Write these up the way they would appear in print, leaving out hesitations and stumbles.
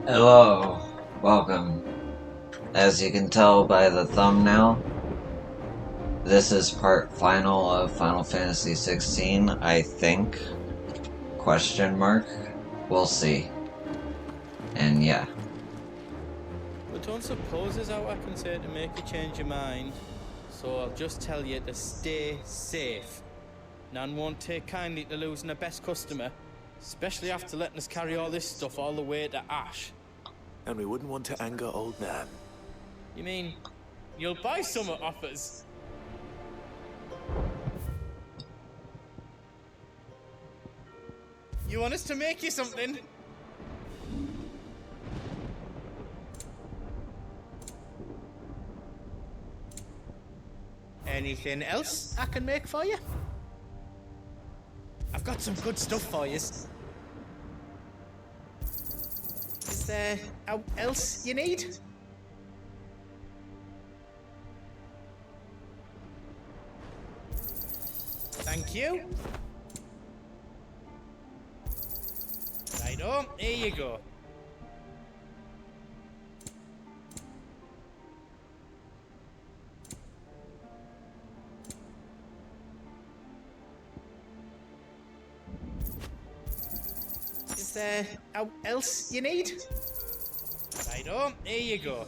Hello, welcome. As you can tell by the thumbnail, this is part final of Final Fantasy 16, I think. Question mark. We'll see. And yeah. But don't suppose there's out I can say to make you change your mind. So I'll just tell you to stay safe. Nan won't take kindly to losing her best customer, especially after letting us carry all this stuff all the way to Ash. And we wouldn't want to anger old Nan. You mean, you'll buy some off us? You want us to make you something? Anything else I can make for you? I've got some good stuff for you. Is there else you need? Thank you. Righto, here you go. Is there else you need? Righto, here you go.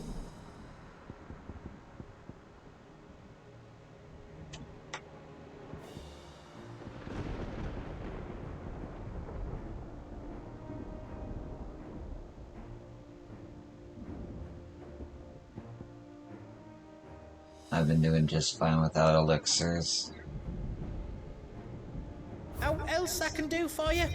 I've been doing just fine without elixirs. How else I can do for you?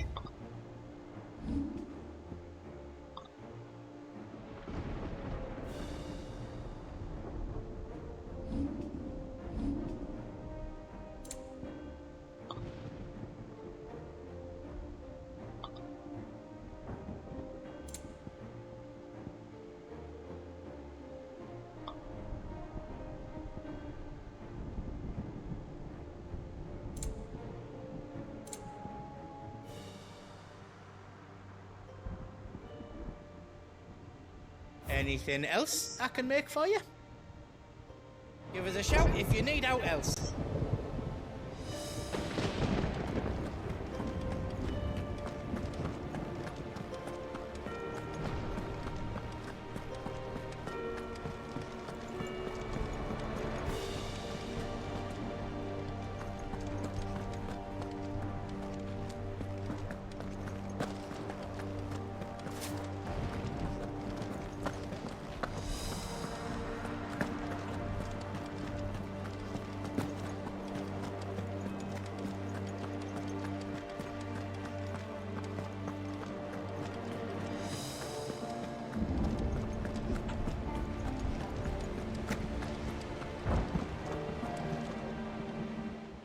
Anything else I can make for you? Give us a shout if you need out else.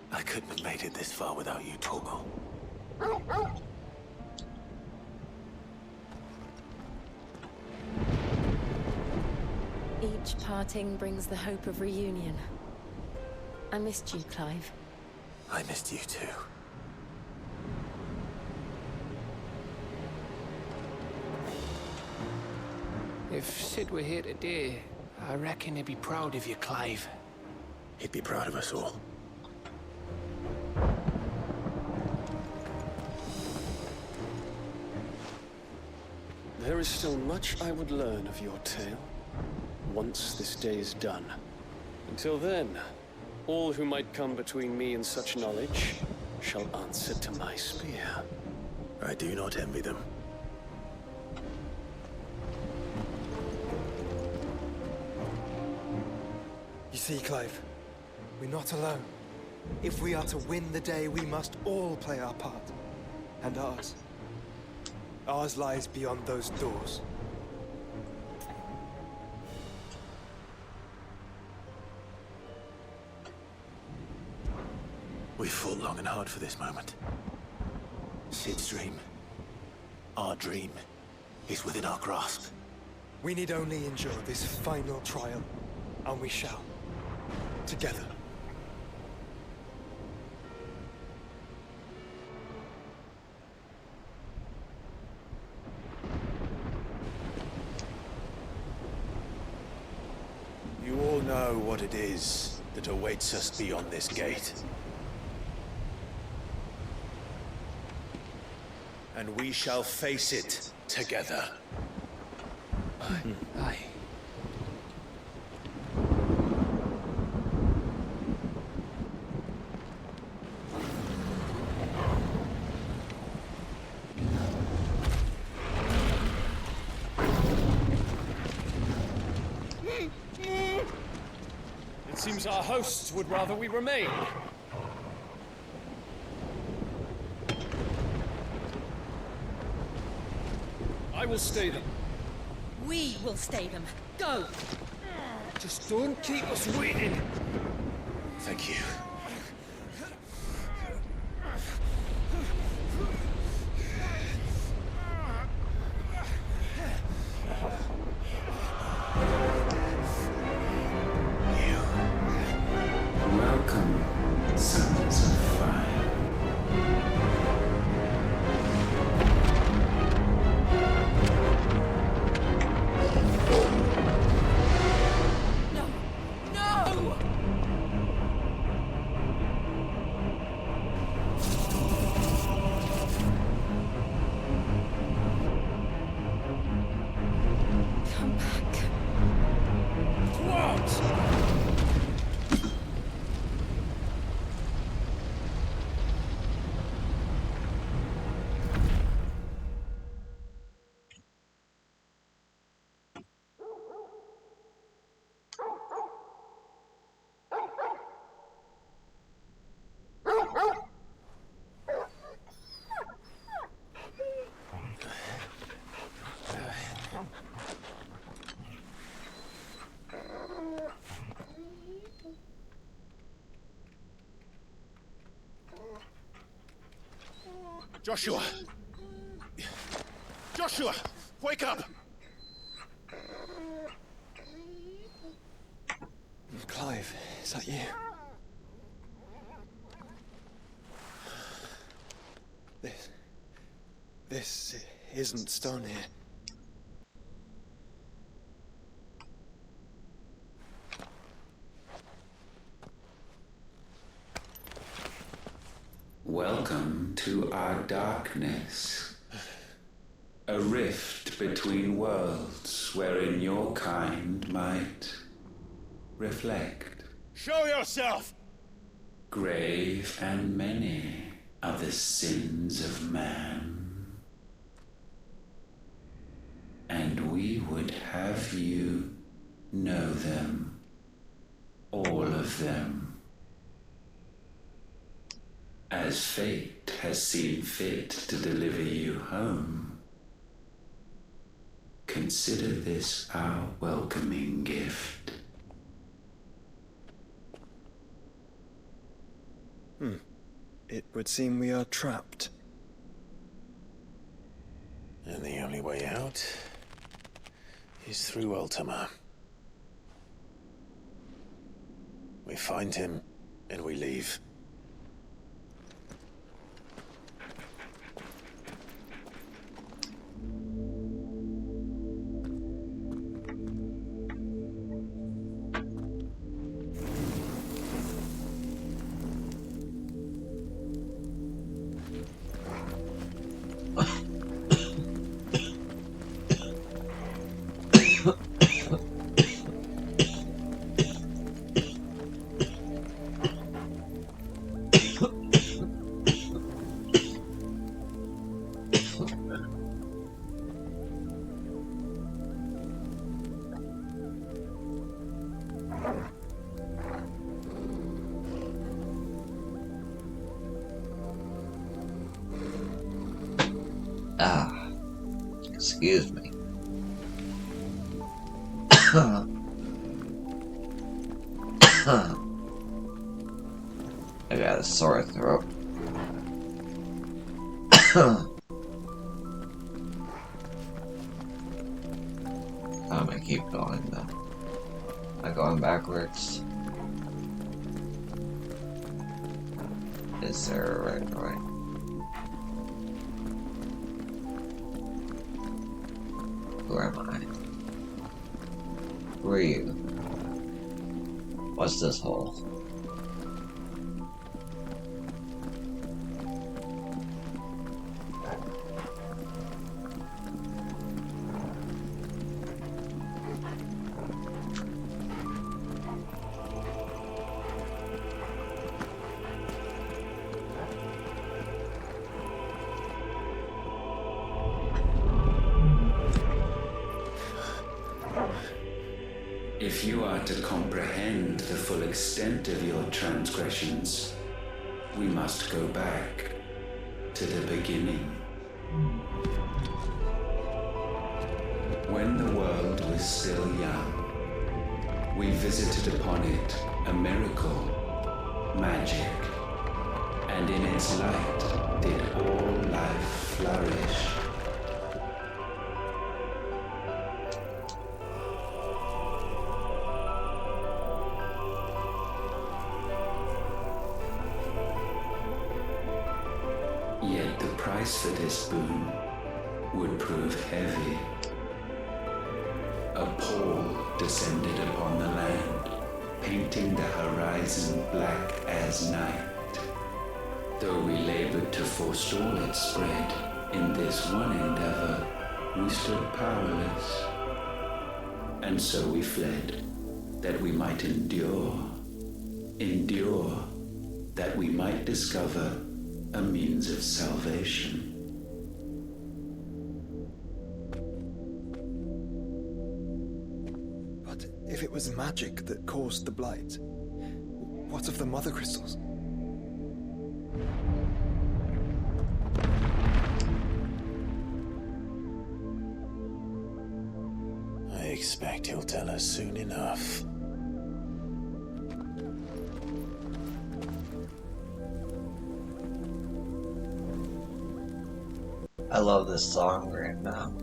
I couldn't have made it this far without you, Torgal. Each parting brings the hope of reunion. I missed you, Clive. I missed you too. If Sid were here today, I reckon he'd be proud of you, Clive. He'd be proud of us all. There is still much I would learn of your tale, once this day is done. Until then, all who might come between me and such knowledge shall answer to my spear. I do not envy them. You see, Clive, we're not alone. If we are to win the day, we must all play our part. And ours. Ours lies beyond those doors. We fought long and hard for this moment. Sid's dream, our dream, is within our grasp. We need only endure this final trial, and we shall. Together. it is that awaits us beyond this gate. And we shall face it together. Aye. It seems our hosts would rather we remain. I will stay them. We will stay them. Go! Just don't keep us waiting. Thank you. Welcome, sons of fire. No! No! Come back. Joshua! Joshua! Wake up! Clive, is that you? This isn't stone here. Welcome to our darkness. A rift between worlds wherein your kind might reflect. Show yourself! Grave and many are the sins of man. And we would have you know them, all of them. As fate has seen fit to deliver you home, consider this our welcoming gift. It would seem we are trapped. And the only way out is through Ultima. We find him, and we leave. Excuse me. I got a sore throat. I'm gonna keep going though. Am I going backwards? Is there a right way? Who am I? Who are you? What's this hole? If you are to comprehend the full extent of your transgressions, we must go back to the beginning. When the world was still young, we visited upon it a miracle, magic, and in its light did all life flourish. Yet the price for this boon would prove heavy. A pall descended upon the land, painting the horizon black as night. Though we labored to forestall its spread, in this one endeavor we stood powerless. And so we fled, that we might endure, that we might discover a means of salvation. But if it was magic that caused the blight, what of the mother crystals? I expect he'll tell us soon enough. I love this song right now.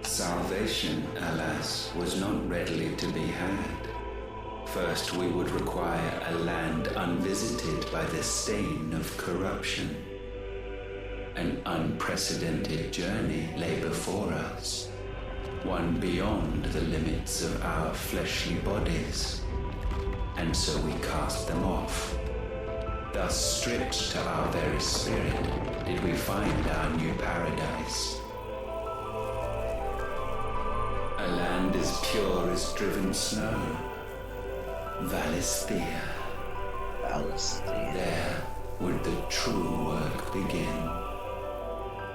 Salvation, alas, was not readily to be had. First, we would require a land unvisited by the stain of corruption. An unprecedented journey lay before us, one beyond the limits of our fleshly bodies. And so we cast them off. Thus, stripped to our very spirit, did we find our new paradise. A land as pure as driven snow. Valisthea. There would the true work begin.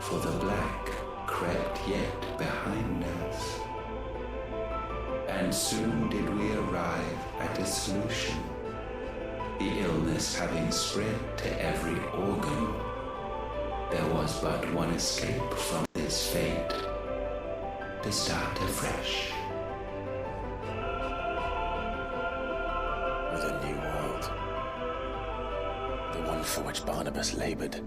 For the black crept yet behind us. And soon did we arrive at a solution. The illness having spread to every organ, there was but one escape from this fate. To start afresh. With a new world. The one for which Barnabas labored.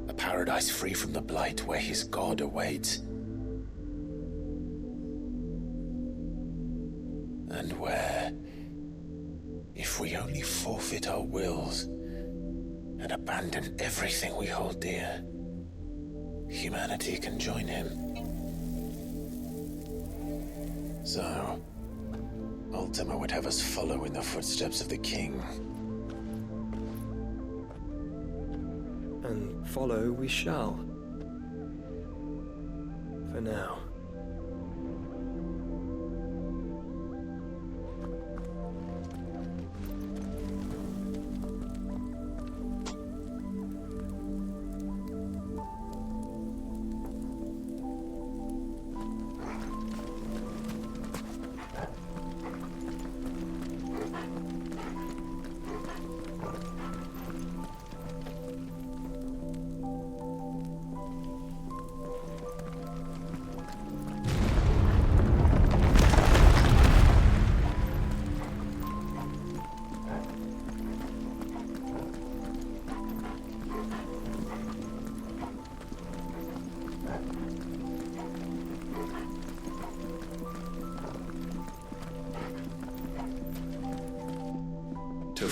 A paradise free from the blight where his God awaits. And where, if we only forfeit our wills and abandon everything we hold dear, humanity can join him. So, Ultima would have us follow in the footsteps of the king. And follow we shall. For now.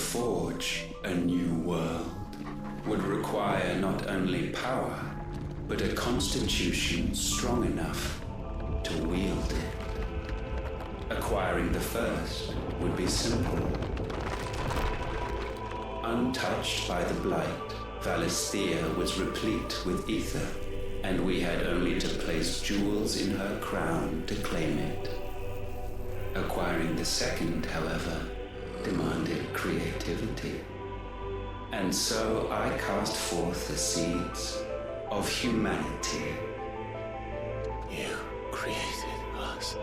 forge a new world would require not only power, but a constitution strong enough to wield it. Acquiring the first would be simple. Untouched by the blight, Valisthea was replete with ether, and we had only to place jewels in her crown to claim it. Acquiring the second, however, demanded creativity. And so I cast forth the seeds of humanity. You created us.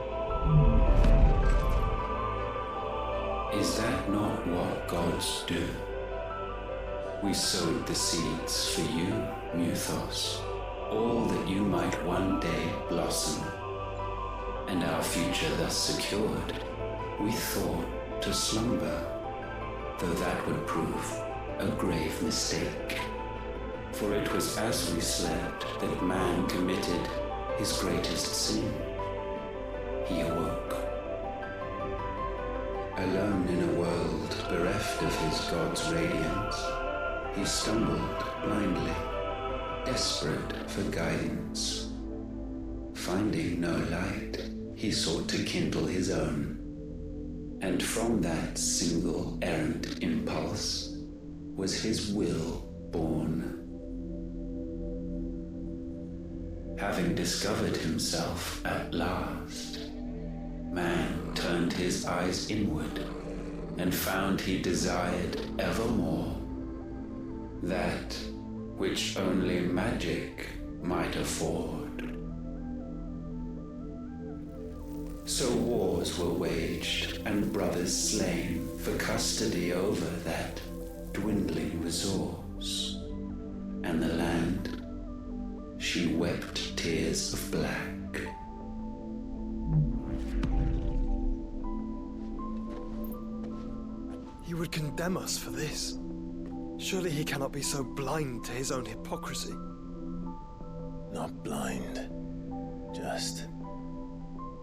Is that not what gods do? We sowed the seeds for you, Muthos, all that you might one day blossom. And our future thus secured, we thought to slumber, though that would prove a grave mistake. For it was as we slept that man committed his greatest sin. He awoke. Alone in a world bereft of his god's radiance, he stumbled blindly, desperate for guidance. Finding no light, he sought to kindle his own. And from that single errant impulse was his will born. Having discovered himself at last, man turned his eyes inward and found he desired evermore that which only magic might afford. So wars were waged and brothers slain for custody over that dwindling resource, and the land, she wept tears of black. He would condemn us for this. Surely he cannot be so blind to his own hypocrisy. Not blind, just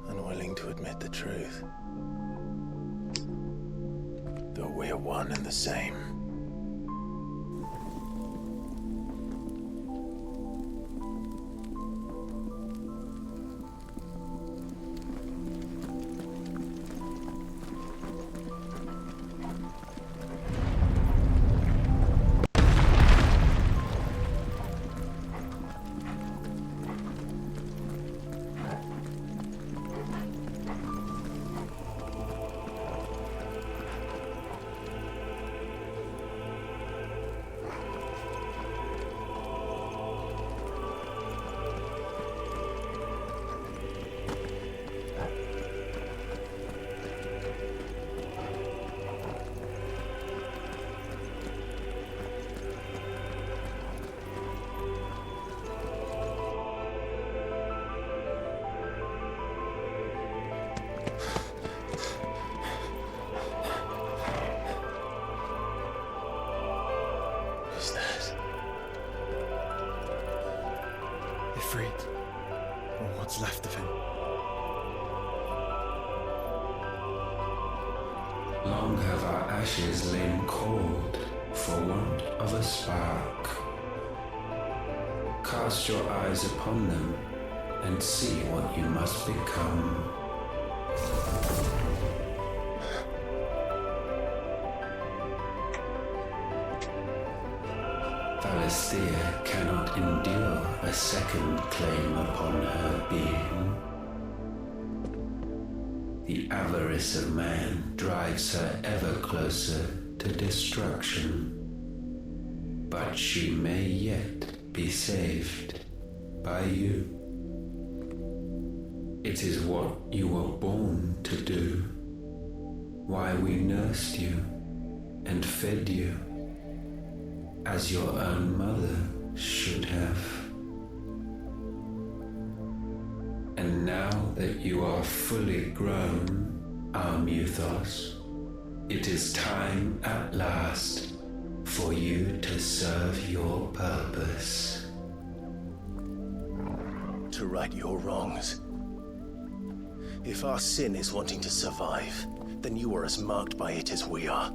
unwilling to admit the truth. Though we're one and the same. Ifrit, or what's left of him. Long have our ashes lain cold for want of a spark. Cast your eyes upon them and see what you must become. Valisthea cannot endure a second claim upon her being. The avarice of man drives her ever closer to destruction. But she may yet be saved by you. It is what you were born to do, why we nursed you and fed you, as your own mother should have. And now that you are fully grown, our Muthos, it is time at last for you to serve your purpose. To right your wrongs. If our sin is wanting to survive, then you are as marked by it as we are.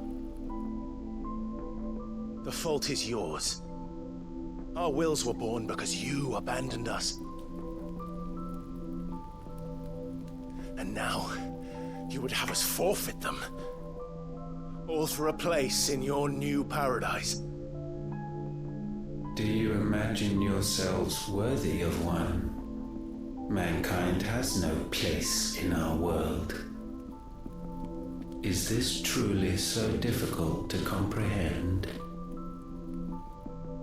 The fault is yours. Our wills were born because you abandoned us. And now, you would have us forfeit them. All for a place in your new paradise. Do you imagine yourselves worthy of one? Mankind has no place in our world. Is this truly so difficult to comprehend?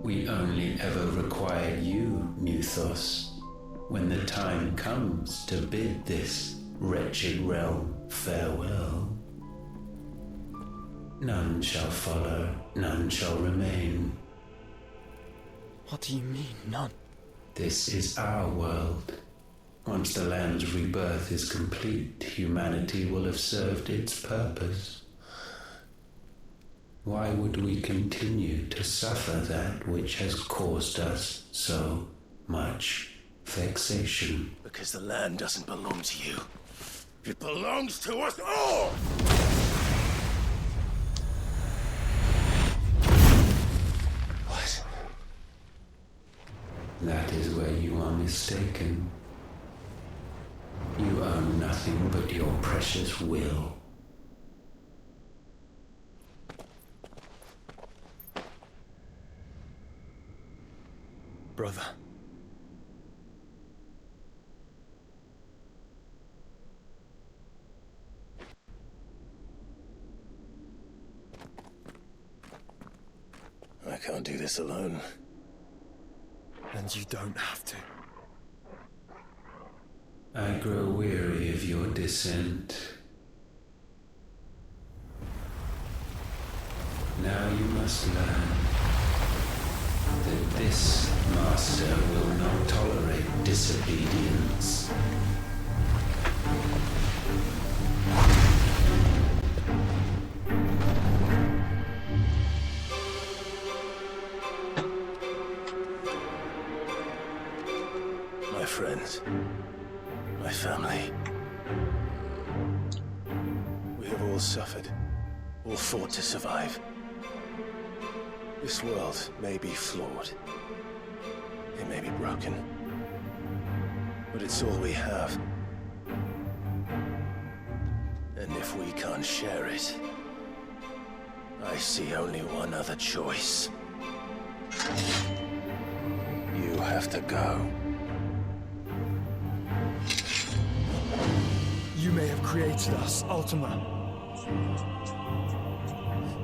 We only ever require you, Muthos, when the time comes to bid this wretched realm farewell. None shall follow, none shall remain. What do you mean, none? This is our world. Once the land's rebirth is complete, humanity will have served its purpose. Why would we continue to suffer that which has caused us so much vexation? Because the land doesn't belong to you. It belongs to us all! What? That is where you are mistaken. You own nothing but your precious will. Brother. I can't do this alone. And you don't have to. I grow weary of your dissent. Now you must learn that this master will not tolerate disobedience. My friends, my family. We have all suffered, all fought to survive. This world may be flawed. It may be broken. But it's all we have. And if we can't share it, I see only one other choice. You have to go. You may have created us, Ultima.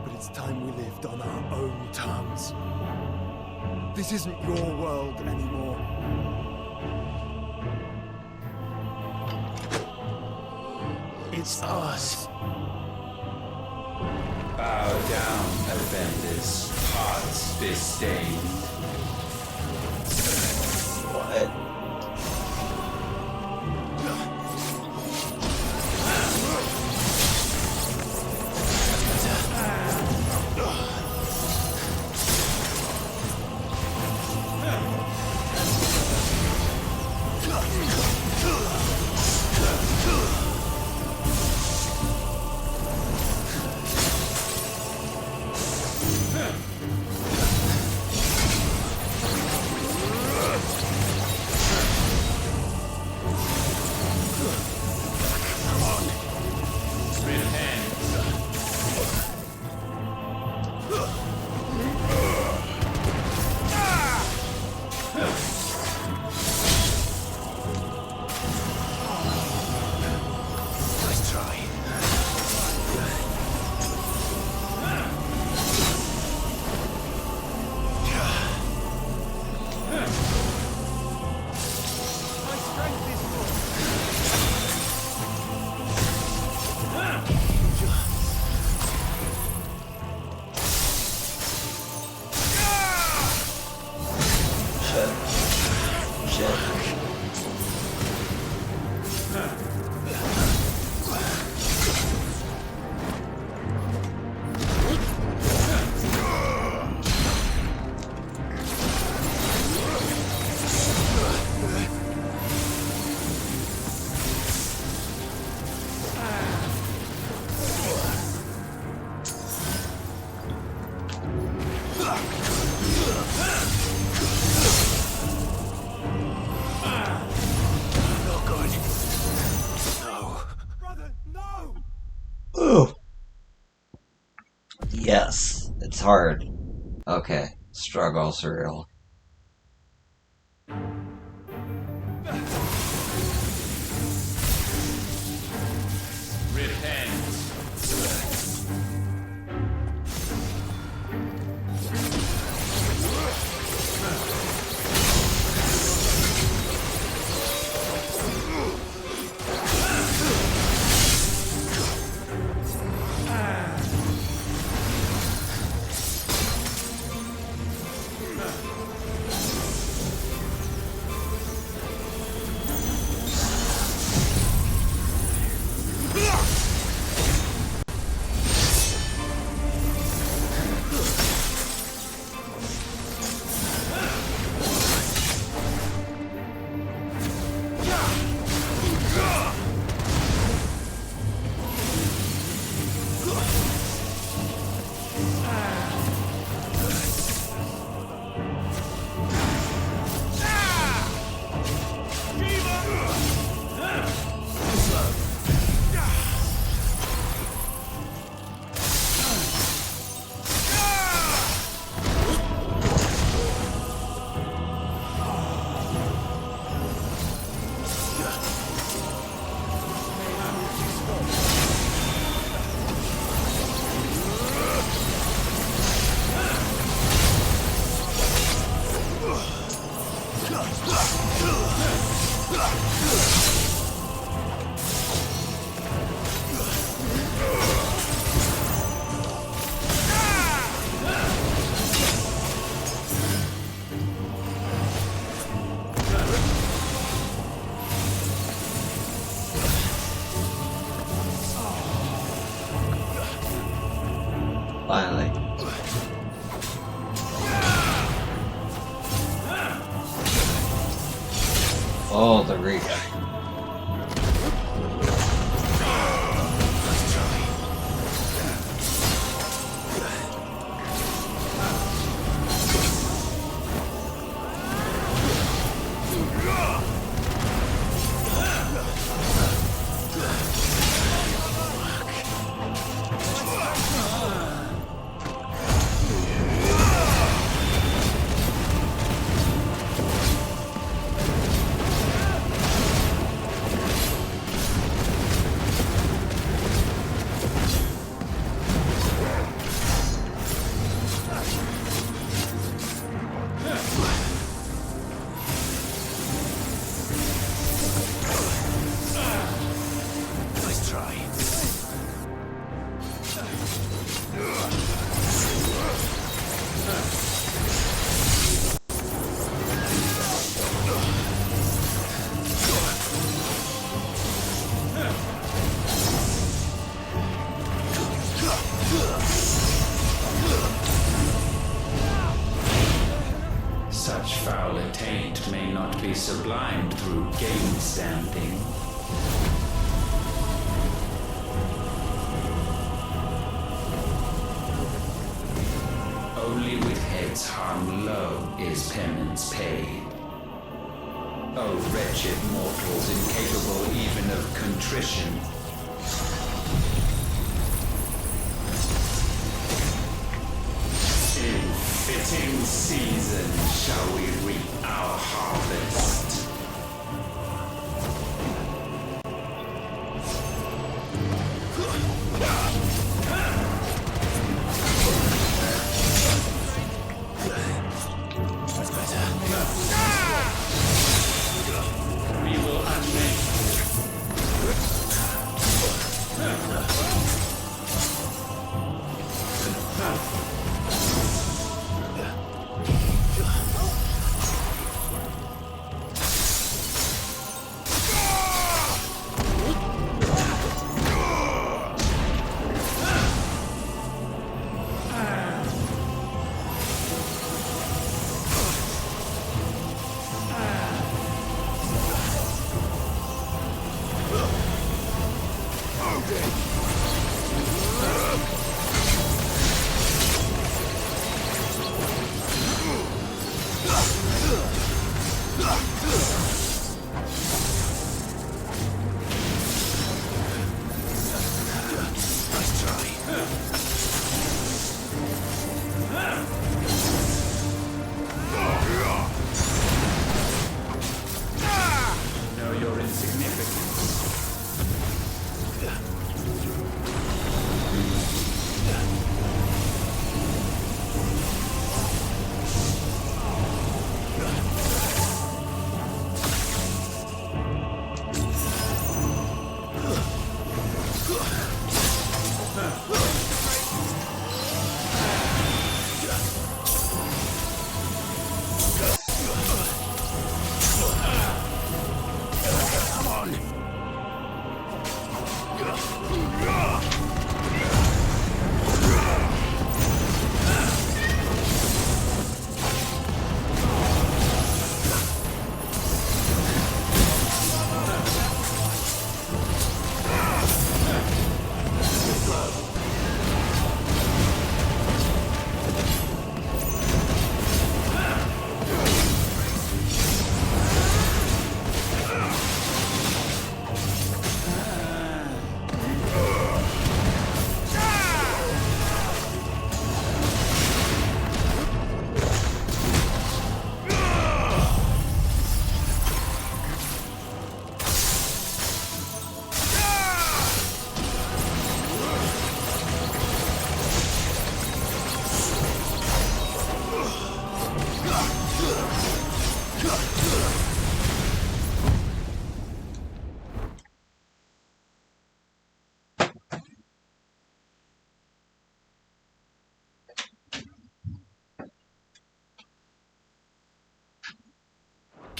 But it's time we lived on our own terms. This isn't your world anymore. It's us. Bow down, offenders, hearts disdained. What? Yes, it's hard. Okay, struggle surreal. Finally. Oh, the reach. Such foul attaint may not be sublimed through game stamping. Only with heads hung low is penance paid. O wretched mortals incapable even of contrition. In fitting season shall we reap our harvest. That's better. We will unmake.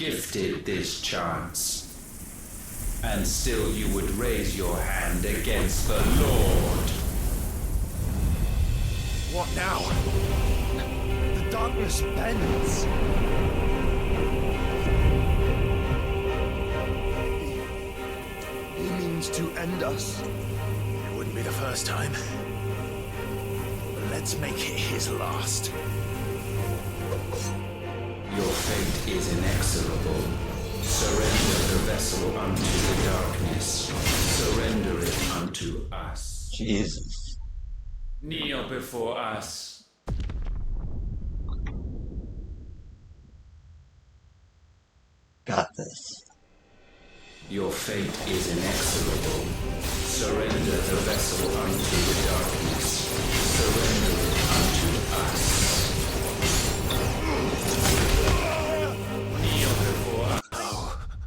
gifted this chance. And still you would raise your hand against the Lord. What now? The darkness bends. He means to end us. It wouldn't be the first time. But let's make it his last. Your fate is inexorable. Surrender the vessel unto the darkness. Surrender it unto us. Jesus. Kneel before us. Got this. Your fate is inexorable. Surrender the vessel unto the darkness. Surrender it unto us. Kneel before us.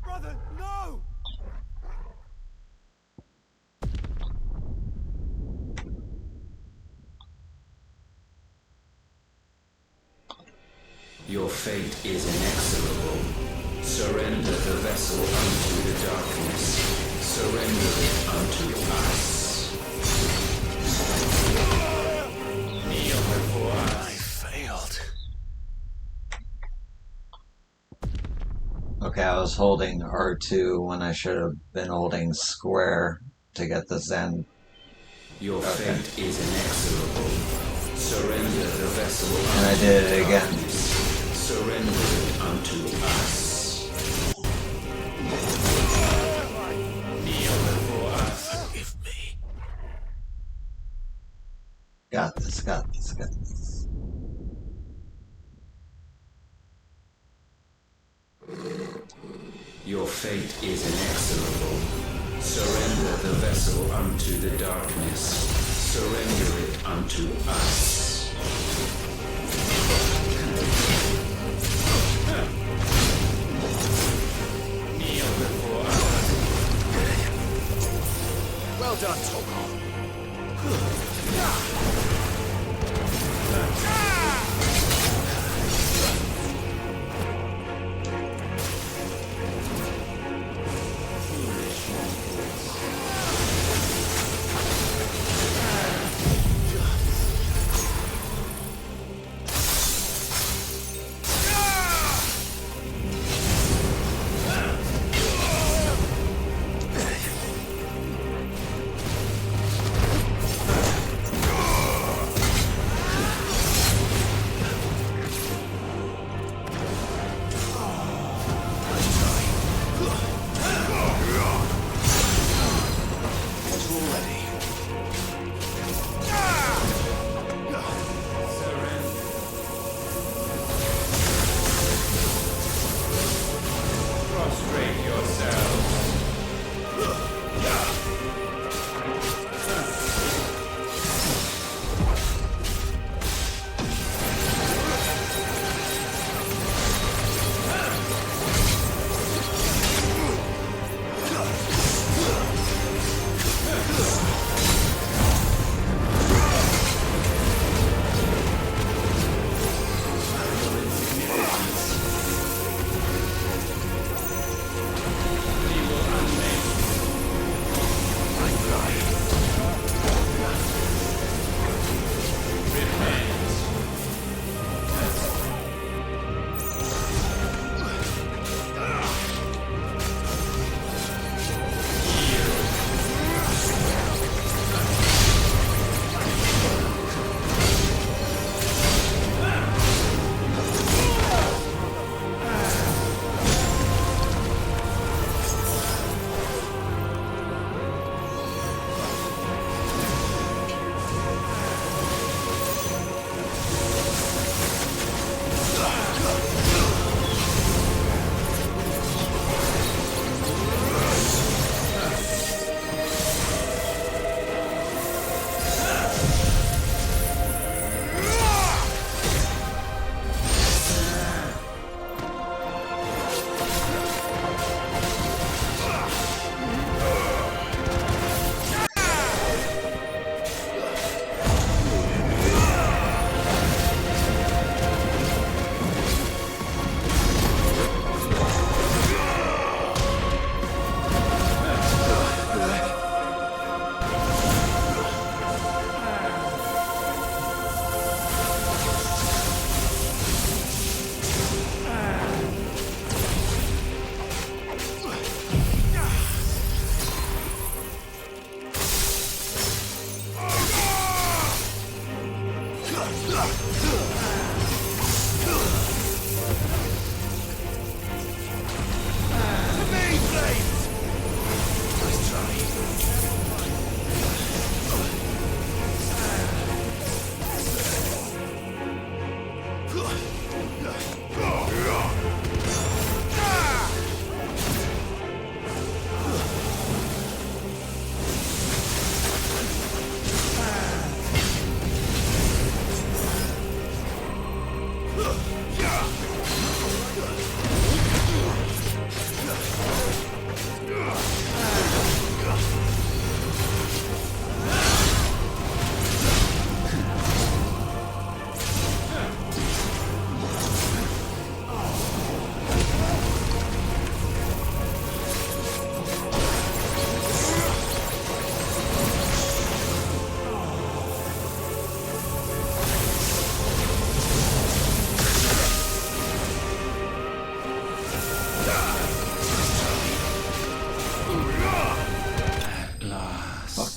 Brother, no! Your fate is inexorable. Surrender the vessel unto the darkness. Surrender it unto us. Kneel before us. I failed. Okay, I was holding R2 when I should have been holding square to get the Zen. Your fate is inexorable. Surrender the vessel unto And I did it the again. darkness. Surrender it unto us. Kneel before us. Forgive me. Got this, got this, got this. Your fate is inexorable. Surrender the vessel unto the darkness. Surrender it unto us. Kneel before us. Well done, Toko. Prostrate yourselves.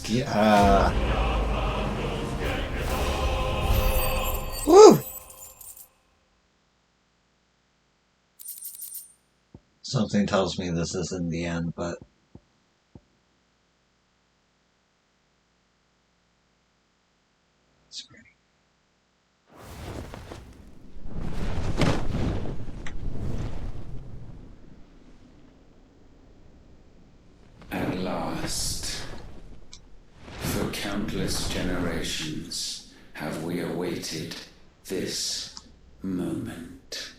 Yeah. Woo! Something tells me this isn't the end, but it's great. At last, for countless generations, have we awaited this moment.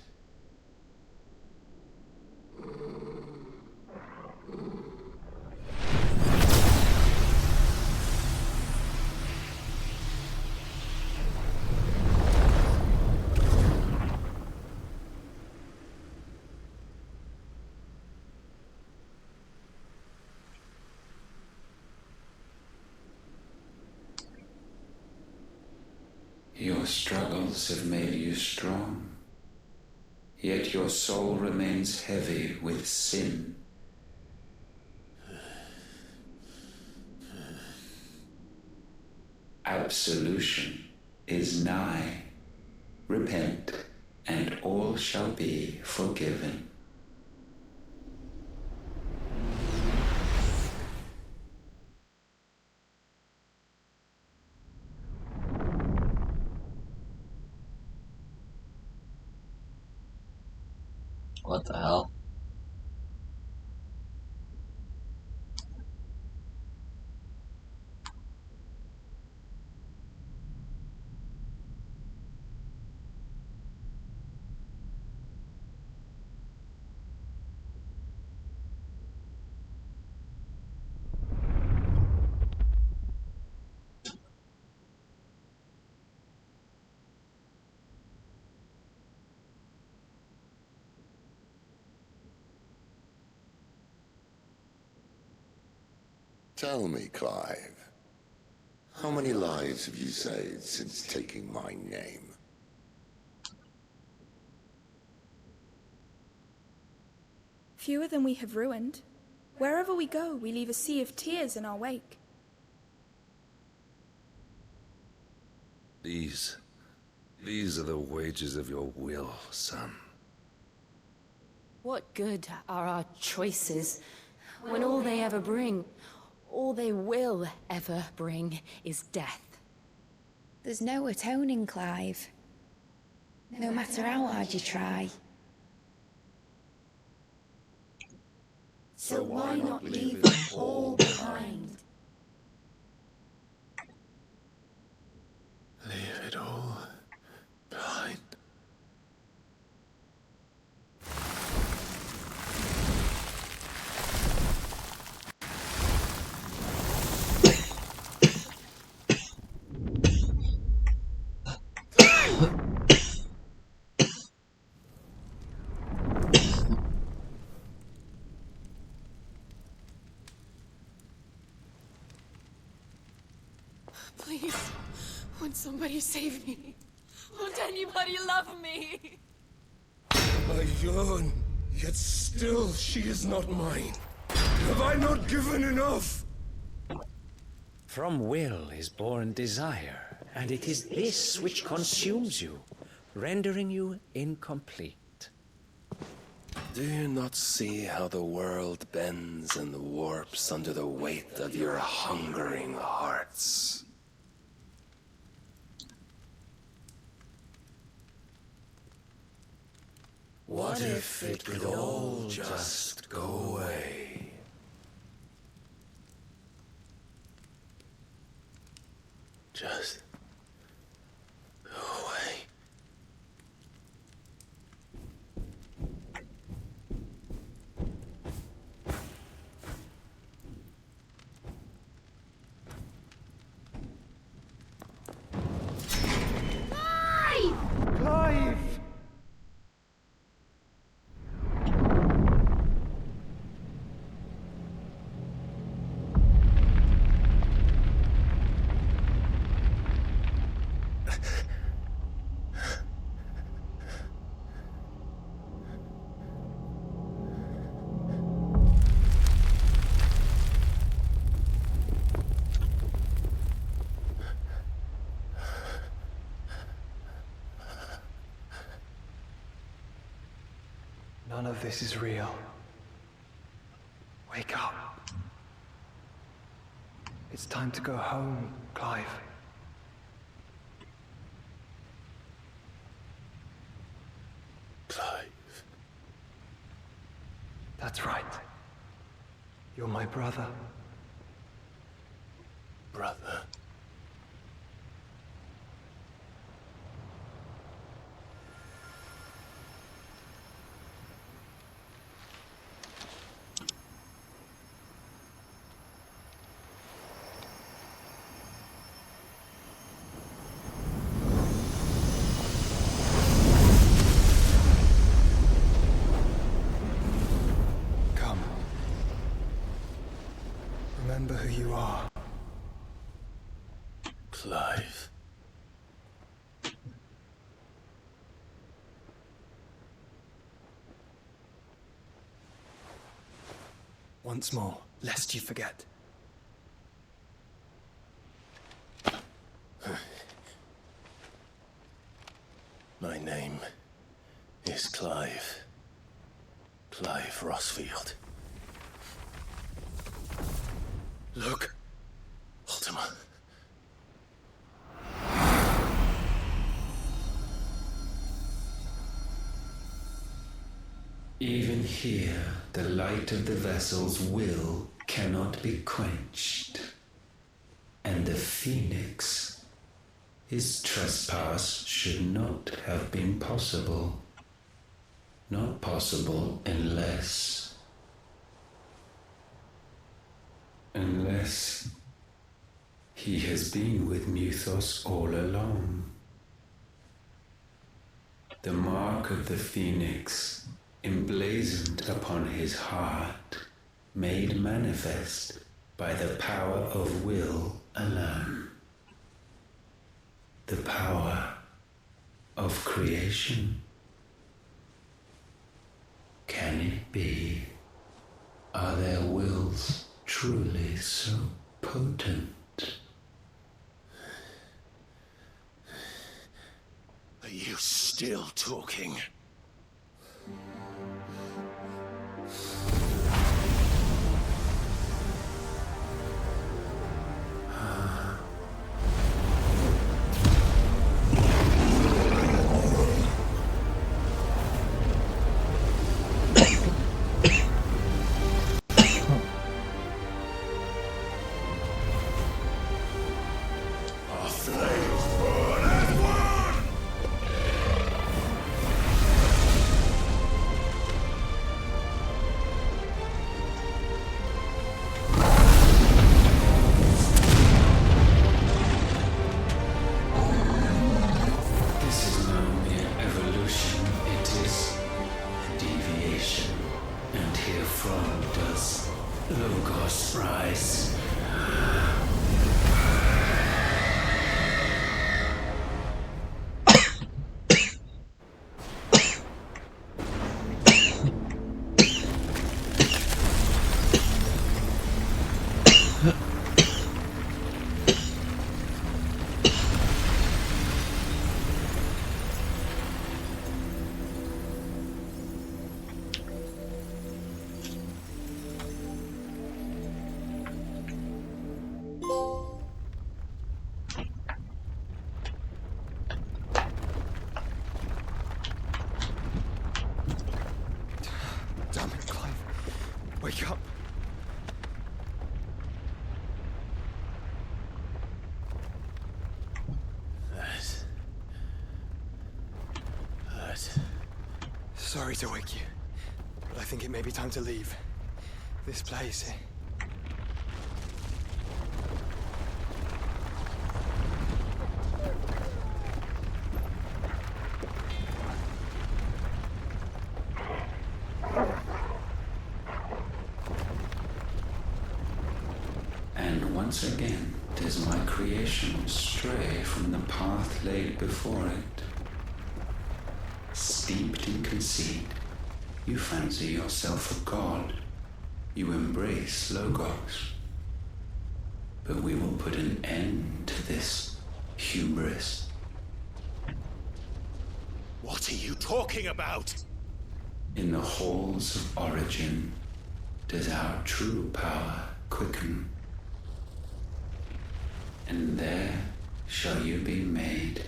Your struggles have made you strong, yet your soul remains heavy with sin. Absolution is nigh. Repent, and all shall be forgiven. What the hell? Tell me, Clive, how many lives have you saved since taking my name? Fewer than we have ruined. Wherever we go, we leave a sea of tears in our wake. These are the wages of your will, son. What good are our choices when all they ever bring, all they will ever bring, is death? There's no atoning, Clive. No matter how hard you try. So why not leave them all behind? Leave it all behind. Please, won't somebody save me? Won't anybody love me? I yearn, yet still she is not mine. Have I not given enough? From will is born desire, and it is this which consumes you, rendering you incomplete. Do you not see how the world bends and warps under the weight of your hungering hearts? What if it could all just go away? Just go away. Clive! of this is real. Wake up. It's time to go home, Clive. Clive. That's right. You're my brother. Brother. Come. Remember who you are. Clive. Once more, lest you forget. My name is Clive. Clive Rossfield. Look, Ultima. Even here, the light of the vessel's will cannot be quenched. And the Phoenix, his trespass should not have been possible. Not possible unless he has been with Muthos all along. The mark of the Phoenix, emblazoned upon his heart, made manifest by the power of will alone. The power of creation. Can it be? Are their wills truly so potent? Are you still talking? Damn it, Clive. Wake up. That. Sorry to wake you, but I think it may be time to leave. This place. And once again does my creation stray from the path laid before it. Steeped in conceit, you fancy yourself a god. You embrace Logos. But we will put an end to this hubris. What are you talking about? In the halls of origin does our true power quicken, and there shall you be made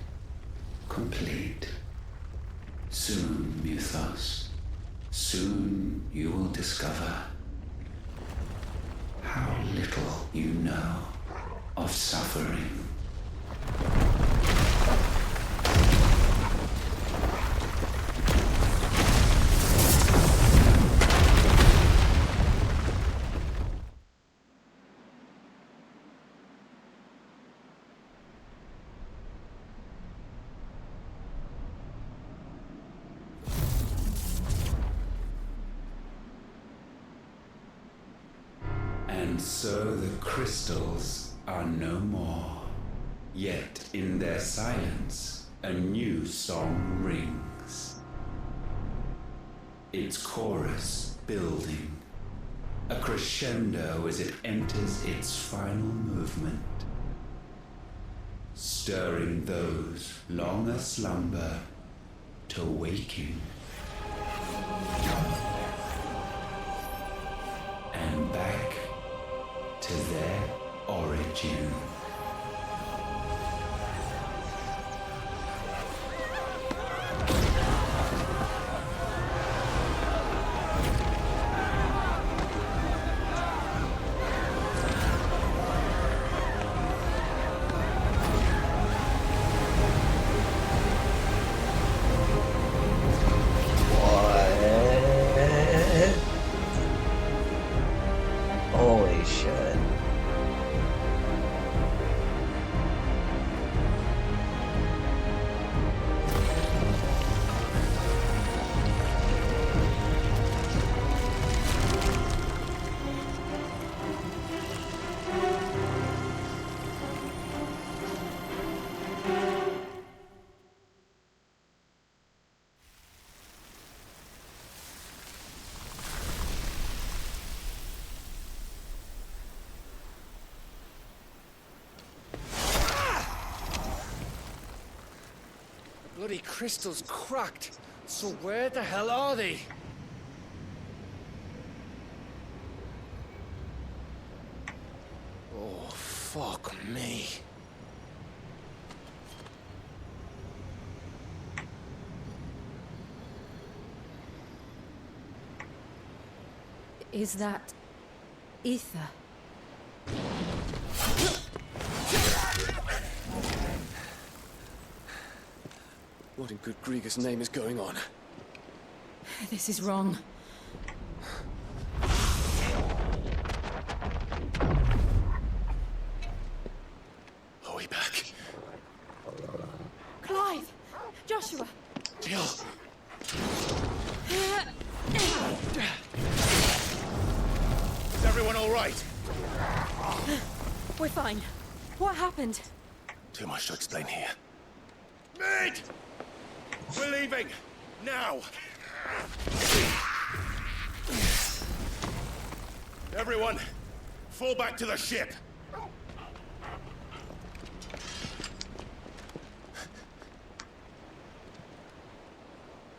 complete. Soon, Mythos, soon you will discover how little you know of suffering. And so the crystals are no more. Yet in their silence, a new song rings. Its chorus building, a crescendo as it enters its final movement, stirring those long aslumber to waking. And back to their origin. Holy shit. Bloody crystal's cracked. So where the hell are they? Oh, fuck me. Is that ether? What in good Grieger's name is going on? This is wrong. Are we back? Clive! Joshua! Jill! Is everyone all right? We're fine. What happened? Too much to explain here. Mate! We're leaving! Now! Everyone, fall back to the ship!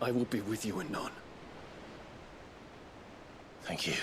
I will be with you anon. Thank you.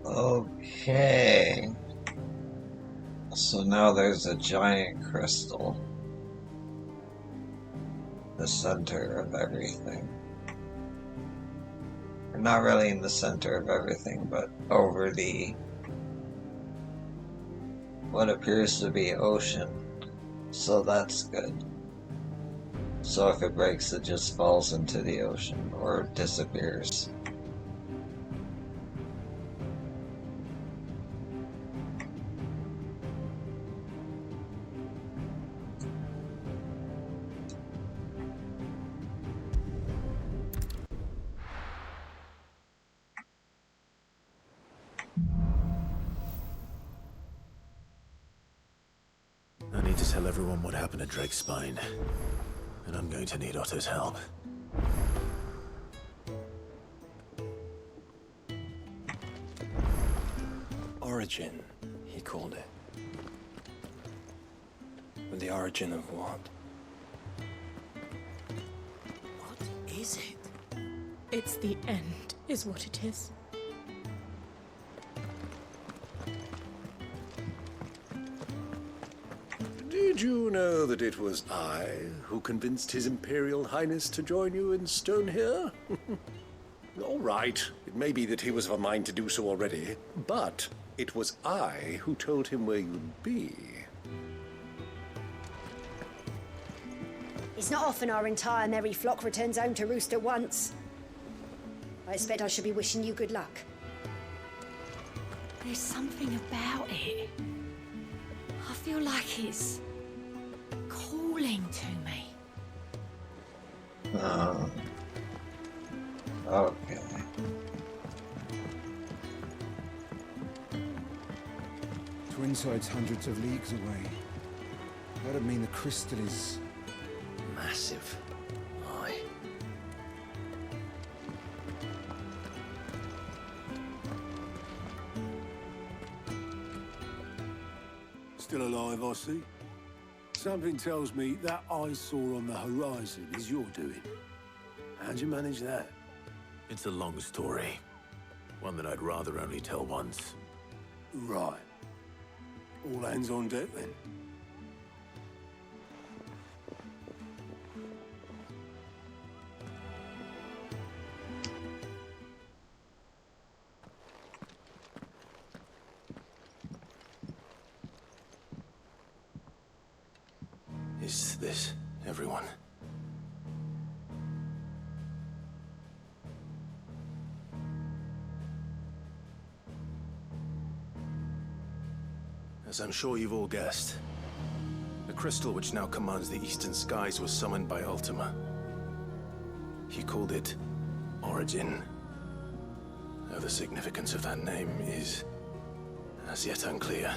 Okay. So now there's a giant crystal. the center of everything. Or not really in the center of everything, but over the what appears to be ocean. So that's good. So if it breaks, it just falls into the ocean or disappears. I need to tell everyone what happened at Drake's Spine, and I'm going to need Otto's help. Origin, he called it. But the origin of what? What is it? It's the end, is what it is. Did you know that it was I who convinced His Imperial Highness to join you in Stone here? All right, it may be that he was of a mind to do so already, but it was I who told him where you'd be. It's not often our entire merry flock returns home to roost at once. I expect I should be wishing you good luck. There's something about it. I feel like it's calling to me. Okay. Twinside's hundreds of leagues away. That'd mean the crystal is massive. Aye. Still alive, I see. Something tells me that eyesore on the horizon is your doing. How'd you manage that? It's a long story. One that I'd rather only tell once. Right. All hands on deck, then. Is this everyone? As I'm sure you've all guessed, the crystal which now commands the eastern skies was summoned by Ultima. He called it Origin. Though the significance of that name is as yet unclear.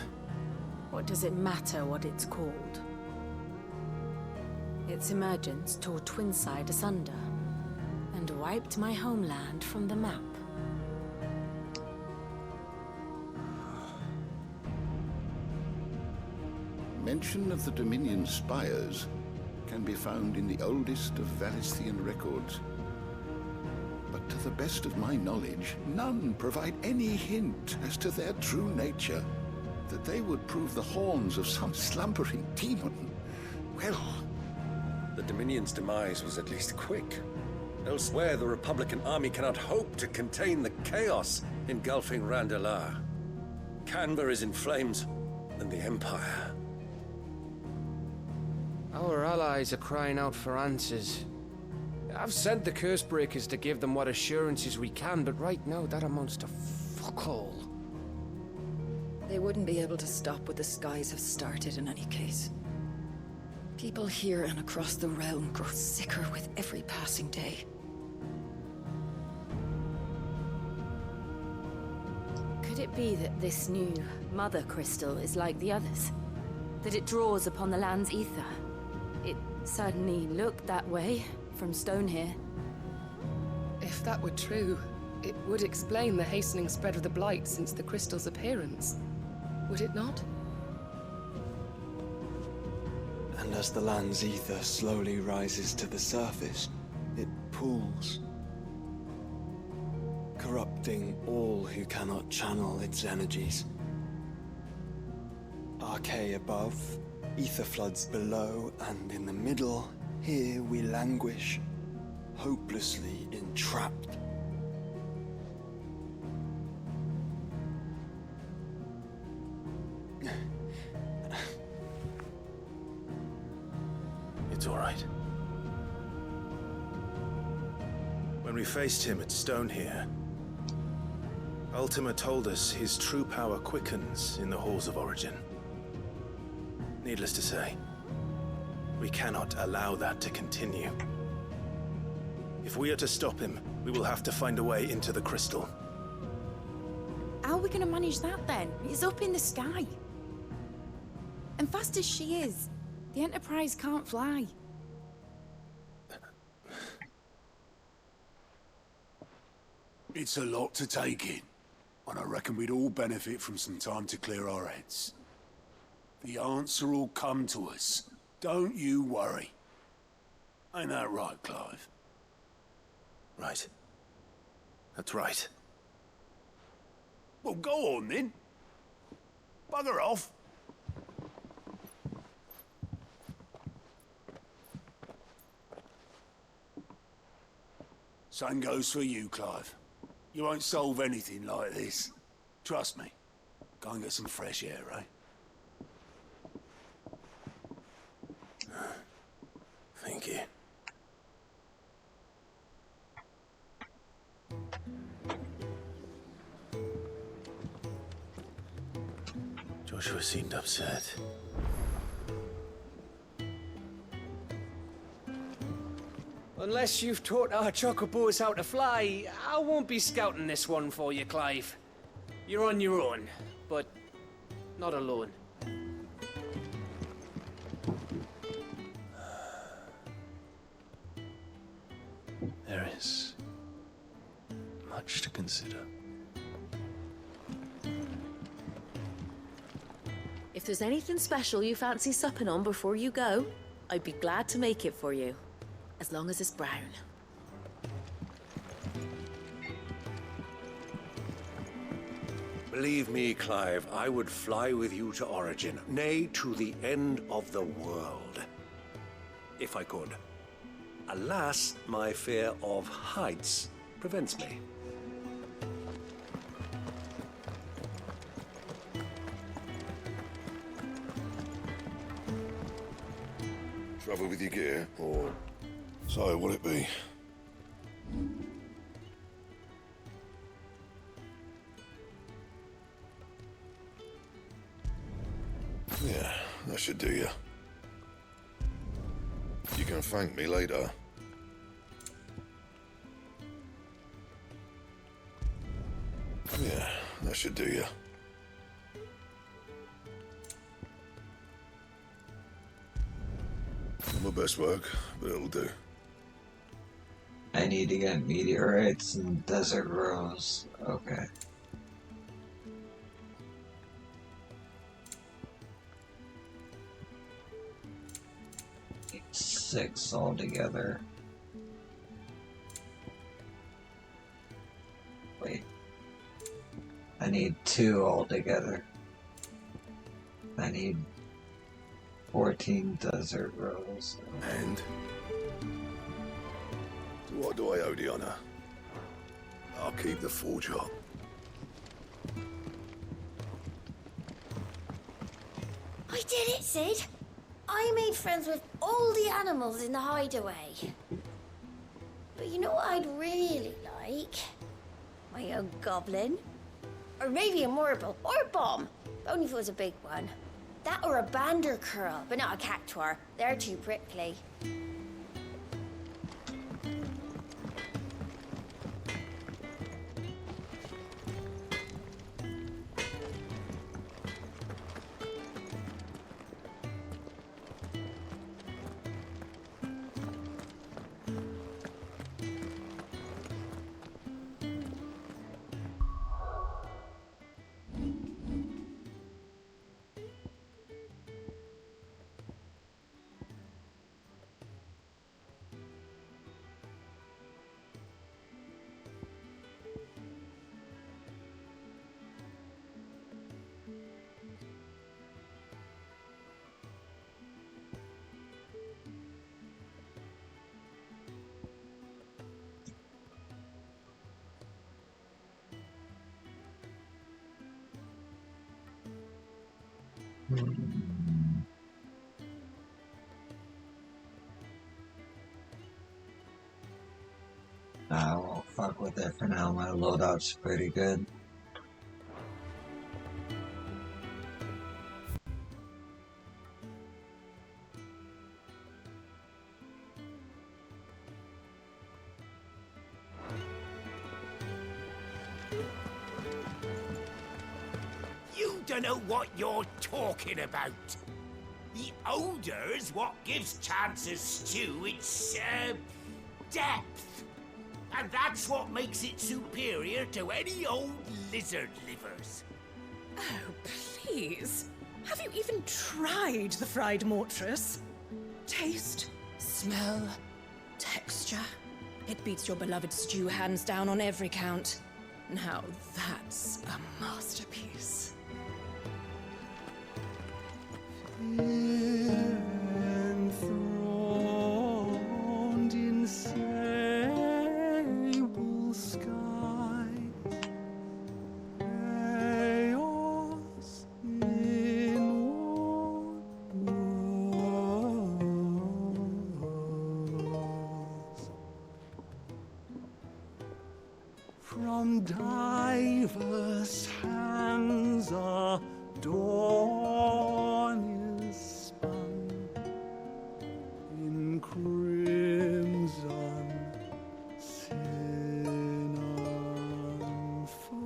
What does it matter what it's called? Its emergence tore Twinside asunder and wiped my homeland from the map. Mention of the Dominion spires can be found in the oldest of Valisthian records. But to the best of my knowledge, none provide any hint as to their true nature. That they would prove the horns of some slumbering demon. Well, the Dominion's demise was at least quick. Elsewhere, the Republican army cannot hope to contain the chaos engulfing Randalar. Canberra is in flames, and the Empire. Our allies are crying out for answers. I've sent the Cursebreakers to give them what assurances we can, but right now that amounts to fuck all. They wouldn't be able to stop what the skies have started in any case. People here and across the realm grow sicker with every passing day. Could it be that this new Mother Crystal is like the others? That it draws upon the land's ether? It certainly looked that way from stone here. If that were true, it would explain the hastening spread of the Blight since the crystal's appearance. Would it not? And as the land's ether slowly rises to the surface, it pools, corrupting all who cannot channel its energies. Archae above, ether floods below, and in the middle, Here we languish, hopelessly entrapped. It's all right. When we faced him at Stone here, Ultima told us his true power quickens in the halls of origin. Needless to say, we cannot allow that to continue. If we are to stop him, we will have to find a way into the crystal. How are we gonna manage that then? It's up in the sky. And fast as she is, the Enterprise can't fly. It's a lot to take in, and I reckon we'd all benefit from some time to clear our heads. The answer will come to us. Don't you worry. Ain't that right, Clive? Right. That's right. Well, go on then. Bugger off. Same goes for you, Clive. You won't solve anything like this. Trust me. Go and get some fresh air, eh? Thank you. Joshua seemed upset. Unless you've taught our chocobos how to fly, I won't be scouting this one for you, Clive. You're on your own, but not alone. There is much to consider. If there's anything special you fancy supping on before you go, I'd be glad to make it for you. As long as it's brown. Believe me, Clive, I would fly with you to Origin, nay, to the end of the world. If I could. Alas, my fear of heights prevents me. Trouble with your gear, or so will it be? Yeah, that should do you. You can thank me later. Yeah, that should do you. Not my best work, but it'll do. I need to get meteorites and desert rose. Okay. Need 6 altogether. Wait. I need 2 altogether. I need 14 desert rose. And? What do I owe the honor? I'll keep the forge hot. I did it, Sid. I made friends with all the animals in the hideaway. But you know what I'd really like? My own goblin. Or maybe a marble, or a bomb. Only if it was a big one. That or a bander curl, but not a cactuar. They're too prickly. I won't fuck with it for now. My loadout's pretty good. You don't know what you're talking about. The odor's what gives Chance's stew its, depth. And that's what makes it superior to any old lizard livers. Oh, please. Have you even tried the fried mortress? Taste, smell, texture. It beats your beloved stew hands down on every count. Now that's a masterpiece. Enthroned in sable skies, chaos in walls. From diverse hands a dawn is spun in crimson cinnamon furs.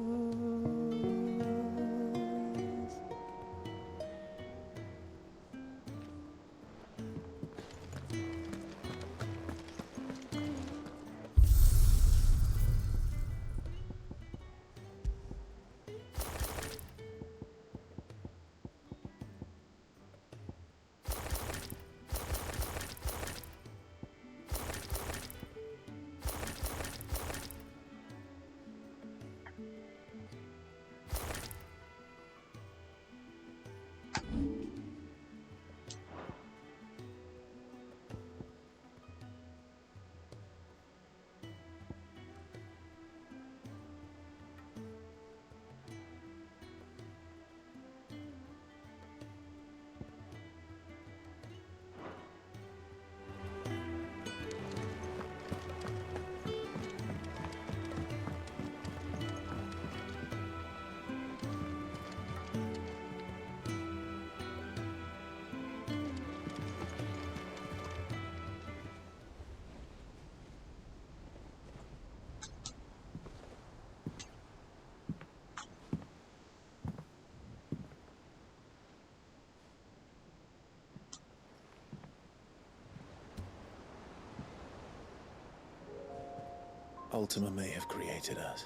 Ultima may have created us,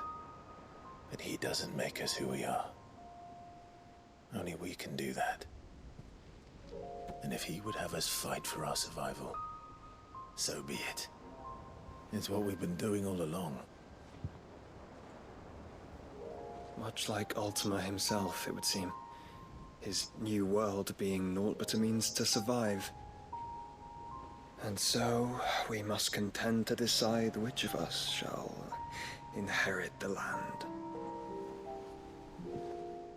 but he doesn't make us who we are. Only we can do that. And if he would have us fight for our survival, so be it. It's what we've been doing all along. Much like Ultima himself, it would seem. His new world being naught but a means to survive. And so, we must contend to decide which of us shall inherit the land.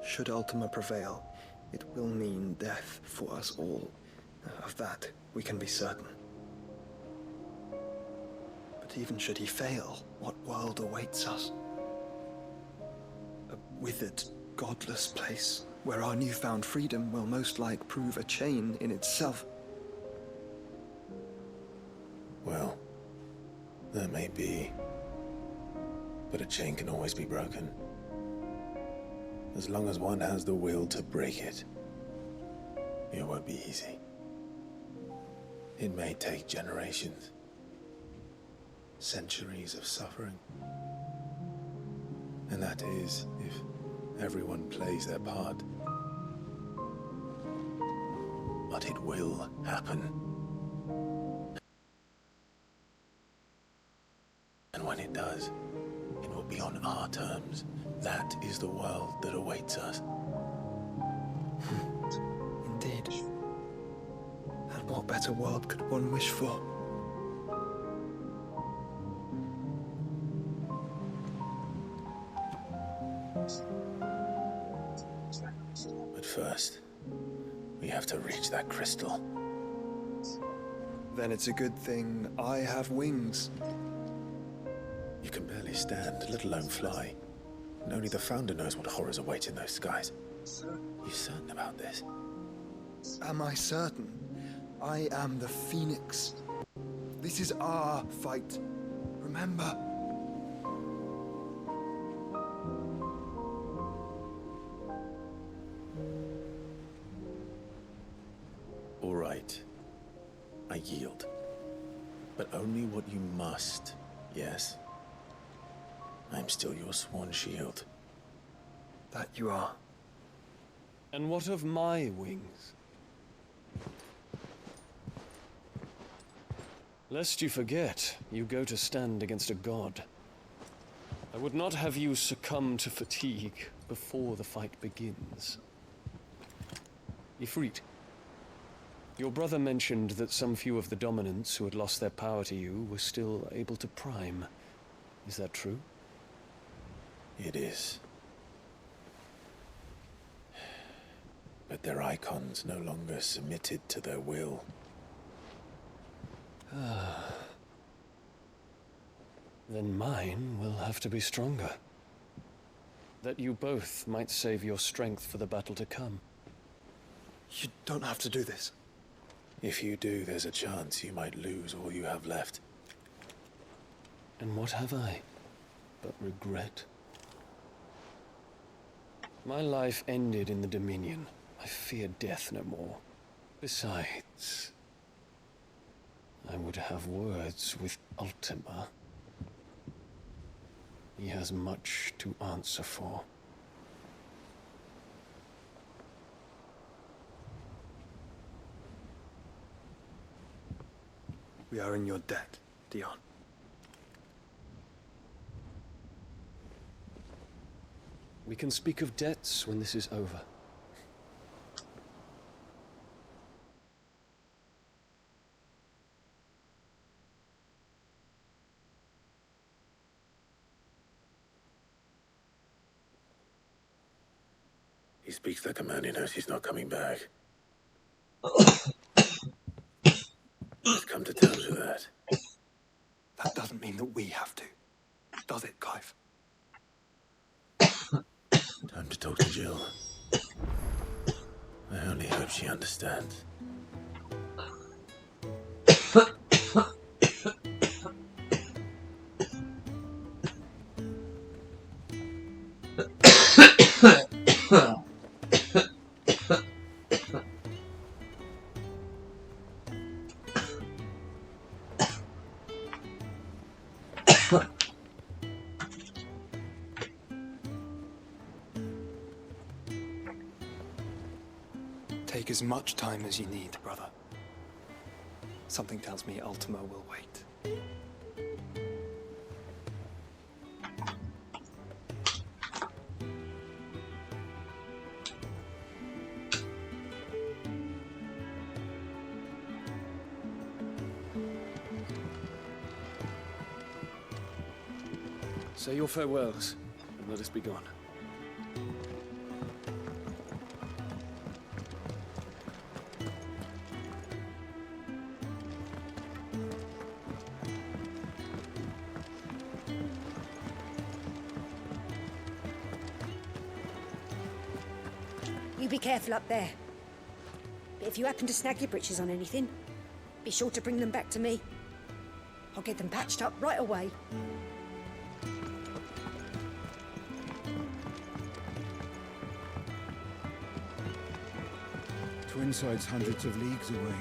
Should Ultima prevail, it will mean death for us all. Of that, we can be certain. But even should he fail, what world awaits us? A withered, godless place, where our newfound freedom will most like prove a chain in itself. Well, that may be, but a chain can always be broken. As long as one has the will to break it, it won't be easy. It may take generations, centuries of suffering. And that is if everyone plays their part. But it will happen. And when it does, it will be on our terms. That is the world that awaits us. Indeed. And what better world could one wish for? But first, We have to reach that crystal. Then it's a good thing I have wings. You can barely stand, let alone fly. And only the Founder knows what horrors await in those skies. You certain about this? Am I certain? I am the Phoenix. This is our fight. Remember? All right. I yield. But only what you must, yes? I'm still your sworn shield. That you are. And what of my wings? Lest you forget, you go to stand against a god. I would not have you succumb to fatigue before the fight begins. Ifrit, your brother mentioned that some few of the dominants who had lost their power to you were still able to prime. Is that true? It is. But their icons no longer submitted to their will. Then mine will have to be stronger. That you both might save your strength for the battle to come. You don't have to do this. If you do, there's a chance you might lose all you have left. And what have I but regret? My life ended in the Dominion. I fear death no more. Besides, I would have words with Ultima. He has much to answer for. We are in your debt, Dion. We can speak of debts when this is over. He speaks like a man who knows he's not coming back. Let's come to terms with that. That doesn't mean that we have to, does it, Clive? Time to talk to Jill. I only hope she understands. Take as much time as you need, brother. Something tells me Ultima will wait. Say your farewells, and let us be gone. You be careful up there. But if you happen to snag your britches on anything, be sure to bring them back to me. I'll get them patched up right away. Twinside's hundreds of leagues away.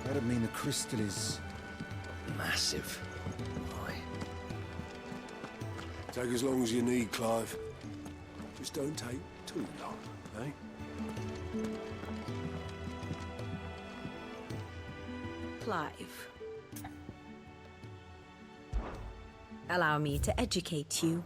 That'd mean the crystal is massive. Take as long as you need, Clive. Just don't take too long, eh? Clive. Allow me to educate you.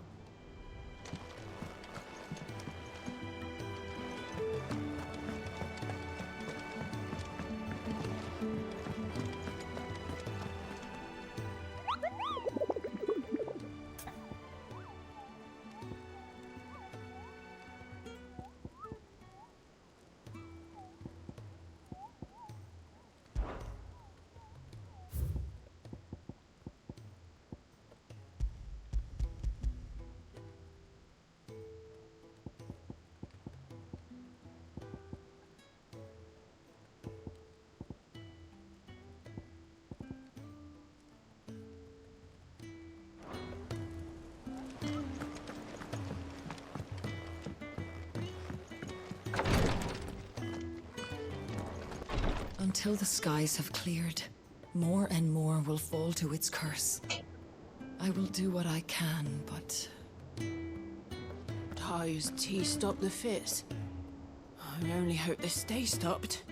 Until the skies have cleared, more and more will fall to its curse. I will do what I can, but... Ty's tea stopped the fits. I only hope they stay stopped.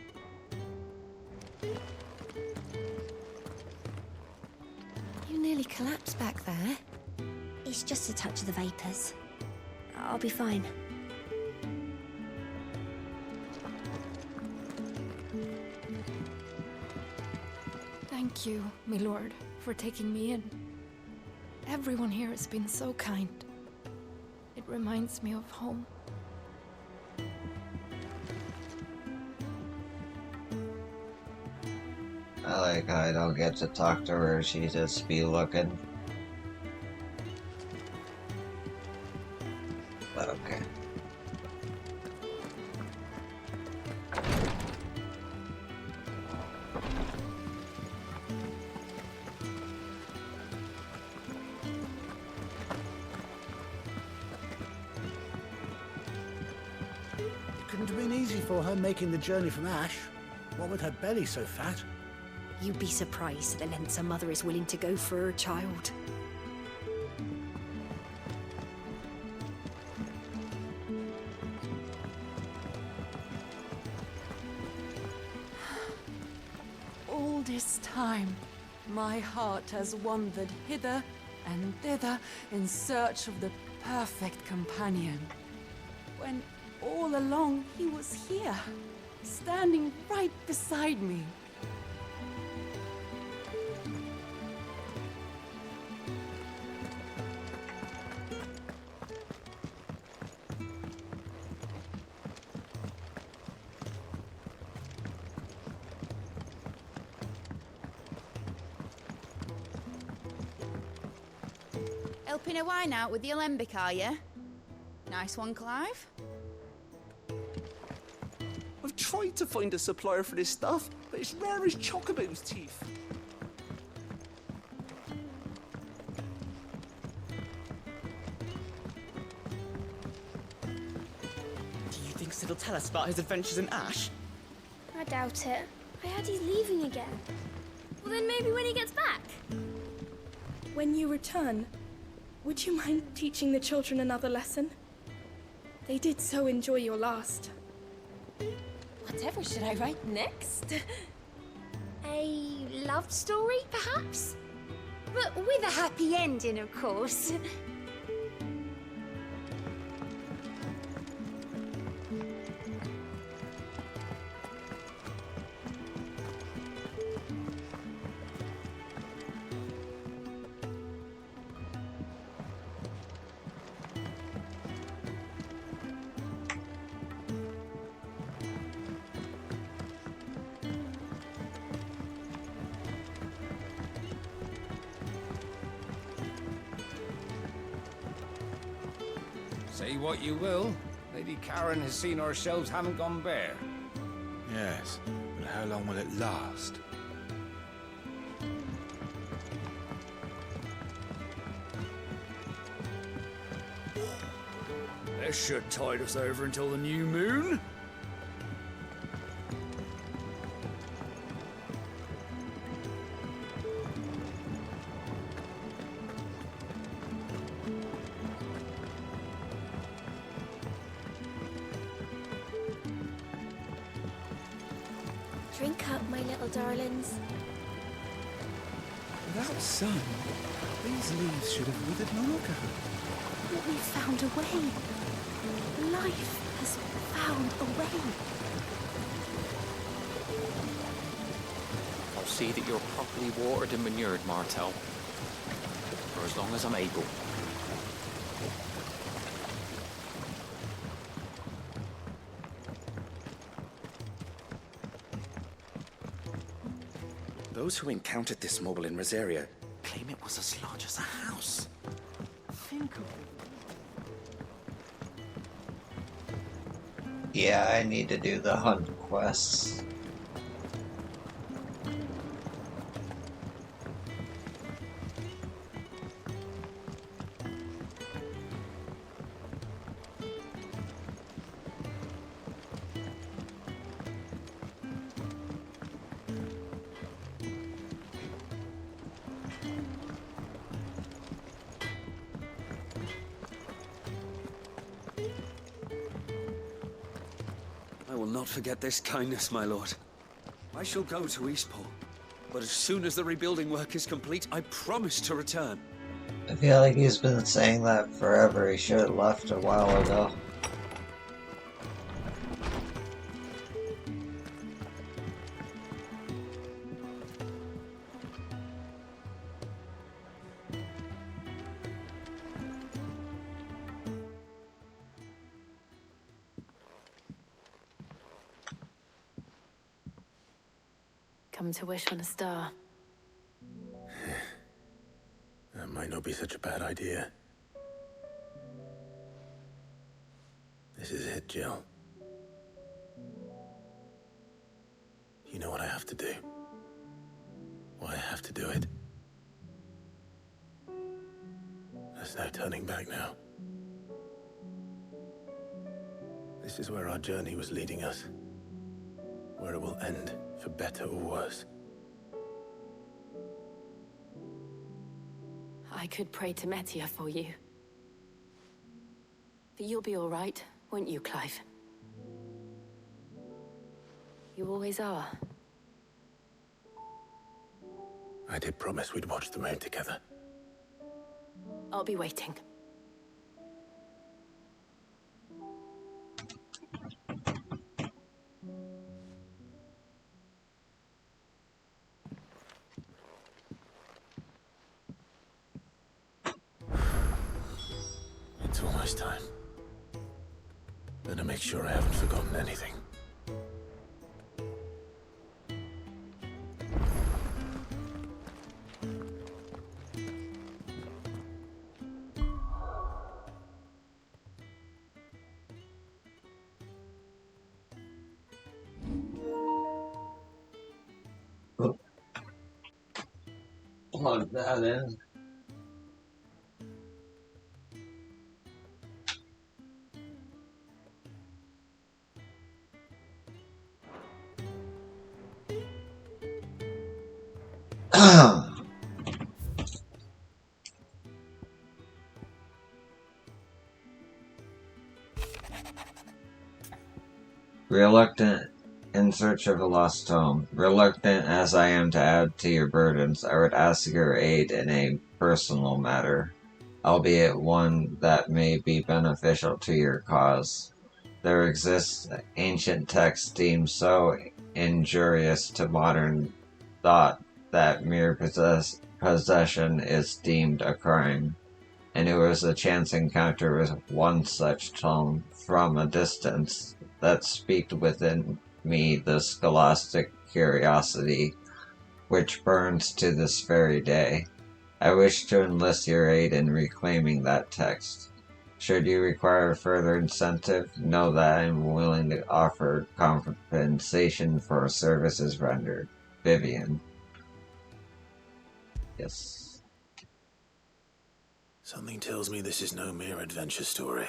You nearly collapsed back there. It's just a touch of the vapors. I'll be fine. Thank you, my lord, for taking me in. Everyone here has been so kind. It reminds me of home. I like how I don't get to talk to her, she just be looking. But okay. Couldn't have been easy for her making the journey from Ash. What with her belly so fat? You'd be surprised at the lengths a mother is willing to go for her child. All this time, my heart has wandered hither and thither in search of the perfect companion. When all along he was here, standing right beside me. Helping a wine out with the alembic, are you? Nice one, Clive. I've tried to find a supplier for this stuff, but it's rare as Chocobo's teeth. Do you think Sid will tell us about his adventures in Ash? I doubt it. I heard he's leaving again. Well, then maybe when he gets back. When you return, would you mind teaching the children another lesson? They did so enjoy your last. Whatever should I write next? A love story, perhaps? But with a happy ending, of course. Say what you will, Lady Karen has seen our shelves haven't gone bare. Yes, but how long will it last? This should tide us over until the new moon. Drink up, my little darlings. Without sun, these leaves should have withered long ago. But we've found a way. Life has found a way. I'll see that you're properly watered and manured, Martel. For as long as I'm able. Those who encountered this mobile in Rosaria claim it was as large as a house. Think of it. Yeah, I need to do the hunt quests. will not forget this kindness, my lord. I shall go to Eastport, but as soon as the rebuilding work is complete, I promise to return. I feel like he's been saying that forever. He should have left a while ago. Come to wish on a star. That might not be such a bad idea. This is it, Jill. You know what I have to do. Why I have to do it. There's no turning back now. This is where our journey was leading us. Where it will end, for better or worse. I could pray to Metia for you. But you'll be all right, won't you, Clive? You always are. I did promise we'd watch the moon together. I'll be waiting. It's almost time. Better make sure I haven't forgotten anything. Plug that in. Reluctant in search of a lost home. Reluctant as I am to add to your burdens, I would ask your aid in a personal matter, albeit one that may be beneficial to your cause. There exists ancient texts deemed so injurious to modern thought that mere possession is deemed a crime, and it was a chance encounter with one such tome from a distance that speaked within me the scholastic curiosity which burns to this very day. I wish to enlist your aid in reclaiming that text. Should you require further incentive, know that I am willing to offer compensation for services rendered. Vivian. Yes. Something tells me this is no mere adventure story.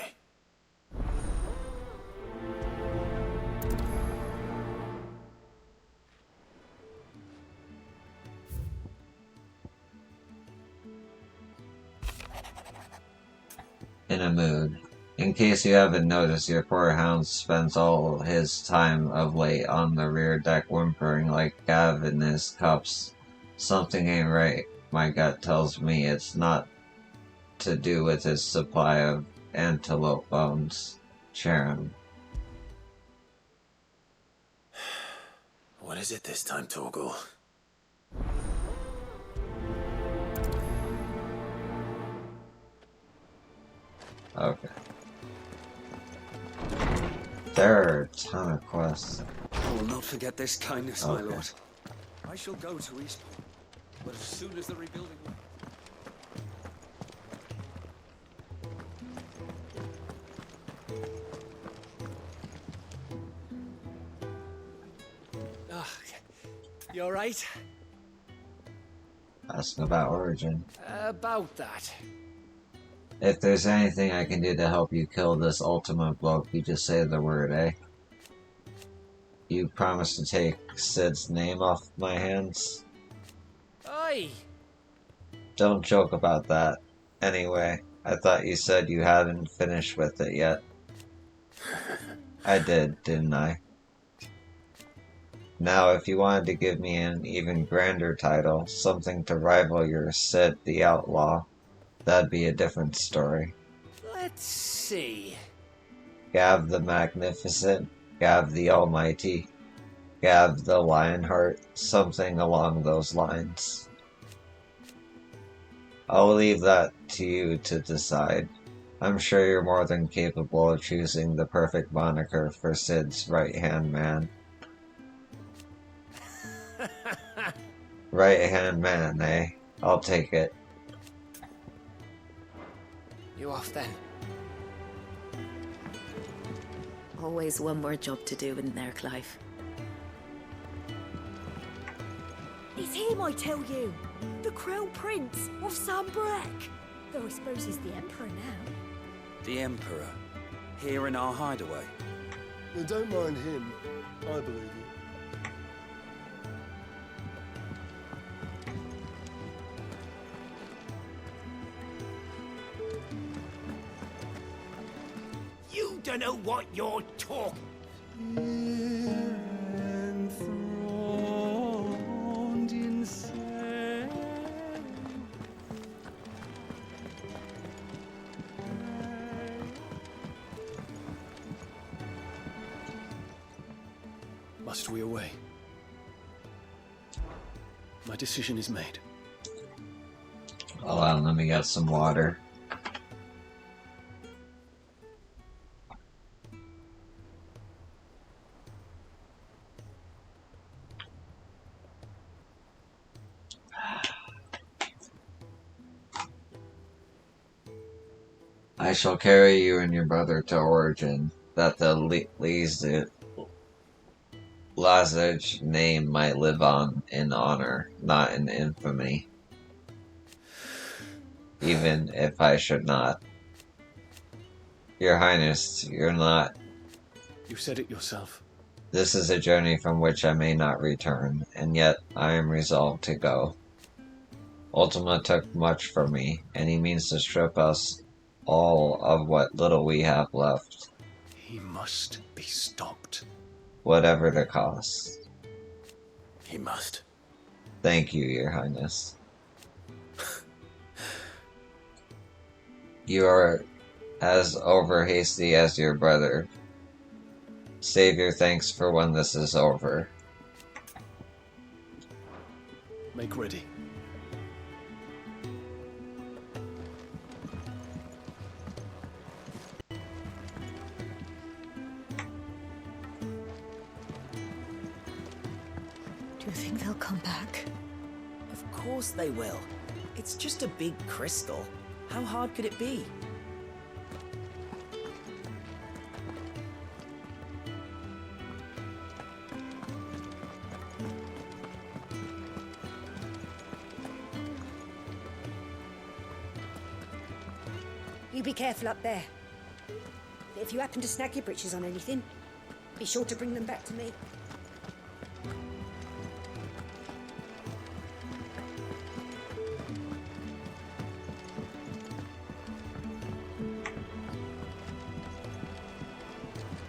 In a mood. In case you haven't noticed, your poor hound spends all his time of late on the rear deck whimpering like Gav in his cups. Something ain't right. My gut tells me it's not to do with his supply of antelope bones. Sharon. What is it this time, Torgal? Okay. There are a ton of quests. I will not forget this kindness, my Okay. lord. I shall go to Eastport, but as soon as the rebuilding... You alright? Asking about Origin. About that. If there's anything I can do to help you kill this ultimate bloke, you just say the word, eh? You promise to take Sid's name off my hands? Aye! Don't joke about that. Anyway, I thought you said you hadn't finished with it yet. I did, didn't I? Now, if you wanted to give me an even grander title, something to rival your Sid the Outlaw, that'd be a different story. Let's see. Gav the Magnificent, Gav the Almighty, Gav the Lionheart, something along those lines. I'll leave that to you to decide. I'm sure you're more than capable of choosing the perfect moniker for Sid's right-hand man. Right-hand man, eh? I'll take it. You off then? Always one more job to do in there, Clive. It's him, I tell you. The Crown Prince of Sambrek. Though I suppose he's the Emperor now. The Emperor? Here in our hideaway? Don't mind him. I believe you. You don't know what you're talking. Enthroned insane. Must we away? My decision is made. Hold on, let me get some water. I shall carry you and your brother to Origin, that the Lazage name might live on in honor, not in infamy. Even if I should not. Your Highness, you're not. You said it yourself. This is a journey from which I may not return, and yet I am resolved to go. Ultima took much from me, and he means to strip us all of what little we have left. He must be stopped. Whatever the cost. He must. Thank you, Your Highness. You are as over-hasty as your brother. Save your thanks for when this is over. Make ready. Do you think they'll come back? Of course they will. It's just a big crystal. How hard could it be? You be careful up there. But if you happen to snag your britches on anything, be sure to bring them back to me.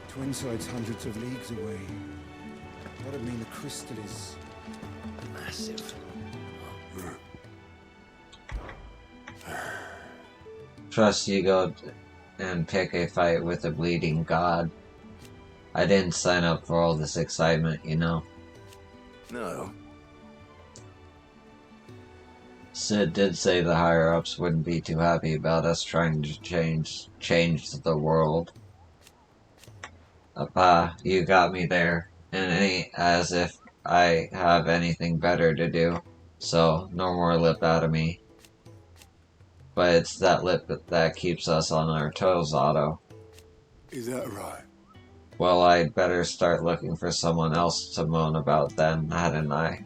Twinside's hundreds of leagues away. That'd mean the crystal is massive. Trust you go and pick a fight with a bleeding god. I didn't sign up for all this excitement, you know. No. Sid did say the higher-ups wouldn't be too happy about us trying to change the world. You got me there, and it ain't as if I have anything better to do, so no more lip out of me. But it's that lip that keeps us on our toes, Otto. Is that right? Well, I'd better start looking for someone else to moan about then, hadn't I?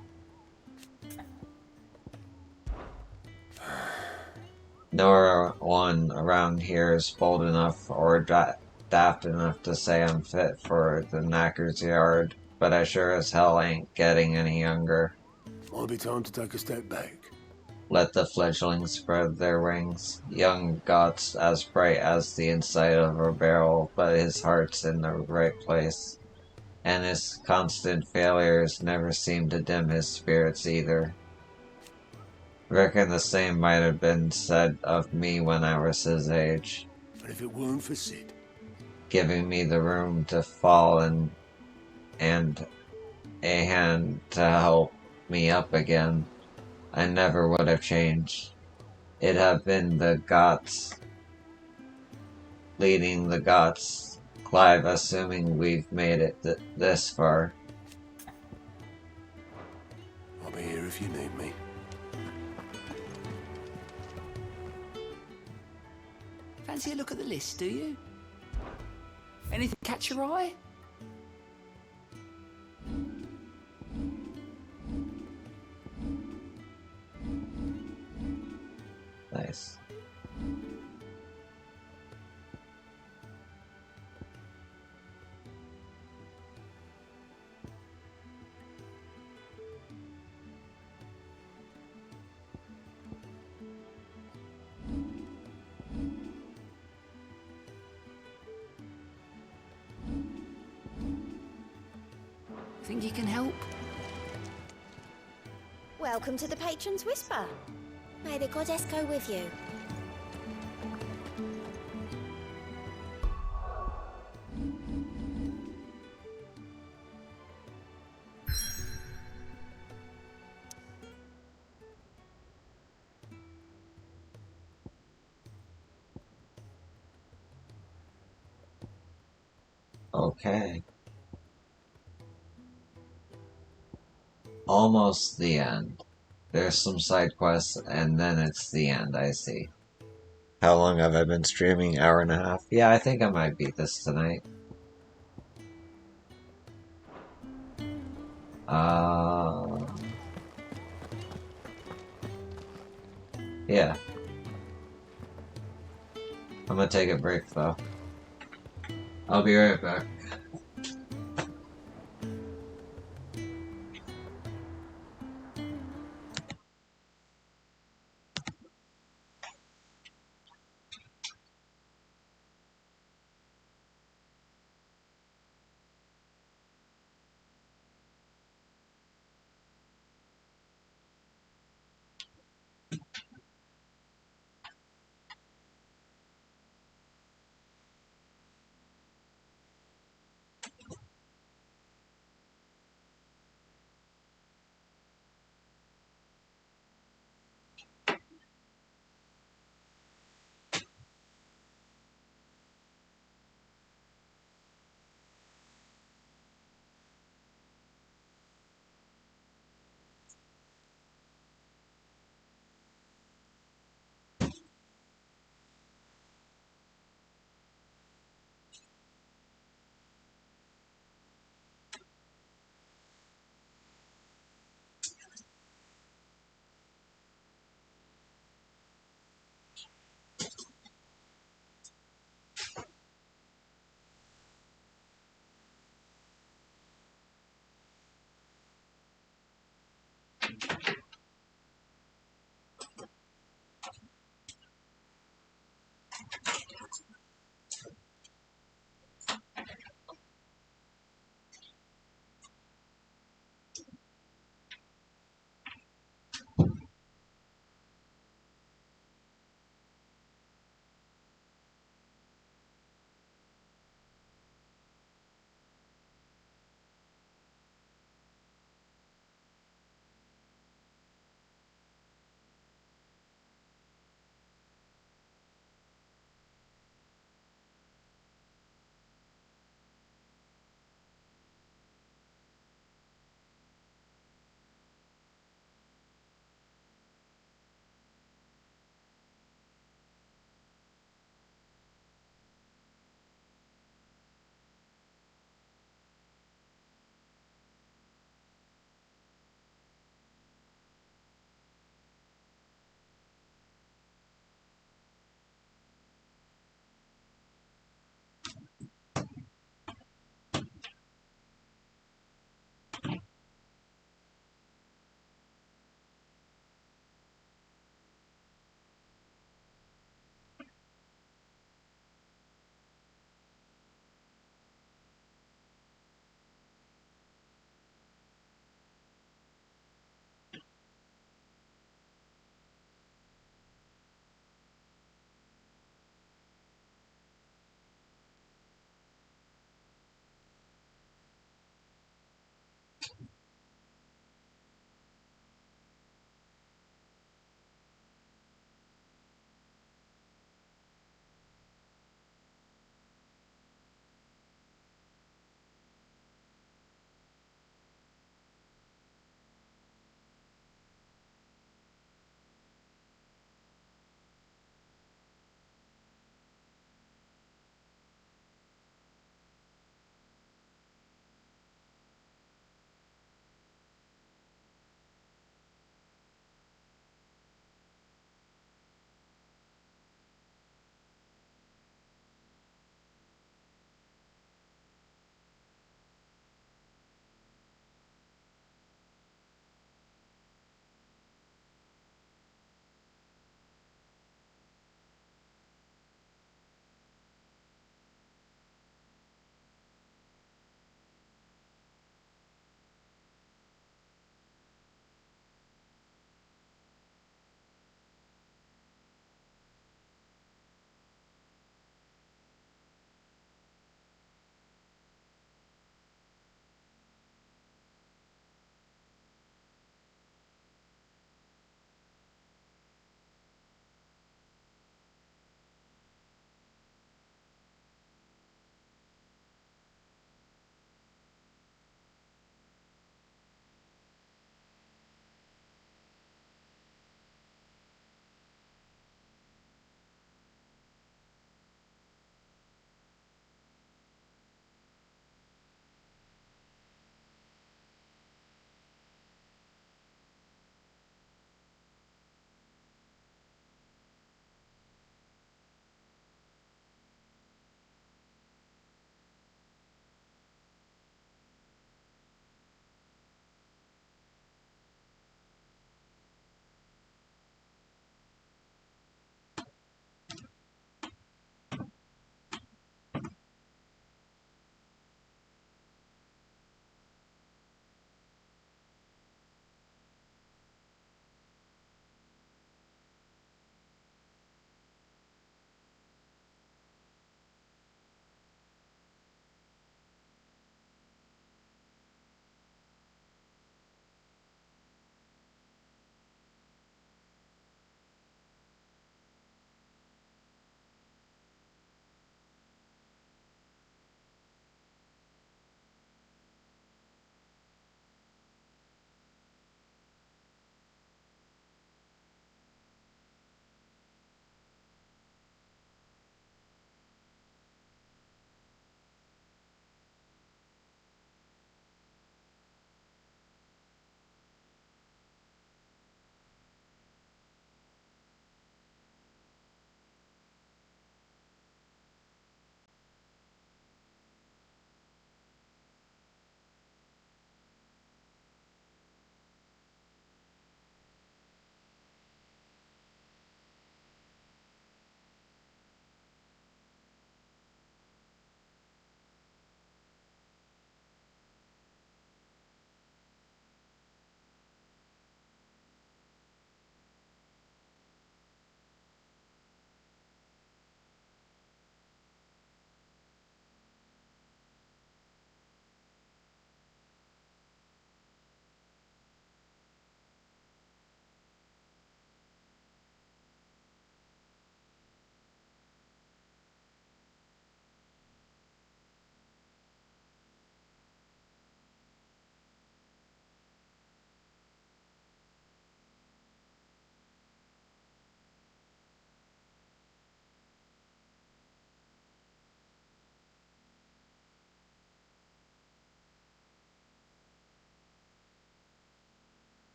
No one around here is bold enough or daft enough to say I'm fit for the knacker's yard, but I sure as hell ain't getting any younger. Might be time to take a step back. Let the fledglings spread their wings. Young Got's as bright as the inside of a barrel, but his heart's in the right place. and his constant failures never seemed to dim his spirits either. Reckon the same might have been said of me when I was his age. But if it weren't for Sid, giving me the room to fall and a hand to help me up again, I never would have changed. It'd have been the Gots leading the Gots, Clive, assuming we've made it this far. I'll be here if you need me. Fancy a look at the list, do you? Anything catch your eye? Nice. Think you can help? Welcome to the Patron's Whisper. May the goddess go with you. Okay. Almost the end. There's some side quests, and then it's the end, I see. How long have I been streaming? Hour and a half? Yeah, I think I might beat this tonight. Yeah. I'm gonna take a break, though. I'll be right back.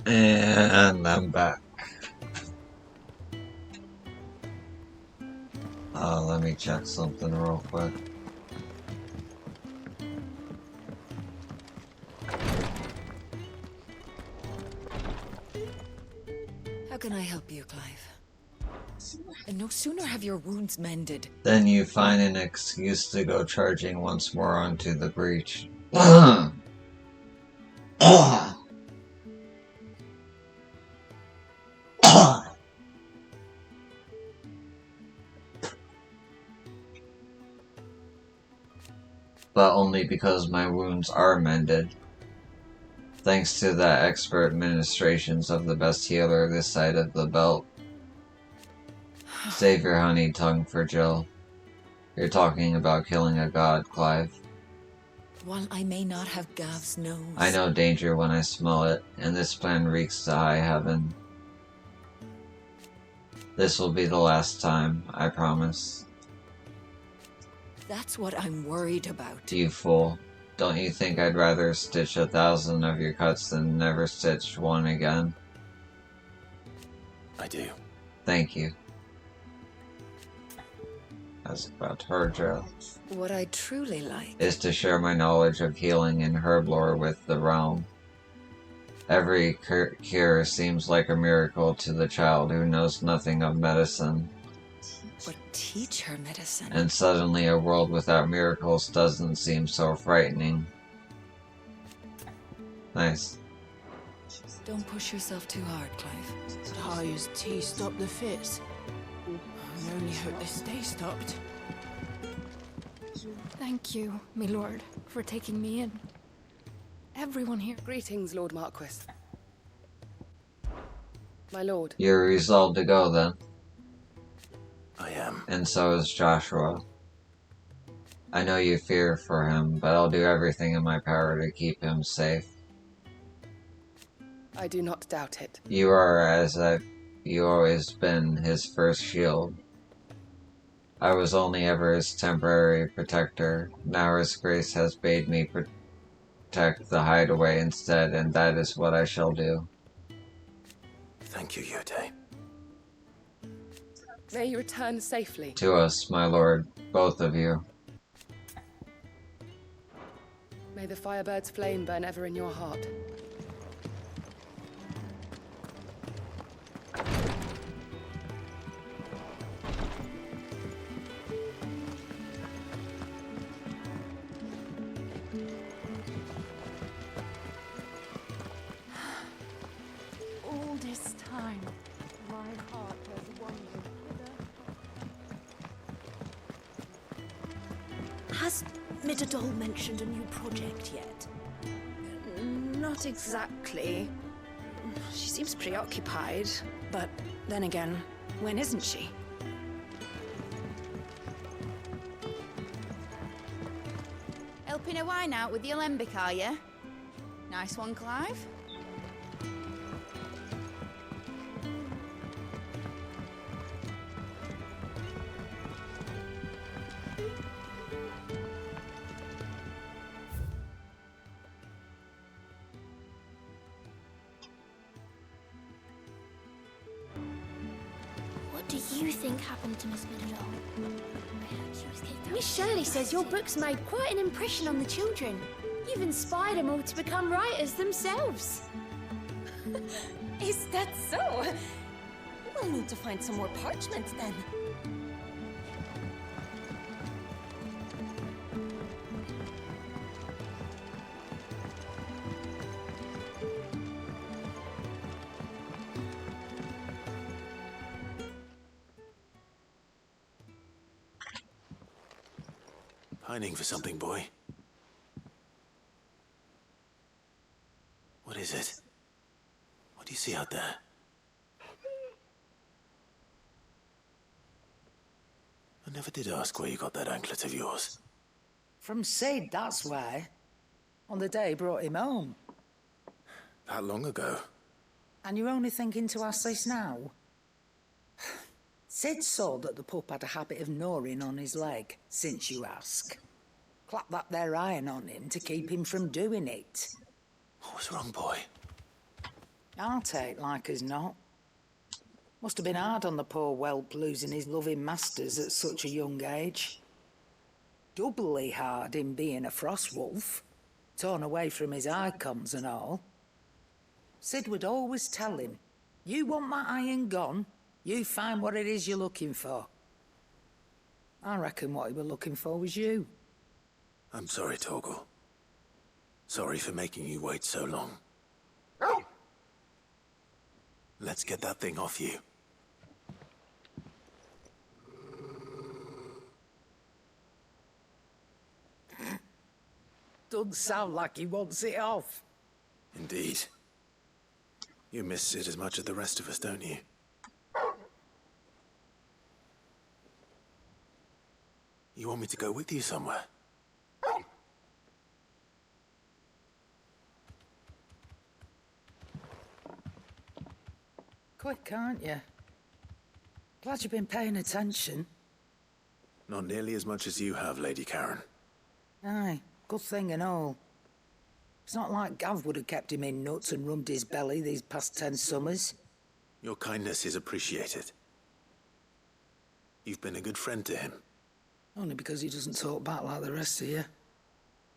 And I'm back. Let me check something real quick. How can I help you, Clive? And no sooner have your wounds mended. Then you find an excuse to go charging once more onto the breach. But only because my wounds are mended. Thanks to the expert ministrations of the best healer this side of the belt. Save your honey tongue for Jill. You're talking about killing a god, Clive. While I may not have Gav's nose... I know danger when I smell it, and this plan reeks to high heaven. This will be the last time, I promise. That's what I'm worried about. You fool. Don't you think I'd rather stitch 1,000 of your cuts than never stitch one again? I do. Thank you. That's about her, Jill. What I'd truly like is to share my knowledge of healing and herb lore with the realm. Every cure seems like a miracle to the child who knows nothing of medicine. But teach her medicine. And suddenly a world without miracles doesn't seem so frightening. Nice. Don't push yourself too hard, Clive. How his tea stop the fits? I only hope they stay stopped. Thank you, my lord, for taking me in. Everyone here. Greetings, Lord Marquis. My lord. You're resolved to go, then? I am. And so is Joshua. I know you fear for him, but I'll do everything in my power to keep him safe. I do not doubt it. You are, as you always been, his first shield. I was only ever his temporary protector. Now his grace has bade me protect the hideaway instead, and that is what I shall do. Thank you, Yute. May you return safely. To us, my lord, both of you. May the Firebird's flame burn ever in your heart. All this time, my heart has wandered hither. Has Midadol mentioned a new project yet? Not exactly. She seems preoccupied, but then again, when isn't she? Helping a wine out with the alembic, are you? Nice one, Clive. What do you think happened to Miss Midadol? I heard she was kicked out. Miss Shirley says your books made quite an impression on the children. You've inspired them all to become writers themselves. Is that so? We'll need to find some more parchment then. Pining for something, boy. What is it? What do you see out there? I never did ask where you got that anklet of yours. From Sid, that's why. On the day he brought him home. That long ago? And you're only thinking to ask this now? Sid saw that the pup had a habit of gnawing on his leg, since you ask. Clap that there iron on him to keep him from doing it. What was wrong, boy? I'll take like as not. Must have been hard on the poor whelp losing his loving masters at such a young age. Doubly hard in being a frost wolf, torn away from his icons and all. Sid would always tell him, you want that iron gone, you find what it is you're looking for. I reckon what he were looking for was you. I'm sorry, Torgal. Sorry for making you wait so long. Let's get that thing off you. Doesn't sound like he wants it off. Indeed. You miss Sid as much as the rest of us, don't you? You want me to go with you somewhere? Quick, aren't you? Glad you've been paying attention. Not nearly as much as you have, Lady Karen. Aye, good thing and all. It's not like Gav would have kept him in nuts and rubbed his belly these past 10 summers. Your kindness is appreciated. You've been a good friend to him. Only because he doesn't talk back like the rest of you.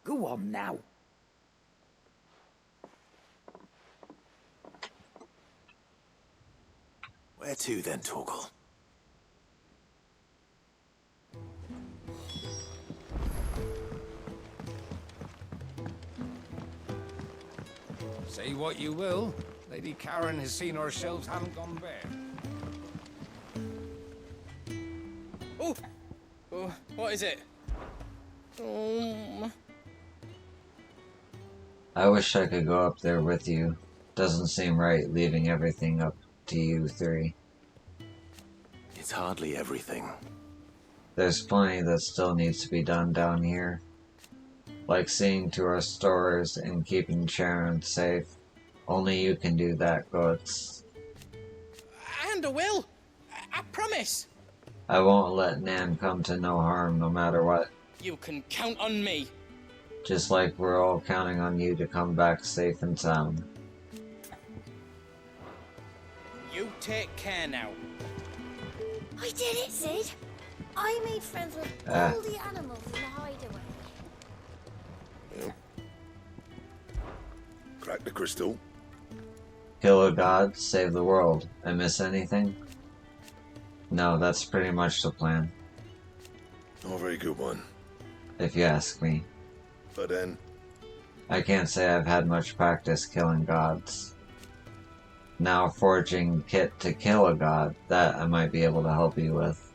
Go on now. Where to then, Torgal? Say what you will, Lady Karen has seen our shelves haven't gone bare. Oh! Oh, what is it? I wish I could go up there with you. Doesn't seem right leaving everything up to you three. It's hardly everything. There's plenty that still needs to be done down here. Like seeing to our stores and keeping Sharon safe. Only you can do that, Goetz. And I will! I promise! I won't let Nan come to no harm no matter what. You can count on me. Just like we're all counting on you to come back safe and sound. You take care now. I did it, Sid. I made friends with all the animals in the hideaway. Yep. Crack the crystal. Kill a god, save the world. I miss anything? No, that's pretty much the plan. Not a very good one. If you ask me. But then... I can't say I've had much practice killing gods. Now forging kit to kill a god, that I might be able to help you with.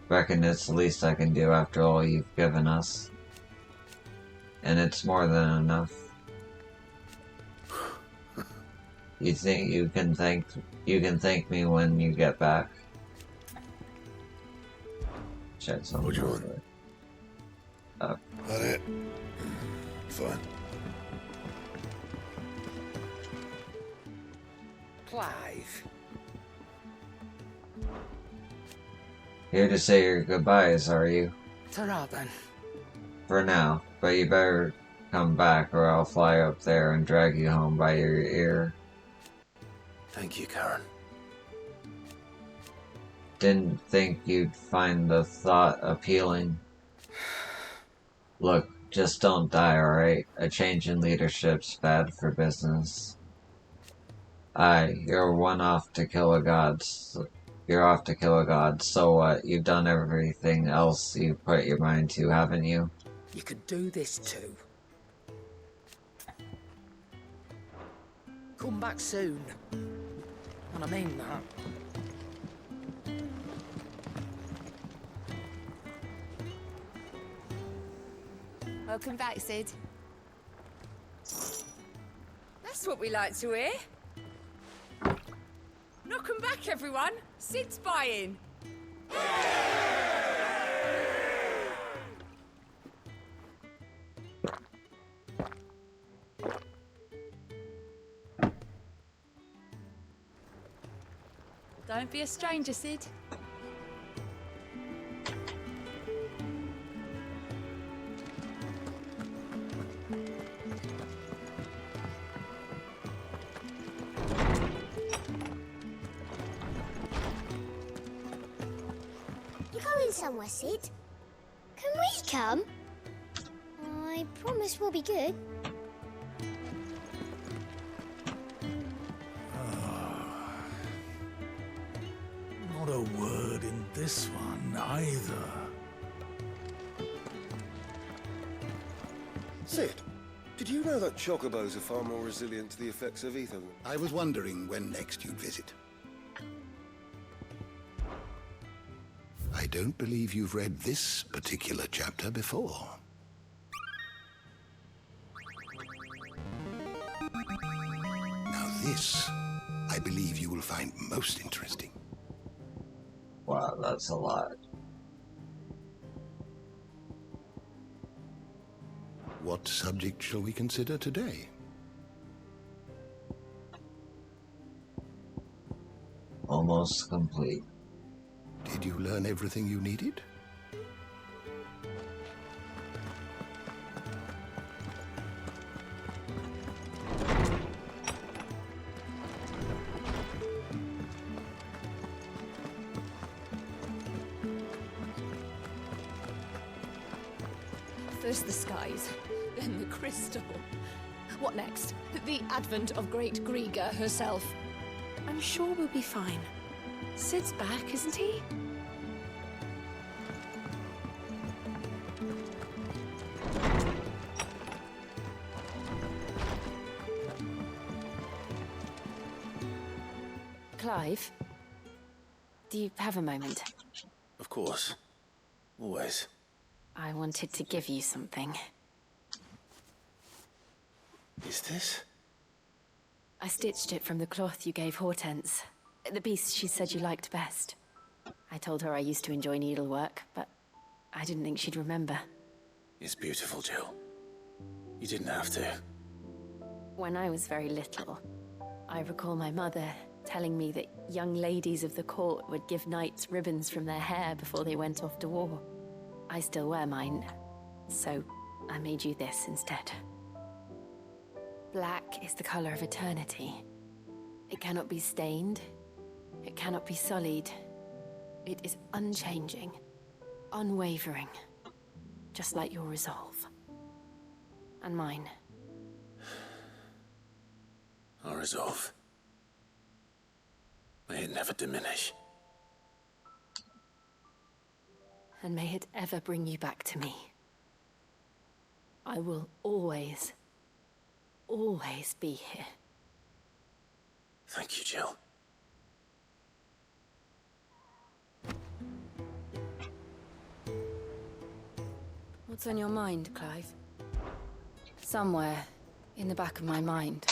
Reckon it's the least I can do after all you've given us. And it's more than enough. You think you can thank me when you get back? Check something. What do you want? That it? Fine. Clive. Here to say your goodbyes, are you? Ta-ra then. For now, but you better come back or I'll fly up there and drag you home by your ear. Thank you, Karen. Didn't think you'd find the thought appealing. Look, just don't die, alright? A change in leadership's bad for business. Aye, you're off to kill a god. So what? You've done everything else you put your mind to, haven't you? You could do this too. Come back soon. And I mean that. Welcome back, Sid. That's what we like to hear. Knock 'em back, everyone. Sid's buying. Don't be a stranger, Sid. somewhere, Sid. Can we come? I promise we'll be good. Not a word in this one, either. Sid, did you know that chocobos are far more resilient to the effects of ether? I was wondering when next you'd visit. I don't believe you've read this particular chapter before. Now this, I believe you will find most interesting. Wow, that's a lot. What subject shall we consider today? Almost complete. Did you learn everything you needed? First the skies, then the crystal. What next? The advent of Great Griga herself. I'm sure we'll be fine. Sid's back, isn't he? Clive, do you have a moment? Of course. Always. I wanted to give you something. Is this? I stitched it from the cloth you gave Hortense. The piece she said you liked best. I told her I used to enjoy needlework, but I didn't think she'd remember. It's beautiful, Jill. You didn't have to. When I was very little, I recall my mother telling me that young ladies of the court would give knights ribbons from their hair before they went off to war. I still wear mine, so I made you this instead. Black is the color of eternity. It cannot be stained. It cannot be sullied. It is unchanging, unwavering, just like your resolve. And mine. Our resolve. May it never diminish. And may it ever bring you back to me. I will always, always be here. Thank you, Jill. What's on your mind, Clive? Somewhere in the back of my mind.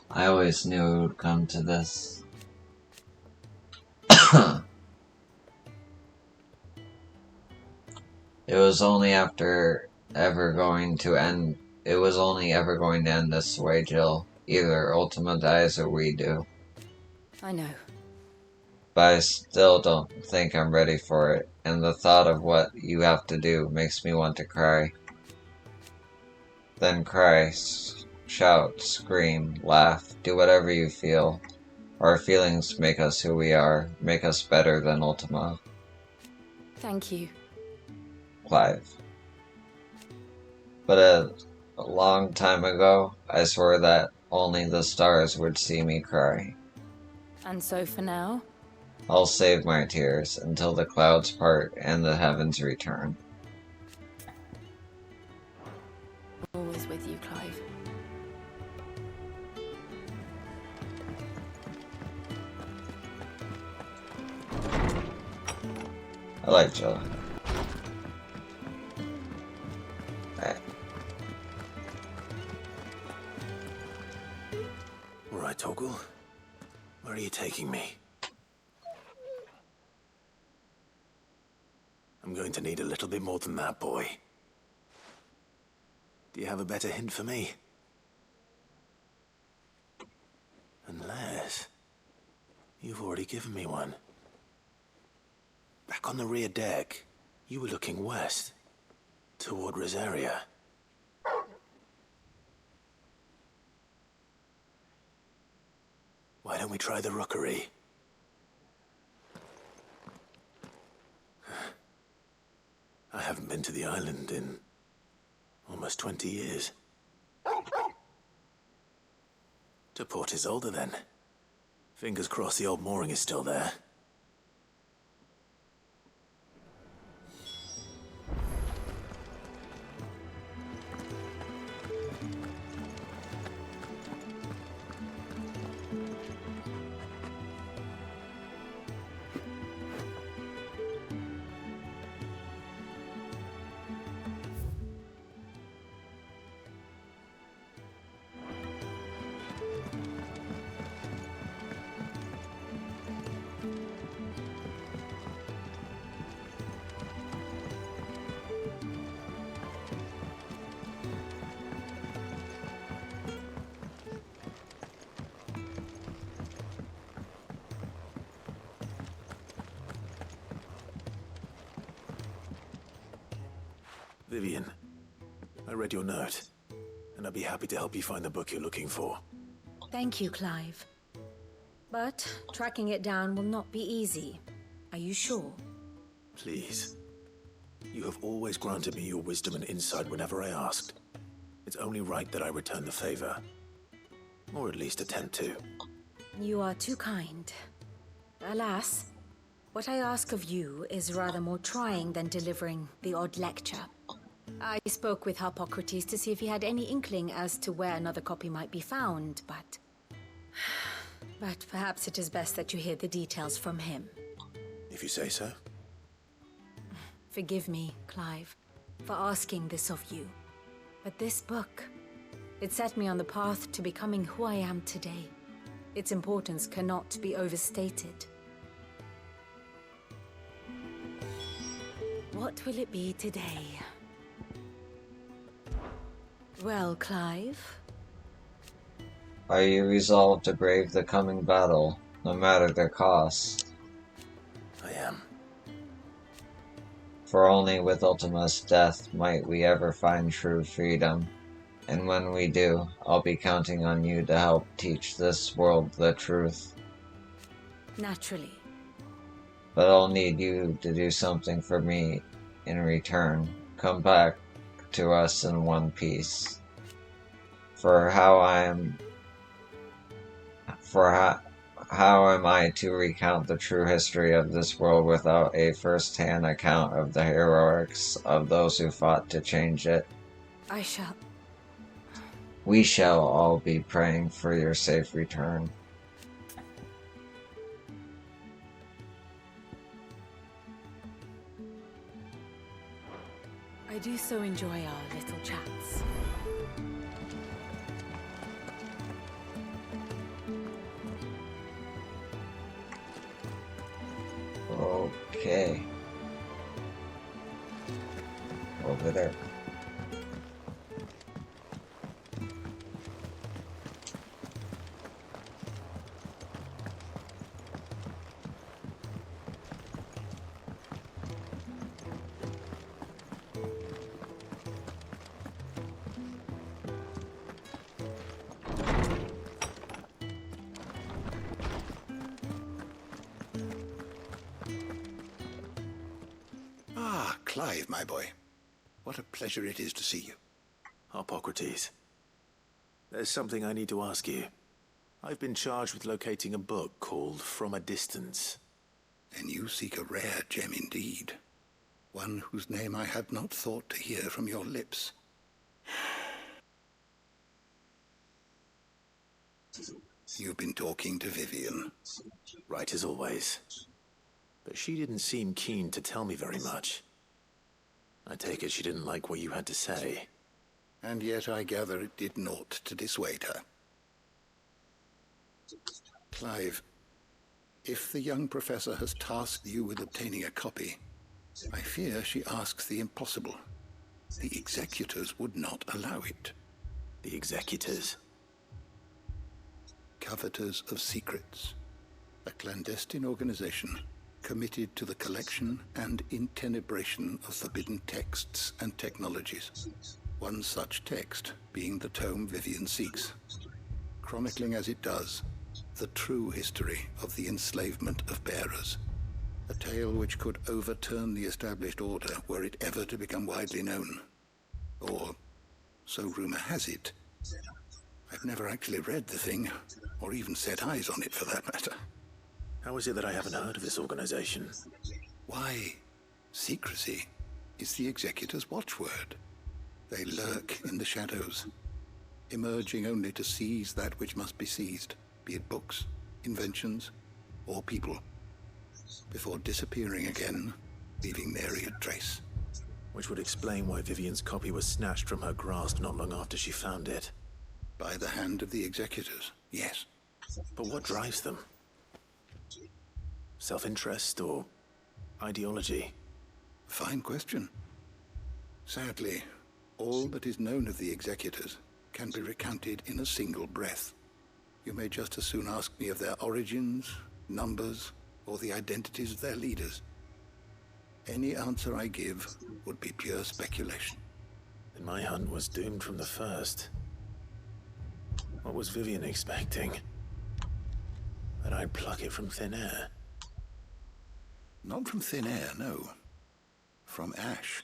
I always knew it would come to this. It was only ever going to end this way, Jill. Either Ultima dies or we do. I know. But I still don't think I'm ready for it, and the thought of what you have to do makes me want to cry. Then cry, shout, scream, laugh, do whatever you feel. Our feelings make us who we are, make us better than Ultima. Thank you. Clive. But a long time ago, I swore that only the stars would see me cry. And so for now? I'll save my tears until the clouds part and the heavens return. Always with you, Clive. I like Jill. Alright, Toggle. Where are you taking me? I'm going to need a little bit more than that, boy. Do you have a better hint for me? Unless... you've already given me one. Back on the rear deck, you were looking west, toward Rosaria. Why don't we try the rookery? I haven't been to the island in almost 20 years. To Port Isolde, then. Fingers crossed the old mooring is still there. Vivian, I read your note, and I'd be happy to help you find the book you're looking for. Thank you, Clive. But tracking it down will not be easy. Are you sure? Please. You have always granted me your wisdom and insight whenever I asked. It's only right that I return the favor. Or at least attempt to. You are too kind. Alas, what I ask of you is rather more trying than delivering the odd lecture. I spoke with Hippocrates to see if he had any inkling as to where another copy might be found, but perhaps it is best that you hear the details from him. If you say so. Forgive me, Clive, for asking this of you. But this book, it set me on the path to becoming who I am today. Its importance cannot be overstated. What will it be today? Well, Clive? Are you resolved to brave the coming battle, no matter the cost? I am. For only with Ultima's death might we ever find true freedom. And when we do, I'll be counting on you to help teach this world the truth. Naturally. But I'll need you to do something for me in return. Come back to us in one piece. How am I to recount the true history of this world without a first-hand account of the heroics of those who fought to change it? We shall all be praying for your safe return. I do so enjoy our little chats. Okay. Over there. Clive, my boy. What a pleasure it is to see you. Hippocrates. There's something I need to ask you. I've been charged with locating a book called From a Distance. Then you seek a rare gem indeed. One whose name I had not thought to hear from your lips. You've been talking to Vivian. Right as always. But she didn't seem keen to tell me very much. I take it she didn't like what you had to say. And yet I gather it did naught to dissuade her. Clive, if the young professor has tasked you with obtaining a copy, I fear she asks the impossible. The executors would not allow it. The executors? Coveters of Secrets. A clandestine organization committed to the collection and intenebration of forbidden texts and technologies. One such text being the tome Vivian seeks, chronicling as it does the true history of the enslavement of bearers. A tale which could overturn the established order were it ever to become widely known. Or, so rumor has it. I've never actually read the thing, or even set eyes on it for that matter. How is it that I haven't heard of this organization? Why, secrecy is the Executor's watchword. They lurk in the shadows, emerging only to seize that which must be seized, be it books, inventions, or people, before disappearing again, leaving nary a trace. Which would explain why Vivian's copy was snatched from her grasp not long after she found it. By the hand of the Executors, yes. But what drives them? Self-interest or ideology? Fine question. Sadly, all that is known of the Executors can be recounted in a single breath. You may just as soon ask me of their origins, numbers, or the identities of their leaders. Any answer I give would be pure speculation. Then my hunt was doomed from the first. What was Vivian expecting? That I'd pluck it from thin air? Not from thin air, no. From ash.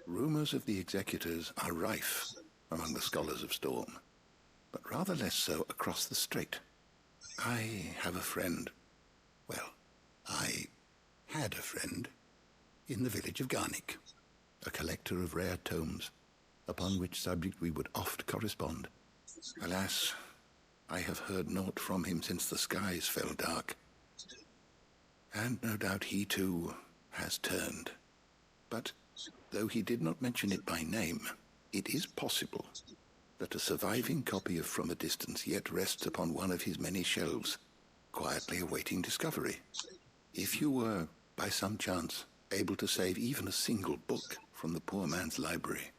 Rumors of the Executors are rife among the scholars of Storm, but rather less so across the Strait. I have a friend. Well, I had a friend in the village of Garnick, a collector of rare tomes, upon which subject we would oft correspond. Alas, I have heard naught from him since the skies fell dark. And no doubt he too has turned. But though he did not mention it by name, it is possible that a surviving copy of From a Distance yet rests upon one of his many shelves, quietly awaiting discovery. If you were, by some chance, able to save even a single book from the poor man's library,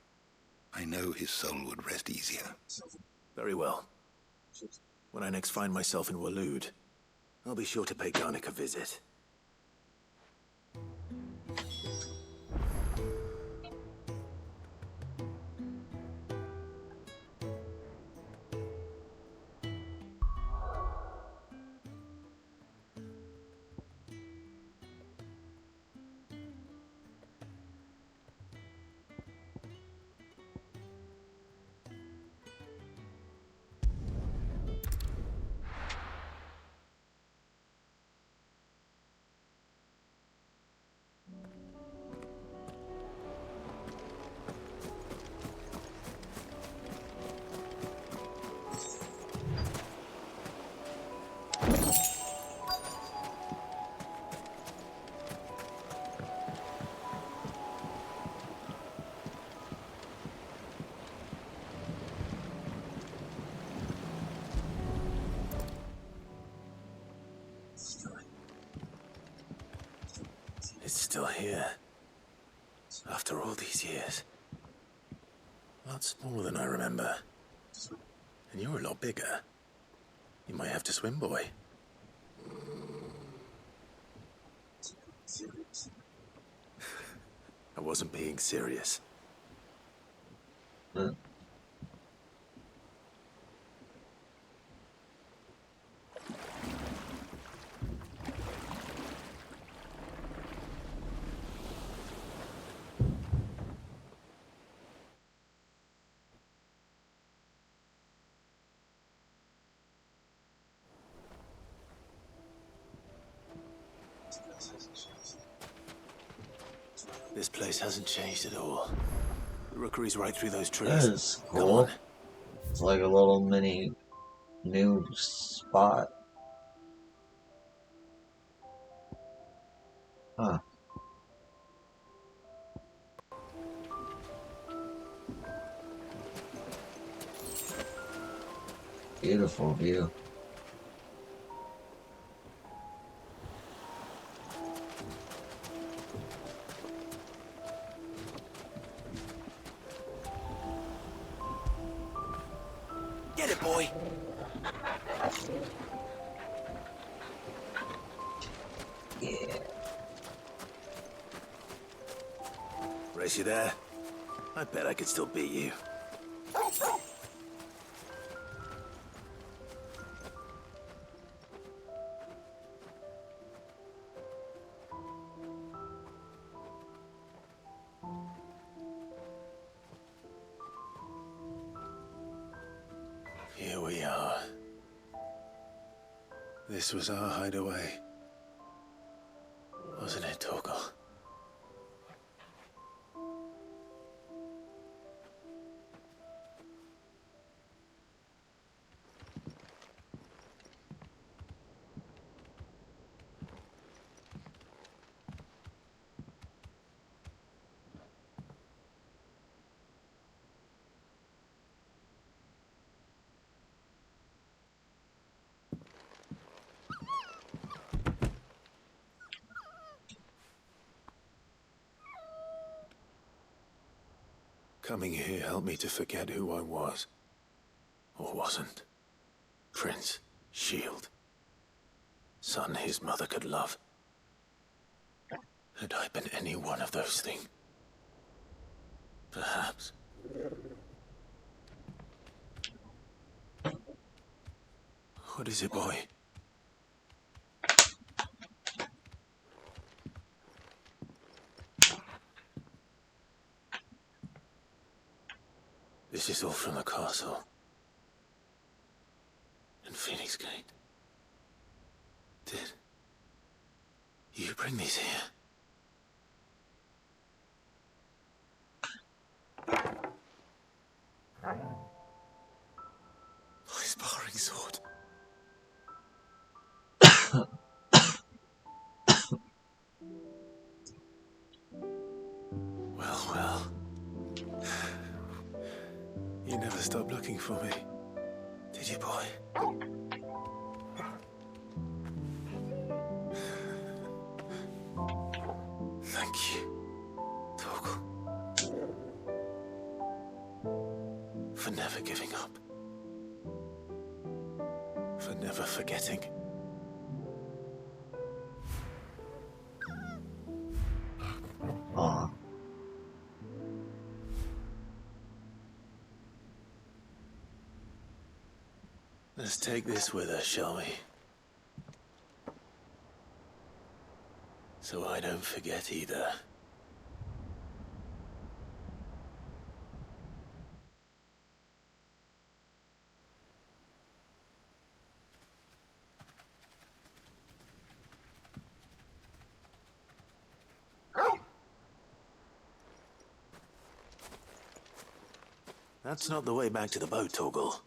I know his soul would rest easier. Very well. When I next find myself in Waloed, I'll be sure to pay Garnick a visit. It's still here. After all these years. A lot smaller than I remember. And you're a lot bigger. You might have to swim, boy. I wasn't being serious. This place hasn't changed at all. The rookery's right through those trees. That is cool. It's like a little mini new spot. Huh. Beautiful view. Get it, boy! Yeah. Race you there? I bet I could still beat you. This was our hideaway. Wasn't it, Torgal? Coming here helped me to forget who I was. Or wasn't. Prince, shield. Son his mother could love. Had I been any one of those things? Perhaps. What is it, boy? This is all from the castle. And Phoenix Gate. Did you bring these here? My sparring sword. Well. You never stopped looking for me, did you, boy? Thank you, Torgal. For never giving up. For never forgetting. Aw. Let's take this with us, shall we? So I don't forget either. That's not the way back to the boat, Torgal.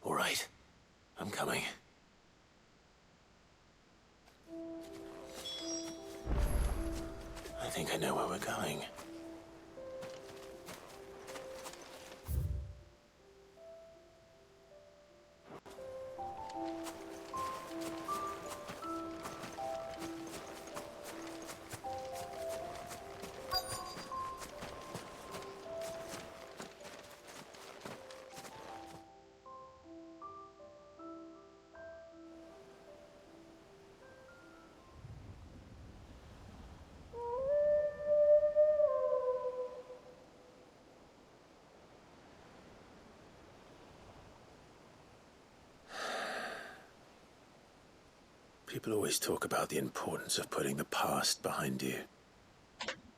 All right. I'm coming. I think I know where we're going. People always talk about the importance of putting the past behind you.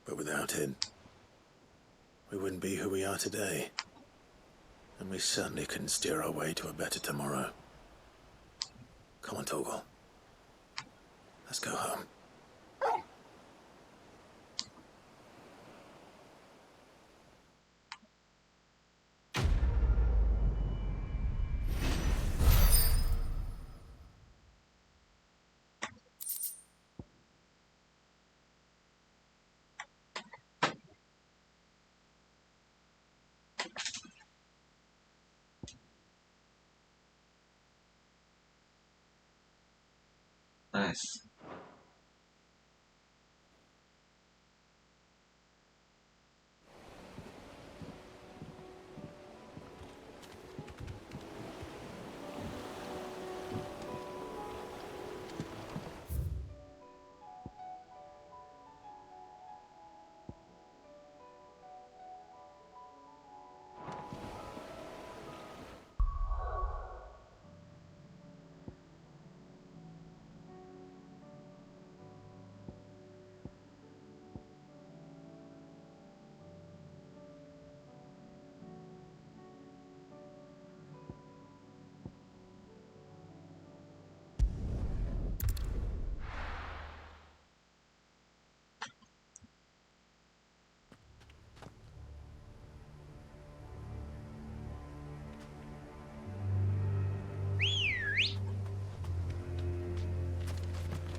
But without it, we wouldn't be who we are today. And we certainly couldn't steer our way to a better tomorrow. Come on, Torgal. Let's go home. Nice.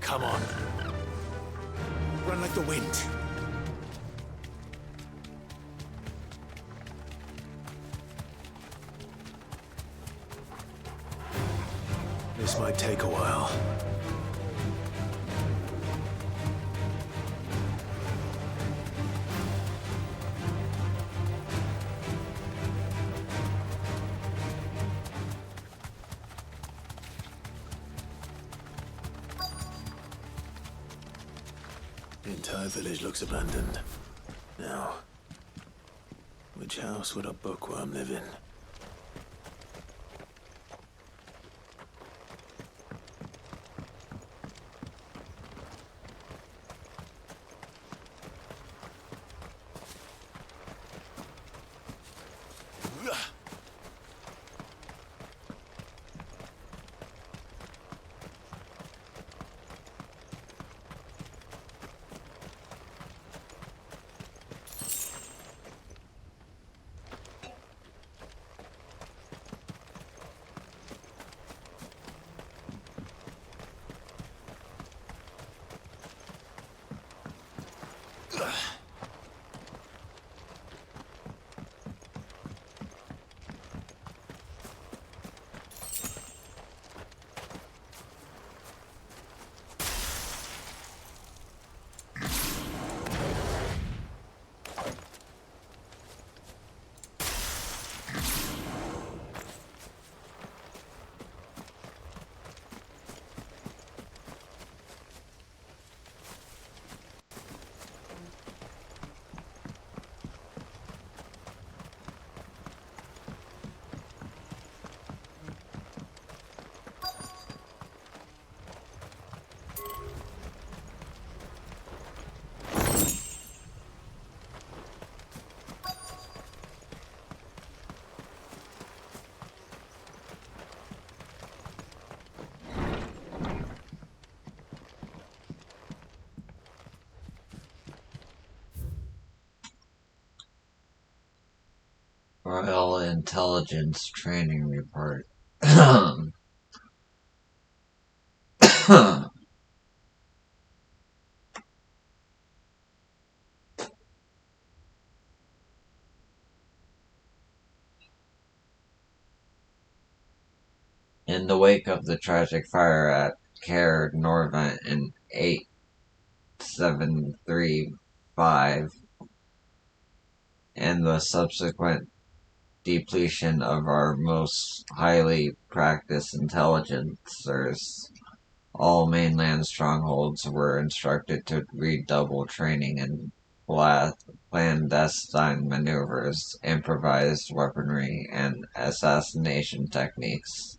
Come on. Run like the wind. This might take a while. The entire village looks abandoned. Now, which house would a bookworm live in? Royal Intelligence Training Report. In the wake of the tragic fire at Caer Norvent in 8735 and the subsequent depletion of our most highly practiced intelligencers, all mainland strongholds were instructed to redouble training in clandestine maneuvers, improvised weaponry, and assassination techniques,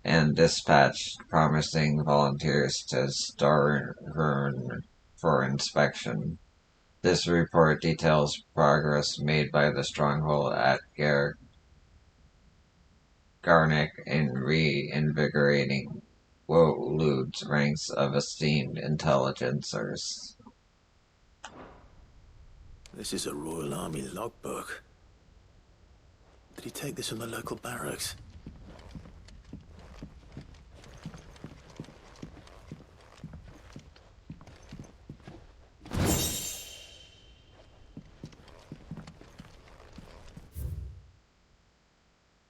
and dispatched promising volunteers to Starhern for inspection. This report details progress made by the stronghold at Garnick in reinvigorating Wolude's ranks of esteemed intelligencers. This is a Royal Army logbook. Did he take this from the local barracks?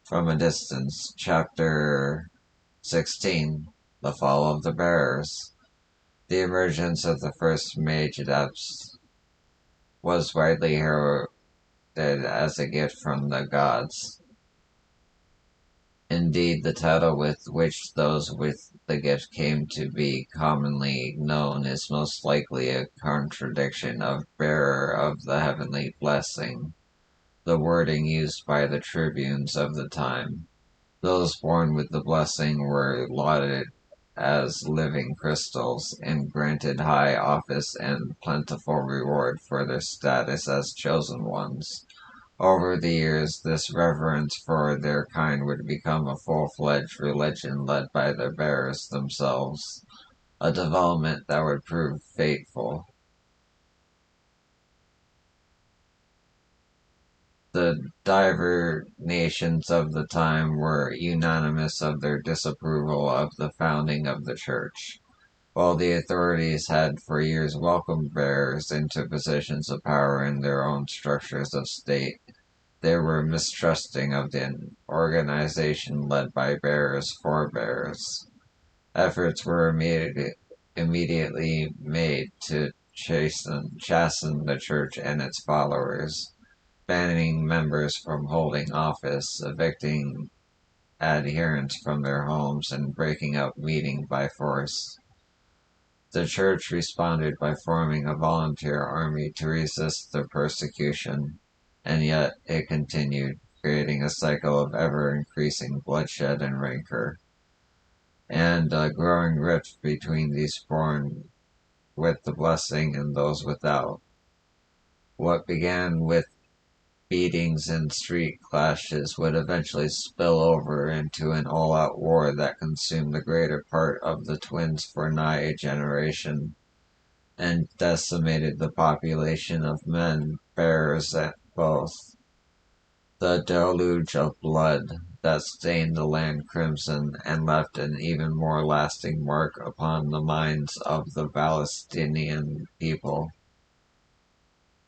From a distance, Chapter 16, The Fall of the Bearers. The emergence of the first mage adepts was widely heralded as a gift from the gods. Indeed, the title with which those with the gift came to be commonly known is most likely a contradiction of bearer of the heavenly blessing, the wording used by the tribunes of the time. Those born with the blessing were lauded as living crystals and granted high office and plentiful reward for their status as chosen ones. Over the years, this reverence for their kind would become a full-fledged religion led by their bearers themselves, a development that would prove fateful. The divers nations of the time were unanimous of their disapproval of the founding of the church. While the authorities had for years welcomed bearers into positions of power in their own structures of state, they were mistrusting of the organization led by bearers for bearers. Efforts were immediately made to chasten the church and its followers, banning members from holding office, evicting adherents from their homes, and breaking up meeting by force. The church responded by forming a volunteer army to resist the persecution, and yet it continued, creating a cycle of ever-increasing bloodshed and rancor, and a growing rift between these born with the blessing and those without. What began with beatings and street clashes would eventually spill over into an all-out war that consumed the greater part of the twins for nigh a generation, and decimated the population of men bearers at both. The deluge of blood that stained the land crimson and left an even more lasting mark upon the minds of the Palestinian people.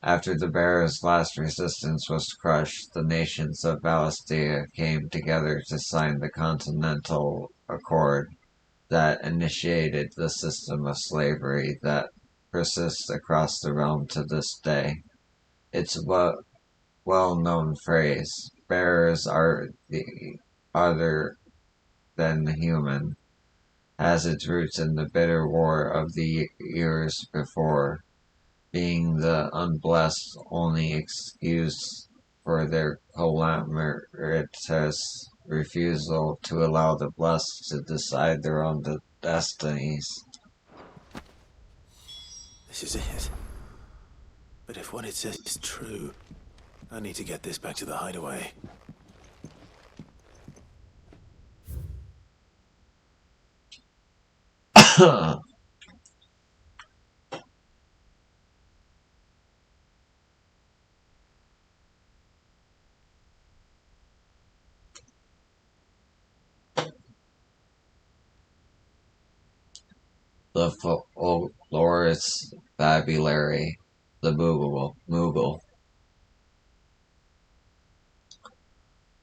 After the bearers' last resistance was crushed, the nations of Palestina came together to sign the Continental Accord that initiated the system of slavery that persists across the realm to this day. It's a well-known phrase, bearers are the other than the human, has its roots in the bitter war of the years before, being the unblessed only excuse for their calamitous refusal to allow the blessed to decide their own destinies. This is it. But if what it says is true, I need to get this back to the hideaway. The folklorist Babulary, the Moogle.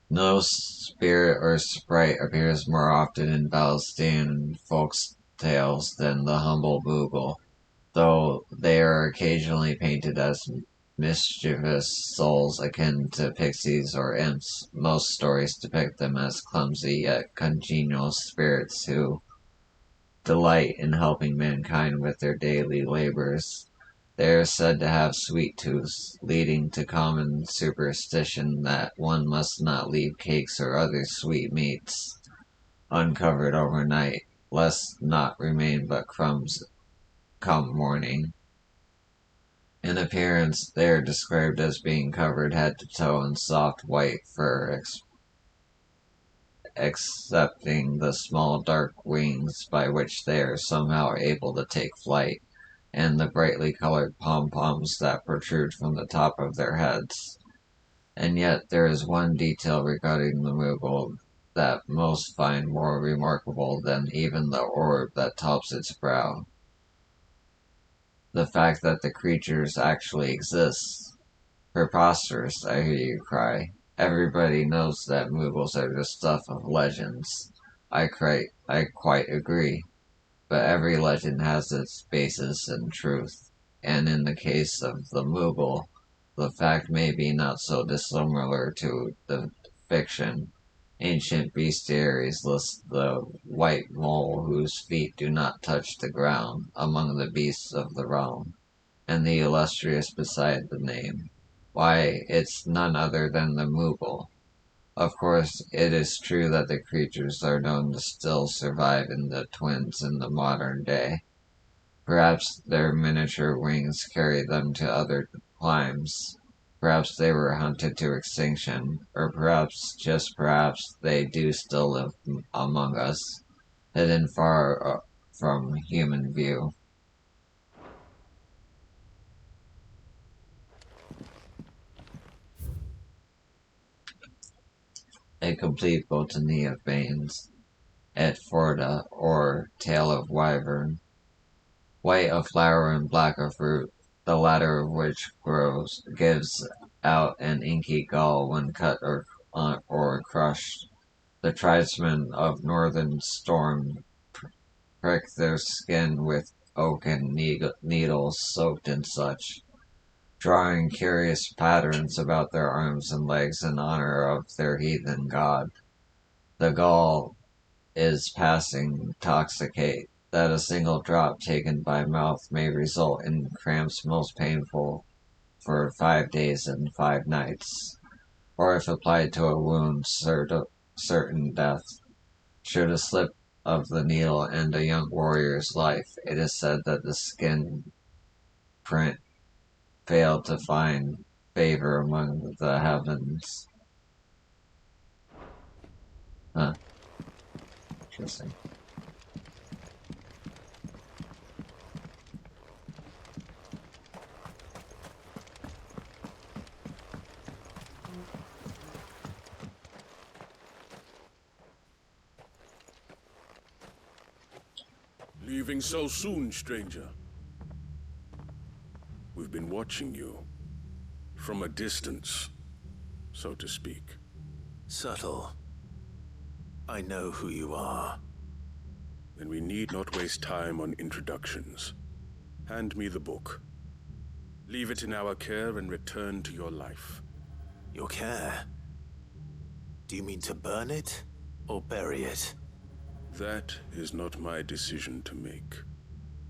No spirit or sprite appears more often in Palestinian folk tales than the humble Moogle, though they are occasionally painted as mischievous souls akin to pixies or imps. Most stories depict them as clumsy yet congenial spirits who delight in helping mankind with their daily labors. They are said to have sweet tooths, leading to common superstition that one must not leave cakes or other sweetmeats uncovered overnight, lest naught remain but crumbs come morning. In appearance, they are described as being covered head to toe in soft white fur, excepting the small dark wings by which they are somehow able to take flight, and the brightly colored pom-poms that protrude from the top of their heads. And yet there is one detail regarding the Moogle that most find more remarkable than even the orb that tops its brow. The fact that the creatures actually exist. Preposterous, I hear you cry. Everybody knows that Moogles are the stuff of legends. I quite agree. But every legend has its basis in truth, and in the case of the Moogle, the fact may be not so dissimilar to the fiction. Ancient bestiaries list the white mole whose feet do not touch the ground among the beasts of the realm, and the illustrious beside the name. Why, it's none other than the Moogle. Of course, it is true that the creatures are known to still survive in the twins in the modern day. Perhaps their miniature wings carry them to other climes. Perhaps they were hunted to extinction, or perhaps, just perhaps, they do still live among us, hidden far from human view. A complete botany of Baines, et Forda, or Tale of Wyvern, white of flower and black of fruit, the latter of which gives out an inky gall when cut or crushed. The tribesmen of northern storm prick their skin with oaken needles soaked in such, drawing curious patterns about their arms and legs in honor of their heathen god. The gall is passing intoxicate, that a single drop taken by mouth may result in cramps most painful for 5 days and 5 nights, or if applied to a wound, certain death. Should a slip of the needle end a young warrior's life, it is said that the skin print failed to find favor among the heavens. Huh. Interesting. Leaving so soon, stranger? We've been watching you. From a distance, so to speak. Subtle. I know who you are. Then we need not waste time on introductions. Hand me the book. Leave it in our care and return to your life. Your care? Do you mean to burn it, or bury it? That is not my decision to make.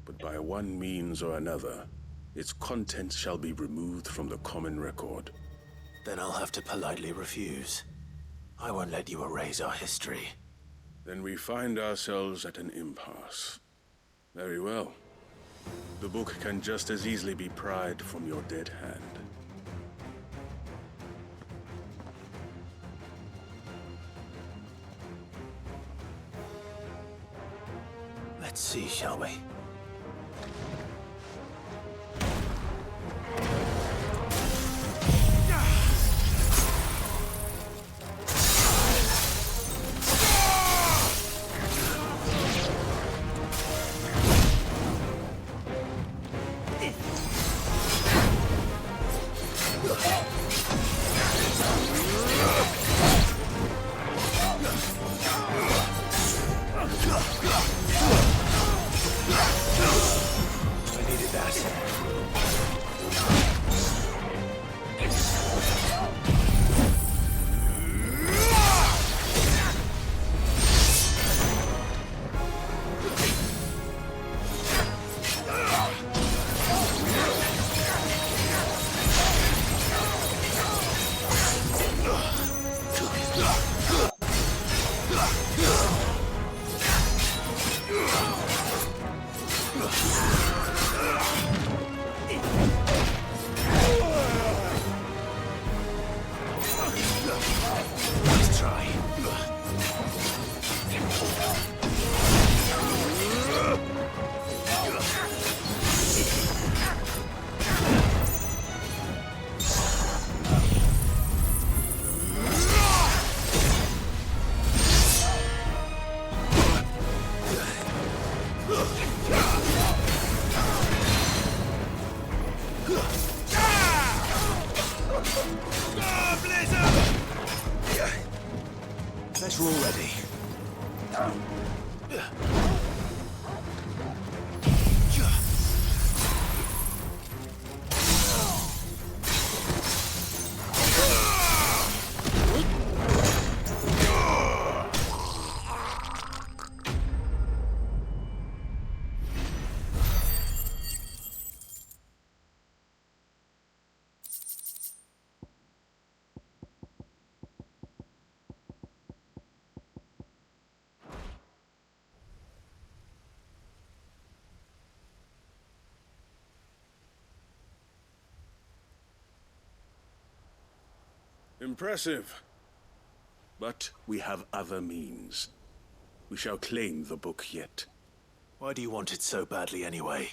But by one means or another, its contents shall be removed from the common record. Then I'll have to politely refuse. I won't let you erase our history. Then we find ourselves at an impasse. Very well. The book can just as easily be pried from your dead hand. Let's see, shall we? We're all ready. Impressive. But we have other means. We shall claim the book yet. Why do you want it so badly anyway?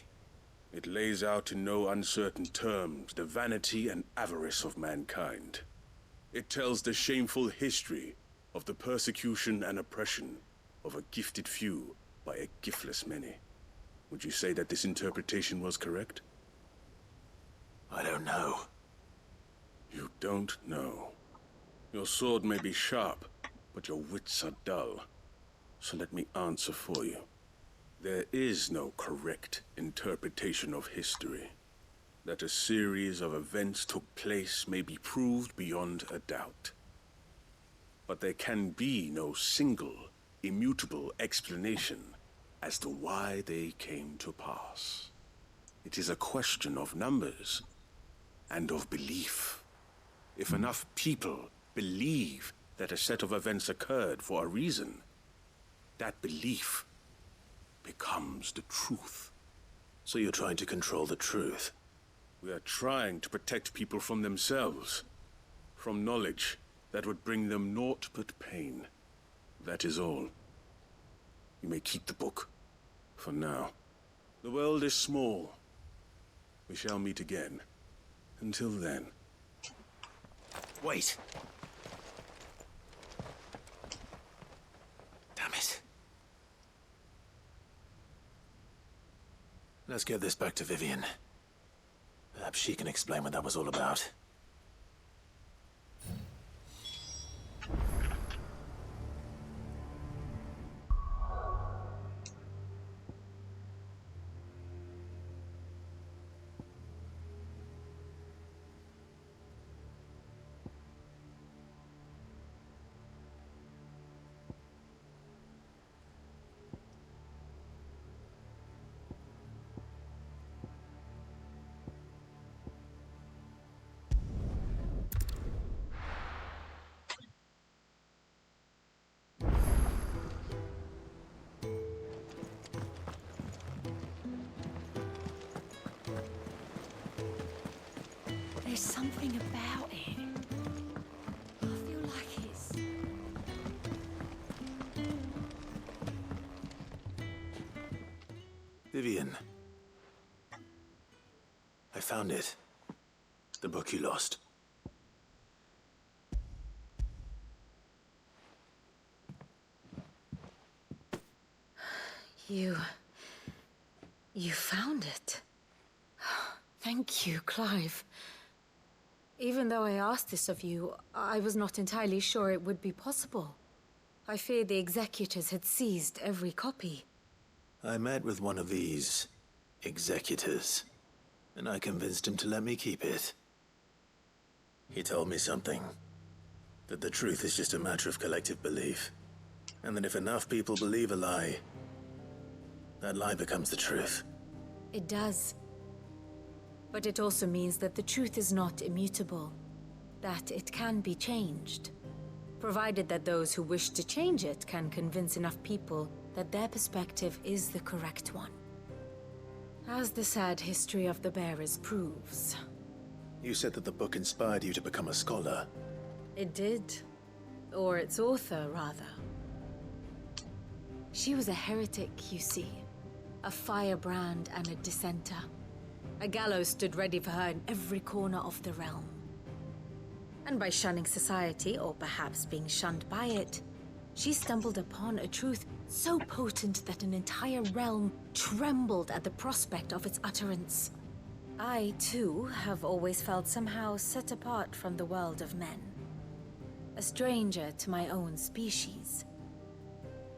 It lays out in no uncertain terms the vanity and avarice of mankind. It tells the shameful history of the persecution and oppression of a gifted few by a giftless many. Would you say that this interpretation was correct? I don't know. You don't know. Your sword may be sharp, but your wits are dull. So let me answer for you. There is no correct interpretation of history. That a series of events took place may be proved beyond a doubt. But there can be no single, immutable explanation as to why they came to pass. It is a question of numbers and of belief. If enough people believe that a set of events occurred for a reason, that belief becomes the truth. So you're trying to control the truth? We are trying to protect people from themselves, from knowledge that would bring them naught but pain. That is all. You may keep the book, for now. The world is small. We shall meet again. Until then. Wait! Damn it. Let's get this back to Vivian. Perhaps she can explain what that was all about. There's something about it. I feel like it's... Vivian. I found it. The book you lost. You found it. Thank you, Clive. Even though I asked this of you, I was not entirely sure it would be possible. I feared the executors had seized every copy. I met with one of these executors, and I convinced him to let me keep it. He told me something. That the truth is just a matter of collective belief. And that if enough people believe a lie, that lie becomes the truth. It does. But it also means that the truth is not immutable. That it can be changed. Provided that those who wish to change it can convince enough people that their perspective is the correct one. As the sad history of the bearers proves. You said that the book inspired you to become a scholar. It did. Or its author, rather. She was a heretic, you see. A firebrand and a dissenter. A gallows stood ready for her in every corner of the realm. And by shunning society, or perhaps being shunned by it, she stumbled upon a truth so potent that an entire realm trembled at the prospect of its utterance. I, too, have always felt somehow set apart from the world of men. A stranger to my own species.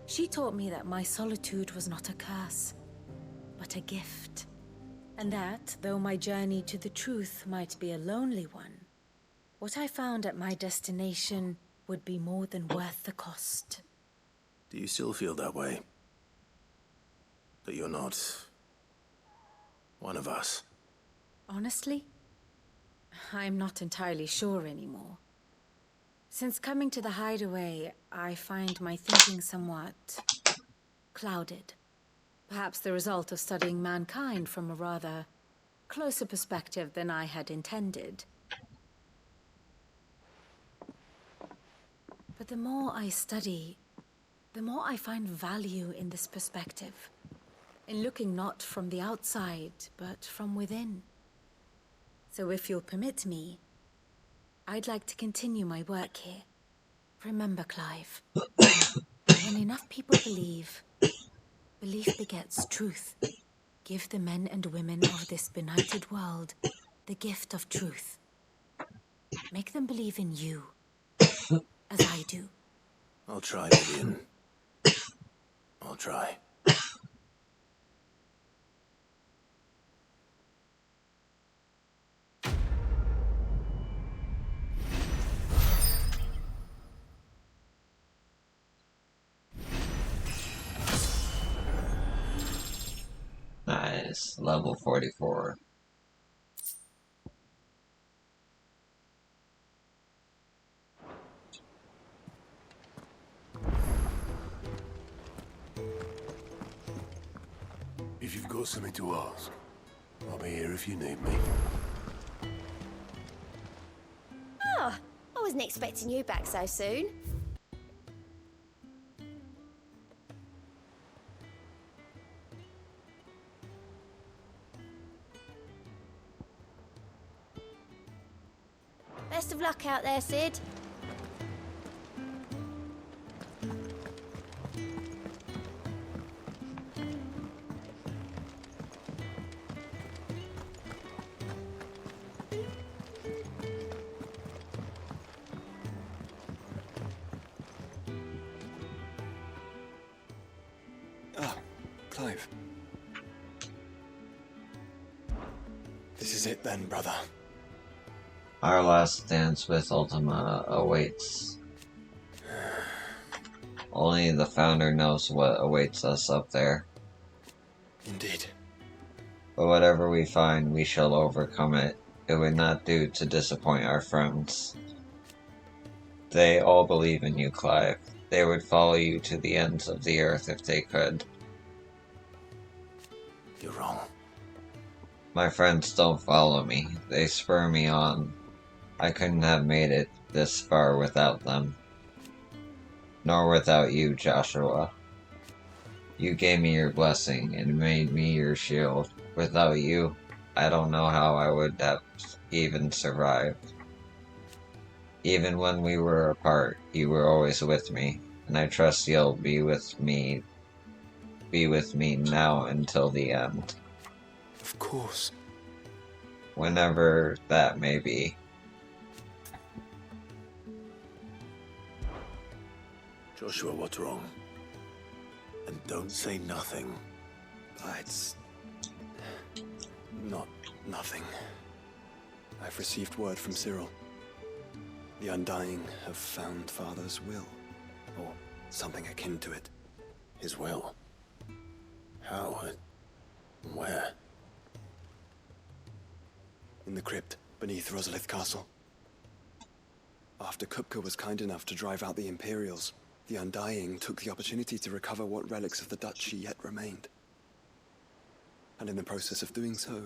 She taught me that my solitude was not a curse, but a gift. And that, though my journey to the truth might be a lonely one, what I found at my destination would be more than worth the cost. Do you still feel that way? That you're not one of us? Honestly, I'm not entirely sure anymore. Since coming to the hideaway, I find my thinking somewhat clouded. Perhaps the result of studying mankind from a rather closer perspective than I had intended. But the more I study, the more I find value in this perspective. In looking not from the outside, but from within. So if you'll permit me, I'd like to continue my work here. Remember, Clive, when enough people believe, belief begets truth. Give the men and women of this benighted world the gift of truth. Make them believe in you, as I do. I'll try, Vivian. I'll try. Nice. Level 44. If you've got something to ask, I'll be here if you need me. Oh, I wasn't expecting you back so soon. Best of luck out there, Sid. Ah, Clive. This is it then, brother. Our last dance with Ultima awaits. Only the Founder knows what awaits us up there. Indeed. But whatever we find, we shall overcome it. It would not do to disappoint our friends. They all believe in you, Clive. They would follow you to the ends of the earth if they could. You're wrong. My friends don't follow me. They spur me on. I couldn't have made it this far without them. Nor without you, Joshua. You gave me your blessing and made me your shield. Without you, I don't know how I would have even survived. Even when we were apart, you were always with me, and I trust you'll be with me now until the end. Of course. Whenever that may be. Joshua, what's wrong? And don't say nothing. It's not nothing. I've received word from Cyril. The Undying have found Father's will, or something akin to it. His will? How? Where? In the crypt beneath Rosalith Castle. After Kupka was kind enough to drive out the Imperials, the Undying took the opportunity to recover what relics of the Duchy yet remained. And in the process of doing so,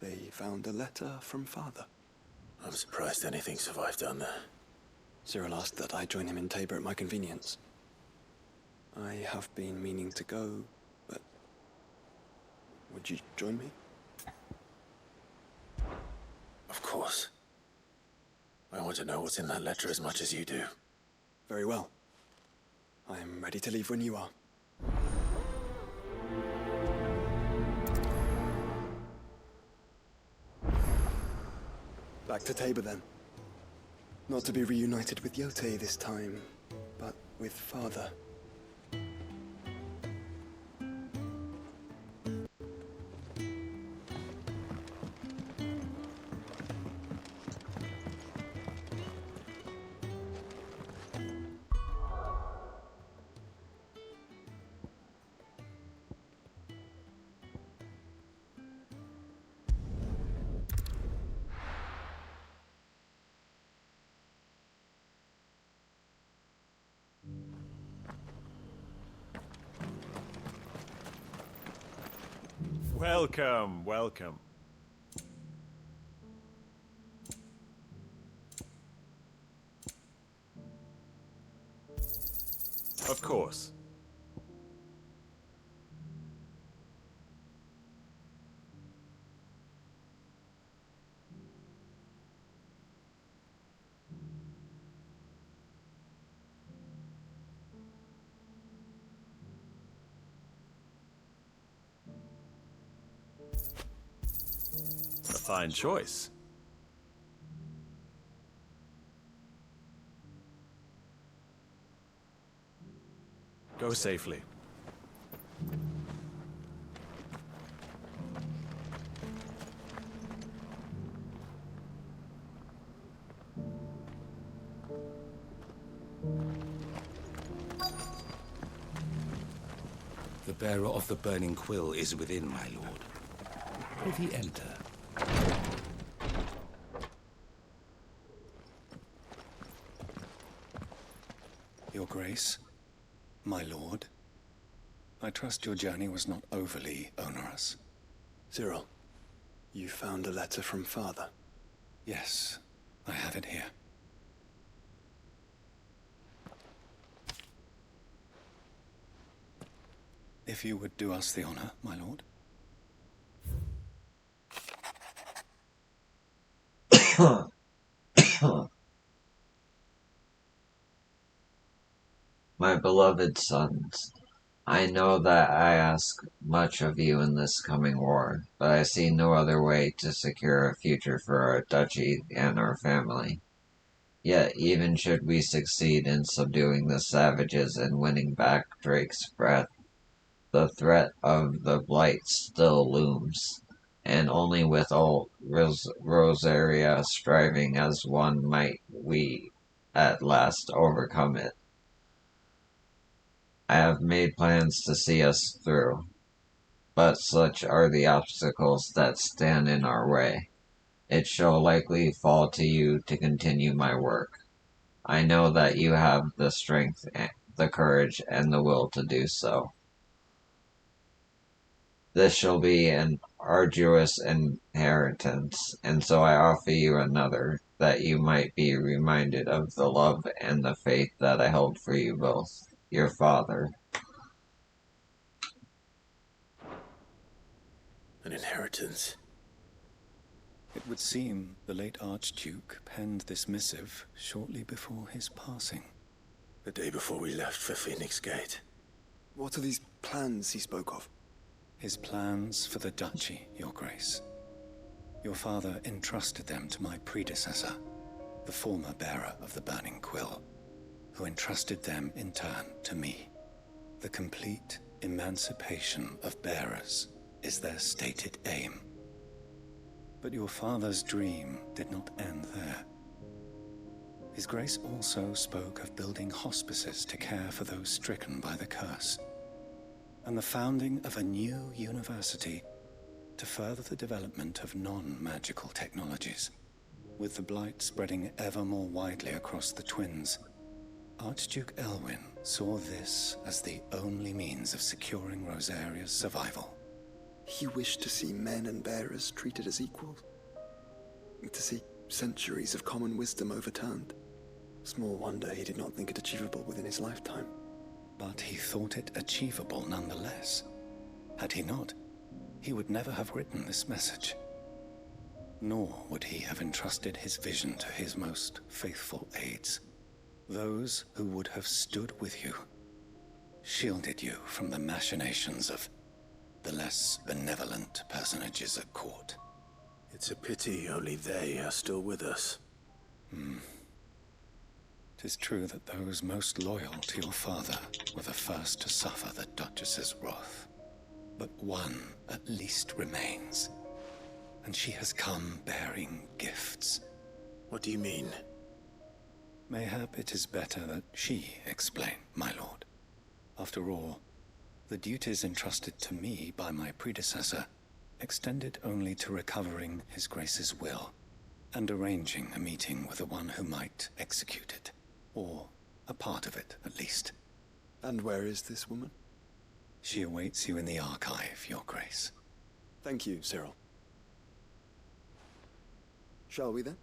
they found a letter from Father. I'm surprised anything survived down there. Cyril asked that I join him in Tabor at my convenience. I have been meaning to go, but... would you join me? Of course. I want to know what's in that letter as much as you do. Very well. I am ready to leave when you are. Back to Tabor then. Not to be reunited with Yote this time, but with Father. Welcome, welcome. Of course. Fine choice. Go safely. The bearer of the burning quill is within, my lord. Prithee enter. Your Grace, my lord, I trust your journey was not overly onerous. Cyril, you found a letter from Father? Yes, I have it here. If you would do us the honor, my lord. My beloved sons, I know that I ask much of you in this coming war, but I see no other way to secure a future for our duchy and our family. Yet, even should we succeed in subduing the savages and winning back Drake's breath, the threat of the Blight still looms, and only with old Rosaria striving as one might we at last overcome it. I have made plans to see us through, but such are the obstacles that stand in our way. It shall likely fall to you to continue my work. I know that you have the strength, the courage, and the will to do so. This shall be an arduous inheritance, and so I offer you another, that you might be reminded of the love and the faith that I held for you both, your father. An inheritance. It would seem the late Archduke penned this missive shortly before his passing. The day before we left for Phoenix Gate. What are these plans he spoke of? His plans for the duchy, Your Grace. Your father entrusted them to my predecessor, the former bearer of the Burning Quill, who entrusted them in turn to me. The complete emancipation of bearers is their stated aim. But your father's dream did not end there. His Grace also spoke of building hospices to care for those stricken by the curse, and the founding of a new university to further the development of non-magical technologies. With the Blight spreading ever more widely across the Twins, Archduke Elwyn saw this as the only means of securing Rosaria's survival. He wished to see men and bearers treated as equals. To see centuries of common wisdom overturned. Small wonder he did not think it achievable within his lifetime. But he thought it achievable nonetheless. Had he not, he would never have written this message. Nor would he have entrusted his vision to his most faithful aides. Those who would have stood with you, shielded you from the machinations of the less benevolent personages at court. It's a pity only they are still with us. 'Tis true that those most loyal to your father were the first to suffer the Duchess's wrath. But one at least remains, and she has come bearing gifts. What do you mean? Mayhap it is better that she explain, my lord. After all, the duties entrusted to me by my predecessor extended only to recovering His Grace's will and arranging a meeting with the one who might execute it, or a part of it at least. And where is this woman? She awaits you in the archive, Your Grace. Thank you, Cyril. Shall we then?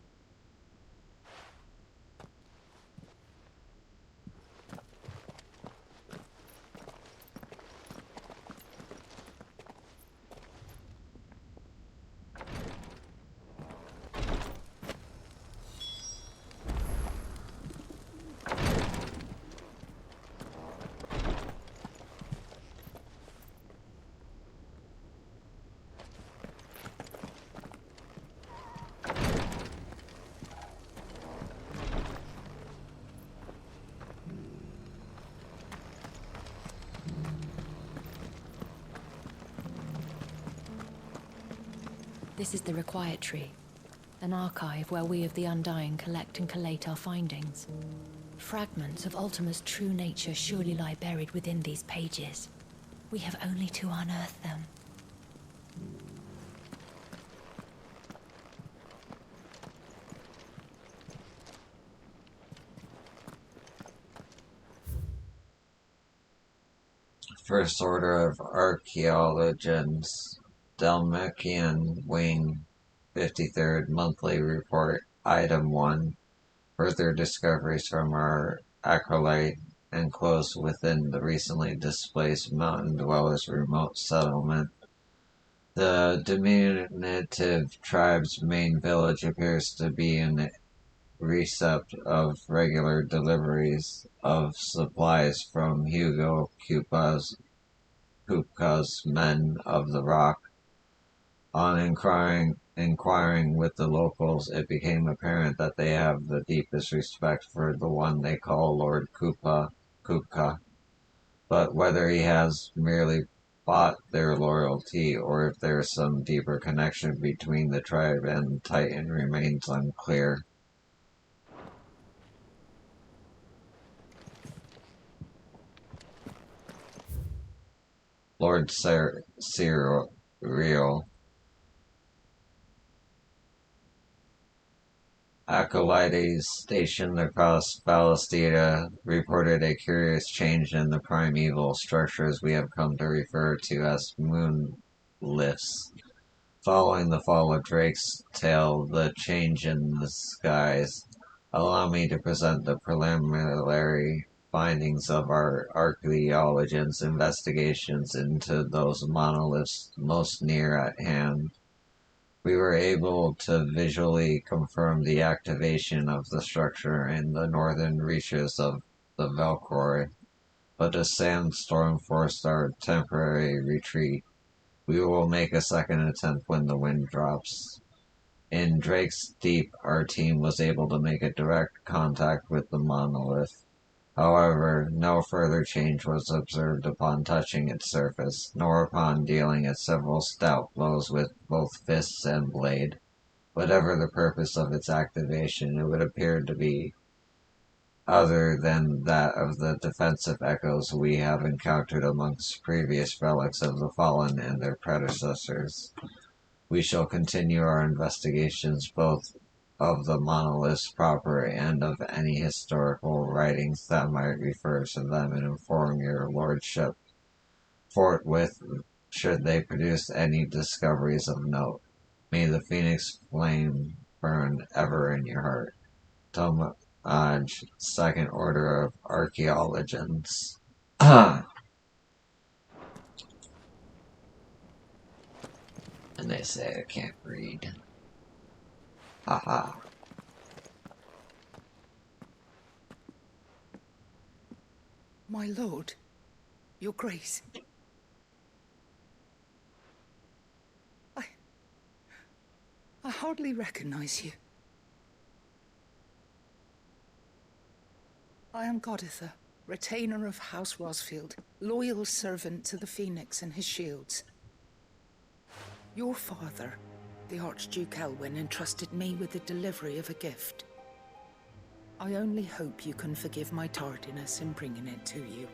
This is the Required Tree, an archive where we of the Undying collect and collate our findings. Fragments of Ultima's true nature surely lie buried within these pages. We have only to unearth them. First Order of Archaeologians, Dalmatian Wing, 53rd Monthly Report, Item 1. Further discoveries from our acolyte enclosed within the recently displaced mountain dwellers' remote settlement. The diminutive tribe's main village appears to be in receipt of regular deliveries of supplies from Hugo Kupka's men of the Rock. On inquiring with the locals, it became apparent that they have the deepest respect for the one they call Lord Kupka. But whether he has merely bought their loyalty or if there is some deeper connection between the tribe and Titan remains unclear. Lord Cyril Acolytes stationed across Ballestida reported a curious change in the primeval structures we have come to refer to as moonlifts. Following the fall of Drake's tail, the change in the skies. Allow me to present the preliminary findings of our archaeologists' investigations into those monoliths most near at hand. We were able to visually confirm the activation of the structure in the northern reaches of the Velcroy, but a sandstorm forced our temporary retreat. We will make a second attempt when the wind drops. In Drake's Deep, our team was able to make a direct contact with the monolith. However, no further change was observed upon touching its surface, nor upon dealing it several stout blows with both fists and blade. Whatever the purpose of its activation, it would appear to be other than that of the defensive echoes we have encountered amongst previous relics of the fallen and their predecessors. We shall continue our investigations both of the monoliths proper and of any historical writings that might refer to them and inform your lordship forthwith should they produce any discoveries of note. May the phoenix flame burn ever in your heart. Tomaj, Second Order of Archaeologians. And they say I can't read. Haha. My lord, your grace. I hardly recognize you. I am Goditha, retainer of House Rosfield, loyal servant to the Phoenix and his shields. Your father, the Archduke Elwyn, entrusted me with the delivery of a gift. I only hope you can forgive my tardiness in bringing it to you.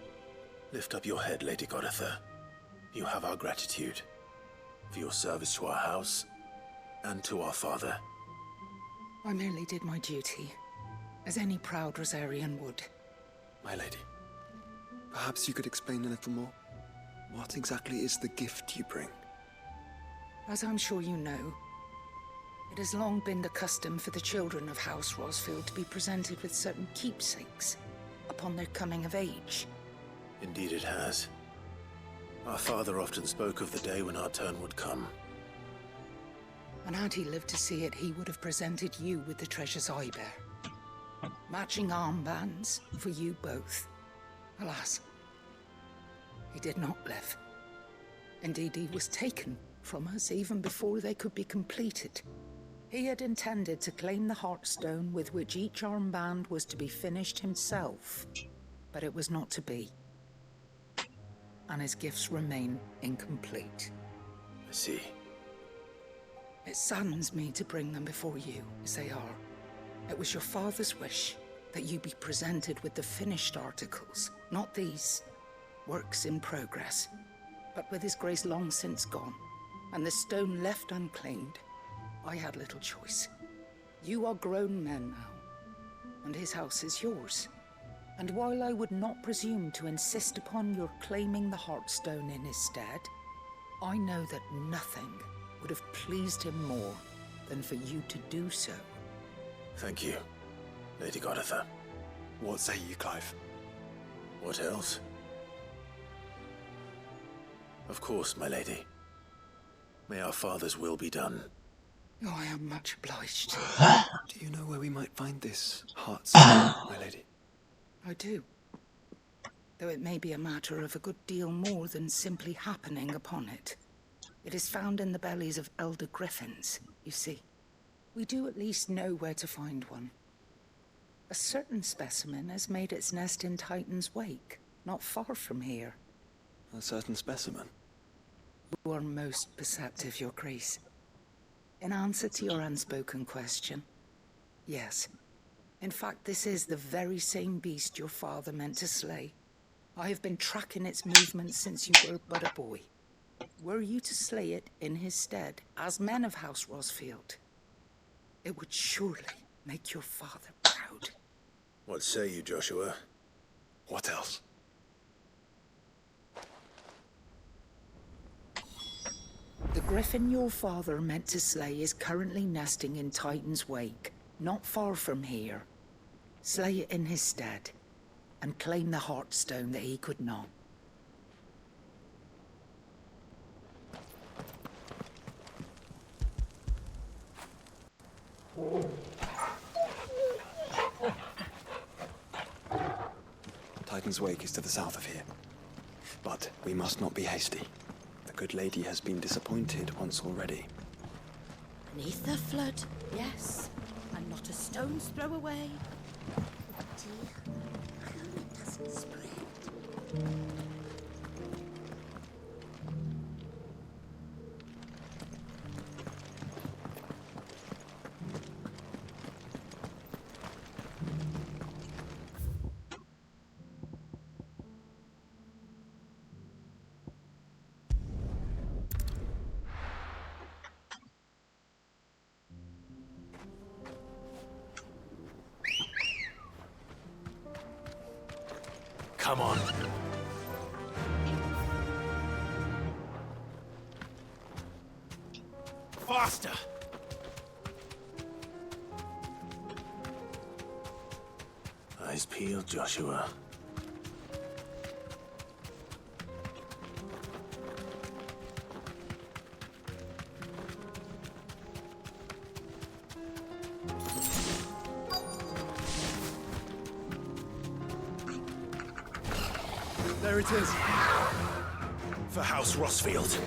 Lift up your head, Lady Goditha. You have our gratitude for your service to our house and to our father. I merely did my duty, as any proud Rosarian would. My lady, perhaps you could explain a little more? What exactly is the gift you bring? As I'm sure you know, it has long been the custom for the children of House Rosfield to be presented with certain keepsakes upon their coming of age. Indeed it has. Our father often spoke of the day when our turn would come. And had he lived to see it, he would have presented you with the treasures I bear. Matching armbands for you both. Alas, he did not live. Indeed, he was taken from us even before they could be completed. He had intended to claim the Heartstone with which each armband was to be finished himself, but it was not to be. And his gifts remain incomplete. I see. It saddens me to bring them before you, as they are. It was your father's wish that you be presented with the finished articles, not these works in progress. But with his grace long since gone, and the stone left unclaimed, I had little choice. You are grown men now, and his house is yours. And while I would not presume to insist upon your claiming the Heartstone in his stead, I know that nothing would have pleased him more than for you to do so. Thank you, Lady Goditha. What say you, Clive? What else? Of course, my lady. May our father's will be done. Oh, I am much obliged. Do you know where we might find this Heartstone, my lady? I do. Though it may be a matter of a good deal more than simply happening upon it. It is found in the bellies of elder griffins, you see. We do at least know where to find one. A certain specimen has made its nest in Titan's Wake, not far from here. A certain specimen? You are most perceptive, Your Grace. In answer to your unspoken question, yes. In fact, this is the very same beast your father meant to slay. I have been tracking its movements since you were but a boy. Were you to slay it in his stead, as men of House Rosfield, it would surely make your father proud. What say you, Joshua? What else? The griffin your father meant to slay is currently nesting in Titan's Wake, not far from here. Slay it in his stead, and claim the Heartstone that he could not. Titan's Wake is to the south of here. But we must not be hasty. The good lady has been disappointed once already. Beneath the flood, yes. And not a stone's throw away. It doesn't spread. Come on. Faster! Eyes peeled, Joshua. There it is. For House Rosfield.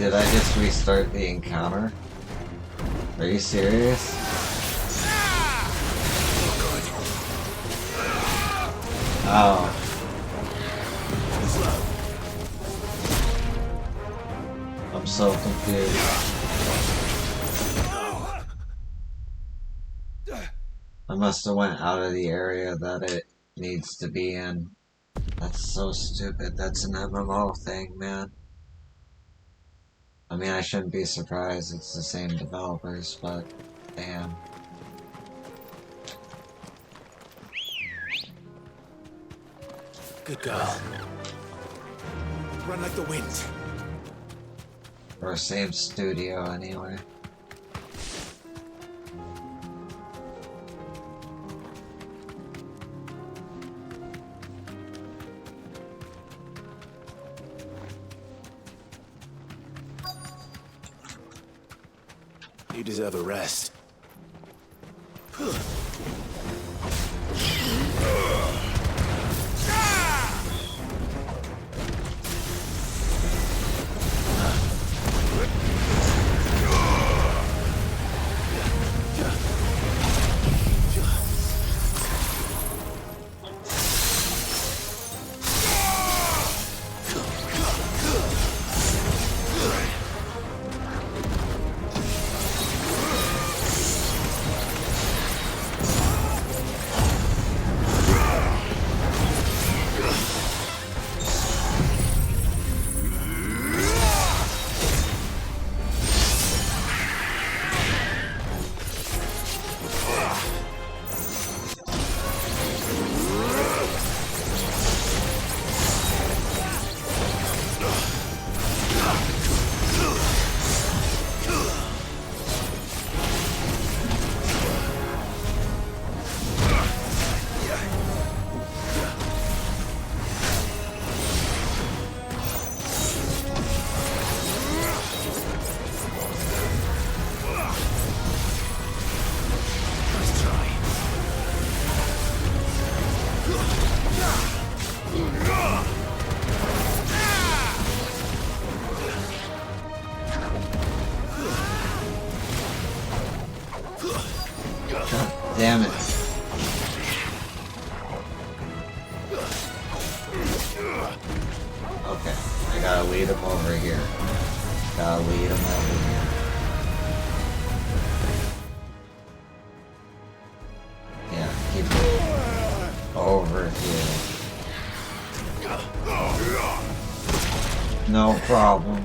did I just restart the encounter? Are you serious? Oh. I'm so confused. I must have went out of the area that it needs to be in. That's so stupid. That's an MMO thing, man. I mean, I shouldn't be surprised. It's the same developers, but damn. Good girl. Run like the wind. Or same studio, anyway. You deserve a rest. Damn it. Okay, I gotta lead him over here. Gotta lead him over here. Yeah, keep it over here. No problem.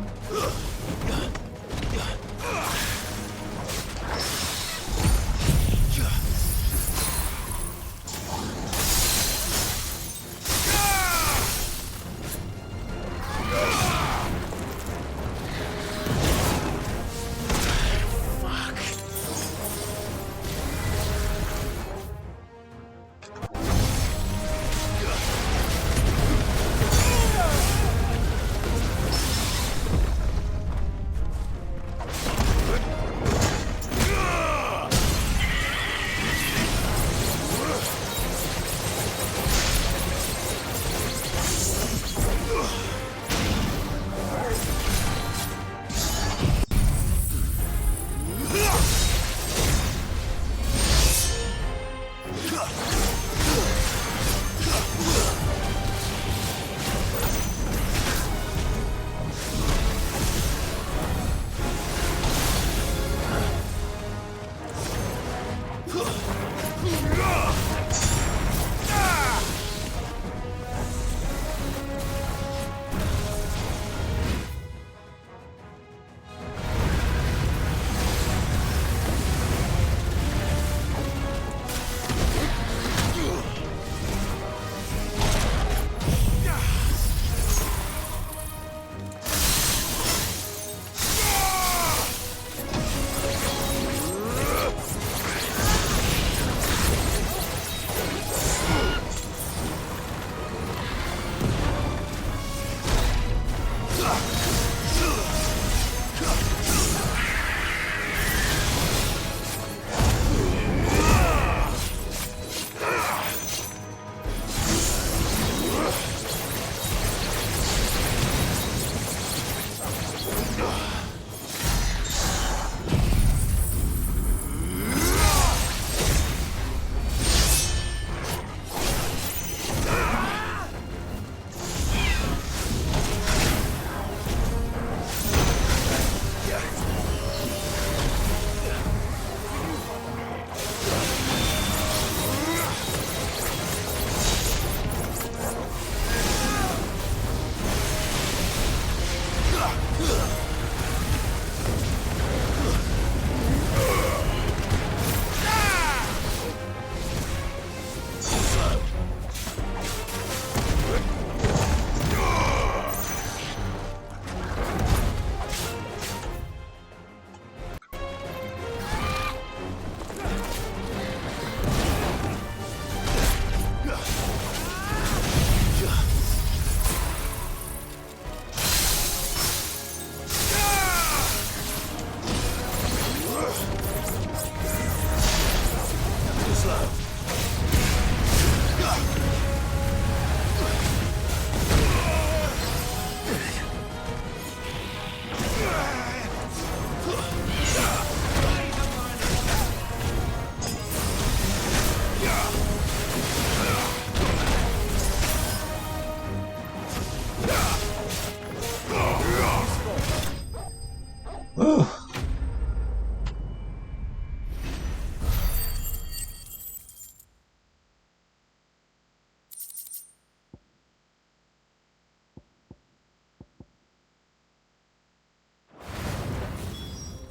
slow.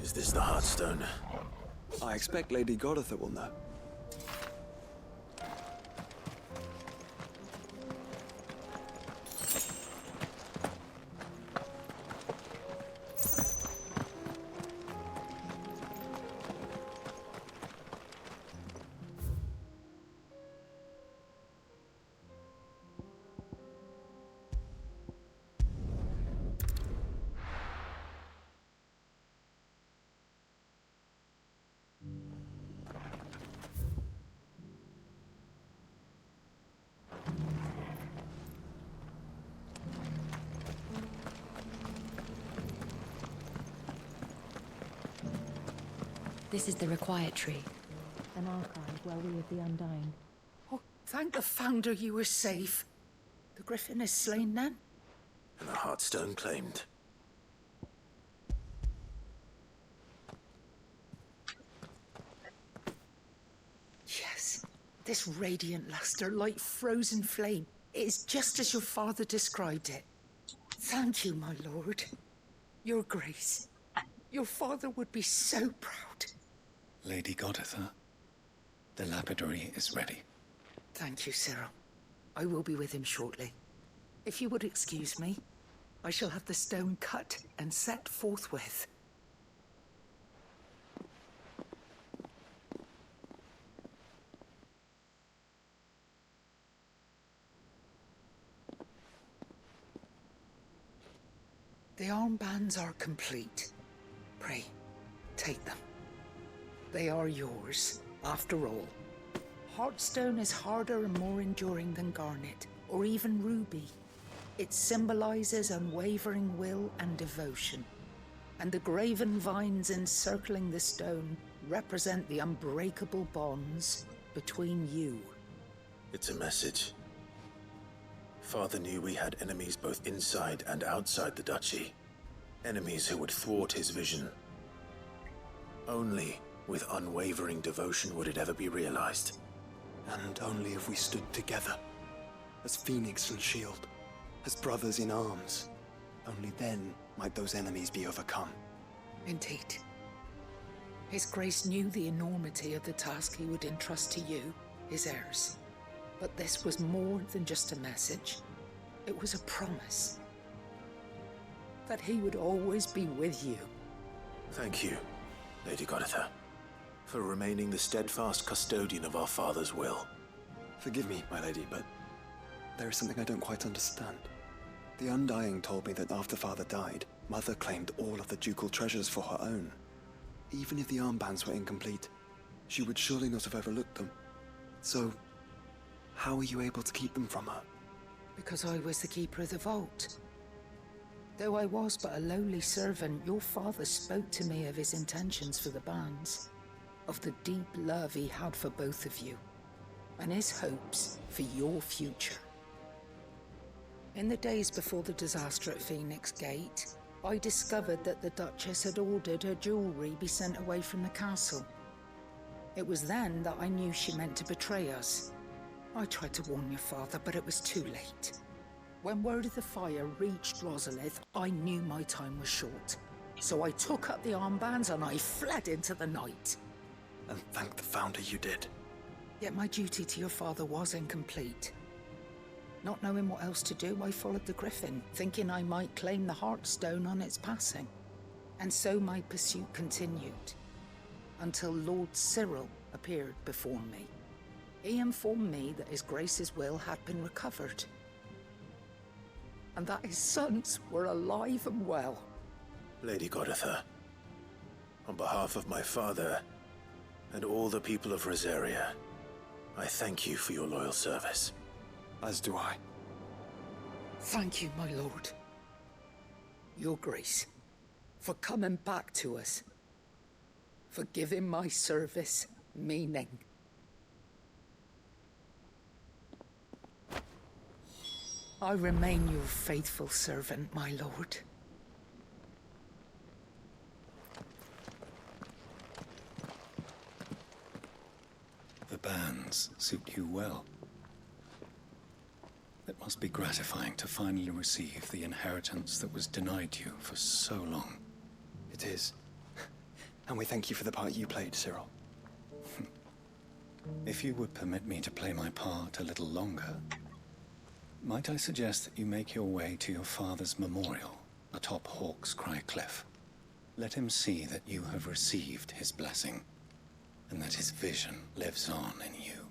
Is this the Heartstone? I expect Lady Goditha will know. This is the Required Tree. An archive where we of the Undying. Oh, thank the Founder you were safe. The Griffin is slain then? And the Heartstone claimed. Yes. This radiant luster, like frozen flame. It is just as your father described it. Thank you, my lord. Your grace. Your father would be so proud. Lady Goditha, the lapidary is ready. Thank you, Cyril. I will be with him shortly. If you would excuse me, I shall have the stone cut and set forthwith. The armbands are complete. Pray, take them. They are yours, after all. Heartstone is harder and more enduring than garnet, or even ruby. It symbolizes unwavering will and devotion. And the graven vines encircling the stone represent the unbreakable bonds between you. It's a message. Father knew we had enemies both inside and outside the duchy. Enemies who would thwart his vision. Only with unwavering devotion would it ever be realized. And only if we stood together, as Phoenix and Shield, as brothers in arms. Only then might those enemies be overcome. Indeed. His Grace knew the enormity of the task he would entrust to you, his heirs. But this was more than just a message. It was a promise. That he would always be with you. Thank you, Lady Goditha, for remaining the steadfast custodian of our father's will. Forgive me, my lady, but there is something I don't quite understand. The Undying told me that after Father died, Mother claimed all of the ducal treasures for her own. Even if the armbands were incomplete, she would surely not have overlooked them. So, how were you able to keep them from her? Because I was the keeper of the vault. Though I was but a lowly servant, your father spoke to me of his intentions for the bands, of the deep love he had for both of you, and his hopes for your future. In the days before the disaster at Phoenix Gate, I discovered that the Duchess had ordered her jewelry be sent away from the castle. It was then that I knew she meant to betray us. I tried to warn your father, but it was too late. When word of the fire reached Rosalith, I knew my time was short. So I took up the armbands and I fled into the night. And thank the Founder you did. Yet my duty to your father was incomplete. Not knowing what else to do, I followed the Griffin, thinking I might claim the Heartstone on its passing. And so my pursuit continued, until Lord Cyril appeared before me. He informed me that His Grace's will had been recovered, and that his sons were alive and well. Lady Goditha, on behalf of my father and all the people of Rosaria, I thank you for your loyal service. As do I. Thank you, my lord. Your Grace, for coming back to us. For giving my service meaning. I remain your faithful servant, my lord. The bands suit you well. It must be gratifying to finally receive the inheritance that was denied you for so long. It is. And we thank you for the part you played, Cyril. If you would permit me to play my part a little longer, might I suggest that you make your way to your father's memorial atop Hawk's Cry Cliff? Let him see that you have received his blessing, and that his vision lives on in you.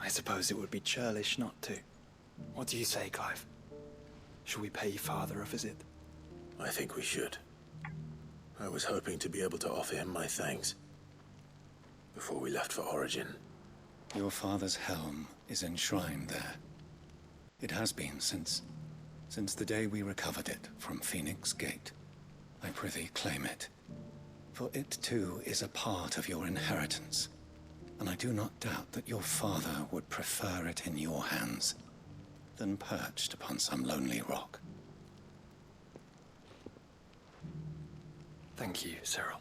I suppose it would be churlish not to. What do you say, Clive? Shall we pay Father a visit? I think we should. I was hoping to be able to offer him my thanks before we left for Origin. Your father's helm is enshrined there. It has been since the day we recovered it from Phoenix Gate. I prithee claim it, for it too is a part of your inheritance, and I do not doubt that your father would prefer it in your hands than perched upon some lonely rock. Thank you, Cyril.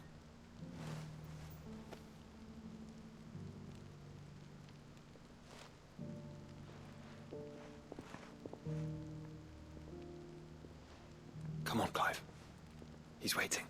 Come on, Clive. He's waiting.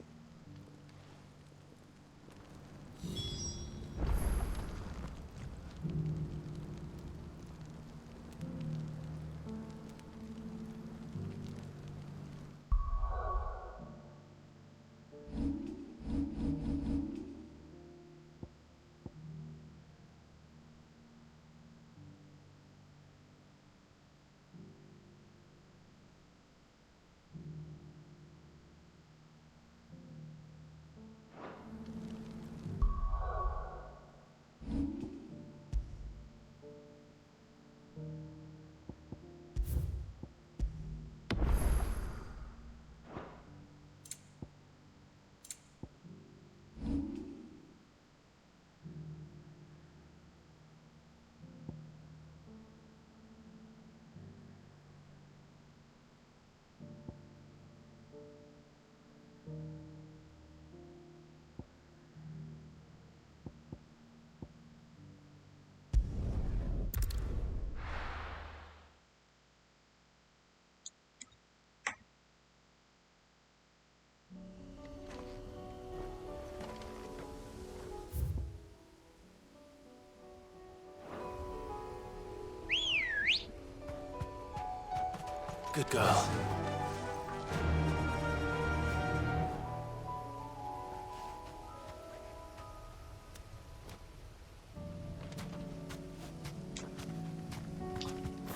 Good girl.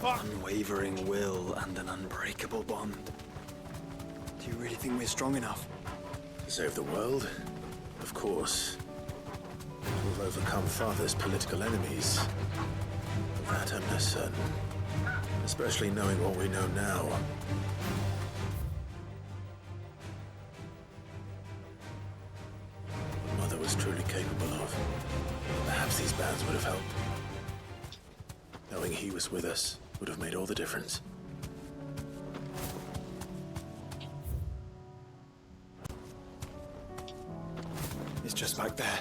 Unwavering will and an unbreakable bond. Do you really think we're strong enough? To save the world? Of course. We'll overcome Father's political enemies. Of that I'm less certain. Especially knowing what we know now. What Mother was truly capable of. Perhaps these bands would have helped. Knowing he was with us would have made all the difference. It's just back there.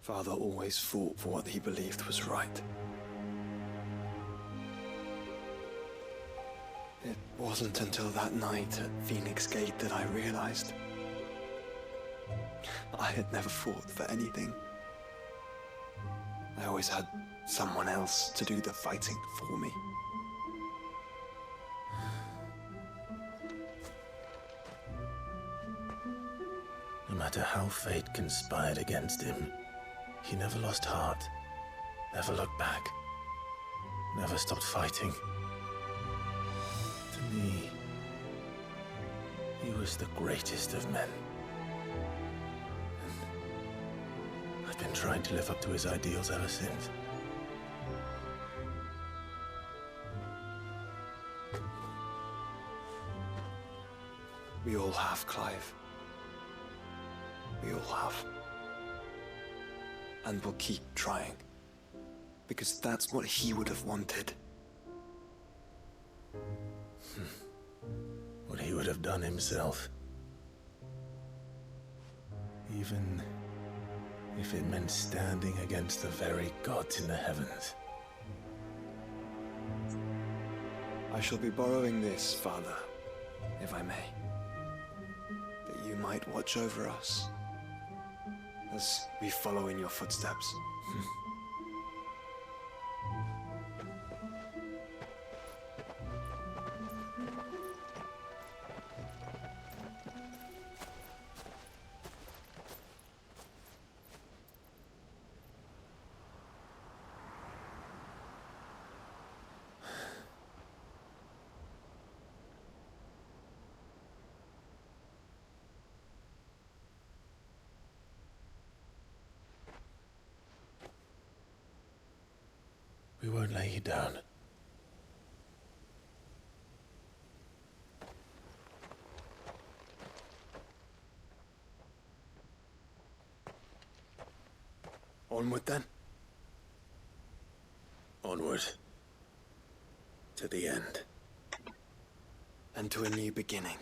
Father always fought for what he believed was right. It wasn't until that night at Phoenix Gate that I realized I had never fought for anything. I always had someone else to do the fighting for me. No matter how fate conspired against him, he never lost heart, never looked back, never stopped fighting. To me, he was the greatest of men. And I've been trying to live up to his ideals ever since. We all have, Clive. We all have. And we'll keep trying. Because that's what he would have wanted. What he would have done himself. Even if it meant standing against the very gods in the heavens. I shall be borrowing this, Father, if I may. That you might watch over us as we follow in your footsteps. We won't lay you down. Onward then. Onward. To the end. And to a new beginning.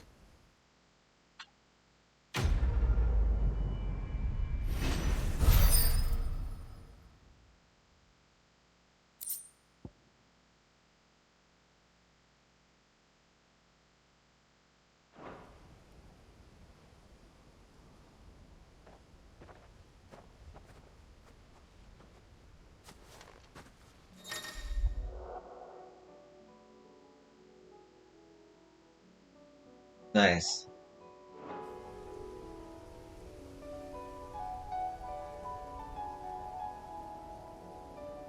Nice.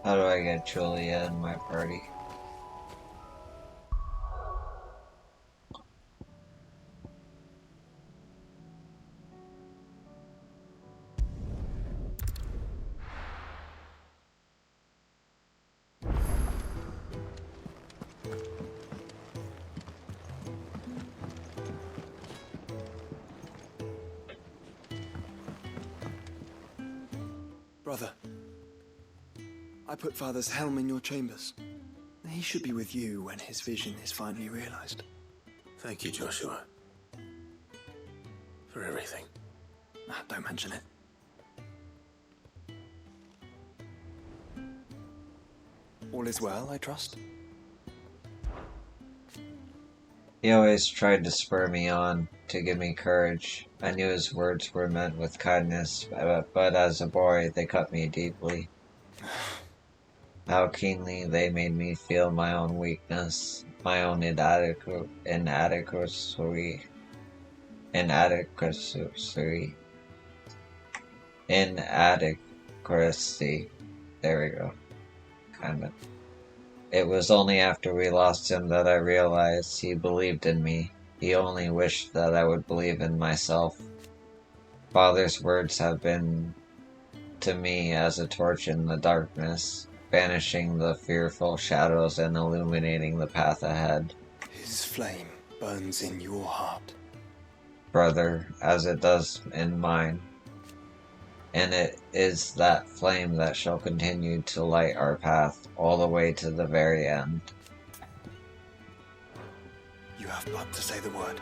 How do I get Julia in my party? Brother, I put Father's helm in your chambers. He should be with you when his vision is finally realized. Thank you, Joshua. For everything. Don't mention it. All is well, I trust? He always tried to spur me on, to give me courage. I knew his words were meant with kindness, but as a boy, they cut me deeply. How keenly they made me feel my own weakness, my own inadequacy. There we go. Kinda. It was only after we lost him that I realized he believed in me. He only wished that I would believe in myself. Father's words have been to me as a torch in the darkness, banishing the fearful shadows and illuminating the path ahead. His flame burns in your heart. Brother, as it does in mine. And it is that flame that shall continue to light our path all the way to the very end. You have but to say the word.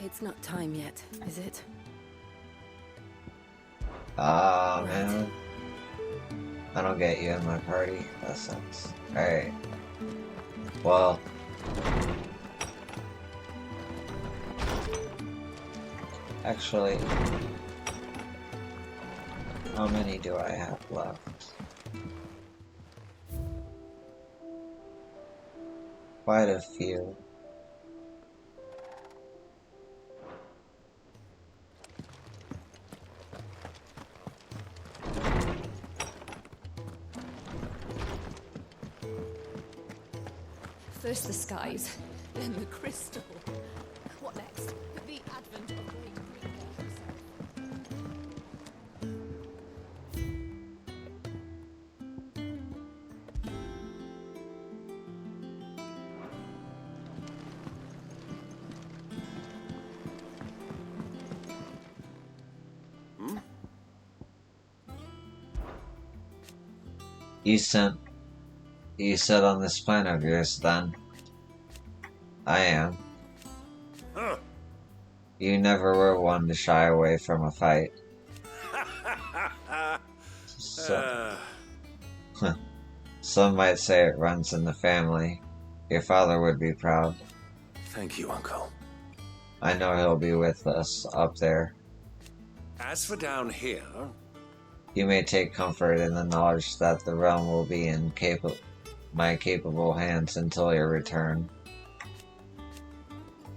It's not time yet, is it? Ah, man. I don't get you in my party. That sucks. Alright. Well, Actually, how many do I have left? Quite a few. First the skies, then the crystal. What next? The advent of great Greek himself. You sit on this plan of yours, then. I am. Huh. You never were one to shy away from a fight. So, some might say it runs in the family. Your father would be proud. Thank you, Uncle. I know he'll be with us up there. As for down here, You may take comfort in the knowledge that the realm will be in my capable hands until your return.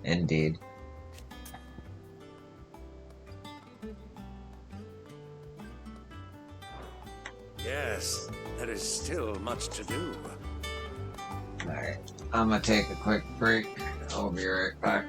Indeed. yes, there is still much to do. Alright, I'm gonna take a quick break. I'll be right back.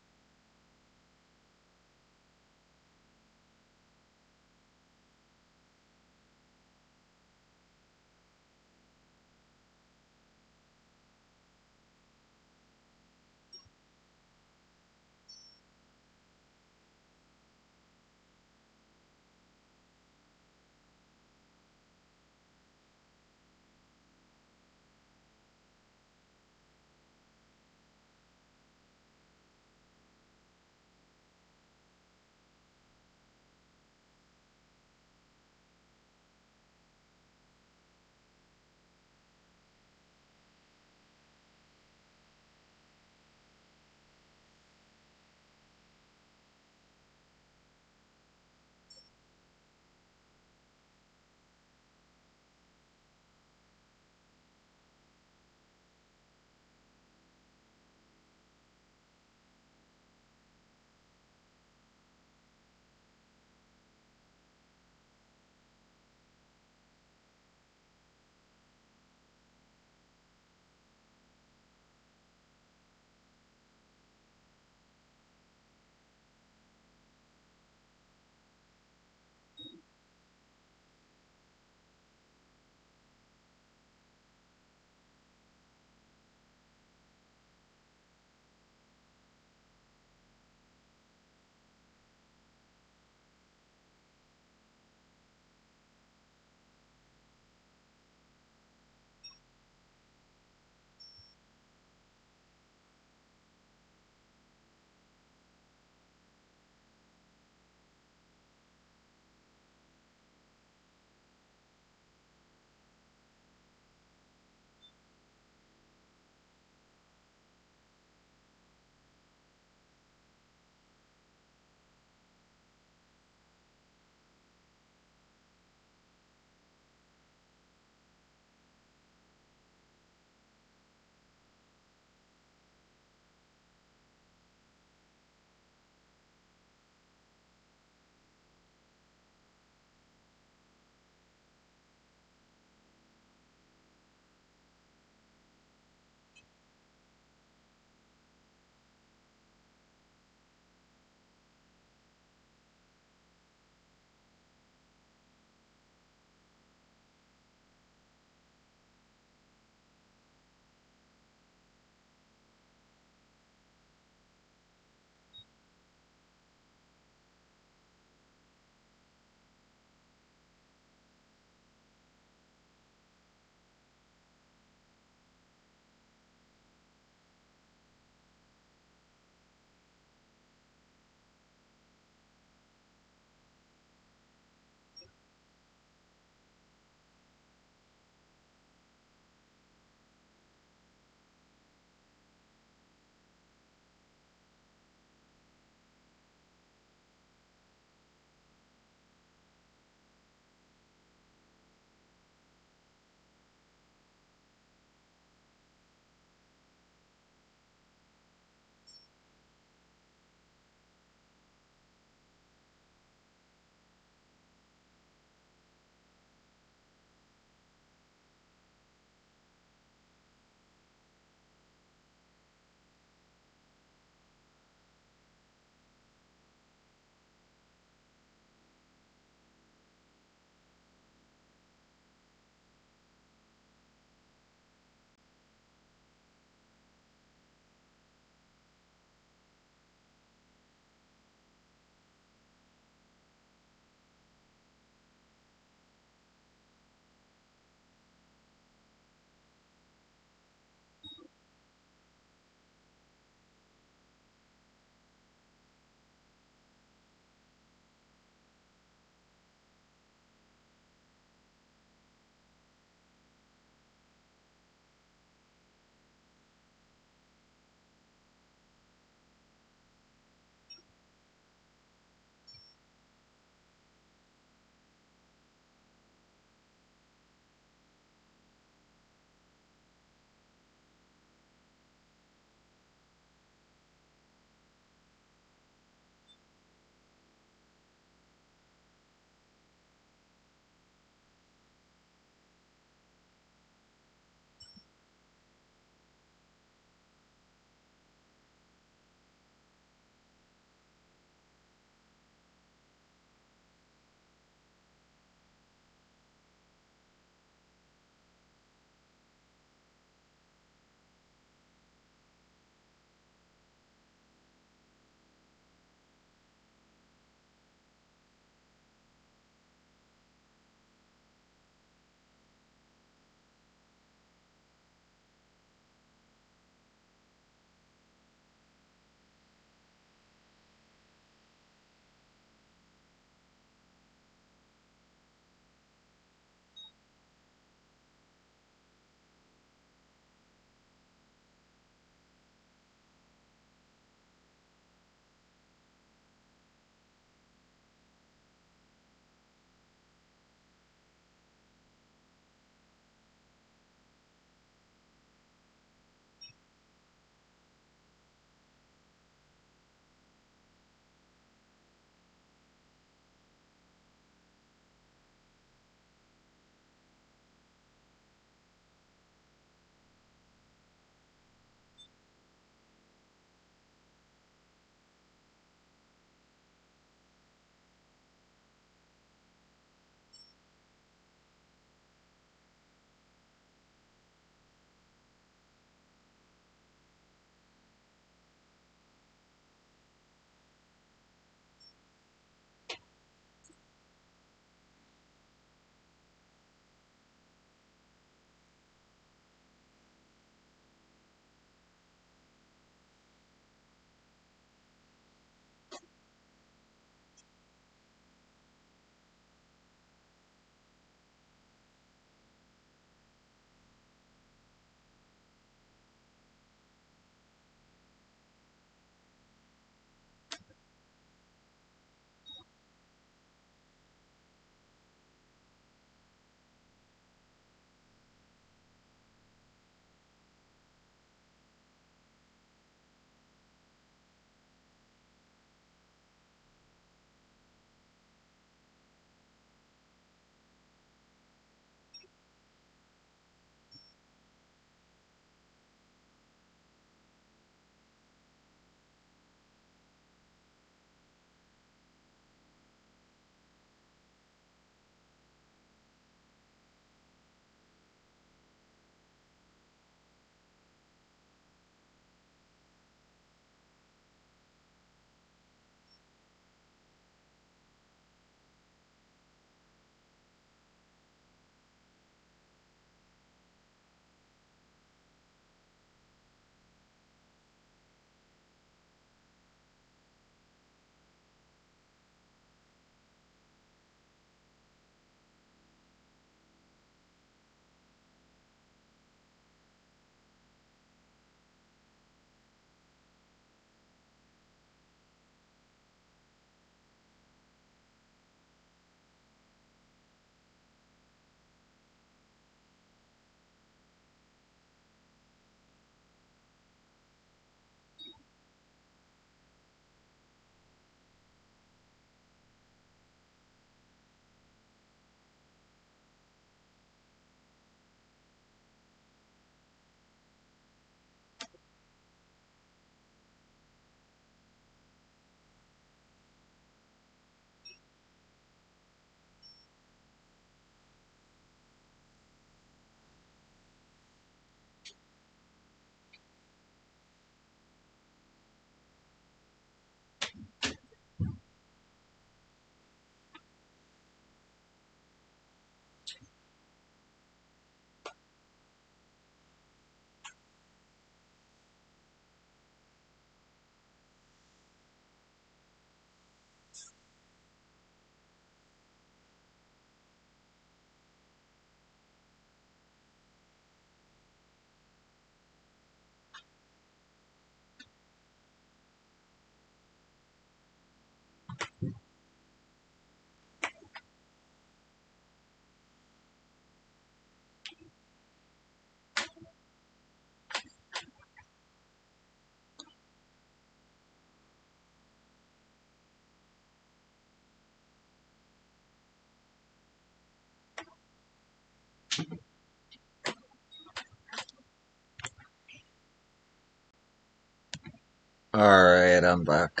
Alright, I'm back.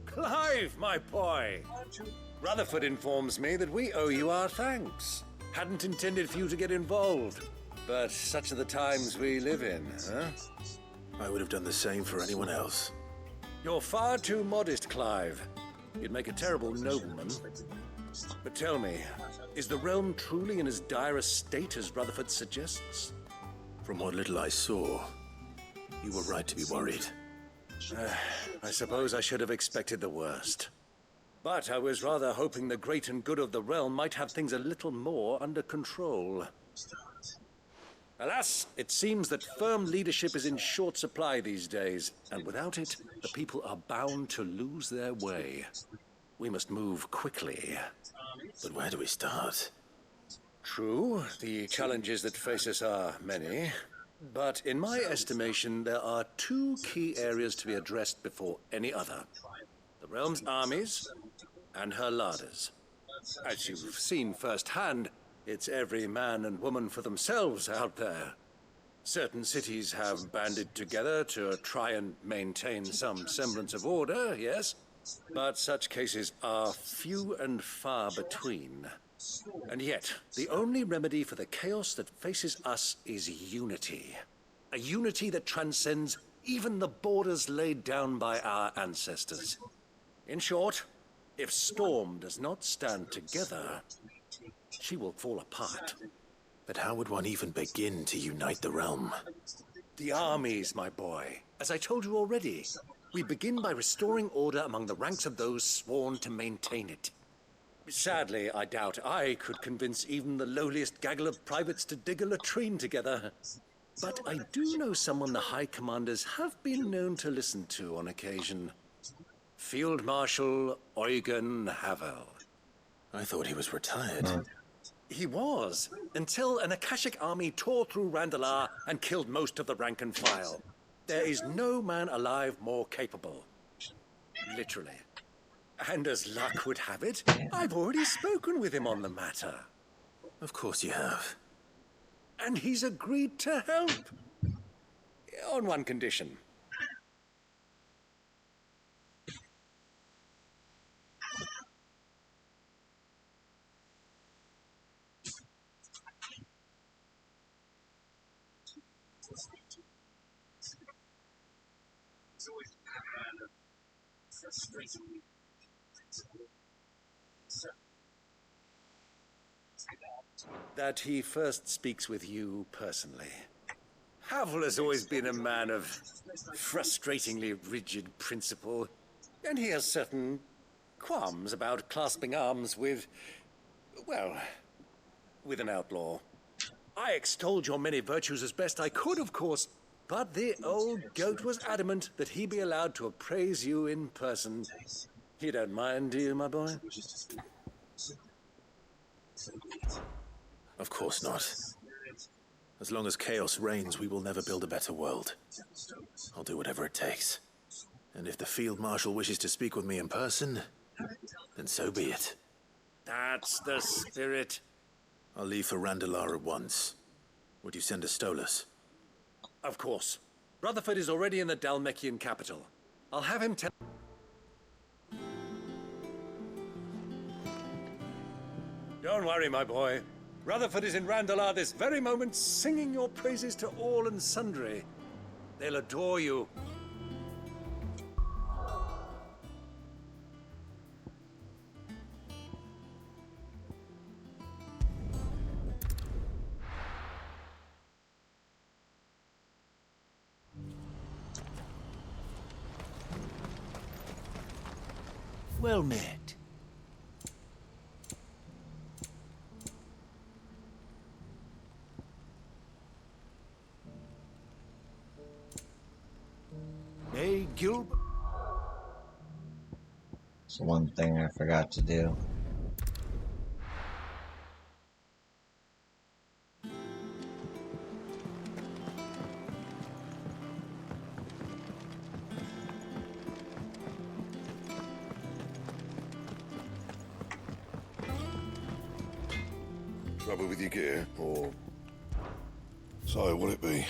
Clive, my boy! Rutherford informs me that we owe you our thanks. Hadn't intended for you to get involved, but such are the times we live in, huh? I would have done the same for anyone else. You're far too modest, Clive. You'd make a terrible nobleman. But tell me, is the realm truly in as dire a state as Rutherford suggests? From what little I saw, you were right to be worried. I suppose I should have expected the worst. But I was rather hoping the great and good of the realm might have things a little more under control. Alas, it seems that firm leadership is in short supply these days, and without it, the people are bound to lose their way. We must move quickly. But where do we start? True, the challenges that face us are many. But in my estimation, there are two key areas to be addressed before any other. The realm's armies and her larders. As you've seen firsthand, it's every man and woman for themselves out there. Certain cities have banded together to try and maintain some semblance of order, yes? But such cases are few and far between. And yet, the only remedy for the chaos that faces us is unity. A unity that transcends even the borders laid down by our ancestors. In short, if Storm does not stand together, she will fall apart. But how would one even begin to unite the realm? The armies, my boy. As I told you already, we begin by restoring order among the ranks of those sworn to maintain it. Sadly, I doubt I could convince even the lowliest gaggle of privates to dig a latrine together. But I do know someone the High Commanders have been known to listen to on occasion. Field Marshal Eugen Havel. I thought he was retired. He was, until an Akashic army tore through Randalar and killed most of the rank and file. There is no man alive more capable. Literally. And as luck would have it, I've already spoken with him on the matter. Of course you have. And he's agreed to help. On one condition. That he first speaks with you personally. Havel has always been a man of frustratingly rigid principle, and he has certain qualms about clasping arms with, well, with an outlaw. I extolled your many virtues as best I could, of course, but the old goat was adamant that he be allowed to appraise you in person. You don't mind, do you, my boy? Of course not. As long as chaos reigns, we will never build a better world. I'll do whatever it takes. And if the Field Marshal wishes to speak with me in person, then so be it. That's the spirit. I'll leave for Randalar at once. Would you send a Stolas? Of course. Rutherford is already in the Dalmekian capital. I'll have him tell... Don't worry, my boy. Rutherford is in Randalar this very moment, singing your praises to all and sundry. They'll adore you. Well met. Hey, Gilbert. It's one thing I forgot to do. Trouble with your gear, or... So, what it be?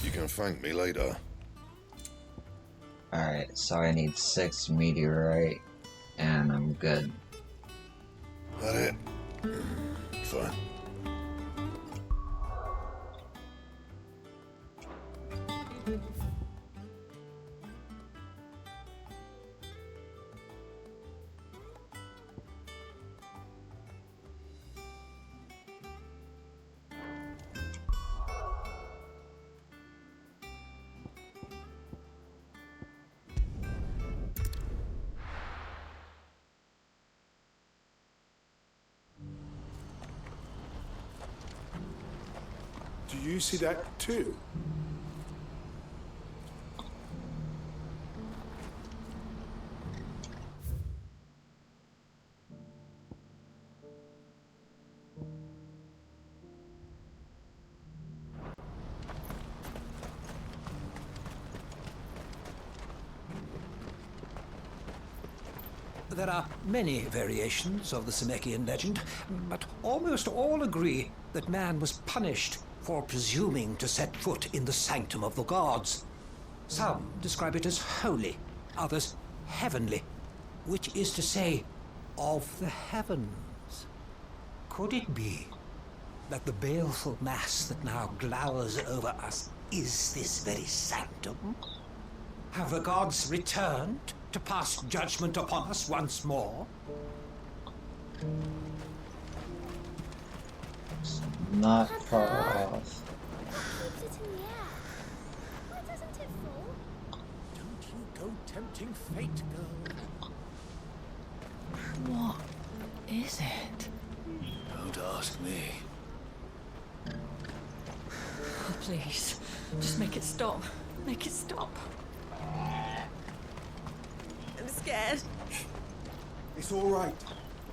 You can thank me later. Alright, so I need 6 meteorite, and I'm good. That it? Fine. Do you see that too? There are many variations of the Semekian legend, but almost all agree that man was punished for presuming to set foot in the sanctum of the gods. Some describe it as holy, others heavenly, which is to say, of the heavens. Could it be that the baleful mass that now glowers over us is this very sanctum? Have the gods returned to pass judgment upon us once more? Not far off. Keeps it in the air. Why doesn't it fall? Don't you go tempting fate, girl. What is it? Don't ask me. Oh, please. Just make it stop. Make it stop. I'm scared. It's all right.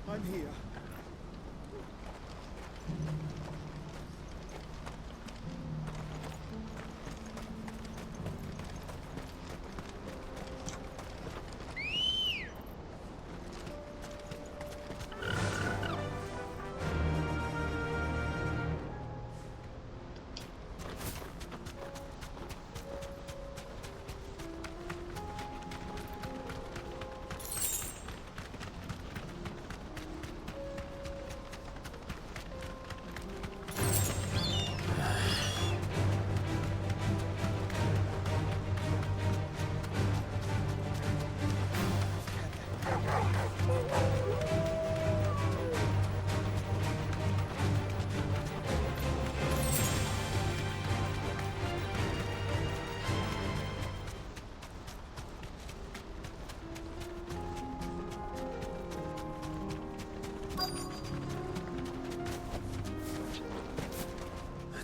I'm here.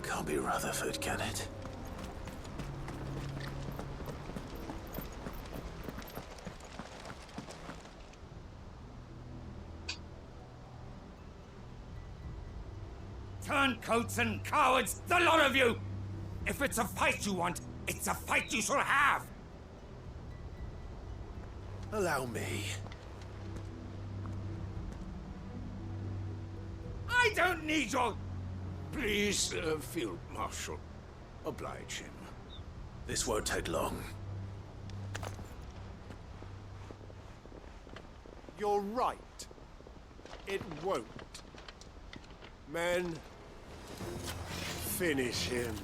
Can't be Rutherford, can it? Turncoats and cowards, the lot of you! If it's a fight you want, it's a fight you shall have! Allow me. I don't need your... Please, Field Marshal, oblige him. This won't take long. You're right. It won't. Men, finish him.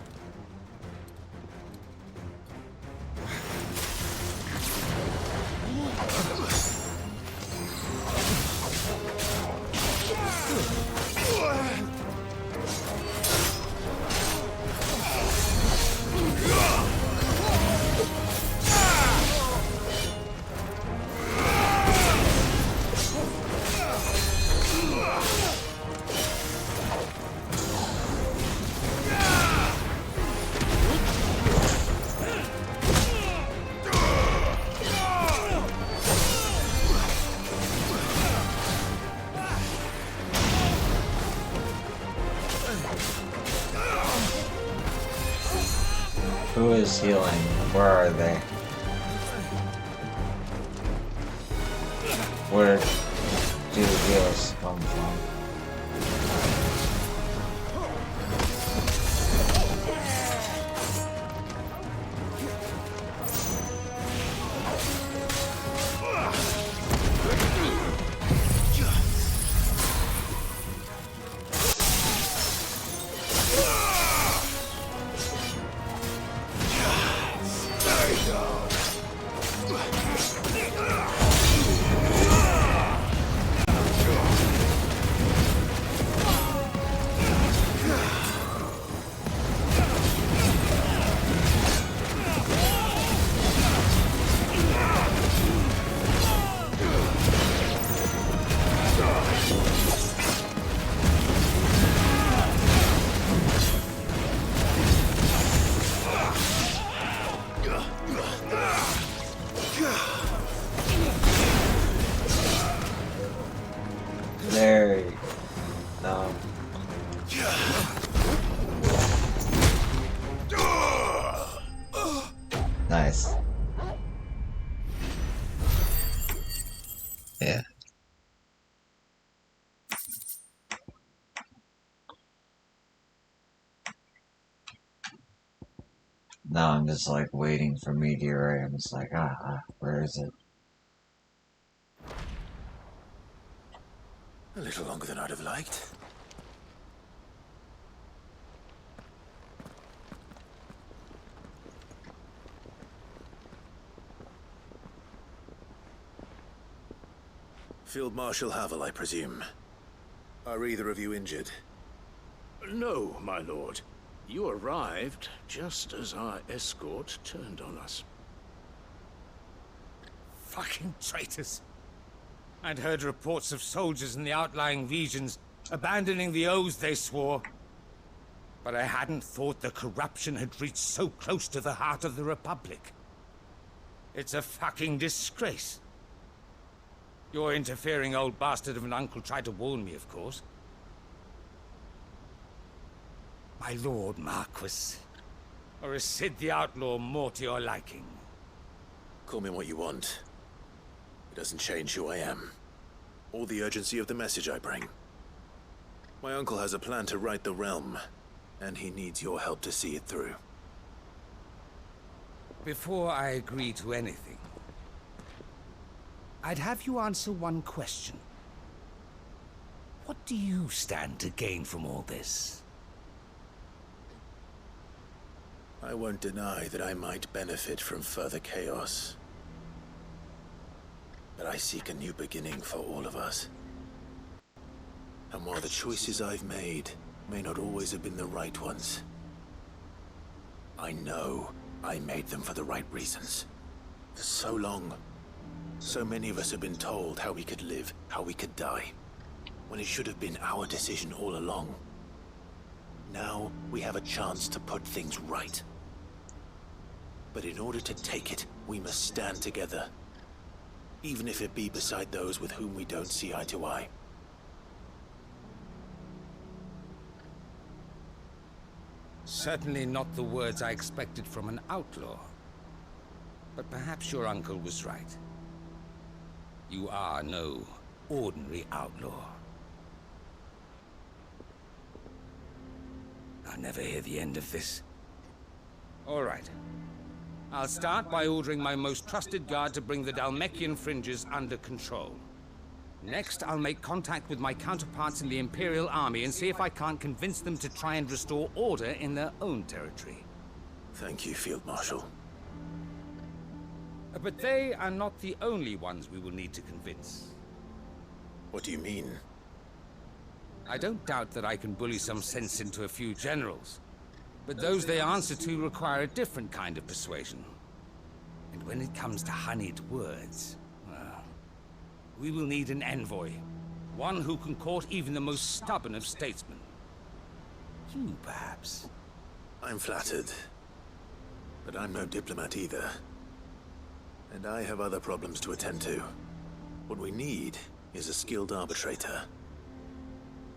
Who's healing? Where are they? Where do the heals come from? There you go. Nice. Yeah. Now I'm just like waiting for Meteorite. I'm just like, where is it? A little longer than I'd have liked. Field Marshal Havel, I presume. Are either of you injured? No, my lord. You arrived just as our escort turned on us. Fucking traitors. I'd heard reports of soldiers in the outlying regions abandoning the oaths they swore. But I hadn't thought the corruption had reached so close to the heart of the Republic. It's a fucking disgrace. Your interfering old bastard of an uncle tried to warn me, of course. My lord Marquis. Or is Sid the Outlaw more to your liking? Call me what you want. It doesn't change who I am, or the urgency of the message I bring. My uncle has a plan to right the realm, and he needs your help to see it through. Before I agree to anything, I'd have you answer one question. What do you stand to gain from all this? I won't deny that I might benefit from further chaos. But I seek a new beginning for all of us. And while the choices I've made may not always have been the right ones, I know I made them for the right reasons. For so long, so many of us have been told how we could live, how we could die, when it should have been our decision all along. Now we have a chance to put things right. But in order to take it, we must stand together. Even if it be beside those with whom we don't see eye to eye. Certainly not the words I expected from an outlaw. But perhaps your uncle was right. You are no ordinary outlaw. I'll never hear the end of this. All right. I'll start by ordering my most trusted guard to bring the Dhalmekian fringes under control. Next, I'll make contact with my counterparts in the Imperial Army and see if I can't convince them to try and restore order in their own territory. Thank you, Field Marshal. But they are not the only ones we will need to convince. What do you mean? I don't doubt that I can bully some sense into a few generals. But those they answer to require a different kind of persuasion. And when it comes to honeyed words, well, we will need an envoy. One who can court even the most stubborn of statesmen. You, perhaps. I'm flattered. But I'm no diplomat either. And I have other problems to attend to. What we need is a skilled arbitrator.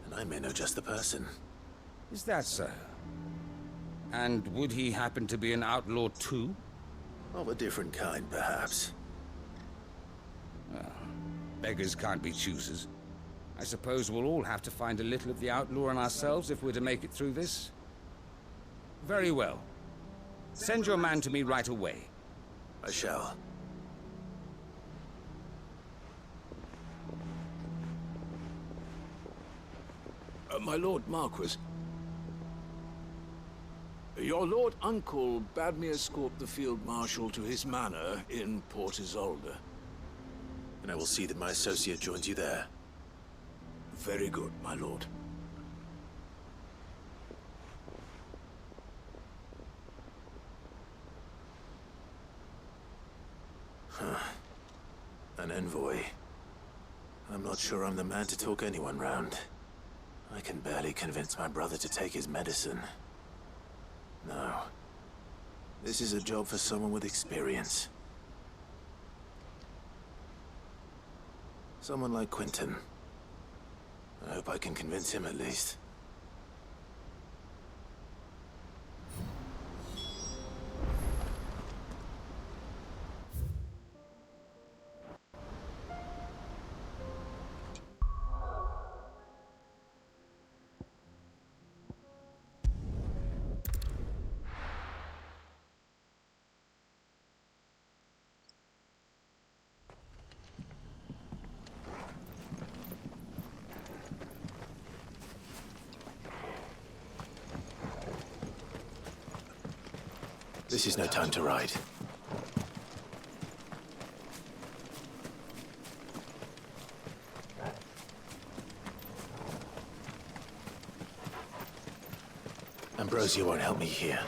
And I may know just the person. Is that so? And would he happen to be an outlaw too? Of a different kind, perhaps. Beggars can't be choosers. I suppose we'll all have to find a little of the outlaw in ourselves if we're to make it through this. Very well. Send your man to me right away. I shall. My Lord Marquis. Your Lord Uncle bade me escort the Field Marshal to his manor in Port Isolde. And I will see that my associate joins you there. Very good, my lord. An envoy. I'm not sure I'm the man to talk anyone round. I can barely convince my brother to take his medicine. No. This is a job for someone with experience. Someone like Quentin. I hope I can convince him at least. This is no time to ride. Ambrosia won't help me here.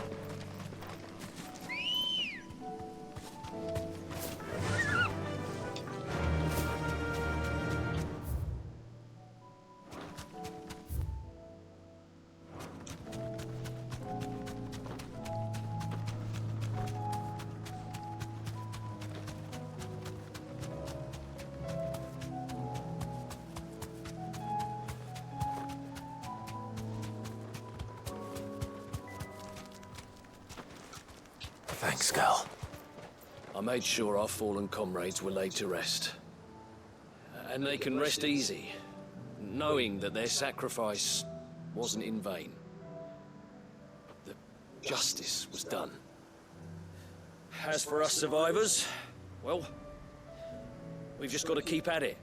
Thanks, Gal. I made sure our fallen comrades were laid to rest. And they can rest easy, knowing that their sacrifice wasn't in vain. That justice was done. As for us survivors, well, we've just got to keep at it.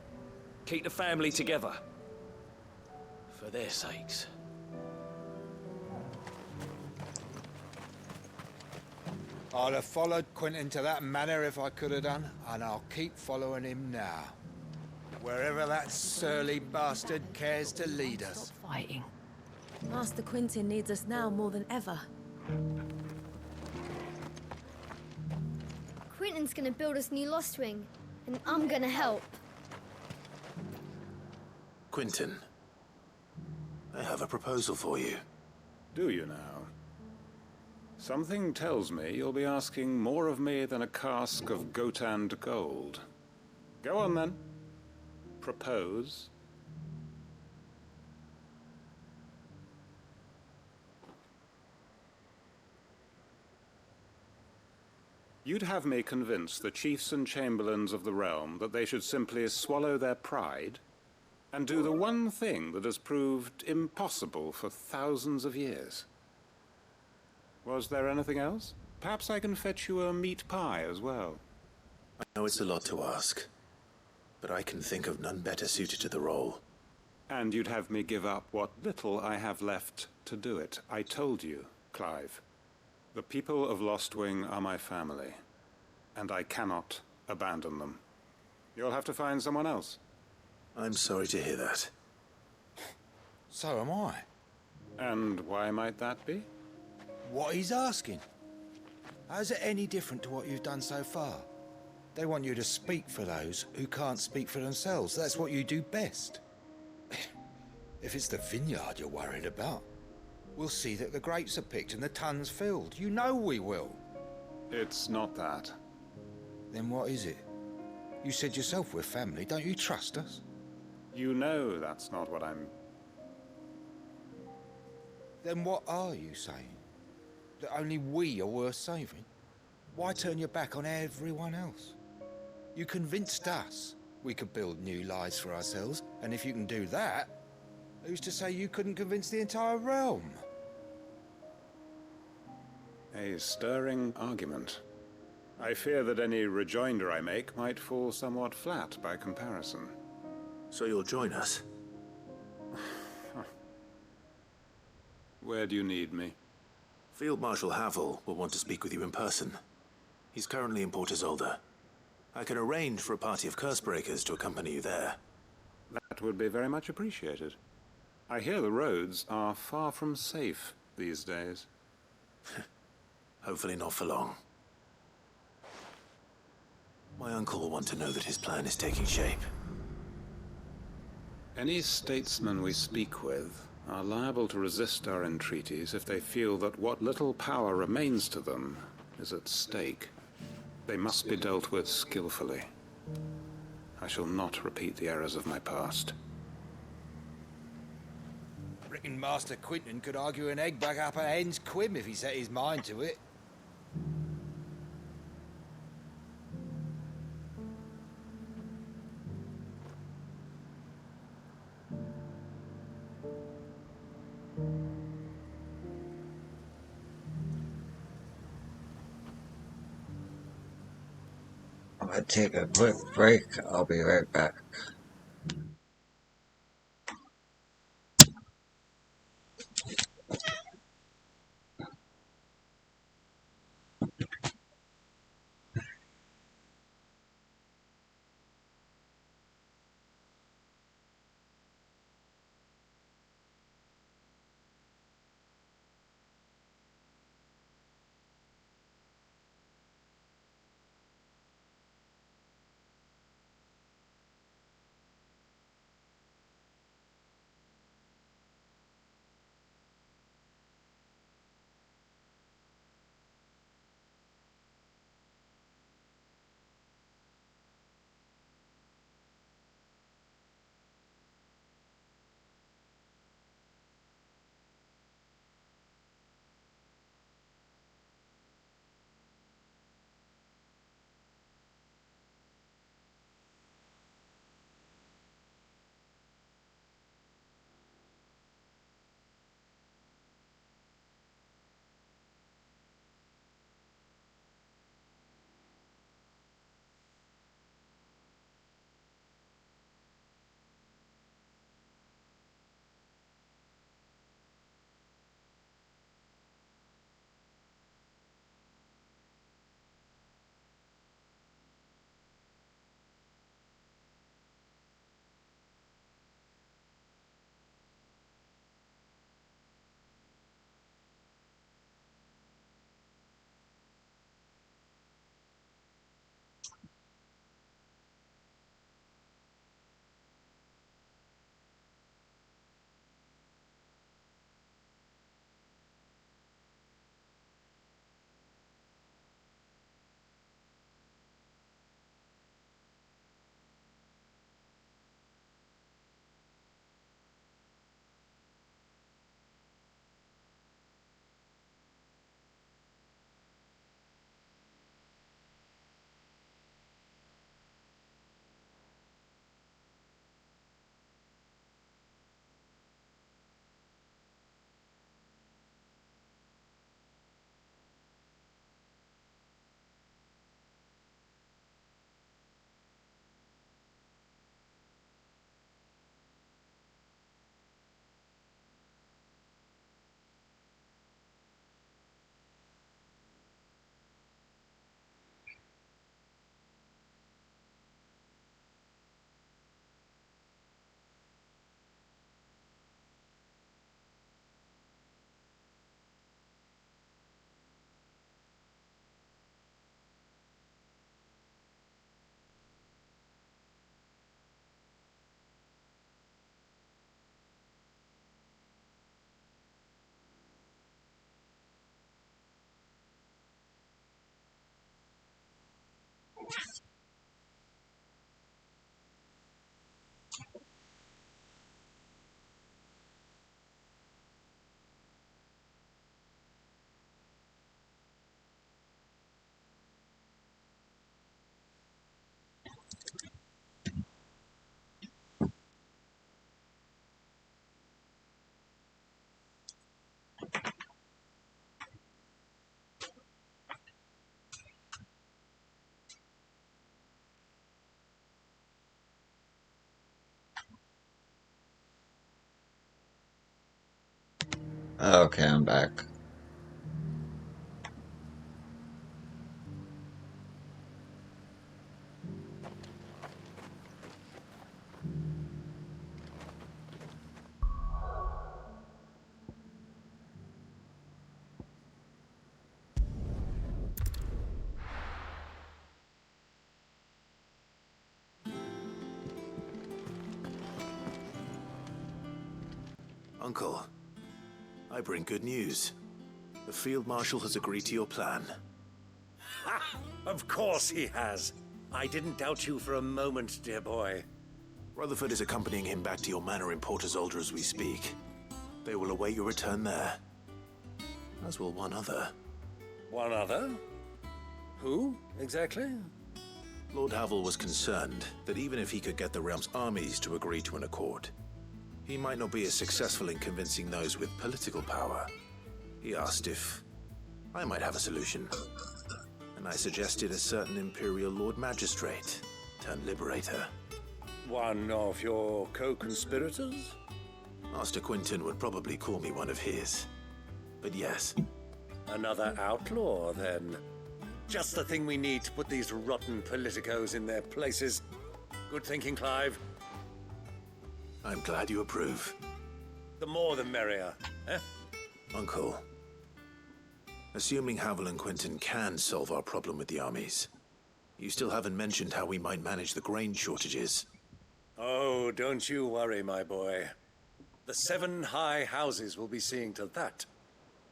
Keep the family together. For their sakes. I'd have followed Quentin to that manor if I could have done, and I'll keep following him now. Wherever that surly bastard cares to lead us. Stop fighting. Master Quentin needs us now more than ever. Quentin's gonna build us new Lost Wing, and I'm gonna help. Quentin, I have a proposal for you. Do you now? Something tells me you'll be asking more of me than a cask of Gotand gold. Go on then. Propose. You'd have me convince the chiefs and chamberlains of the realm that they should simply swallow their pride and do the one thing that has proved impossible for thousands of years. Was there anything else? Perhaps I can fetch you a meat pie as well. I know it's a lot to ask, but I can think of none better suited to the role. And you'd have me give up what little I have left to do it. I told you, Clive. The people of Lostwing are my family, and I cannot abandon them. You'll have to find someone else. I'm sorry to hear that. So am I. And why might that be? What he's asking. How's it any different to what you've done so far? They want you to speak for those who can't speak for themselves. That's what you do best. If it's the vineyard you're worried about, we'll see that the grapes are picked and the tons filled. You know we will. It's not that. Then what is it? You said yourself we're family. Don't you trust us? You know that's not what I'm... Then what are you saying? That only we are worth saving? Why turn your back on everyone else? You convinced us we could build new lives for ourselves, and if you can do that, who's to say you couldn't convince the entire realm? A stirring argument. I fear that any rejoinder I make might fall somewhat flat by comparison. So you'll join us? Where do you need me? Field Marshal Havel will want to speak with you in person. He's currently in Port Isolde. I can arrange for a party of Cursebreakers to accompany you there. That would be very much appreciated. I hear the roads are far from safe these days. Hopefully not for long. My uncle will want to know that his plan is taking shape. Any statesmen we speak with are liable to resist our entreaties if they feel that what little power remains to them is at stake. They must be dealt with skillfully. I shall not repeat the errors of my past. Reckon Master Quinton could argue an egg back up a hen's quim if he set his mind to it. I'm gonna take a quick break. I'll be right back. Okay, I'm back. Uncle, I bring good news. The Field Marshal has agreed to your plan. Ha! Of course he has. I didn't doubt you for a moment, dear boy. Rutherford is accompanying him back to your manor in Port Isolde as we speak. They will await your return there. As will one other. One other? Who, exactly? Lord Havel was concerned that even if he could get the realm's armies to agree to an accord, he might not be as successful in convincing those with political power. He asked if I might have a solution, and I suggested a certain Imperial Lord Magistrate turned Liberator. One of your co-conspirators? Master Quinton would probably call me one of his. But yes. Another outlaw, then. Just the thing we need to put these rotten politicos in their places. Good thinking, Clive. I'm glad you approve. The more the merrier, eh? Uncle, assuming Havel and Quinton can solve our problem with the armies, you still haven't mentioned how we might manage the grain shortages. Oh, don't you worry, my boy. The 7 high houses will be seeing to that.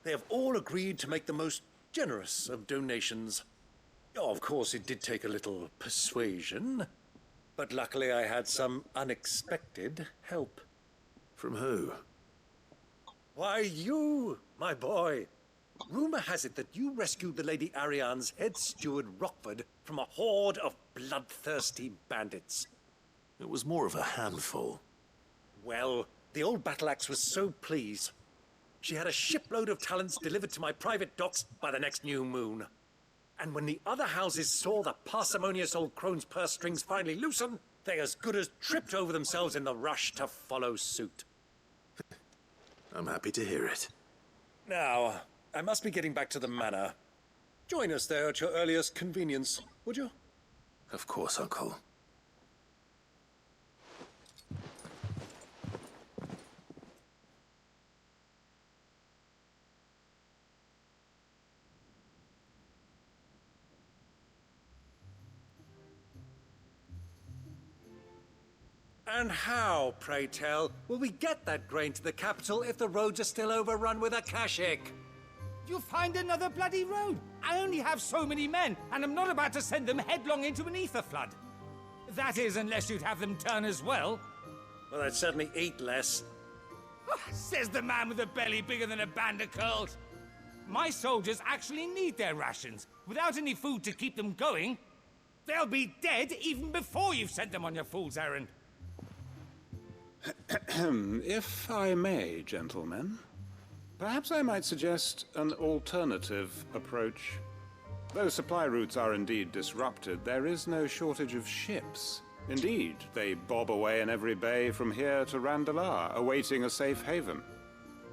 They have all agreed to make the most generous of donations. Oh, of course, it did take a little persuasion, but luckily I had some unexpected help. From who? Why, you, my boy. Rumor has it that you rescued the Lady Ariane's head steward Rockford from a horde of bloodthirsty bandits. It was more of a handful. Well, the old battle axe was so pleased. She had a shipload of talents delivered to my private docks by the next new moon. And when the other houses saw the parsimonious old crone's purse strings finally loosen, they as good as tripped over themselves in the rush to follow suit. I'm happy to hear it. Now, I must be getting back to the manor. Join us there at your earliest convenience, would you? Of course, Uncle. And how, pray tell, will we get that grain to the capital if the roads are still overrun with Akashic? You'll find another bloody road. I only have so many men, and I'm not about to send them headlong into an ether flood. That is, unless you'd have them turn as well. Well, I'd certainly eat less. Says the man with a belly bigger than a band of curls. My soldiers actually need their rations. Without any food to keep them going, they'll be dead even before you've sent them on your fool's errand. If I may, gentlemen, perhaps I might suggest an alternative approach. Though supply routes are indeed disrupted, there is no shortage of ships. Indeed, they bob away in every bay from here to Randalar, awaiting a safe haven.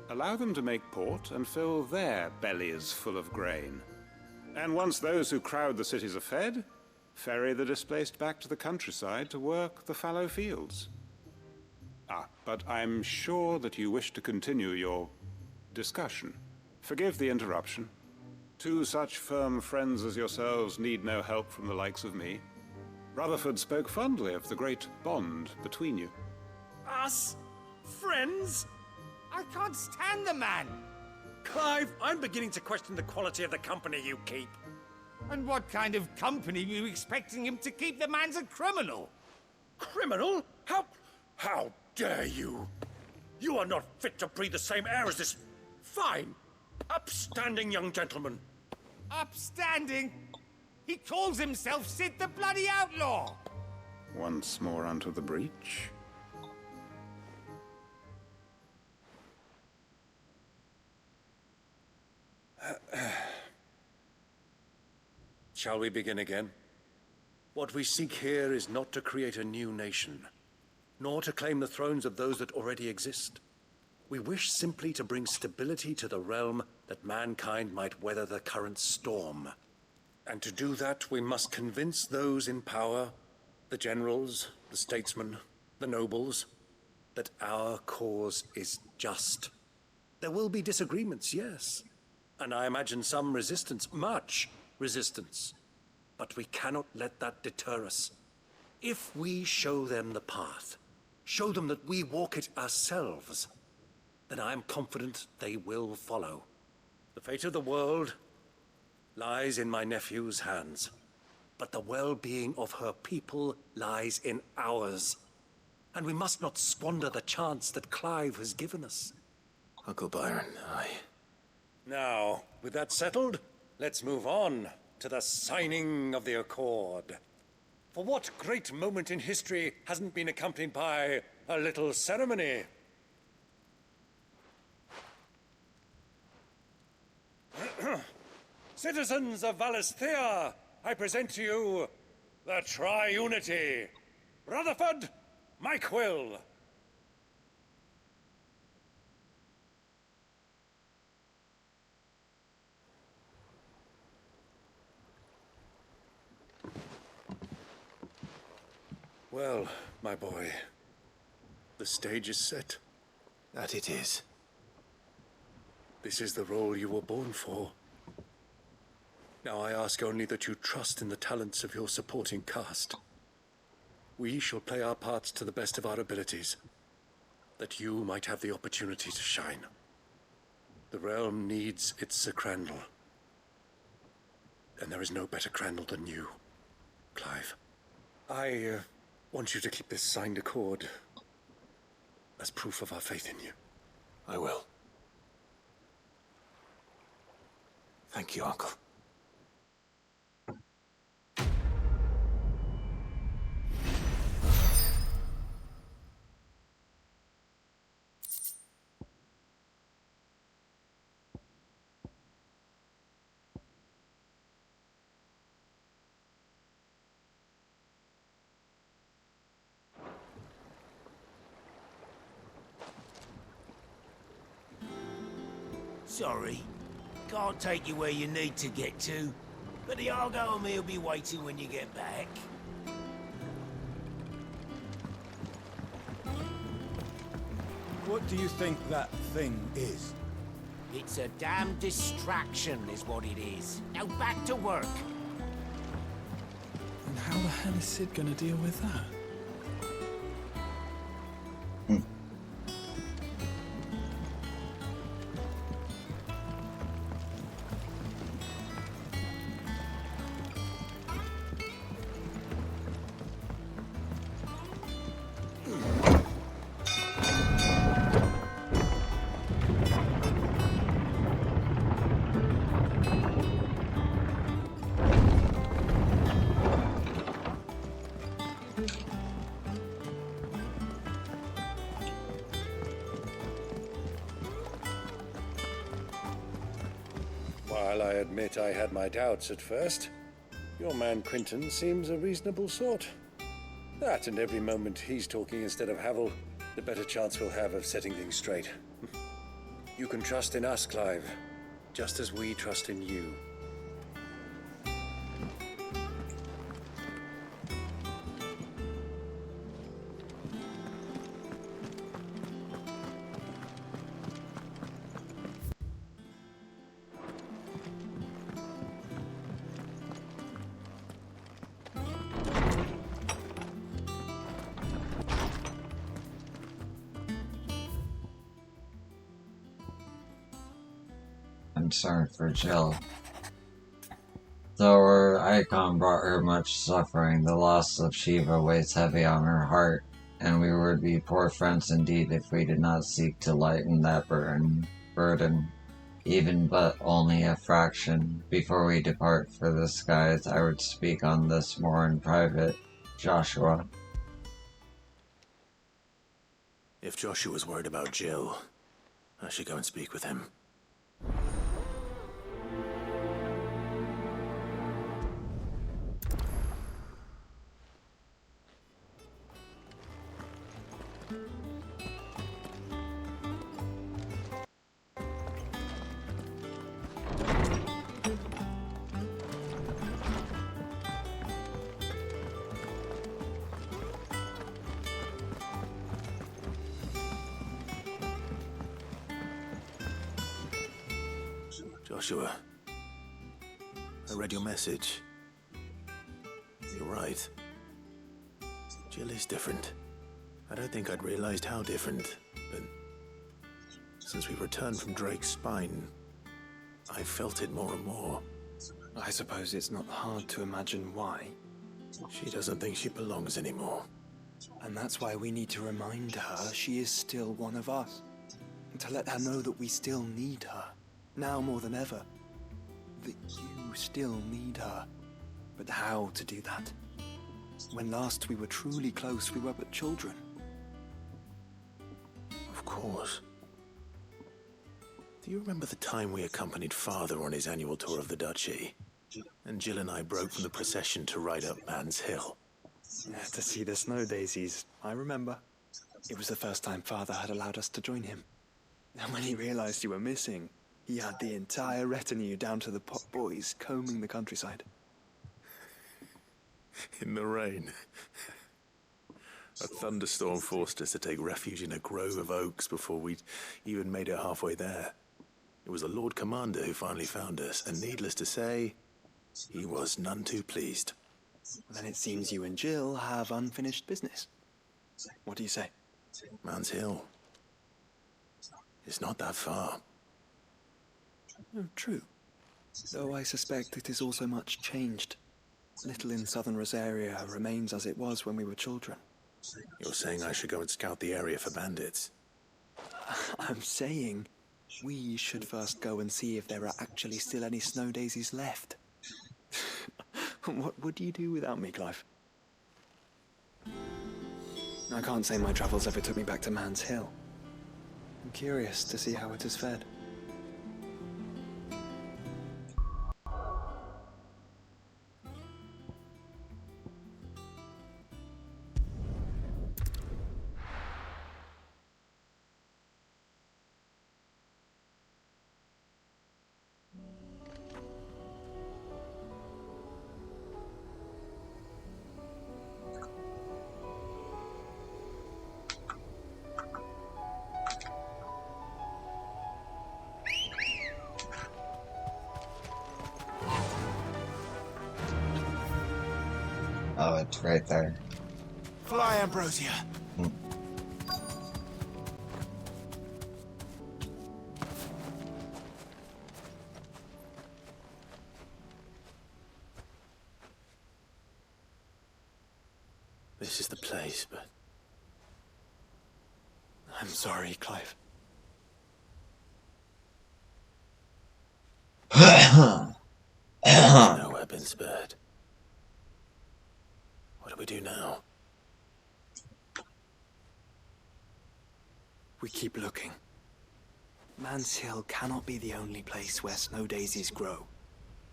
Allow them to make port and fill their bellies full of grain. And once those who crowd the cities are fed, ferry the displaced back to the countryside to work the fallow fields. But I'm sure that you wish to continue your discussion. Forgive the interruption. 2 such firm friends as yourselves need no help from the likes of me. Rutherford spoke fondly of the great bond between you. Us? Friends? I can't stand the man. Clive, I'm beginning to question the quality of the company you keep. And what kind of company were you expecting him to keep? The man's a criminal. Criminal? How dare you? You are not fit to breathe the same air as this fine, upstanding young gentleman. Upstanding? He calls himself Sid the Bloody Outlaw. Once more onto the breach. Shall we begin again? What we seek here is not to create a new nation, nor to claim the thrones of those that already exist. We wish simply to bring stability to the realm that mankind might weather the current storm. And to do that, we must convince those in power, the generals, the statesmen, the nobles, that our cause is just. There will be disagreements, yes. And I imagine some resistance, much resistance. But we cannot let that deter us. If we show them the path, show them that we walk it ourselves, then I am confident they will follow. The fate of the world lies in my nephew's hands, but the well-being of her people lies in ours. And we must not squander the chance that Clive has given us. Uncle Byron, Now, with that settled, let's move on to the signing of the Accord. For what great moment in history hasn't been accompanied by a little ceremony? Citizens of Valisthea, I present to you the Tri-Unity. Rutherford, Mike Will. Well, my boy, the stage is set. That it is. This is the role you were born for. Now I ask only that you trust in the talents of your supporting cast. We shall play our parts to the best of our abilities, that you might have the opportunity to shine. The realm needs its Sir Crandall. And there is no better Crandall than you, Clive. I want you to keep this signed accord as proof of our faith in you. I will. Thank you, Uncle. Sorry. Can't take you where you need to get to, but the Argo and me will be waiting when you get back. What do you think that thing is? It's a damn distraction, is what it is. Now back to work. And how the hell is Sid gonna deal with that? While I admit I had my doubts at first, your man Quinton seems a reasonable sort. That and every moment he's talking instead of Havel, the better chance we'll have of setting things straight. You can trust in us, Clive, just as we trust in you. Concern for Jill. Though her icon brought her much suffering, the loss of Shiva weighs heavy on her heart, and we would be poor friends indeed if we did not seek to lighten that burden, even but only a fraction. Before we depart for the skies, I would speak on this more in private. Joshua. If Joshua's worried about Jill, I should go and speak with him. Joshua, I read your message. You're right. Jill is different. I don't think I'd realized how different, but since we returned from Drake's spine, I felt it more and more. I suppose it's not hard to imagine why. She doesn't think she belongs anymore. And that's why we need to remind her she is still one of us. And to let her know that we still need her, now more than ever. That you still need her. But how to do that? When last we were truly close, we were but children. Of course. Do you remember the time we accompanied Father on his annual tour of the Duchy? And Jill and I broke from the procession to ride up Man's Hill. To see the snow daisies, I remember. It was the first time Father had allowed us to join him. And when he realized you were missing, he had the entire retinue down to the pot boys combing the countryside. In the rain. A thunderstorm forced us to take refuge in a grove of oaks before we'd even made it halfway there. It was the Lord Commander who finally found us, and needless to say, he was none too pleased. Then it seems you and Jill have unfinished business. What do you say? Man's Hill. It's not that far. Oh, true. Though I suspect it is also much changed. Little in southern Rosaria remains as it was when we were children. You're saying I should go and scout the area for bandits? I'm saying we should first go and see if there are actually still any snow daisies left. What would you do without me, Clive? I can't say my travels ever took me back to Man's Hill. I'm curious to see how it has fared. Oh, it's right there. Fly, Ambrosia. This is the place, but... I'm sorry, Clive. Nowhere been spared. What do we do now? We keep looking. Man's Hill cannot be the only place where snow daisies grow.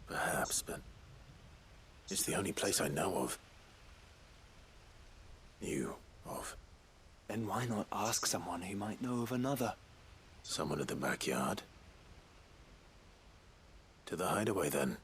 Perhaps, but it's the only place I know of. Knew of. Then why not ask someone who might know of another? Someone in the backyard? To the hideaway, then.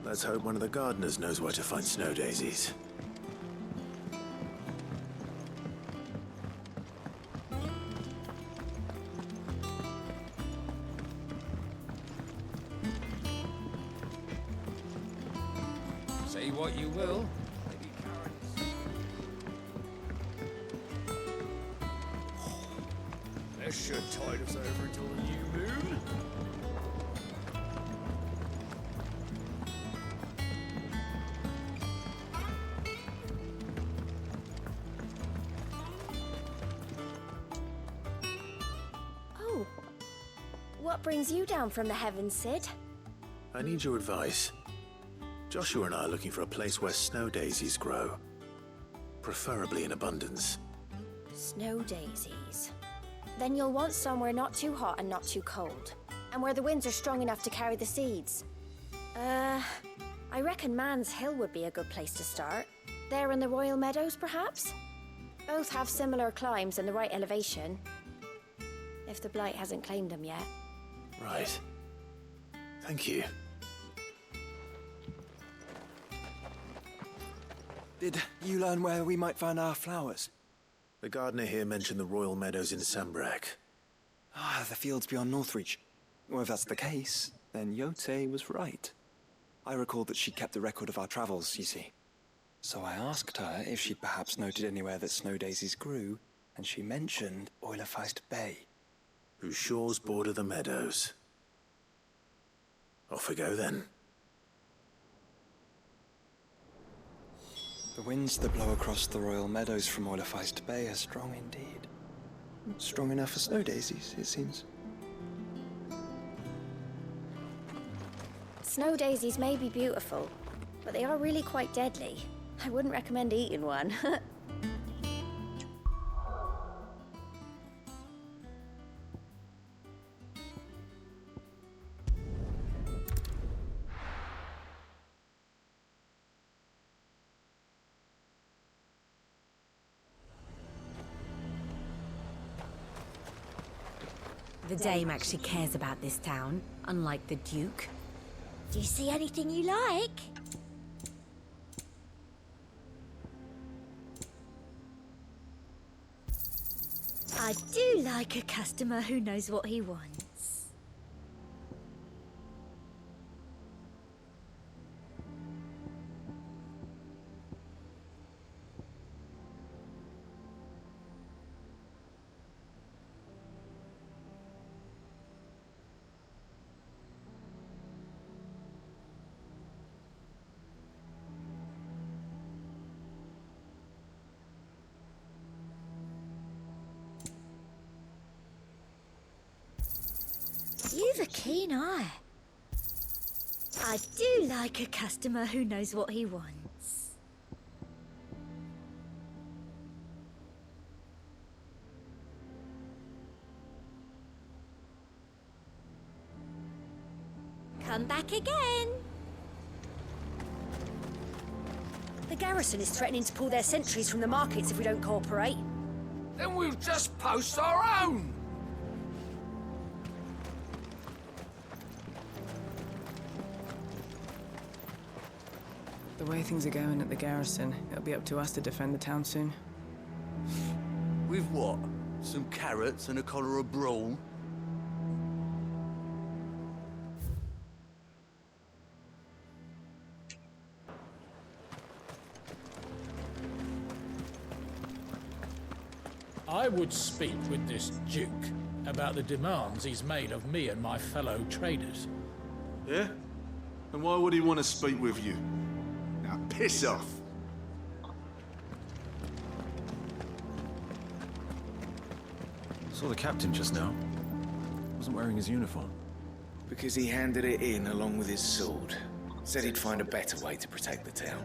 Let's hope one of the gardeners knows where to find snow daisies. Say what you will. This should tide us over until the new moon. Oh. What brings you down from the heavens, Sid? I need your advice. Joshua and I are looking for a place where snow daisies grow. Preferably in abundance. Snow daisies. Then you'll want somewhere not too hot and not too cold. And where the winds are strong enough to carry the seeds. I reckon Man's Hill would be a good place to start. There in the Royal Meadows, perhaps? Both have similar climbs and the right elevation. If the Blight hasn't claimed them yet. Right. Thank you. Did you learn where we might find our flowers? The gardener here mentioned the Royal Meadows in Sambrak. Ah, the fields beyond Northreach. Well, if that's the case, then Yote was right. I recalled that she kept a record of our travels, you see. So I asked her if she'd perhaps noted anywhere that snow daisies grew, and she mentioned Oilafeist Bay. Whose shores border the meadows. Off we go then. The winds that blow across the Royal Meadows from Oilafeist Bay are strong indeed. Strong enough for snow daisies, it seems. Snow daisies may be beautiful, but they are really quite deadly. I wouldn't recommend eating one. The Dame actually cares about this town, unlike the Duke. Do you see anything you like? I do like a customer who knows what he wants. You've a keen eye. I do like a customer who knows what he wants. Come back again. The garrison is threatening to pull their sentries from the markets if we don't cooperate. Then we'll just post our own. The way things are going at the garrison, it'll be up to us to defend the town soon. With what? Some carrots and a collar of brawn? I would speak with this Duke about the demands he's made of me and my fellow traders. Yeah? And why would he want to speak with you? Now, piss off! Saw the captain just now. Wasn't wearing his uniform. Because he handed it in along with his sword. Said he'd find a better way to protect the town.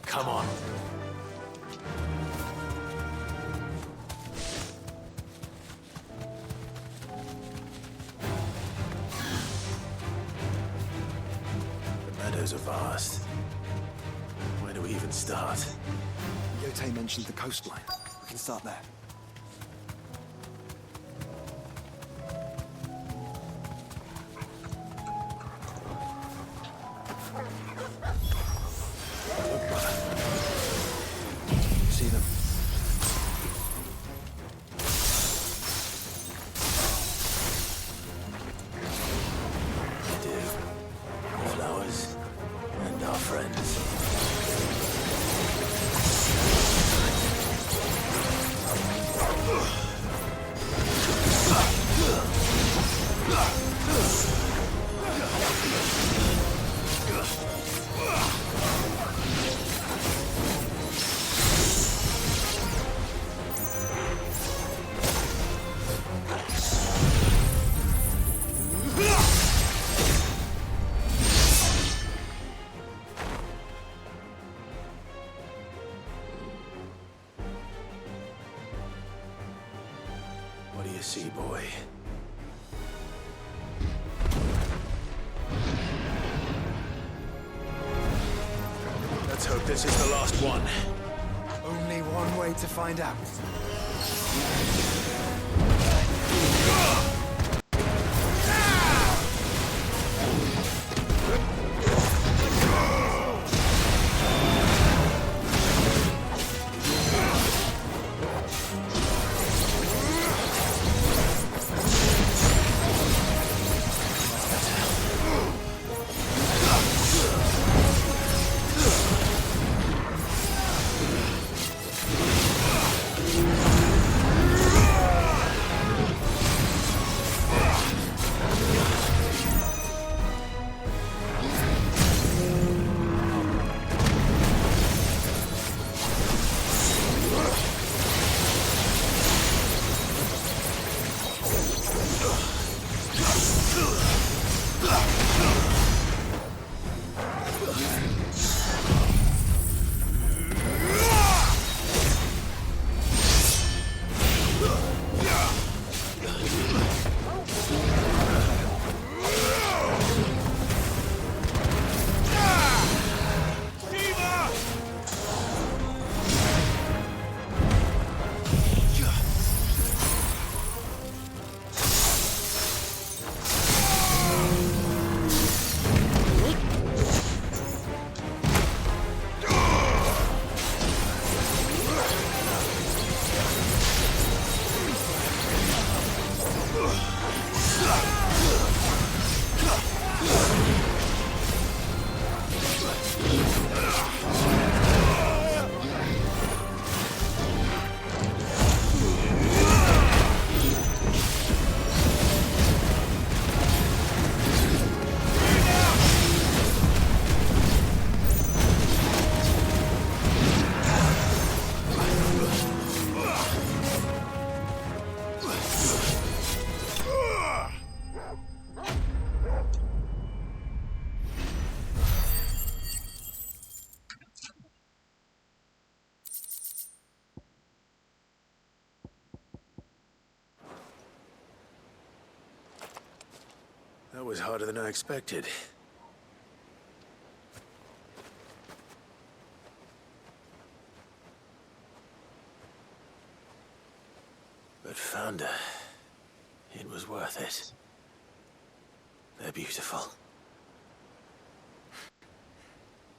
Come on. The meadows are vast. Where do we even start? Yote mentioned the coastline. We can start there. See them? you see, boy? Let's hope this is the last one. Only one way to find out. That was harder than I expected. But Founder, it was worth it. They're beautiful.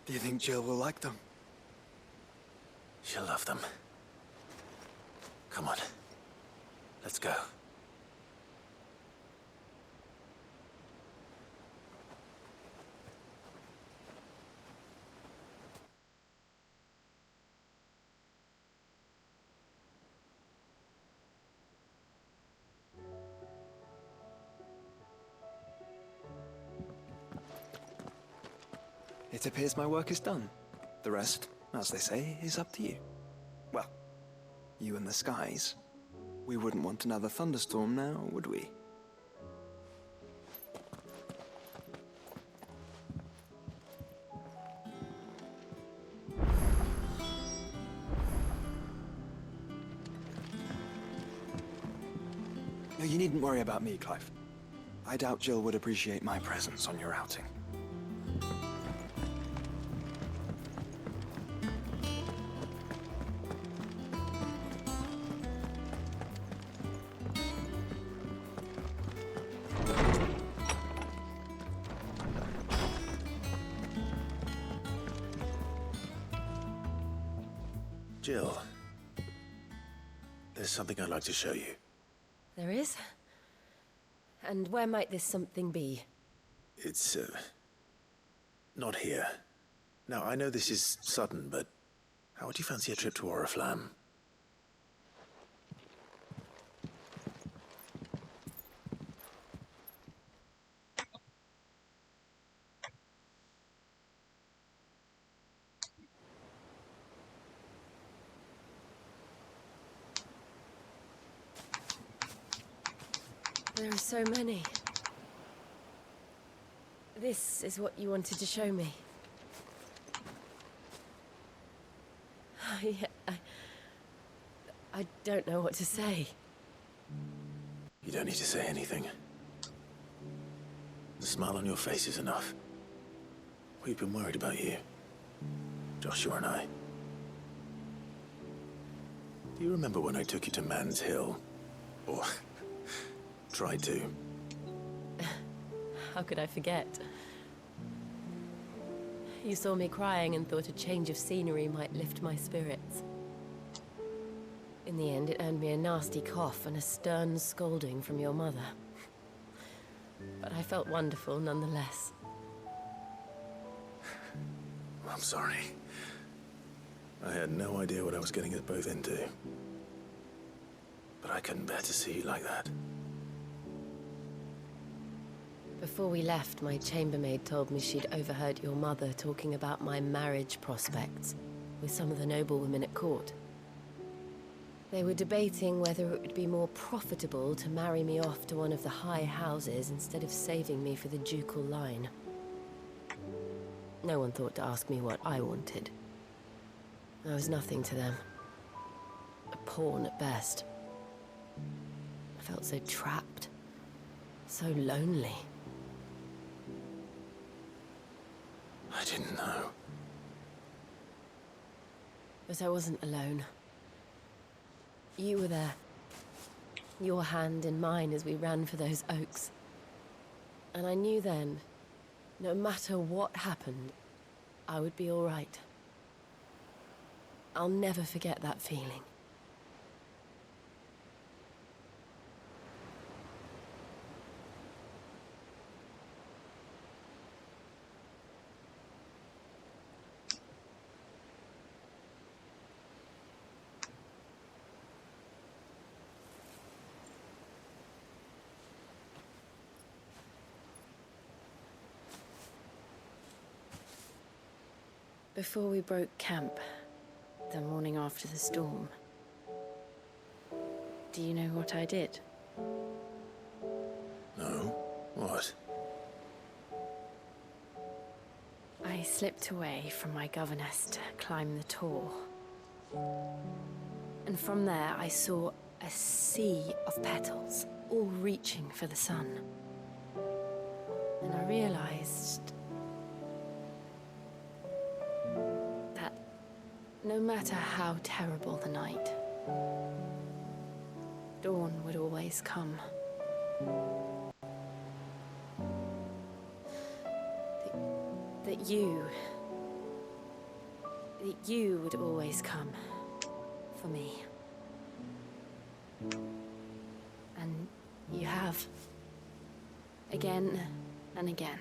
Do you think Jill will like them? She'll love them. Come on. Let's go. It appears my work is done. The rest, as they say, is up to you. Well, you and the skies. We wouldn't want another thunderstorm now, would we? No, you needn't worry about me, Clive. I doubt Jill would appreciate my presence on your outing. Jill, there's something I'd like to show you. There is? And where might this something be? It's, not here. Now, I know this is sudden, but how would you fancy a trip to Oriflamme? There are so many. This is what you wanted to show me. I don't know what to say. You don't need to say anything. The smile on your face is enough. We've been worried about you, Joshua and I. Do you remember when I took you to Man's Hill? Or tried to? How could I forget? You saw me crying and thought a change of scenery might lift my spirits. In the end, it earned me a nasty cough and a stern scolding from your mother. But I felt wonderful nonetheless. I'm sorry. I had no idea what I was getting us both into. But I couldn't bear to see you like that. Before we left, my chambermaid told me she'd overheard your mother talking about my marriage prospects with some of the noblewomen at court. They were debating whether it would be more profitable to marry me off to one of the high houses instead of saving me for the ducal line. No one thought to ask me what I wanted. I was nothing to them. A pawn at best. I felt so trapped. So lonely. I didn't know. But I wasn't alone. You were there. Your hand in mine as we ran for those oaks. And I knew then, no matter what happened, I would be all right. I'll never forget that feeling. Before we broke camp, the morning after the storm, do you know what I did? No? What? I slipped away from my governess to climb the tor. And from there I saw a sea of petals, all reaching for the sun. And I realized that no matter how terrible the night, dawn would always come. That you would always come for me. And you have. Again and again.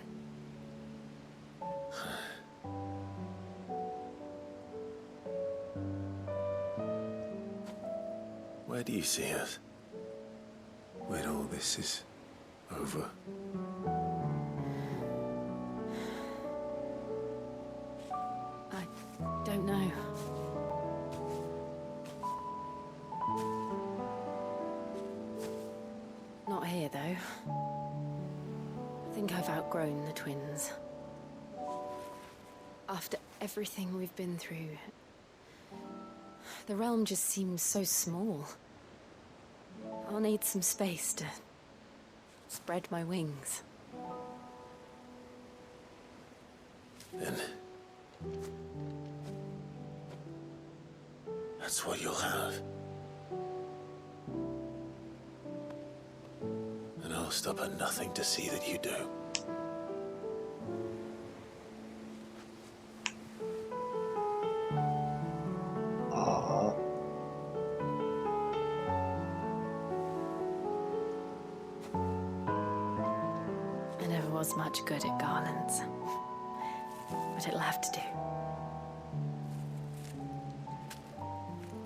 Where do you see us? When all this is over? I don't know. Not here, though. I think I've outgrown the twins. After everything we've been through, the realm just seems so small. I'll need some space to spread my wings. Then that's what you'll have. And I'll stop at nothing to see that you do. I never was much good at garlands, but it'll have to do.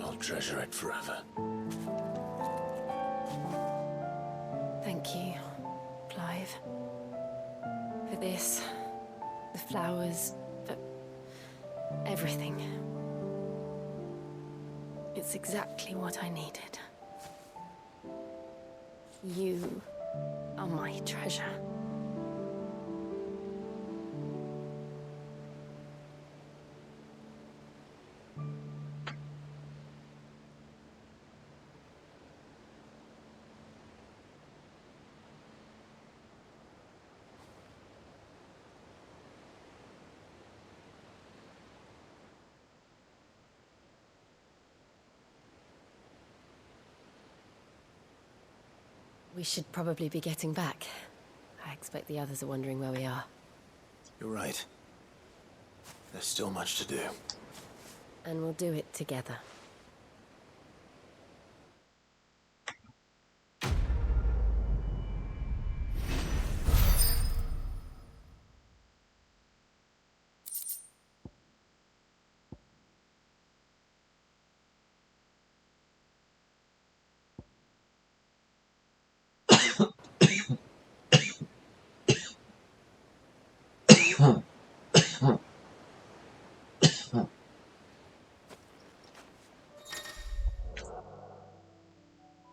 I'll treasure it forever. Thank you, Clive. For this, the flowers, for everything. It's exactly what I needed. You are my treasure. We should probably be getting back. I expect the others are wondering where we are. You're right. There's still much to do. And we'll do it together.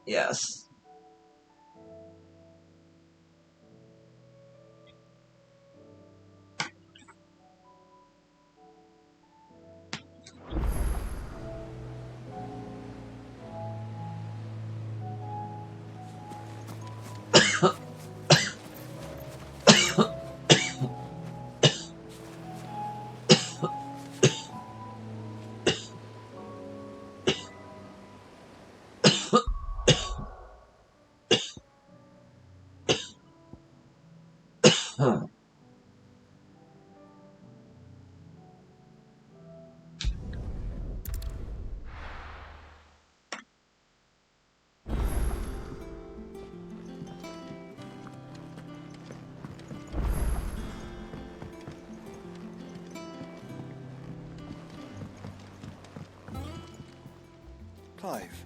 Yes. Clive.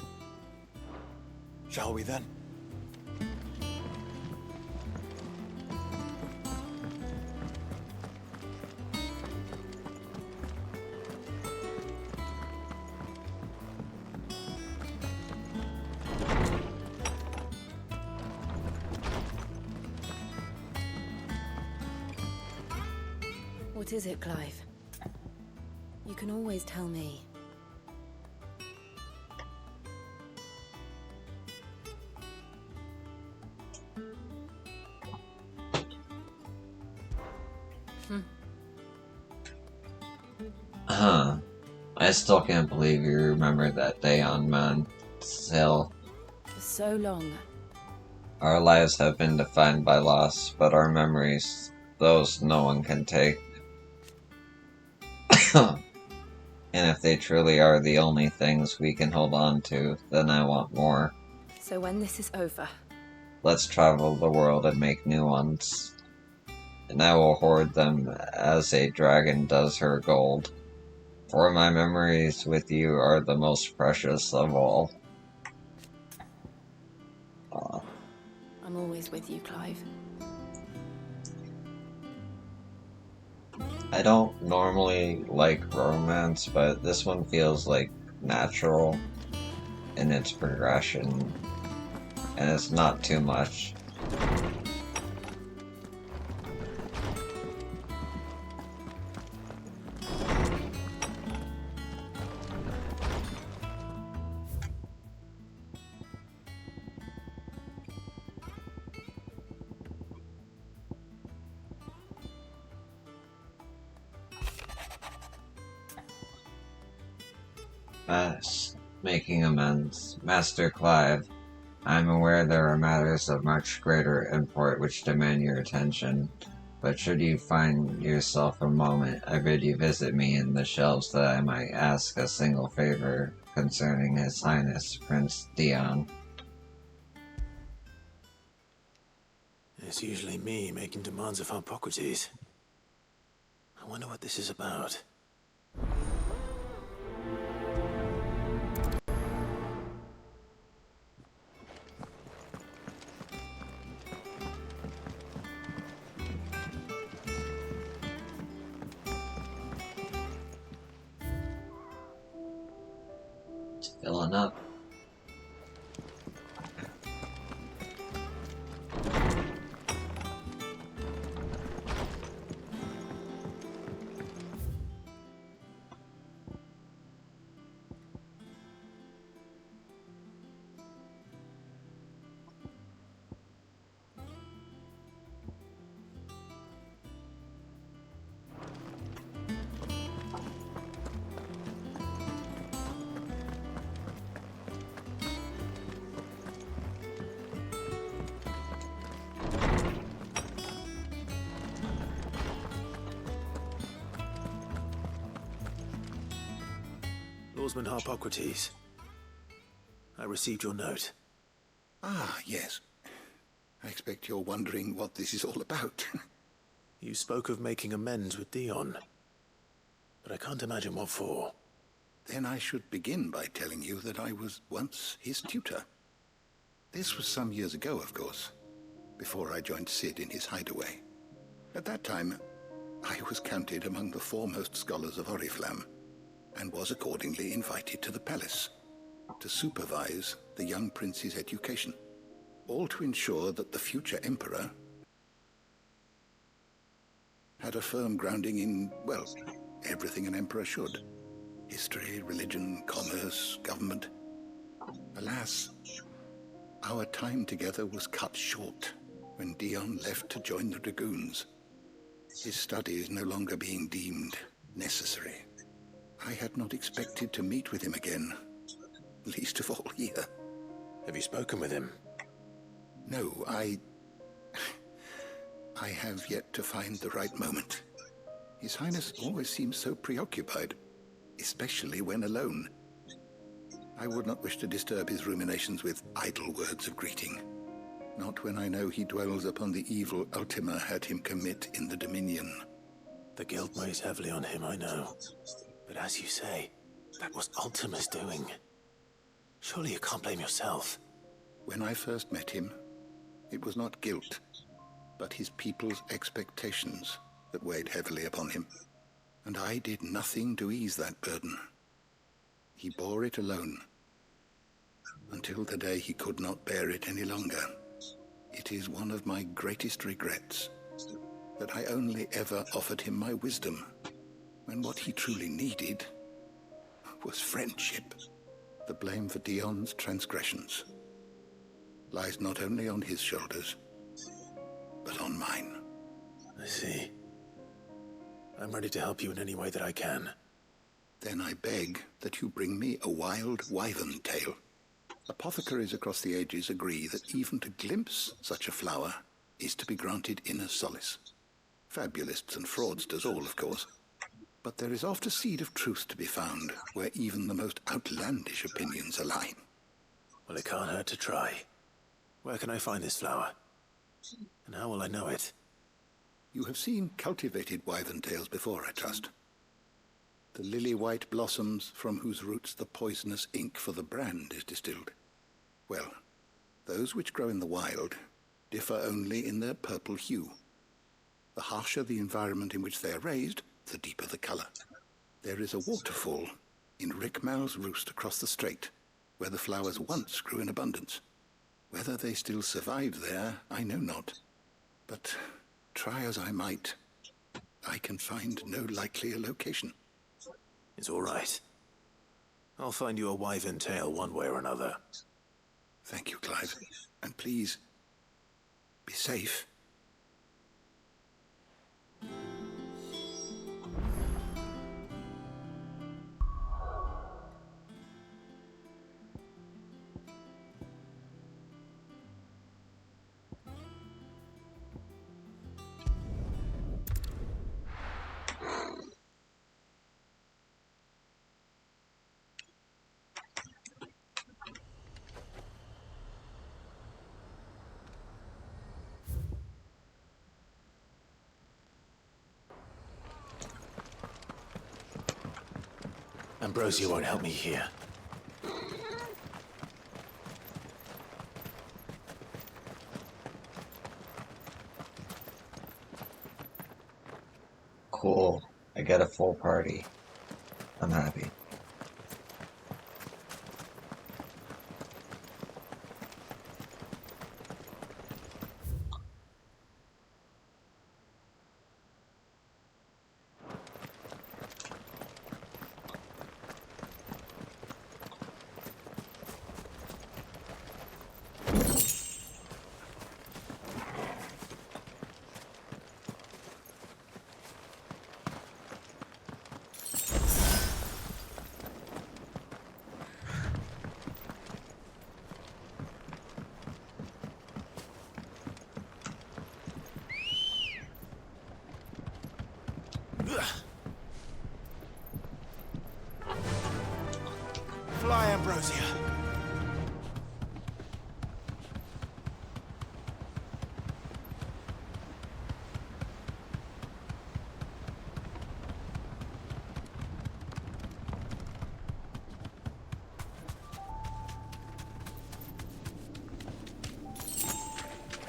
Shall we then? What is it, Clive? You can always tell me. Huh. I still can't believe you remember that day on Mount's Hill. For so long. Our lives have been defined by loss, but our memories, those no one can take. And if they truly are the only things we can hold on to, then I want more. So when this is over... Let's travel the world and make new ones. And I will hoard them as a dragon does her gold. For my memories with you are the most precious of all. I'm always with you, Clive. I don't normally like romance, but this one feels like natural in its progression, and it's not too much. Making amends. Master Clive, I am aware there are matters of much greater import which demand your attention, but should you find yourself a moment, I bid you visit me in the shelves that I might ask a single favor concerning His Highness Prince Dion. It's usually me making demands of Hippocrates. I wonder what this is about. Filling up. Swordsman Harpocrates. I received your note. Ah, yes. I expect you're wondering what this is all about. You spoke of making amends with Dion, but I can't imagine what for. Then I should begin by telling you that I was once his tutor. This was some years ago, of course, before I joined Cid in his hideaway. At that time, I was counted among the foremost scholars of Oriflamme, and was accordingly invited to the palace to supervise the young prince's education, all to ensure that the future emperor had a firm grounding in, well, everything an emperor should. History, religion, commerce, government. Alas, our time together was cut short when Dion left to join the Dragoons, his studies no longer being deemed necessary. I had not expected to meet with him again, least of all here. Have you spoken with him? No, I have yet to find the right moment. His Highness always seems so preoccupied, especially when alone. I would not wish to disturb his ruminations with idle words of greeting, not when I know he dwells upon the evil Ultima had him commit in the Dominion. The guilt weighs heavily on him, I know. But as you say, that was Ultima's doing. Surely you can't blame yourself. When I first met him, it was not guilt, but his people's expectations that weighed heavily upon him. And I did nothing to ease that burden. He bore it alone, until the day he could not bear it any longer. It is one of my greatest regrets that I only ever offered him my wisdom, when what he truly needed was friendship. The blame for Dion's transgressions lies not only on his shoulders, but on mine. I see. I'm ready to help you in any way that I can. Then I beg that you bring me a wild wyvern tail. Apothecaries across the ages agree that even to glimpse such a flower is to be granted inner solace. Fabulists and fraudsters all, of course. But there is oft a seed of truth to be found where even the most outlandish opinions align. Well, it can't hurt to try. Where can I find this flower? And how will I know it? You have seen cultivated wyvern tails before, I trust. The lily-white blossoms from whose roots the poisonous ink for the brand is distilled. Well, those which grow in the wild differ only in their purple hue. The harsher the environment in which they are raised, the deeper the color. There is a waterfall in Rickmal's roost across the strait, where the flowers once grew in abundance. Whether they still survive there, I know not. But try as I might, I can find no likelier location. It's all right. I'll find you a wyvern tail one way or another. Thank you, Clive. And please, be safe. Ambrosia won't help me here. Cool. I get a full party. I'm happy. Fly, Ambrosia.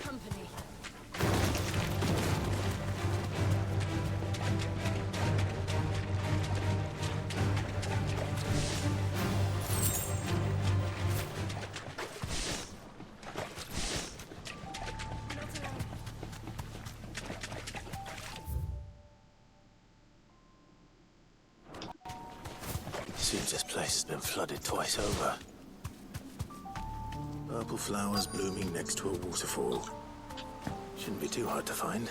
Company. Seems this place has been flooded twice over. Purple flowers blooming next to a waterfall. Shouldn't be too hard to find.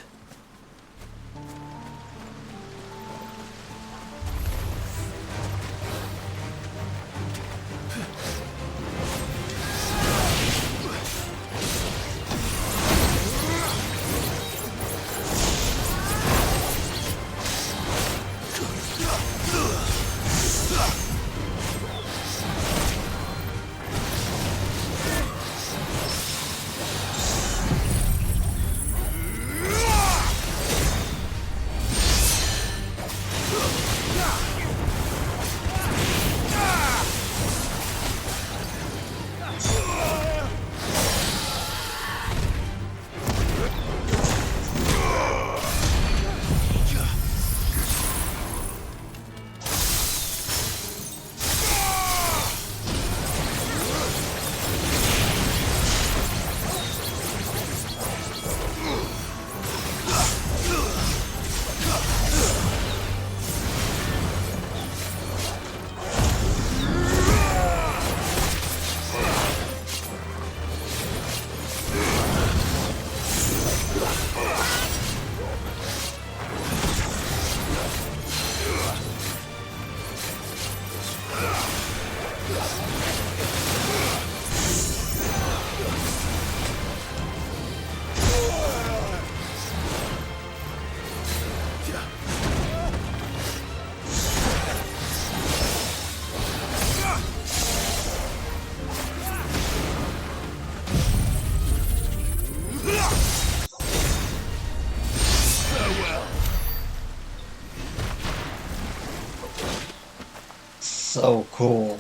So cool.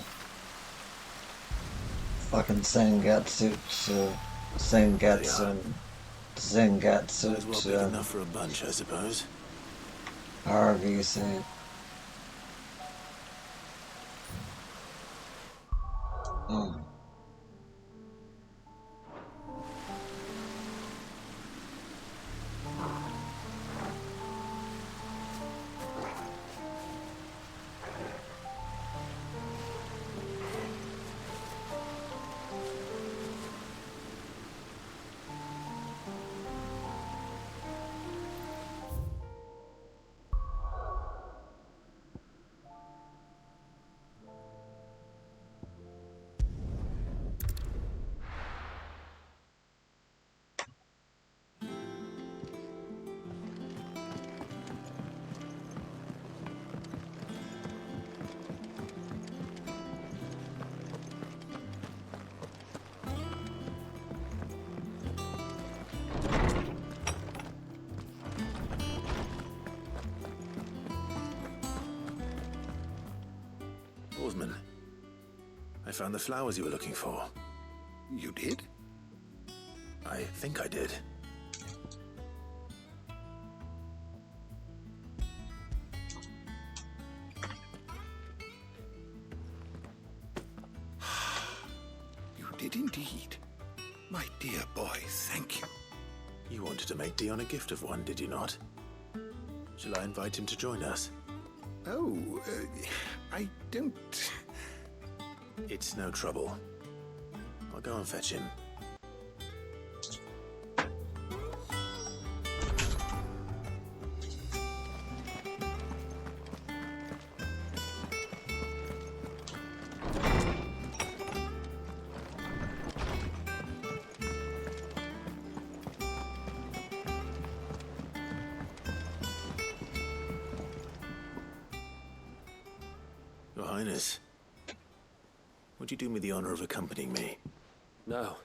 Fucking Sengatsu, Sengatsu, Sengatsu, Might as well big enough for a bunch, I suppose. however you say it. Mm. Oarsman, I found the flowers you were looking for. You did? I think I did. You did indeed. My dear boy, thank you. You wanted to make Dion a gift of one, did you not? Shall I invite him to join us? Oh, I don't... It's no trouble. I'll go and fetch him. Your Highness, would you do me the honor of accompanying me? Now.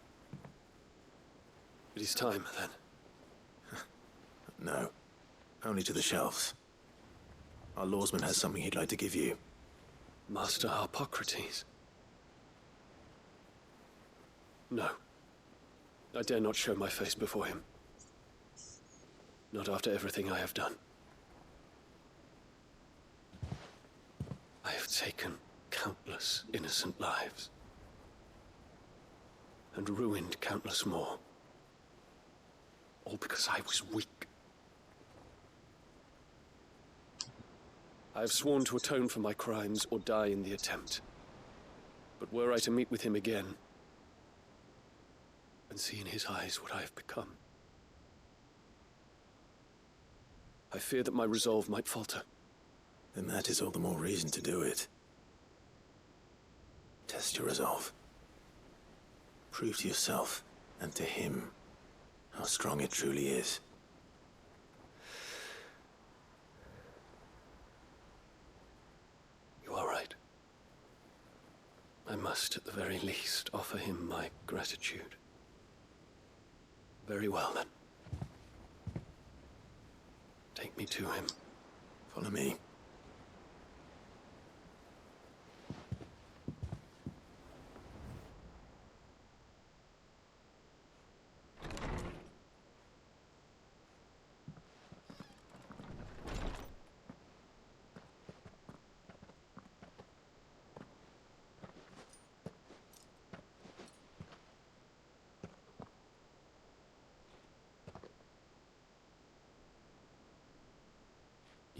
It is time, then. No. Only to the shelves. Our lawsman has something he'd like to give you. Master Harpocrates. No. I dare not show my face before him. Not after everything I have done. I have taken countless innocent lives. And ruined countless more. All because I was weak. I have sworn to atone for my crimes or die in the attempt. But were I to meet with him again, and see in his eyes what I have become, I fear that my resolve might falter. Then that is all the more reason to do it. Test your resolve. Prove to yourself, and to him, how strong it truly is. You are right. I must, at the very least, offer him my gratitude. Very well, then. Take me to him. Follow me.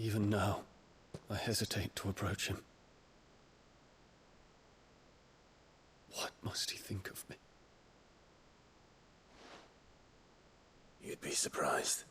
Even now, I hesitate to approach him. What must he think of me? You'd be surprised.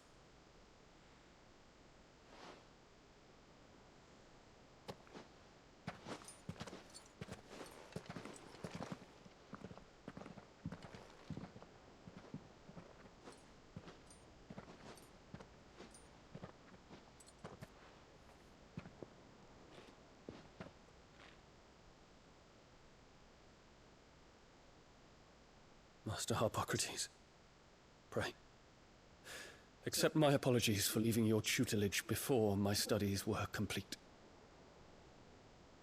Master Harpocrates, pray, accept my apologies for leaving your tutelage before my studies were complete.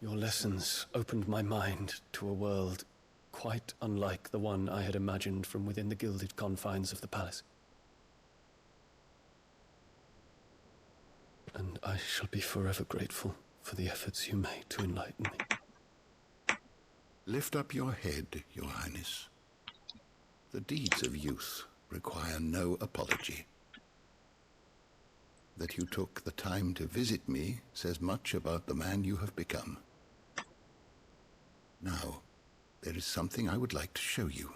Your lessons opened my mind to a world quite unlike the one I had imagined from within the gilded confines of the palace. And I shall be forever grateful for the efforts you made to enlighten me. Lift up your head, Your Highness. The deeds of youth require no apology. That you took the time to visit me says much about the man you have become. Now, there is something I would like to show you.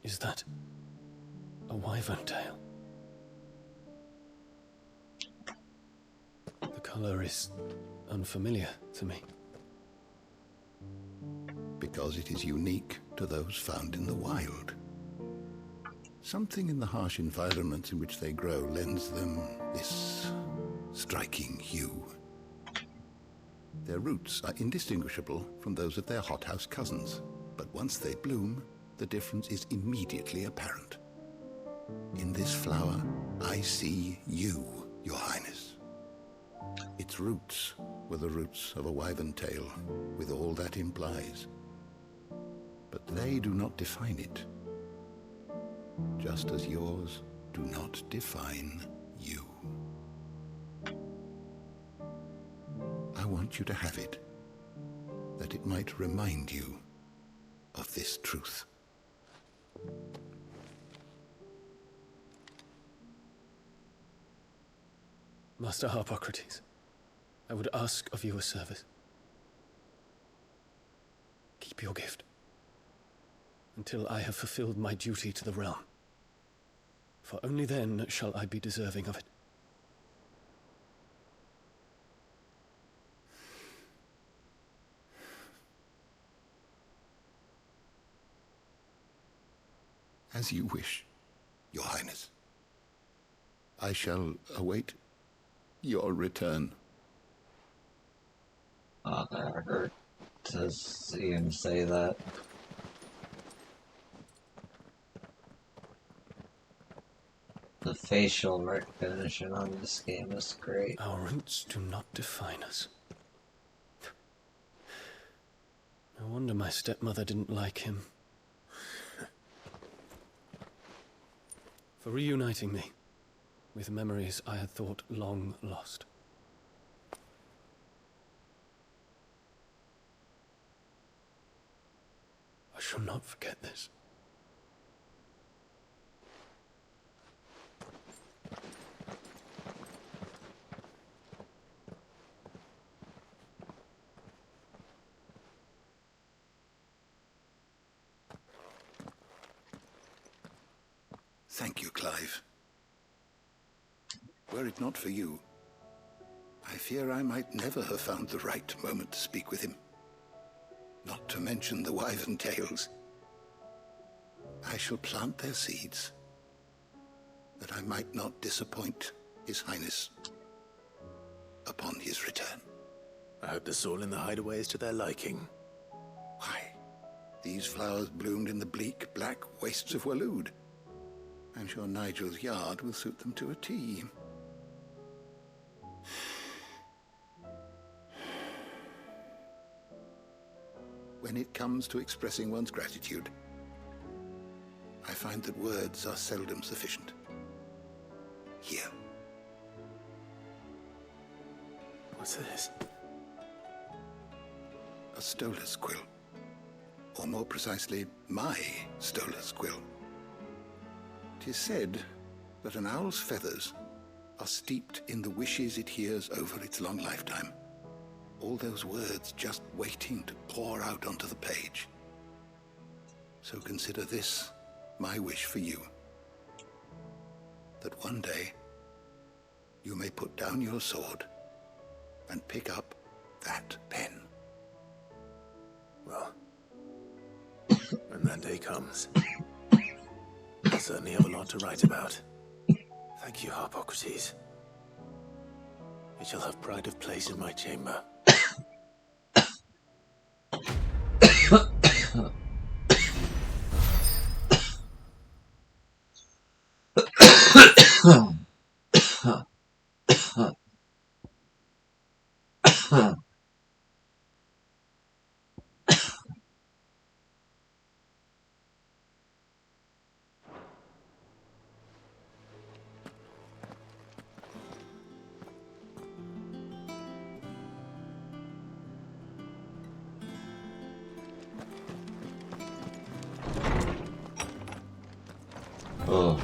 Is that a wyvern tail? The color is unfamiliar to me. Because it is unique to those found in the wild. Something in the harsh environment in which they grow lends them this striking hue. Their roots are indistinguishable from those of their hothouse cousins, but once they bloom, the difference is immediately apparent. In this flower, I see you, Your Highness. Its roots were the roots of a wyvern tail, with all that implies. But they do not define it, just as yours do not define you. I want you to have it, that it might remind you of this truth. Master Harpocrates, I would ask of you a service. Keep your gift until I have fulfilled my duty to the realm, for only then shall I be deserving of it. As you wish, Your Highness. I shall await your return. Oh, that hurt to see him say that. The facial recognition on this game is great. Our roots do not define us. No wonder my stepmother didn't like him. For reuniting me with memories I had thought long lost. I shall not forget this. Thank you, Clive. Were it not for you, I fear I might never have found the right moment to speak with him. Not to mention the wyvern tales. I shall plant their seeds, that I might not disappoint His Highness upon his return. I hope the soil in the hideaway is to their liking. Why, these flowers bloomed in the bleak, black wastes of Waloed. I'm sure Nigel's yard will suit them to a T. When it comes to expressing one's gratitude, I find that words are seldom sufficient. Here. What's this? A stolas quill. Or more precisely, my stolas quill. 'Tis said that an owl's feathers are steeped in the wishes it hears over its long lifetime. All those words just waiting to pour out onto the page. So consider this my wish for you. That one day you may put down your sword and pick up that pen. Well, when that day comes, I'll certainly have a lot to write about. Thank you, Harpocrates. It shall have pride of place in my chamber. Oh.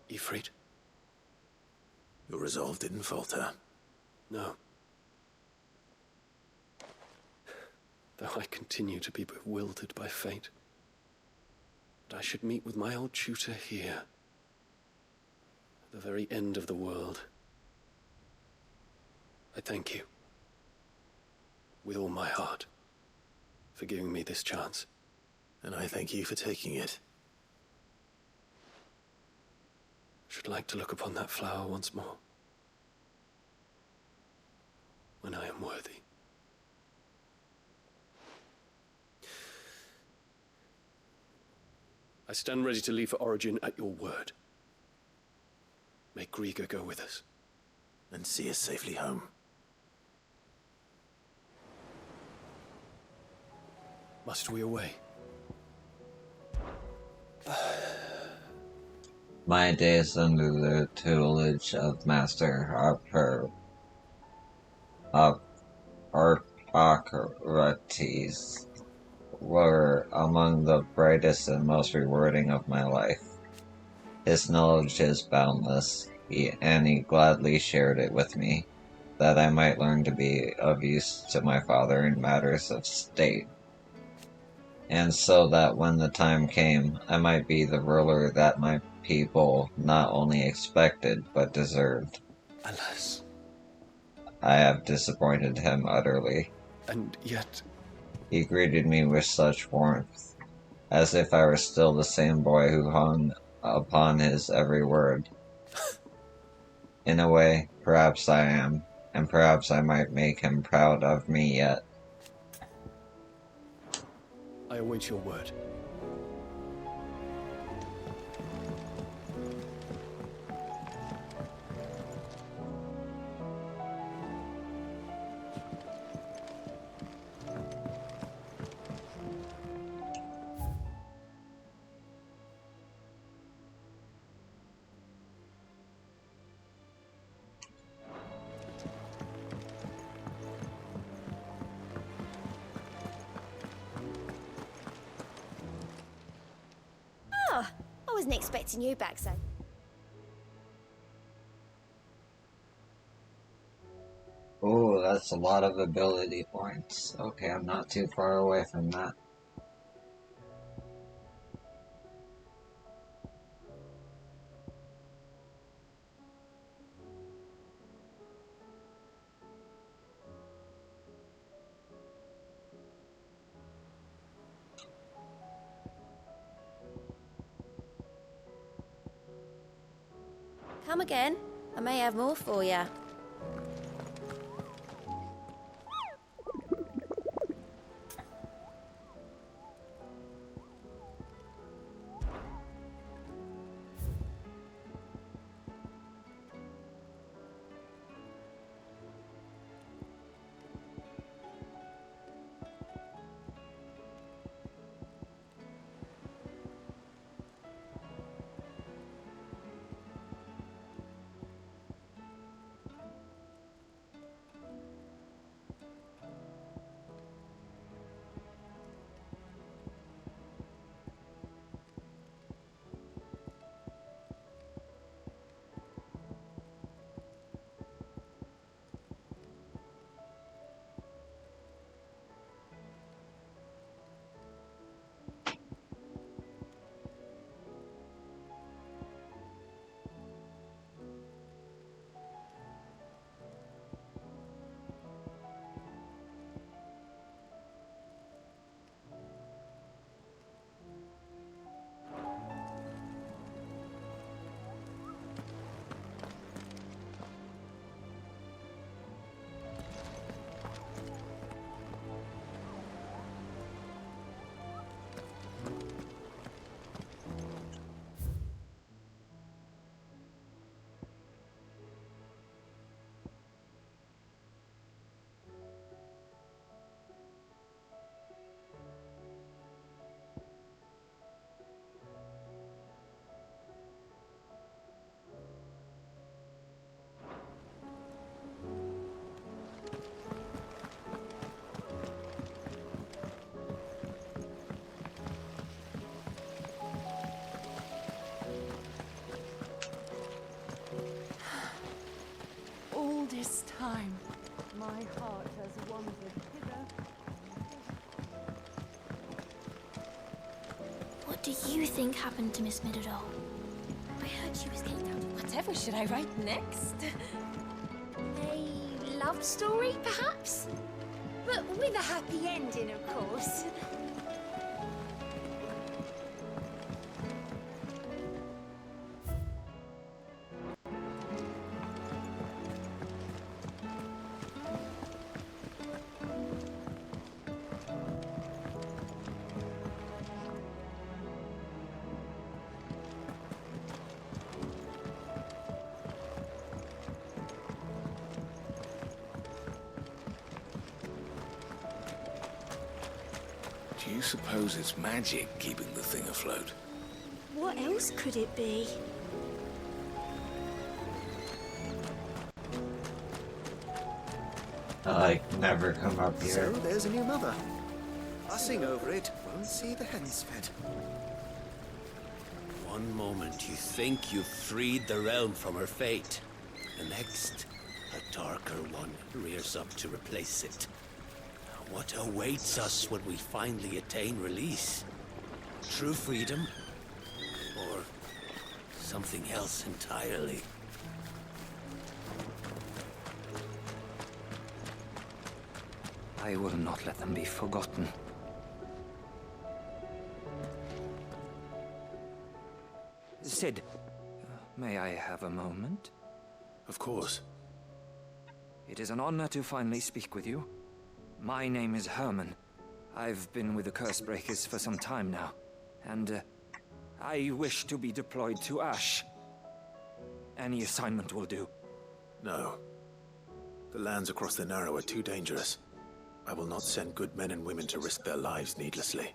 Ifrit, your resolve didn't falter. No. Though I continue to be bewildered by fate. But I should meet with my old tutor here. At the very end of the world. I thank you. With all my heart. For giving me this chance. And I thank you for taking it. Should like to look upon that flower once more. When I am worthy. I stand ready to leave for Origin at your word. Make Griga go with us. And see us safely home. Must we away? My days under the tutelage of Master Hippocrates were among the brightest and most rewarding of my life. His knowledge is boundless, and he gladly shared it with me, that I might learn to be of use to my father in matters of state, and so that when the time came, I might be the ruler that my people not only expected, but deserved. Alas. I have disappointed him utterly. And yet... He greeted me with such warmth, as if I were still the same boy who hung upon his every word. In a way, perhaps I am, and perhaps I might make him proud of me yet. I await your word. Oh, I wasn't expecting you back so. Oh, that's a lot of ability points. Okay, I'm not too far away from that. Come again. I may have more for you. All this time, my heart has wandered hither. What do you think happened to Miss Middledore? I heard she was kicked out. Whatever should I write next? A love story, perhaps? But with a happy ending, of course. Do you suppose it's magic keeping the thing afloat? What else could it be? I never come up here. So there's a new mother. Fussing over it won't see the hens fed. One moment you think you've freed the realm from her fate. The next, a darker one rears up to replace it. What awaits us when we finally attain release? True freedom? Or something else entirely? I will not let them be forgotten. Sid, may I have a moment? Of course. It is an honor to finally speak with you. My name is Herman. I've been with the Cursebreakers for some time now, and I wish to be deployed to Ash. Any assignment will do. No. The lands across the Narrow are too dangerous. I will not send good men and women to risk their lives needlessly.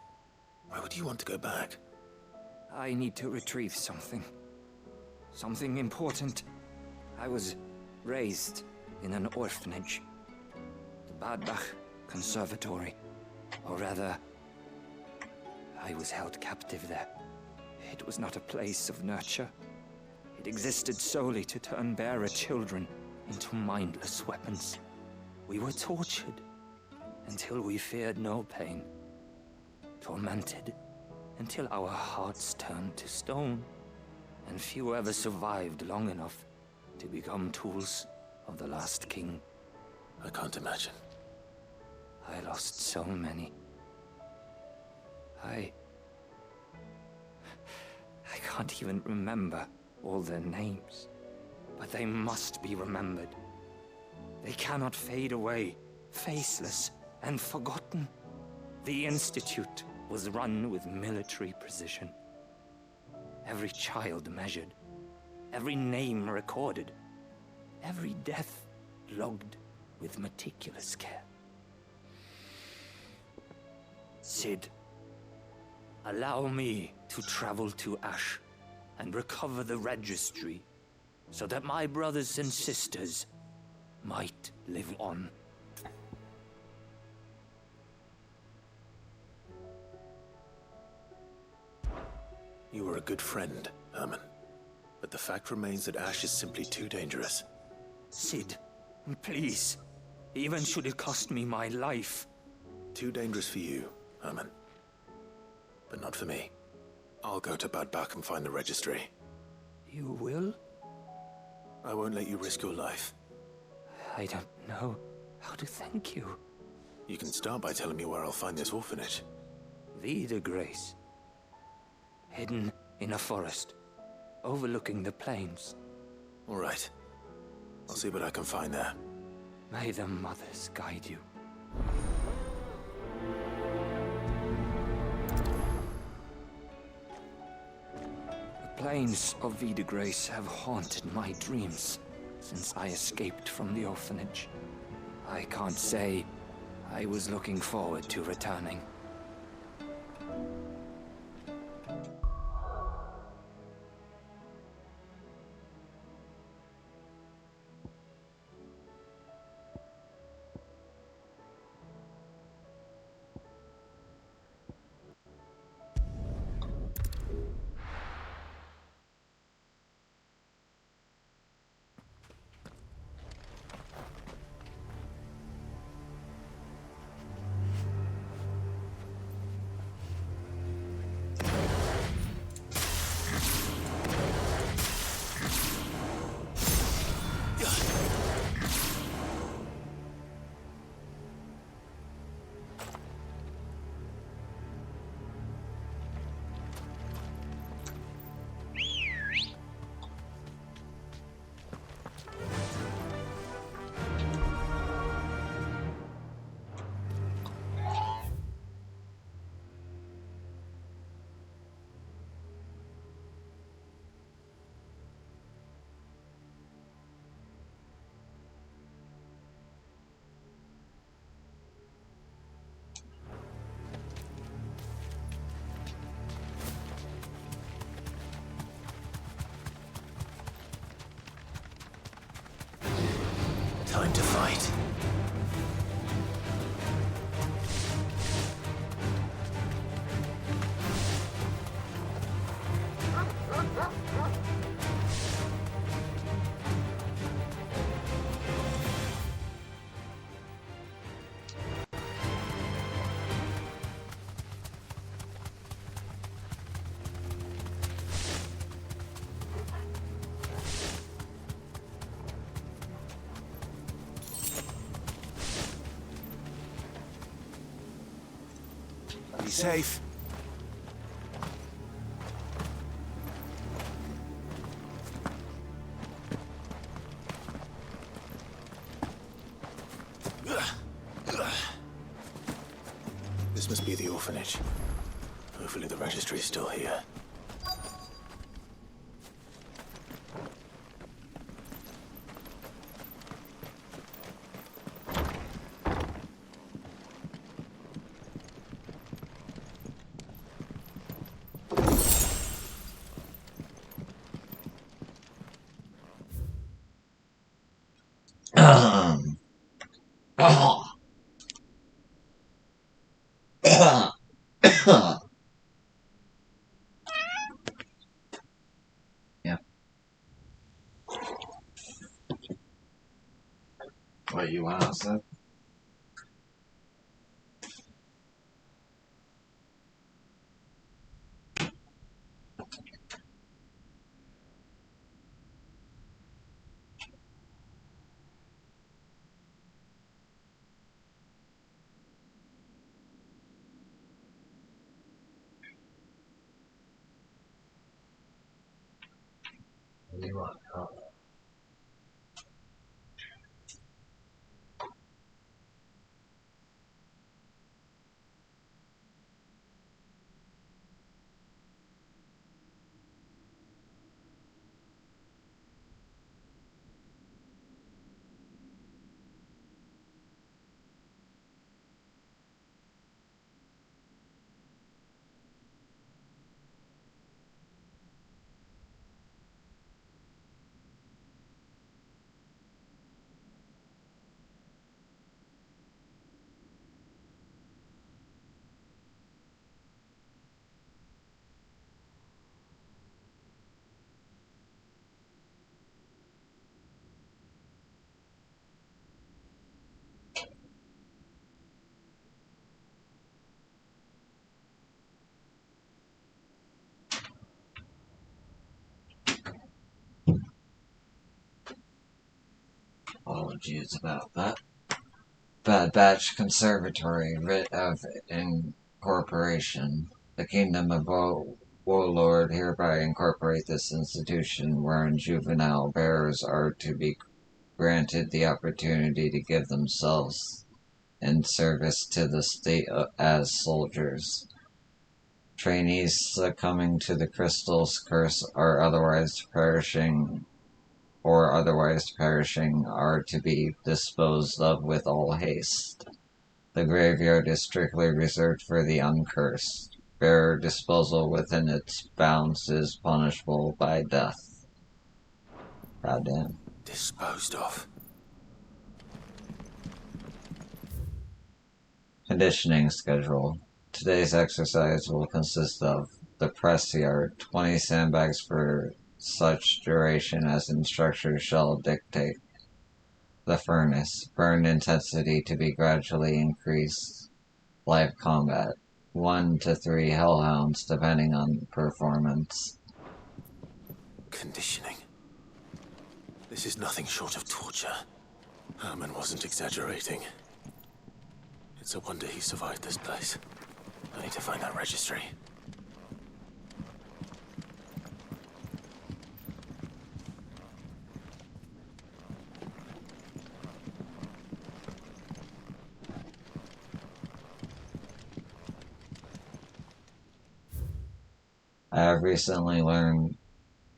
Why would you want to go back? I need to retrieve something. Something important. I was raised in an orphanage. The Badbach Conservatory. Or rather, I was held captive there. It was not a place of nurture. It existed solely to turn bearer children into mindless weapons. We were tortured until we feared no pain. Tormented until our hearts turned to stone, and few ever survived long enough to become tools of the last king. I can't imagine. I lost so many. I can't even remember all their names, but they must be remembered. They cannot fade away, faceless and forgotten. The Institute was run with military precision. Every child measured, every name recorded, every death logged with meticulous care. Sid, allow me to travel to Ash and recover the registry so that my brothers and sisters might live on. You were a good friend, Herman. But the fact remains that Ash is simply too dangerous. Sid, please. Even should it cost me my life. Too dangerous for you, Herman. But not for me. I'll go to Bad Bach and find the registry. You will? I won't let you risk your life. I don't know how to thank you. You can start by telling me where I'll find this orphanage. Vida Grace. Hidden in a forest, overlooking the plains. All right. I'll see what I can find there. May the mothers guide you. The plains of Vida Grace have haunted my dreams since I escaped from the orphanage. I can't say I was looking forward to returning. Time to fight. Be safe. This must be the orphanage. Hopefully the registry is still here. Yeah. What you want to say? What do you want? Apologies about that. Bad Batch Conservatory, writ of incorporation. The Kingdom of Warlord hereby incorporate this institution wherein juvenile bearers are to be granted the opportunity to give themselves in service to the state as soldiers. Trainees succumbing to the crystal's curse are otherwise perishing are to be disposed of with all haste. The graveyard is strictly reserved for the uncursed. Bearer disposal within its bounds is punishable by death. Goddamn. Disposed of. Conditioning schedule. Today's exercise will consist of the press yard, 20 sandbags for such duration as instructors shall dictate. The furnace, burn intensity to be gradually increased. Live combat, 1 to 3 hellhounds depending on performance. Conditioning. This is nothing short of torture. Herman wasn't exaggerating. It's a wonder he survived this place. I need to find that registry. I have recently learned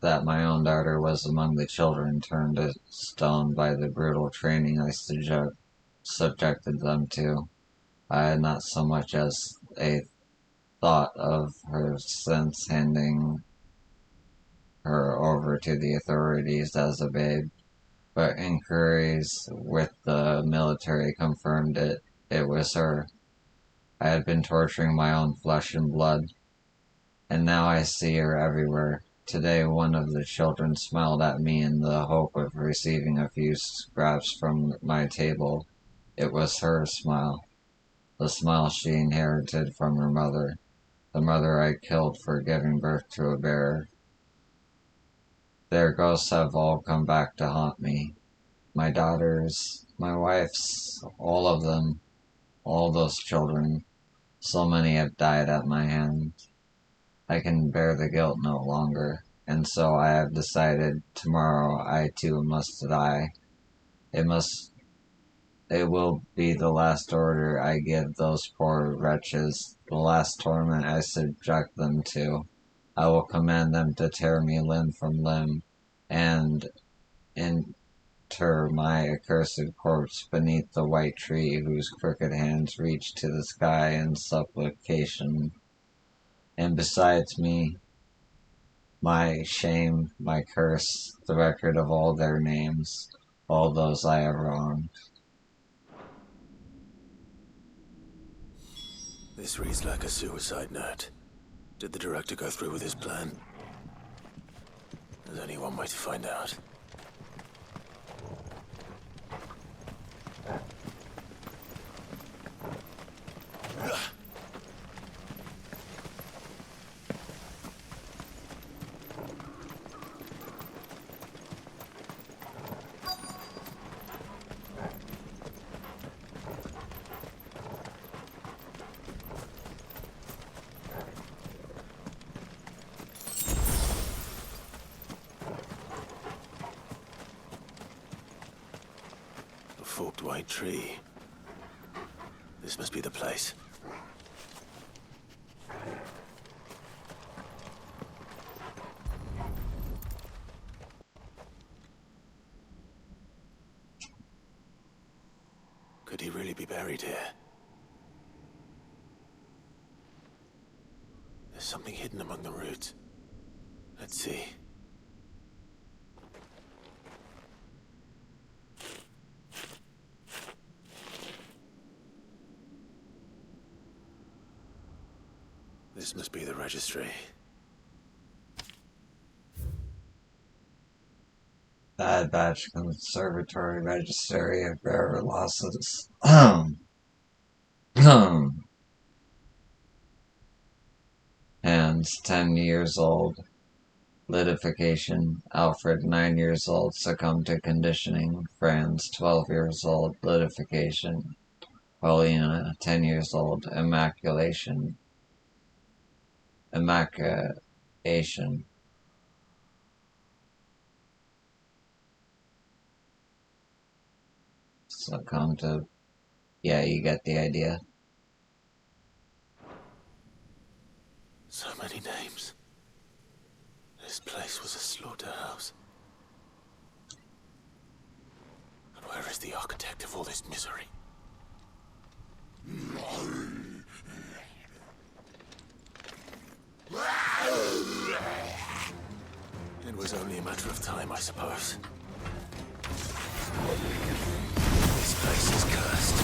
that my own daughter was among the children turned to stone by the brutal training I subjected them to. I had not so much as a thought of her since handing her over to the authorities as a babe. but inquiries with the military confirmed it. It was her. I had been torturing my own flesh and blood, and now I see her everywhere. Today one of the children smiled at me in the hope of receiving a few scraps from my table. It was her smile, the smile she inherited from her mother, the mother I killed for giving birth to a bear. Their ghosts have all come back to haunt me. My daughters, my wife's, all of them, all those children. So many have died at my hands. I can bear the guilt no longer, and so I have decided tomorrow I too must die. It will be the last order I give those poor wretches, the last torment I subject them to. I will command them to tear me limb from limb, and inter my accursed corpse beneath the white tree whose crooked hands reach to the sky in supplication. And besides me, my shame, my curse, the record of all their names, all those I have wronged. This reads like a suicide note. Did the director go through with his plan? There's only one way to find out. Forked white tree. This must be the place. Could he really be buried here? There's something hidden among the roots. Let's see. This must be the registry. Bad Batch Conservatory Registry of Rare Losses. Hands 10 years old. Lidification. Alfred 9 years old. Succumbed to conditioning. Franz 12 years old. Lidification. Paulina 10 years old. Immaculation. Succumb to... Yeah, you get the idea. So many names. This place was a slaughterhouse. And where is the architect of all this misery? It was only a matter of time, I suppose. This place is cursed.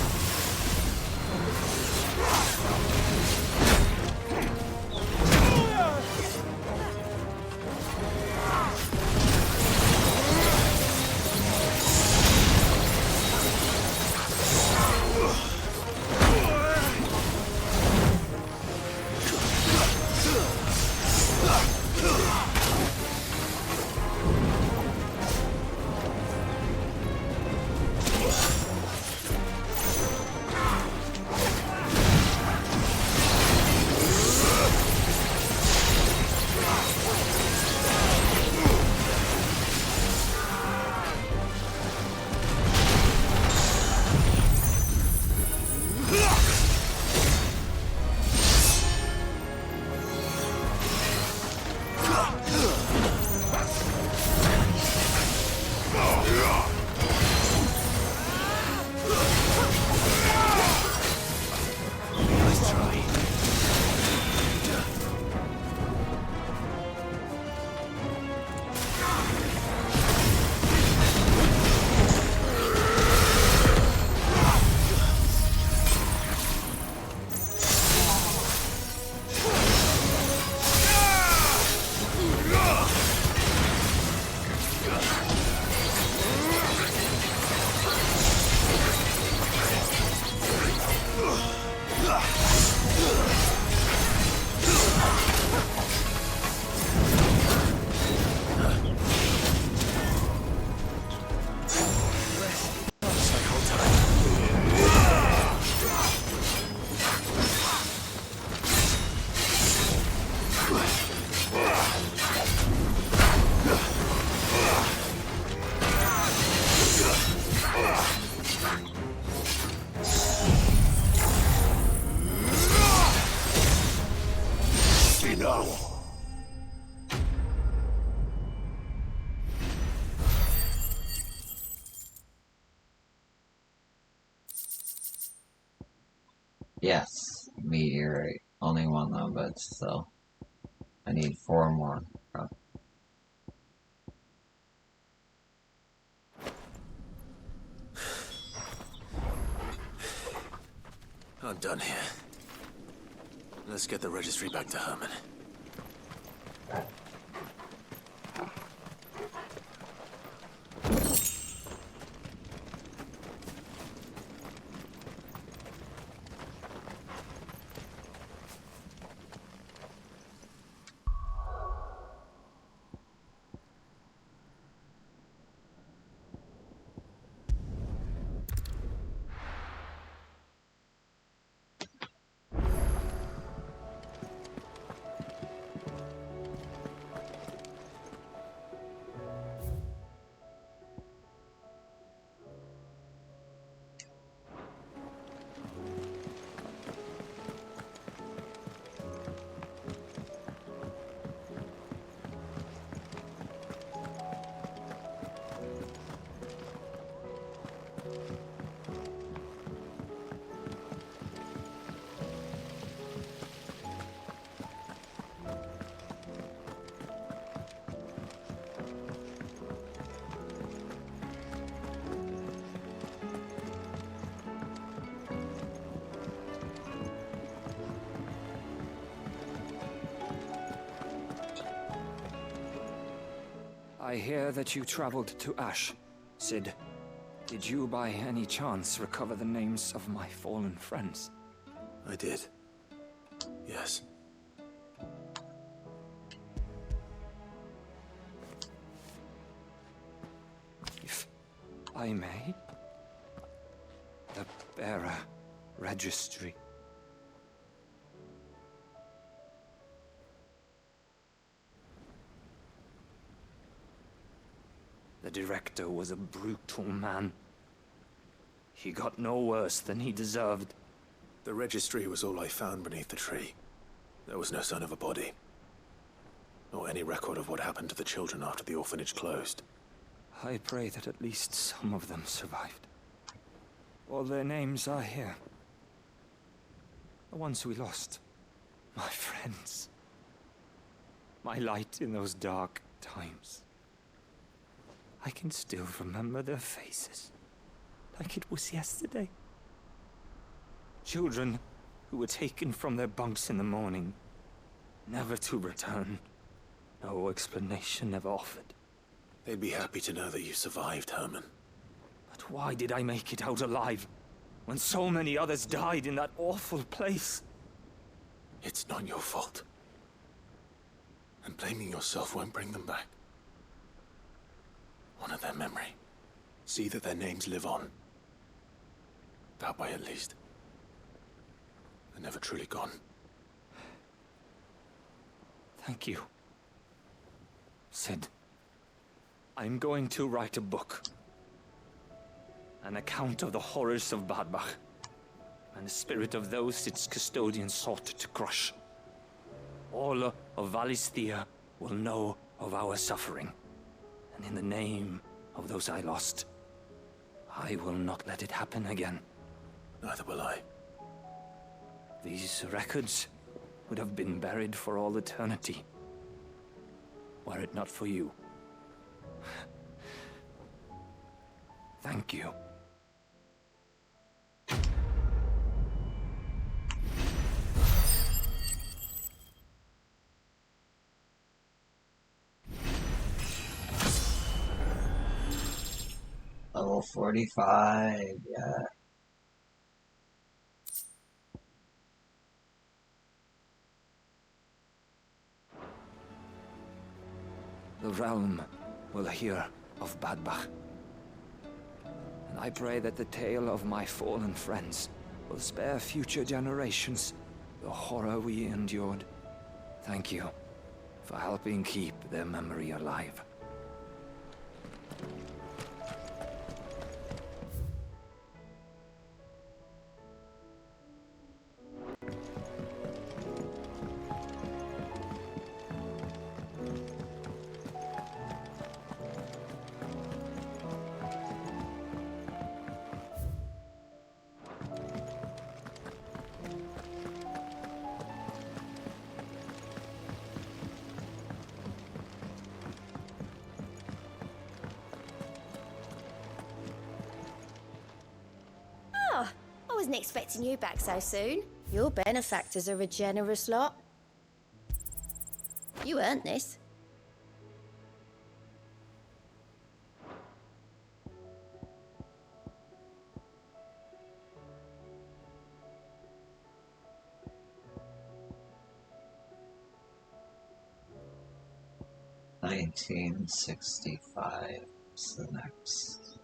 Yes, meteorite. Only one though, but still. I need 4 more. I'm done here. Let's get the registry back to Herman. I hear that you traveled to Ash. Sid, did you by any chance recover the names of my fallen friends? I did. Yes. If I may? The bearer registry. The director was a brutal man. He got no worse than he deserved. The registry was all I found beneath the tree. There was no sign of a body. Or any record of what happened to the children after the orphanage closed. I pray that at least some of them survived. All their names are here. The ones we lost. My friends. My light in those dark times. I can still remember their faces, like it was yesterday. Children who were taken from their bunks in the morning, never to return. No explanation ever offered. They'd be happy to know that you survived, Herman. But why did I make it out alive, when so many others died in that awful place? It's not your fault. And blaming yourself won't bring them back. Honor their memory. See that their names live on. That way, at least. They're never truly gone. Thank you. Sid, I'm going to write a book. An account of the horrors of Badbach, and the spirit of those its custodians sought to crush. All of Valisthea will know of our suffering. And in the name of those I lost, I will not let it happen again. Neither will I. These records would have been buried for all eternity, were it not for you. Thank you. Level 45, yeah. The realm will hear of Badbach. And I pray that the tale of my fallen friends will spare future generations the horror we endured. Thank you for helping keep their memory alive. wasn't expecting you back so soon. Your benefactors are a generous lot. You earned this. $19.65 is the next.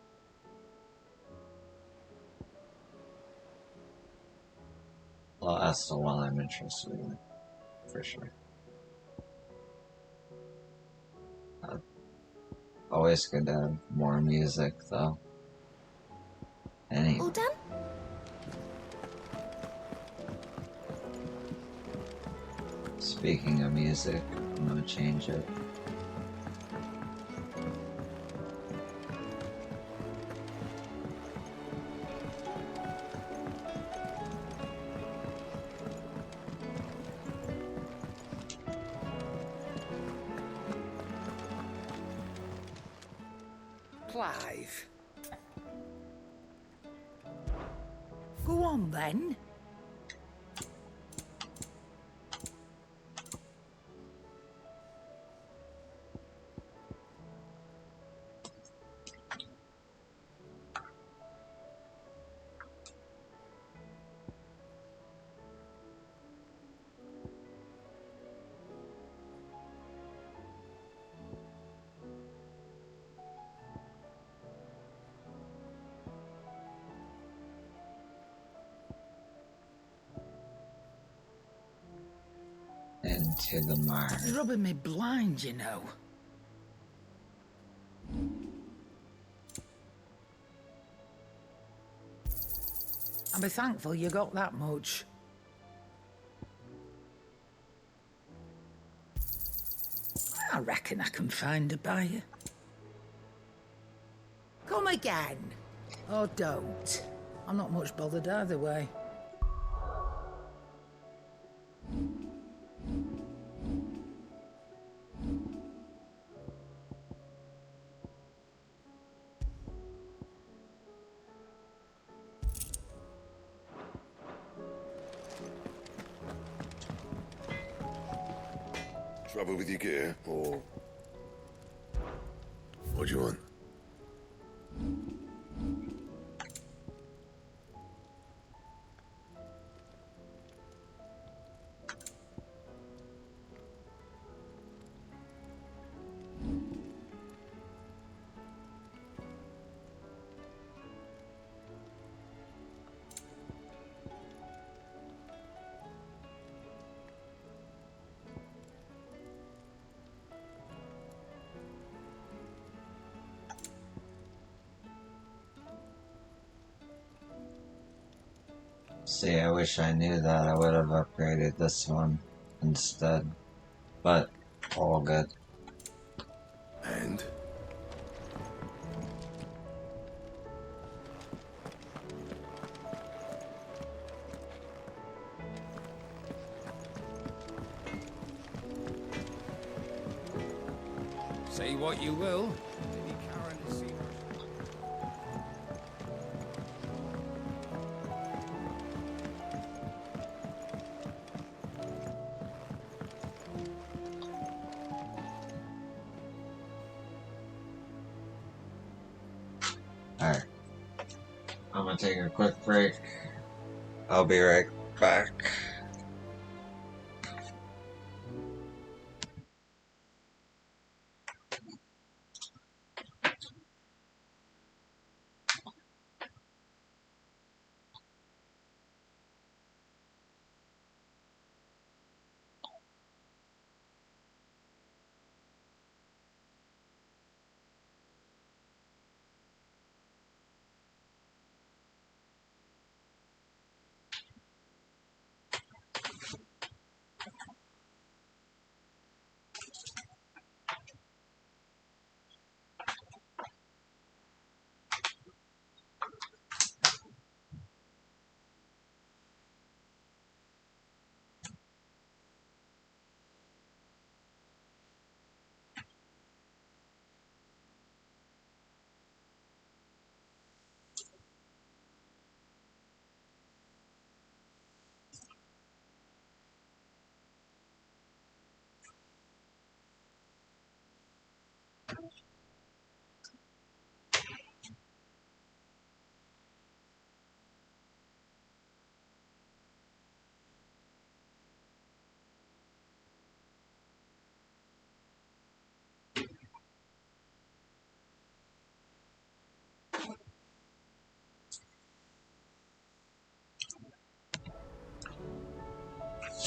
Well, that's the one I'm interested in, for sure. Always good to have more music, though. Anyway. All done? Speaking of music, I'm gonna change it. Clive. Go on then. Into the mire. It's rubbing me blind, you know. I'll be thankful you got that much. I reckon I can find a buyer. Come again. Or don't. I'm not much bothered either way. Trouble with your gear, or what do you want? See, I wish I knew that. I would have upgraded this one instead. But, all good. And? Say what you will. Alright. I'm gonna take a quick break. I'll be right back.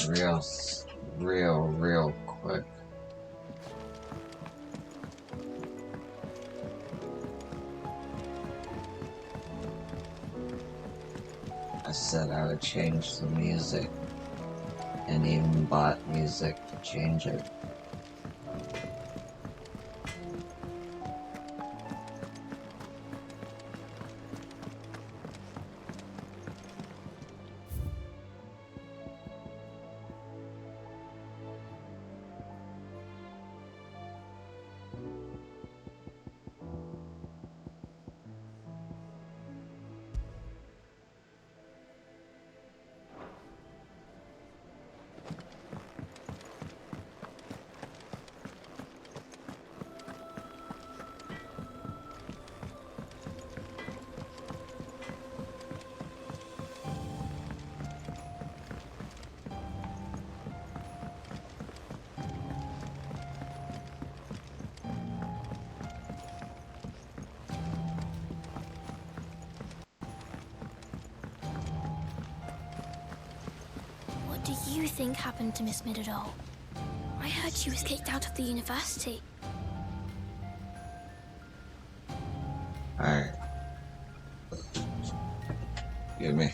real quick. I said I would change the music, and even bought music to change it. What do you think happened to Miss Midadol? I heard she was kicked out of the university. Alright. Give me.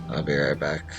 I'll be right back.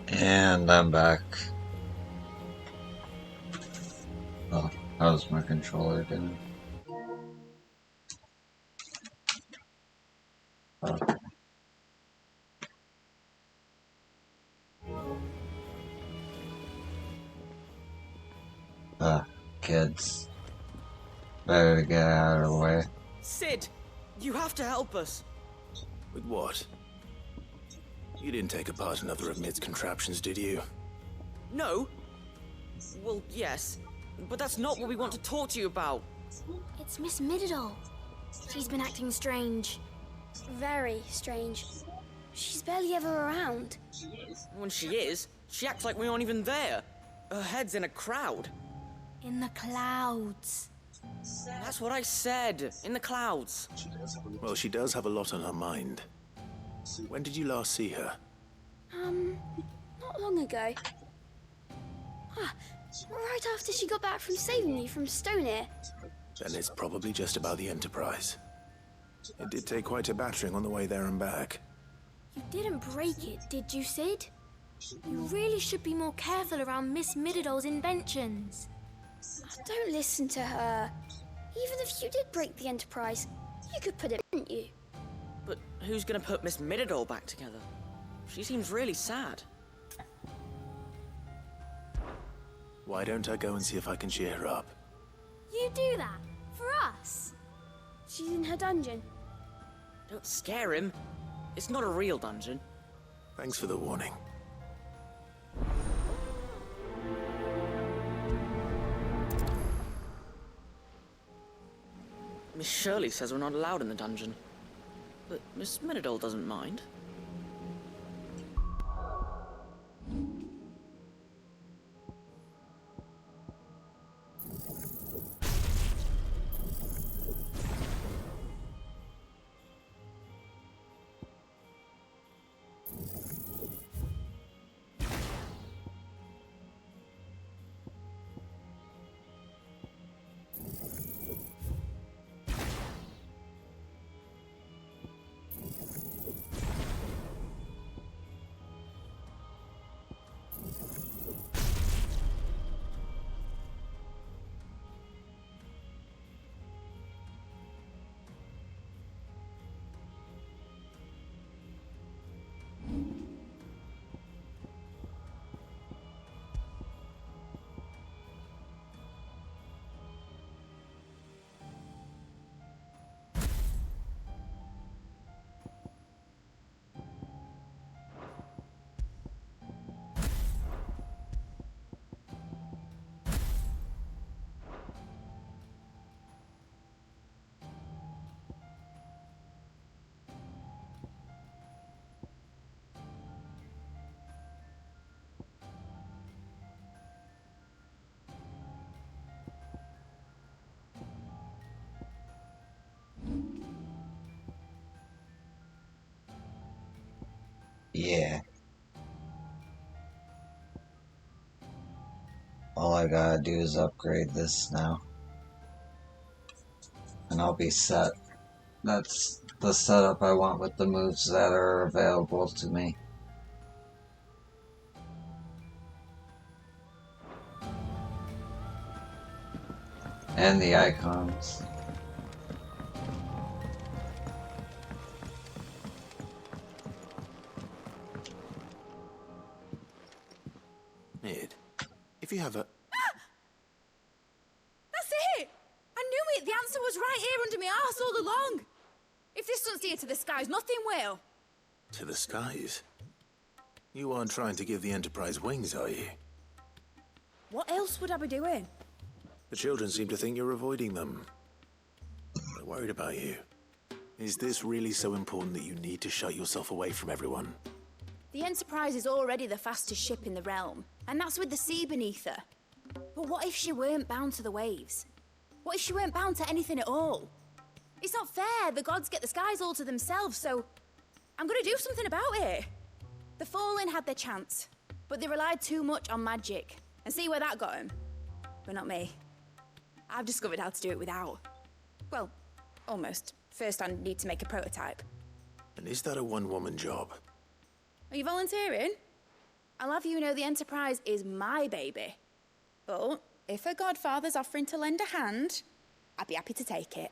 And I'm back. Oh, how's my controller doing? Oh. Kids. Better get out of the way. Sid, you have to help us. With what? You didn't take apart another of Mid's contraptions, did you? No. Well, yes. But that's not what we want to talk to you about. It's Miss Mididol. She's been acting strange. Very strange. She's barely ever around. When she is, she acts like we aren't even there. Her head's in a crowd. In the clouds. That's what I said. In the clouds. Well, she does have a lot on her mind. When did you last see her? Not long ago. Right after she got back from saving me from Stonehenge. Then it's probably just about the Enterprise. It did take quite a battering on the way there and back. You didn't break it, did you, Sid? You really should be more careful around Miss Mididol's inventions. Don't listen to her. Even if you did break the Enterprise, you could put it, couldn't you? But who's gonna put Miss Mididol back together? She seems really sad. Why don't I go and see if I can cheer her up? You do that? For us? She's in her dungeon. Don't scare him. It's not a real dungeon. Thanks for the warning. Miss Shirley says we're not allowed in the dungeon. But Miss Mididol doesn't mind. Yeah. All I gotta do is upgrade this now. And I'll be set. That's the setup I want with the moves that are available to me. And the icons. Mid, if you have a... That's it! I knew it! The answer was right here under my arse all along! If this doesn't steer to the skies, nothing will! To the skies? You aren't trying to give the Enterprise wings, are you? What else would I be doing? The children seem to think you're avoiding them. They're worried about you. Is this really so important that you need to shut yourself away from everyone? The Enterprise is already the fastest ship in the realm, and that's with the sea beneath her. But what if she weren't bound to the waves? What if she weren't bound to anything at all? It's not fair. The gods get the skies all to themselves, so I'm gonna do something about it. The Fallen had their chance, but they relied too much on magic. And see where that got them? But not me. I've discovered how to do it without. Well, almost. First I need to make a prototype. And is that a one-woman job? Are you volunteering? I'll have you know the Enterprise is my baby. But if her godfather's offering to lend a hand, I'd be happy to take it.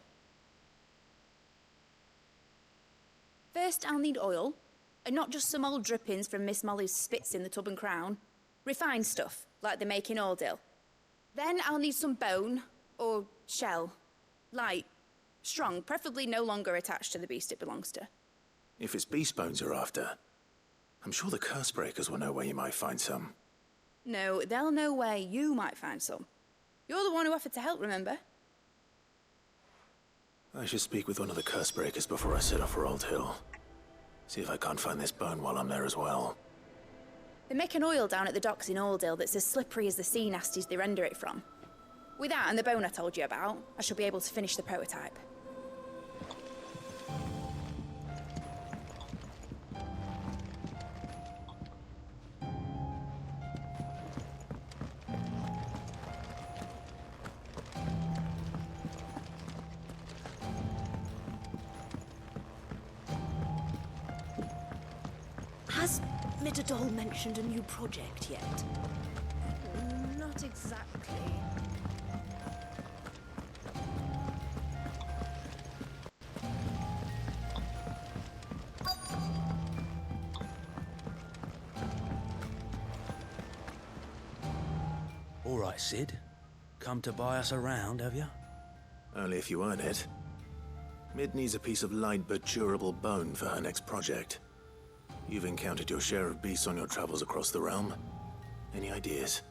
First, I'll need oil, and not just some old drippings from Miss Molly's spits in the Tub and Crown. Refined stuff, like they make in Ordil. Then I'll need some bone, or shell. Light, strong, preferably no longer attached to the beast it belongs to. If it's beast bones you're after, I'm sure the curse breakers will know where you might find some. No, they'll know where you might find some. You're the one who offered to help, remember? I should speak with one of the curse breakers before I set off for Old Hill. See if I can't find this bone while I'm there as well. They make an oil down at the docks in Aldale that's as slippery as the sea nasties they render it from. With that and the bone I told you about, I shall be able to finish the prototype. Has Midadol mentioned a new project yet? Not exactly. All right, Sid. Come to buy us around, have you? Only if you earn it. Mid needs a piece of light but durable bone for her next project. You've encountered your share of beasts on your travels across the realm. Any ideas?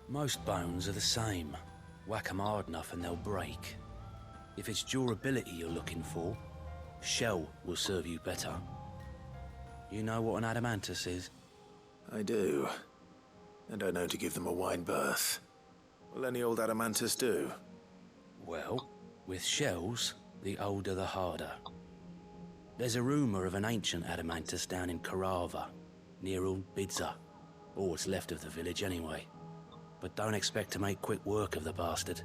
Most bones are the same. Whack 'em hard enough and they'll break. If it's durability you're looking for, shell will serve you better. You know what an adamantus is? I do. And I know to give them a wide berth. Will any old adamantus do? Well, with shells, the older the harder. There's a rumour of an ancient adamantus down in Karava, near Old Bidza, or what's left of the village anyway. But don't expect to make quick work of the bastard.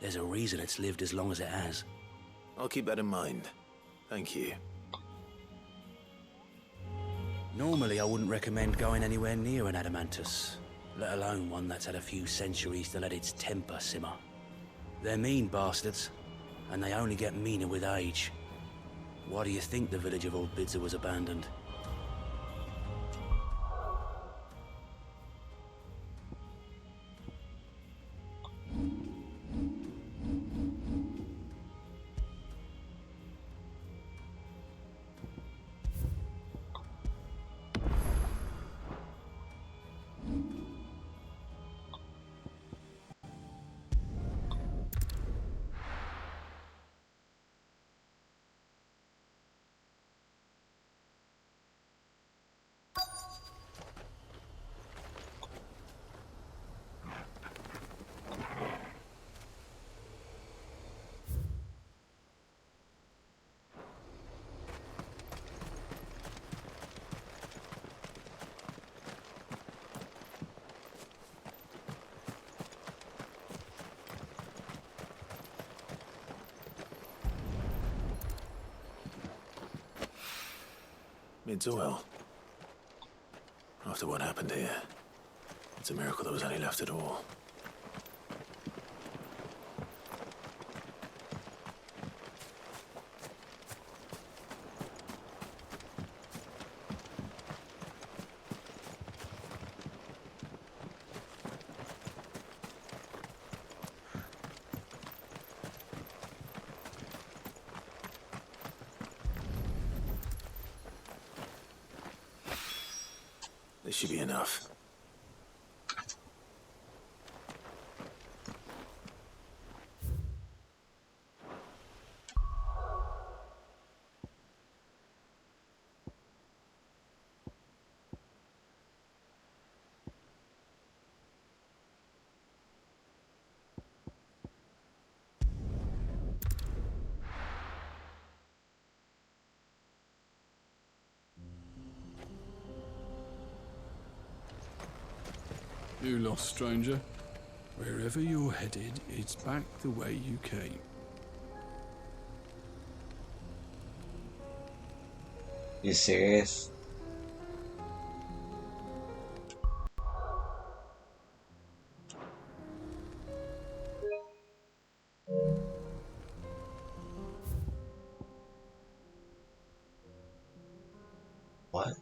There's a reason it's lived as long as it has. I'll keep that in mind. Thank you. Normally I wouldn't recommend going anywhere near an adamantus, let alone one that's had a few centuries to let its temper simmer. They're mean bastards, and they only get meaner with age. Why do you think the village of Old Bidza was abandoned? Mid's oil. After what happened here, it's a miracle there was any left at all. This should be enough. You lost, stranger. Wherever you're headed, it's back the way you came. You serious? What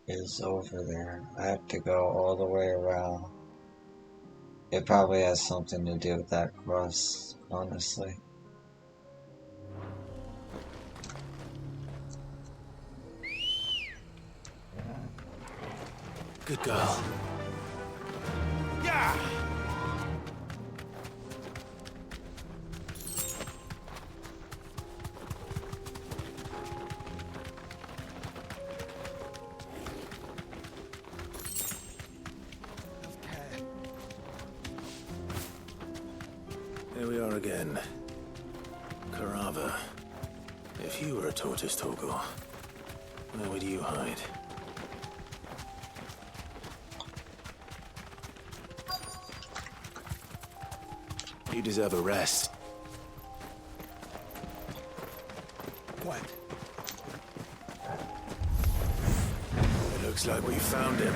is over there? I have to go all the way around. It probably has something to do with that cross, honestly. Good girl. Yeah! Here we are again. Carava. If you were a tortoise, Torgor, where would you hide? You deserve a rest. Quiet. It looks like we found him.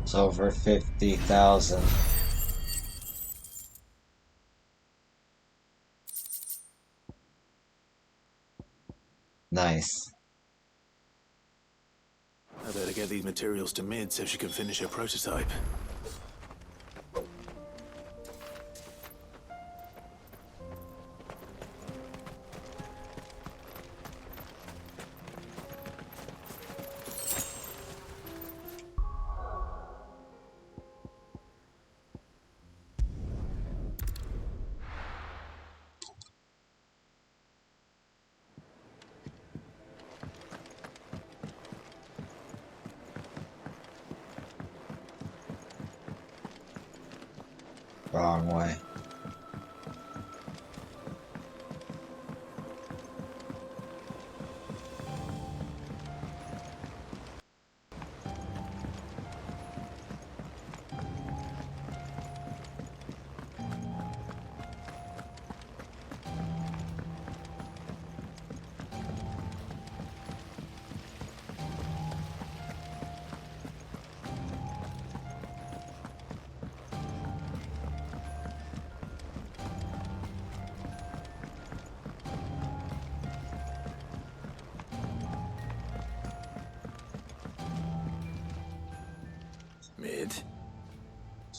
It's over 50,000. Nice. I better get these materials to Mid so she can finish her prototype. Wrong way.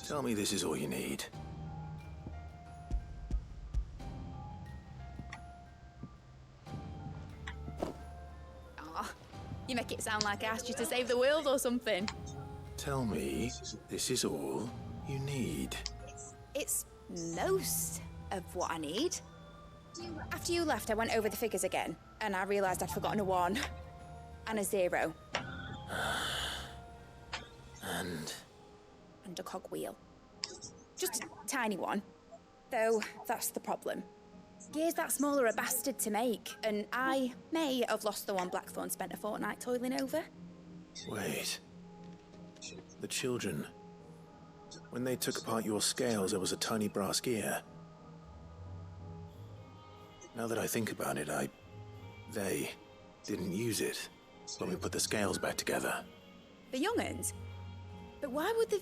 Tell me this is all you need. Aw, you make it sound like I asked you to save the world or something. Tell me this is all you need. It's most of what I need. After you left, I went over the figures again, and I realised I'd forgotten a 1 and a 0. And a cogwheel. Just a tiny one. Though, that's the problem. Gears that small are a bastard to make, and I may have lost the one Blackthorn spent a fortnight toiling over. Wait. The children. When they took apart your scales, there was a tiny brass gear. Now that I think about it, they didn't use it when we put the scales back together. The young'uns? But why would the...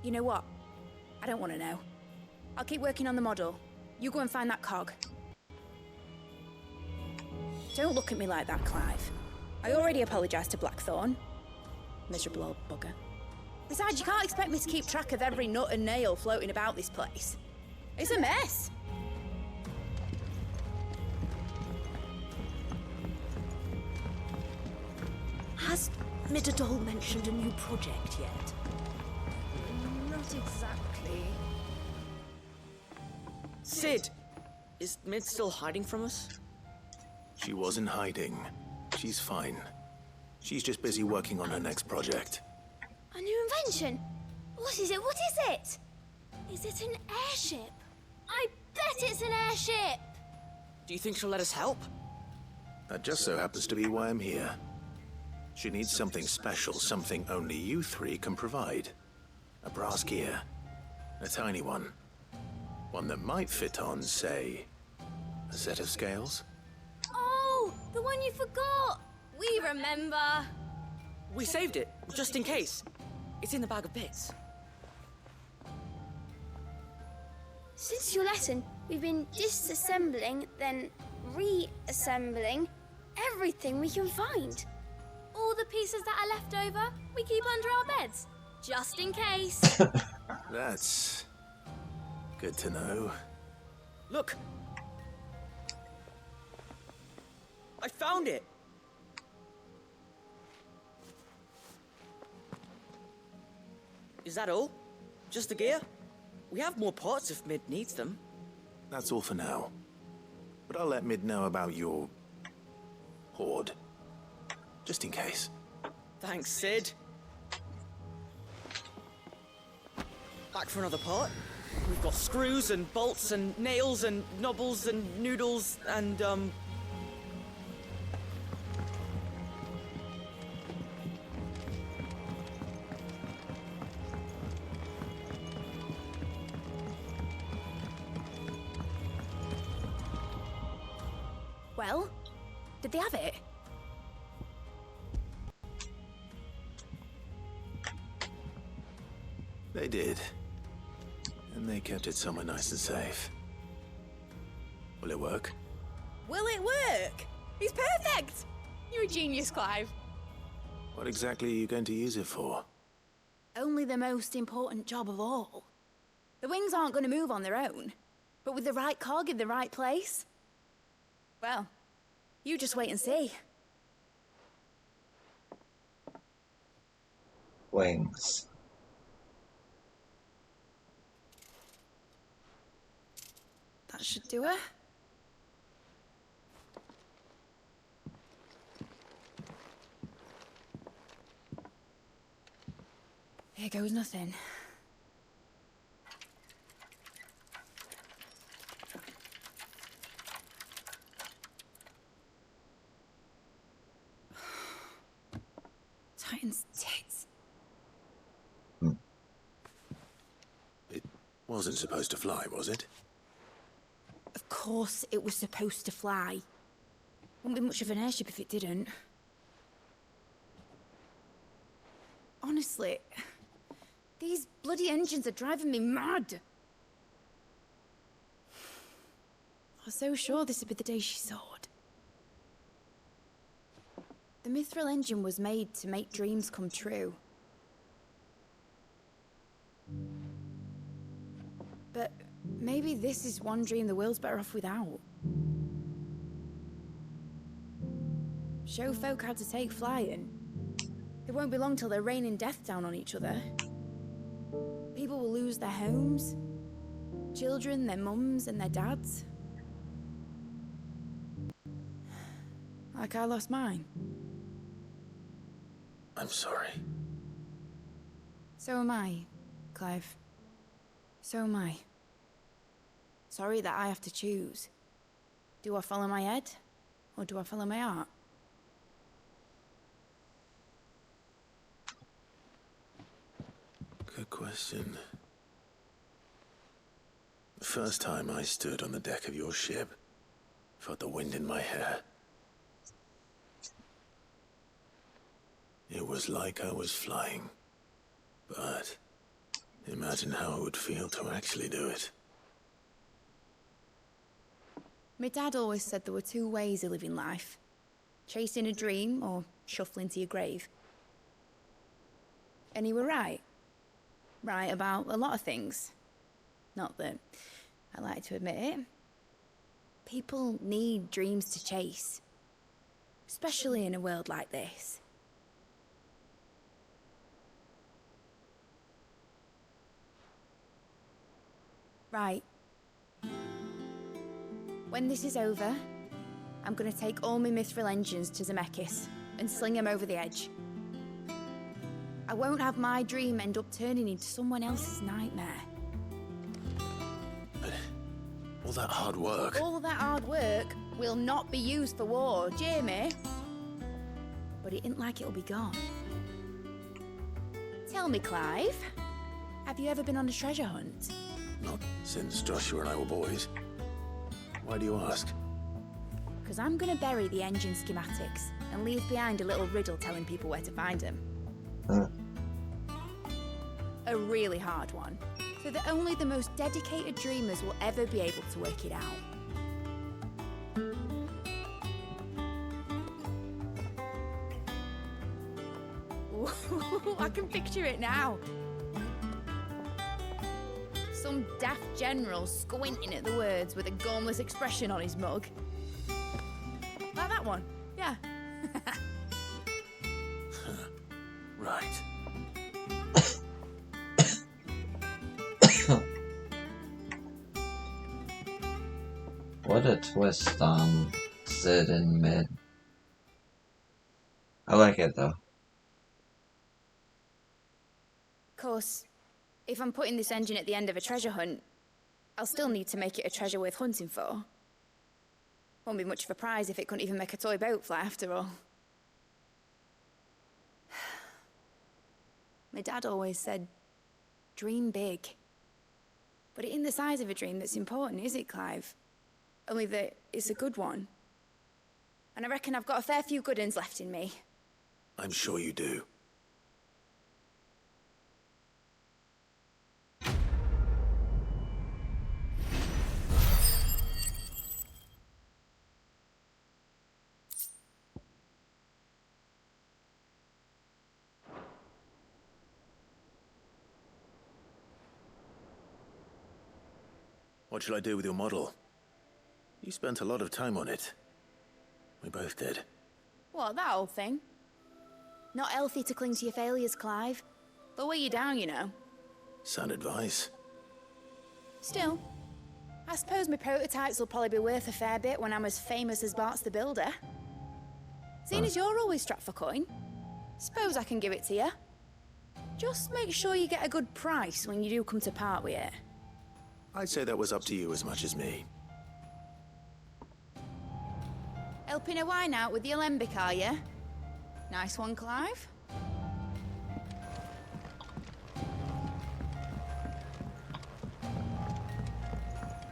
You know what? I don't want to know. I'll keep working on the model. You go and find that cog. Don't look at me like that, Clive. I already apologised to Blackthorn. Miserable old bugger. Besides, you can't expect me to keep track of every nut and nail floating about this place. It's a mess. Has Midadol mentioned a new project yet? Not exactly. Sid! Is Mid still hiding from us? She wasn't hiding. She's fine. She's just busy working on her next project. A new invention? What is it? What is it? Is it an airship? I bet it's an airship! Do you think she'll let us help? That just so happens to be why I'm here. She needs something special, something only you 3 can provide. A brass gear. A tiny one. One that might fit on, say, a set of scales? Oh, the one you forgot! We remember! We saved it, just in case. It's in the bag of bits. Since your lesson, we've been disassembling, then reassembling everything we can find. All the pieces that are left over, we keep under our beds, just in case. That's good to know. Look! I found it! Is that all? Just the gear? We have more parts if Mid needs them. That's all for now. But I'll let Mid know about your hoard. Just in case. Thanks, Sid. Back for another part? We've got screws and bolts and nails and knobbles and noodles and, Well, did they have it? They did. And they kept it somewhere nice and safe. Will it work? Will it work? It's perfect! You're a genius, Clive. What exactly are you going to use it for? Only the most important job of all. The wings aren't going to move on their own. But with the right cog in the right place... Well, you just wait and see. Wings. That should do it. Here goes nothing. Titan's tits. It wasn't supposed to fly, was it? Of course it was supposed to fly. Wouldn't be much of an airship if it didn't. Honestly, these bloody engines are driving me mad. I was so sure this would be the day she soared. The Mithril engine was made to make dreams come true. But maybe this is one dream the world's better off without. Show folk how to take flying. It won't be long till they're raining death down on each other. People will lose their homes. Children, their mums and their dads. Like I lost mine. I'm sorry. So am I, Clive. So am I. Sorry that I have to choose. Do I follow my head, or do I follow my heart? Good question. The first time I stood on the deck of your ship, felt the wind in my hair. It was like I was flying. But imagine how it would feel to actually do it. My dad always said there were two ways of living life. Chasing a dream or shuffling to your grave. And he were right. Right about a lot of things. Not that I like to admit it. People need dreams to chase. Especially in a world like this. Right. When this is over, I'm gonna take all my mithril engines to Zemeckis and sling them over the edge. I won't have my dream end up turning into someone else's nightmare. But all that hard work... All that hard work will not be used for war, Jamie. But it ain't like it'll be gone. Tell me, Clive, have you ever been on a treasure hunt? Not since Joshua and I were boys. Why do you ask? Because I'm gonna bury the engine schematics and leave behind a little riddle telling people where to find them. A really hard one, so that only the most dedicated dreamers will ever be able to work it out. Ooh, I can picture it now. Some daft general squinting at the words with a gormless expression on his mug. Like that one, yeah. Right. What a twist on Sid and Mid. I like it though. Of course, if I'm putting this engine at the end of a treasure hunt, I'll still need to make it a treasure worth hunting for. Won't be much of a prize if it couldn't even make a toy boat fly after all. My dad always said, dream big. But it ain't the size of a dream that's important, is it, Clive? Only that it's a good one. And I reckon I've got a fair few good uns left in me. I'm sure you do. What shall I do with your model? You spent a lot of time on it. We both did. What, that old thing? Not healthy to cling to your failures, Clive. They'll weigh you down, you know. Sound advice. Still, I suppose my prototypes will probably be worth a fair bit when I'm as famous as Bart's the Builder. Seeing as you're always strapped for coin, suppose I can give it to you. Just make sure you get a good price when you do come to part with it. I'd say that was up to you as much as me. Helping a wine out with the alembic, are you? Nice one, Clive.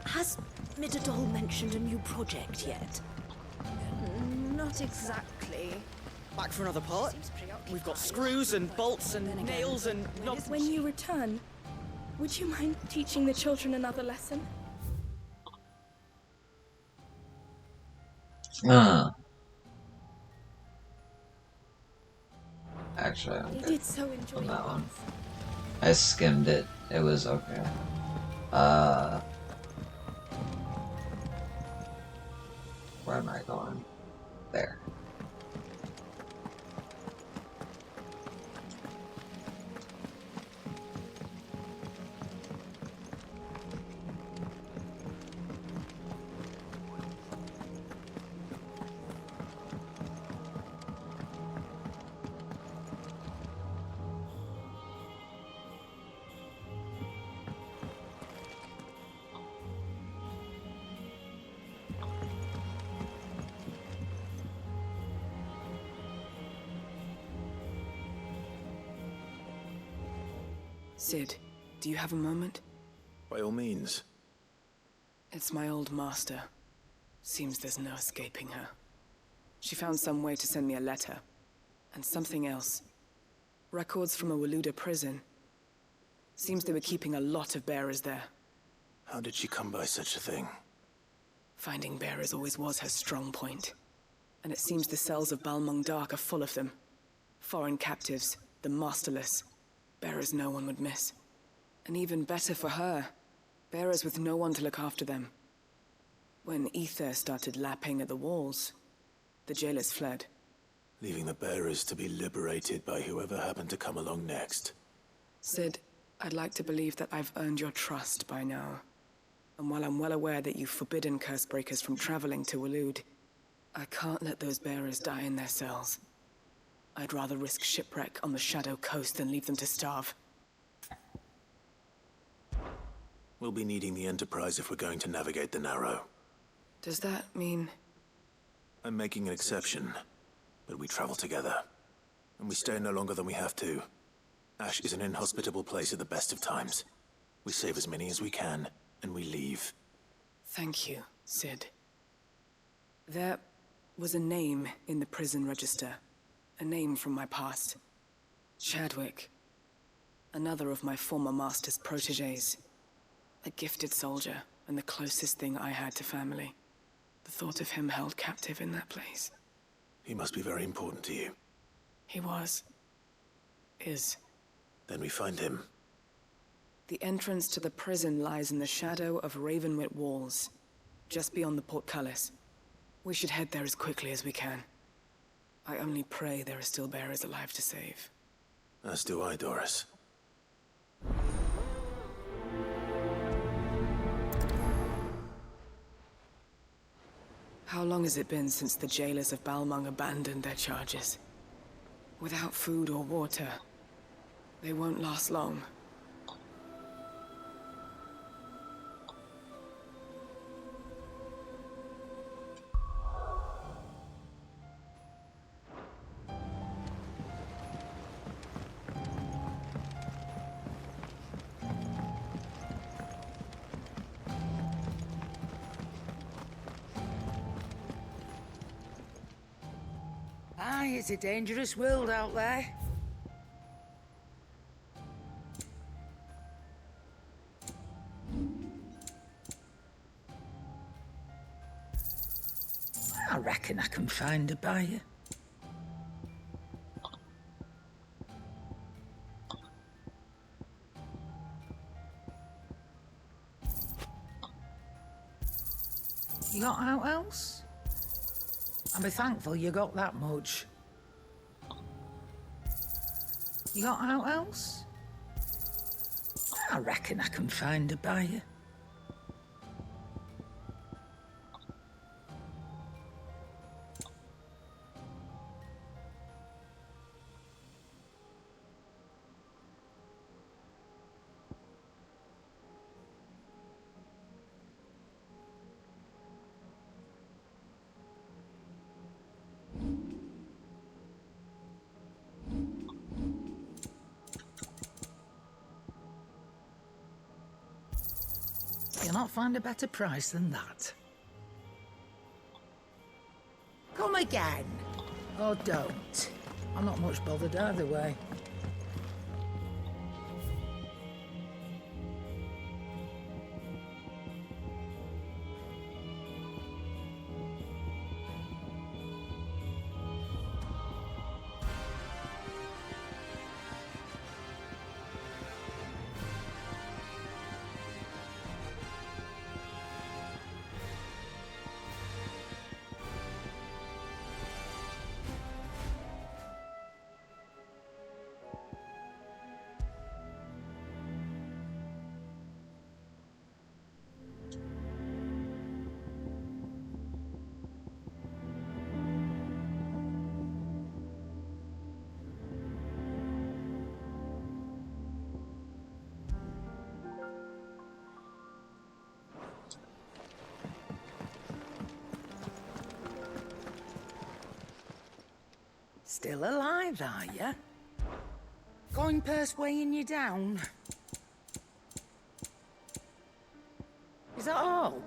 Has Midadol mentioned a new project yet? Not exactly. Back for another part? We've got screws and bolts and nails and knobs. When you return, would you mind teaching the children another lesson? Actually, They did so enjoy that one. I skimmed it. It was okay. Where am I going? There. Sid, do you have a moment? By all means. It's my old master. Seems there's no escaping her. She found some way to send me a letter. And something else. Records from a Waluda prison. Seems they were keeping a lot of bearers there. How did she come by such a thing? Finding bearers always was her strong point. And it seems the cells of Balmung Dark are full of them. Foreign captives, the masterless. Bearers no one would miss. And even better for her, bearers with no one to look after them. When ether started lapping at the walls, the jailers fled. Leaving the bearers to be liberated by whoever happened to come along next. Sid, I'd like to believe that I've earned your trust by now. And while I'm well aware that you've forbidden Cursebreakers from traveling to Waloed, I can't let those bearers die in their cells. I'd rather risk shipwreck on the Shadow Coast than leave them to starve. We'll be needing the Enterprise if we're going to navigate the Narrow. Does that mean... I'm making an exception, but we travel together. And we stay no longer than we have to. Ash is an inhospitable place at the best of times. We save as many as we can, and we leave. Thank you, Sid. There was a name in the prison register. A name from my past. Chadwick. Another of my former master's protégés. A gifted soldier, and the closest thing I had to family. The thought of him held captive in that place. He must be very important to you. He was. Is. Then we find him. The entrance to the prison lies in the shadow of Ravenwit Walls, just beyond the portcullis. We should head there as quickly as we can. I only pray there are still bearers alive to save. As do I, Doris. How long has it been since the jailers of Balmung abandoned their charges? Without food or water, they won't last long. Aye, it's a dangerous world out there. I reckon I can find a buyer. You got out else? I'll be thankful you got that much. You got out else? I reckon I can find a buyer. You'll not find a better price than that. Come again. Or don't. I'm not much bothered either way. Still alive, are you? Coin purse weighing you down? Is that all?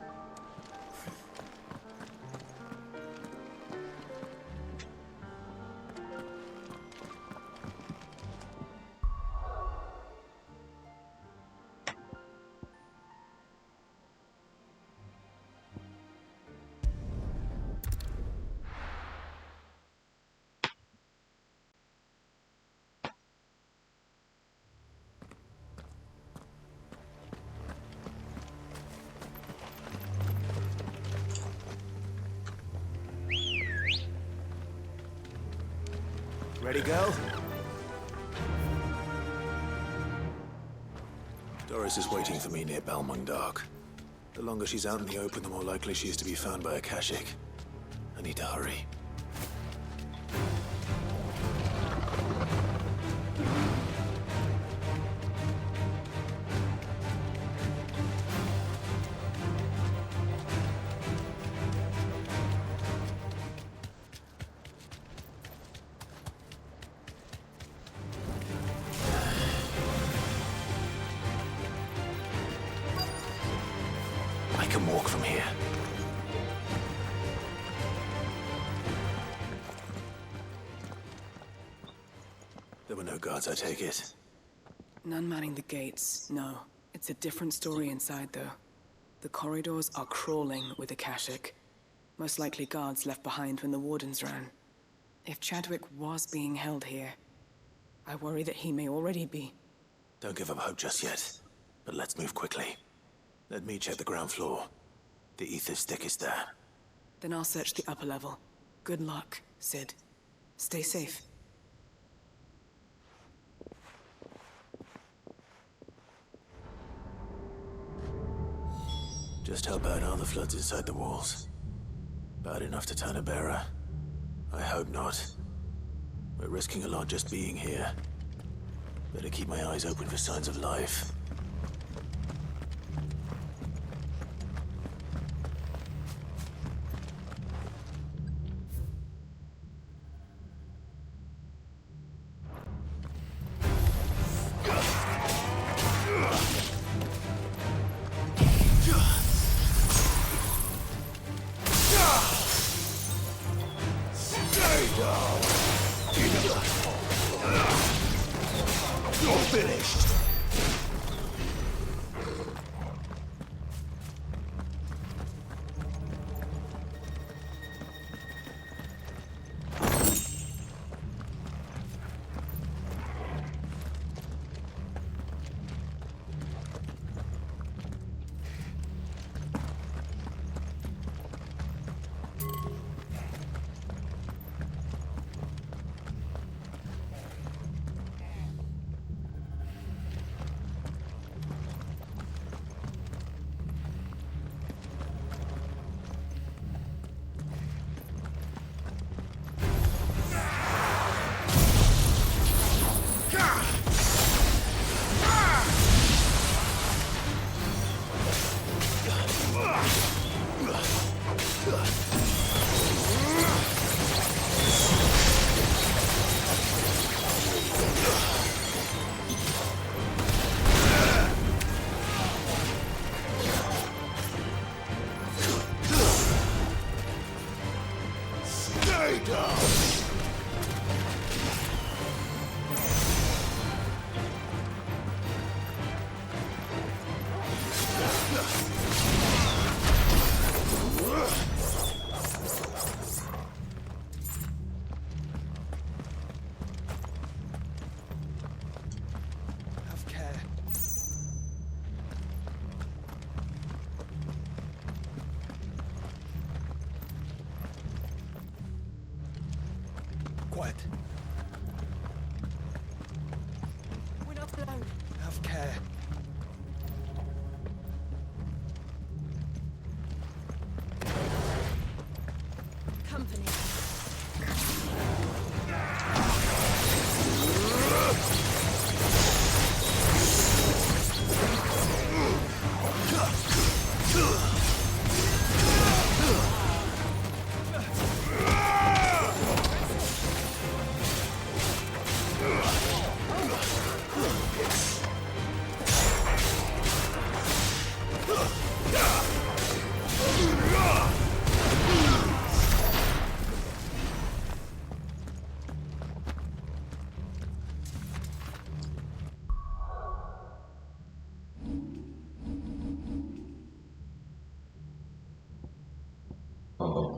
Ready, go? Doris is waiting for me near Balmung Dark. The longer she's out in the open, the more likely she is to be found by a Kashik. I need to hurry. I can walk from here. There were no guards, I take it. None manning the gates, no. It's a different story inside, though. The corridors are crawling with Akashic. Most likely guards left behind when the wardens ran. If Chadwick was being held here, I worry that he may already be. Don't give up hope just yet, but let's move quickly. Let me check the ground floor. The ether stick is there. Then I'll search the upper level. Good luck, Sid. Stay safe. Just how bad are the floods inside the walls? Bad enough to turn a bearer? I hope not. We're risking a lot just being here. Better keep my eyes open for signs of life. You're finished!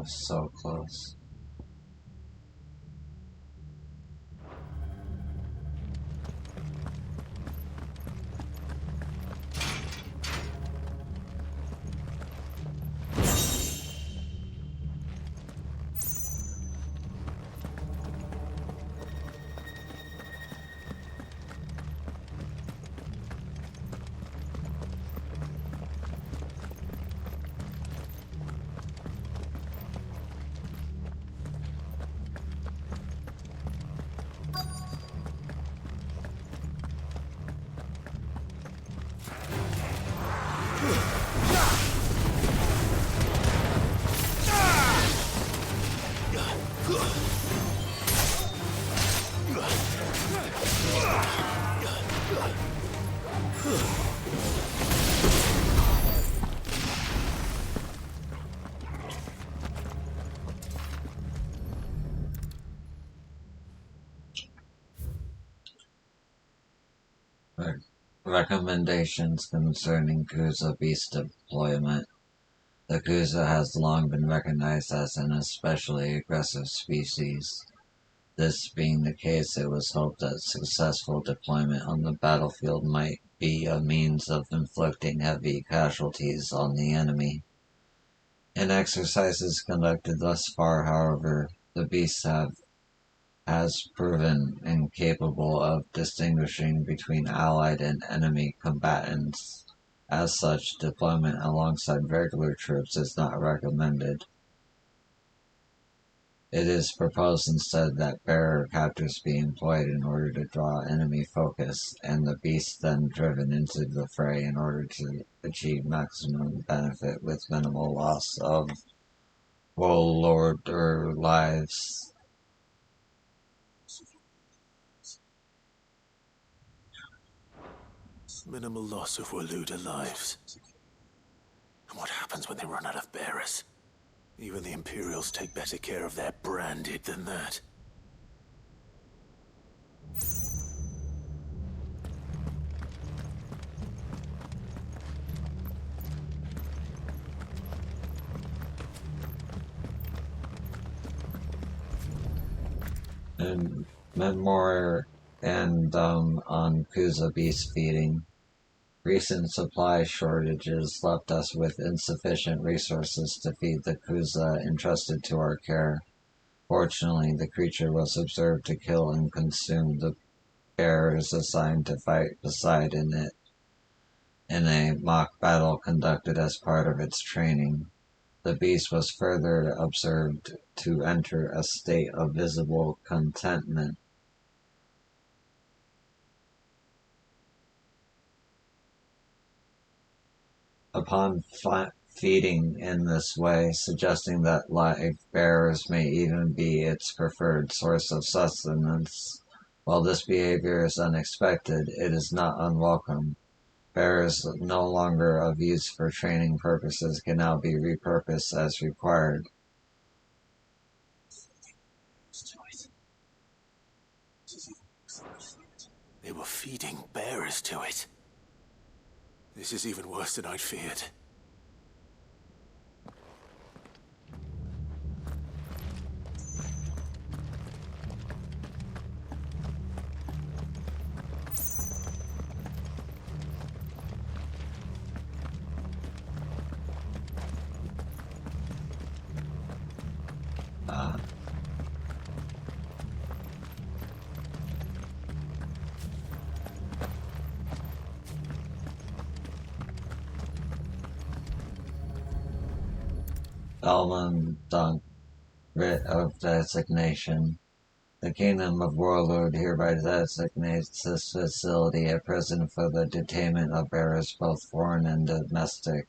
was so close. Recommendations concerning Kuza beast deployment. The Kuza has long been recognized as an especially aggressive species. This being the case, it was hoped that successful deployment on the battlefield might be a means of inflicting heavy casualties on the enemy. In exercises conducted thus far, however, the beasts has proven incapable of distinguishing between allied and enemy combatants. As such, deployment alongside regular troops is not recommended. It is proposed instead that bearer captors be employed in order to draw enemy focus, and the beasts then driven into the fray in order to achieve maximum benefit with minimal loss of warlord or lives. Minimal loss of Waluda lives. And what happens when they run out of bearers? Even the Imperials take better care of their branded than that. And more on Kuza beast feeding. Recent supply shortages left us with insufficient resources to feed the Kuza entrusted to our care. Fortunately, the creature was observed to kill and consume the bearers assigned to fight beside it in a mock battle conducted as part of its training. The beast was further observed to enter a state of visible contentment. Upon feeding in this way, suggesting that live bearers may even be its preferred source of sustenance. While this behavior is unexpected, it is not unwelcome. Bearers no longer of use for training purposes can now be repurposed as required. They were feeding bearers to it. This is even worse than I'd feared. Elman Dunk, writ of designation. The Kingdom of Warlord hereby designates this facility a prison for the detainment of bearers both foreign and domestic.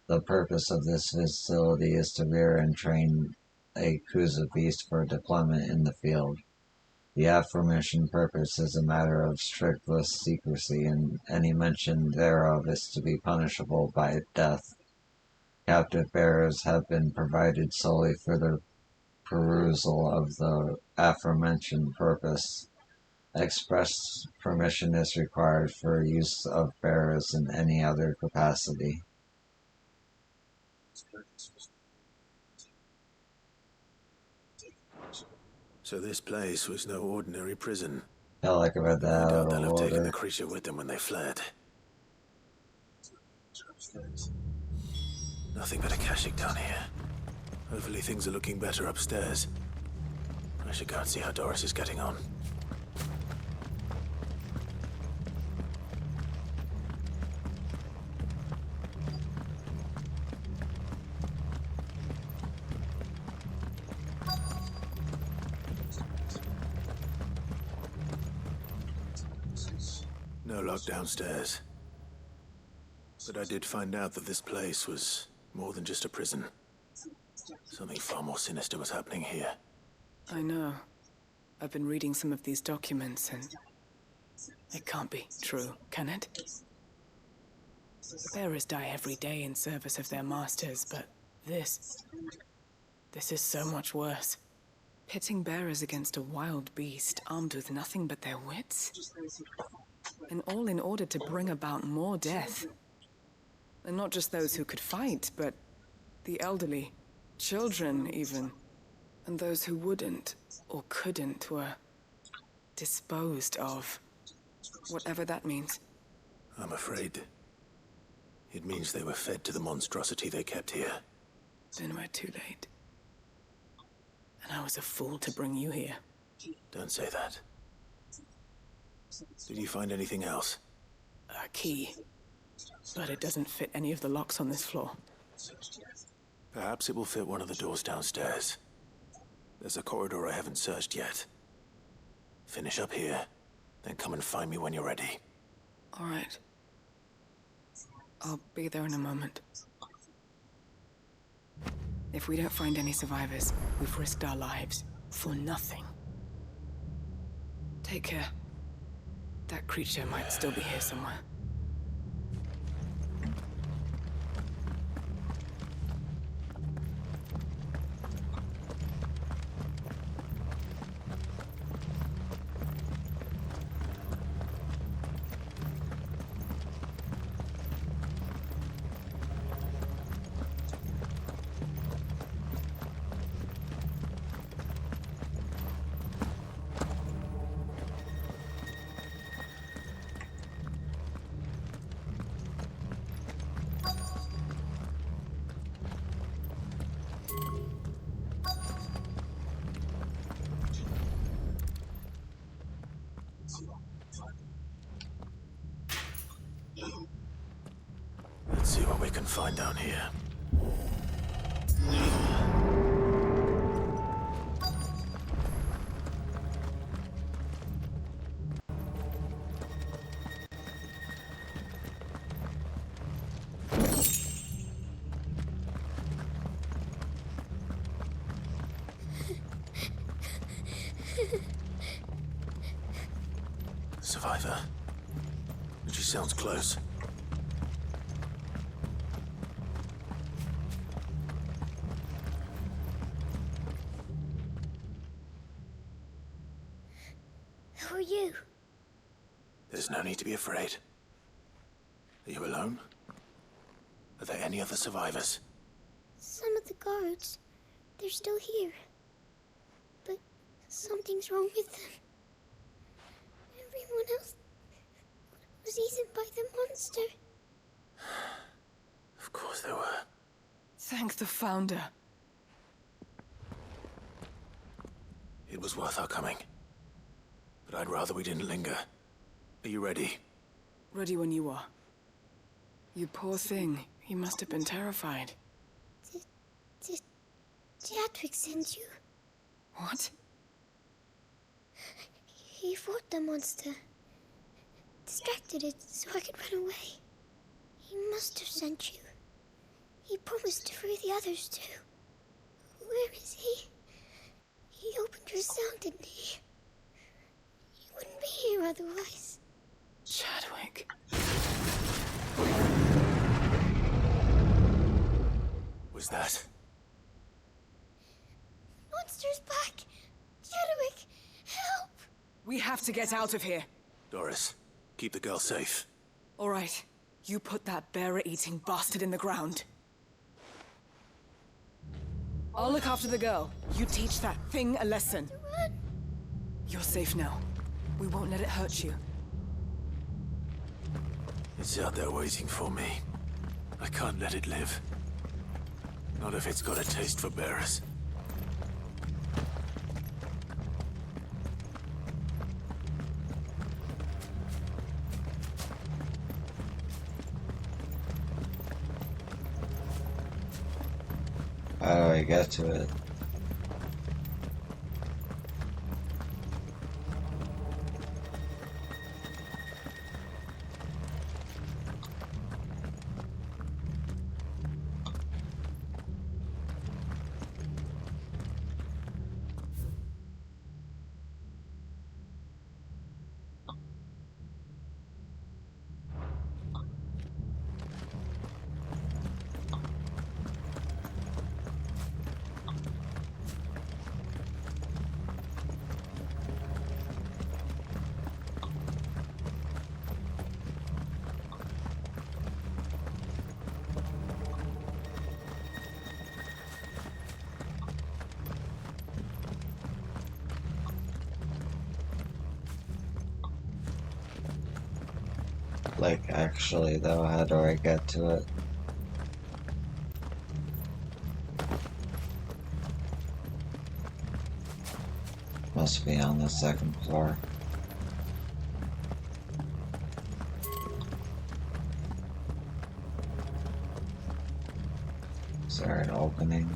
The purpose of this facility is to rear and train a Kuza beast for deployment in the field. The aforementioned purpose is a matter of strictest secrecy, and any mention thereof is to be punishable by death. Captive bearers have been provided solely for the perusal of the aforementioned purpose. Express permission is required for use of bearers in any other capacity. So this place was no ordinary prison. Felt like I read No that out doubt they'll of have taken order. the creature with them when they fled. Nothing but a caching down here. Hopefully things are looking better upstairs. I should go and see how Doris is getting on. No lock downstairs. But I did find out that this place was more than just a prison. Something far more sinister was happening here. I know. I've been reading some of these documents and... it can't be true, can it? Bearers die every day in service of their masters, but this is so much worse. Pitting bearers against a wild beast armed with nothing but their wits? And all in order to bring about more death. And not just those who could fight, but the elderly, children even. And those who wouldn't or couldn't were disposed of. Whatever that means. I'm afraid it means they were fed to the monstrosity they kept here. Then we're too late. And I was a fool to bring you here. Don't say that. Did you find anything else? A key. But it doesn't fit any of the locks on this floor. Perhaps it will fit one of the doors downstairs. There's a corridor I haven't searched yet. Finish up here, then come and find me when you're ready. All right. I'll be there in a moment. If we don't find any survivors, we've risked our lives for nothing. Take care. That creature might still be here somewhere. Let's see what we can find down here. Survivor. She sounds close. Who are you? There's no need to be afraid. Are you alone? Are there any other survivors? Some of the guards. They're still here. But something's wrong with them. Everyone else was eaten by the monster. Of course there were. Thank the Founder. It was worth our coming. But I'd rather we didn't linger. Are you ready? Ready when you are. You poor thing. He must have been terrified. Did Chadwick send you? What? He fought the monster. Distracted it so I could run away. He must have sent you. He promised to free the others too. Where is he? He opened your cell, didn't he? He wouldn't be here otherwise. Chadwick. Was that? Monster's back! Chadwick, help! We have to get out of here. Doris, keep the girl safe. All right. You put that bearer-eating bastard in the ground. I'll look after the girl. You teach that thing a lesson. You're safe now. We won't let it hurt you. It's out there waiting for me. I can't let it live. Not if it's got a taste for bearers. How do I get to it? Like, actually, though, how do I get to it? Must be on the second floor. Is there an opening?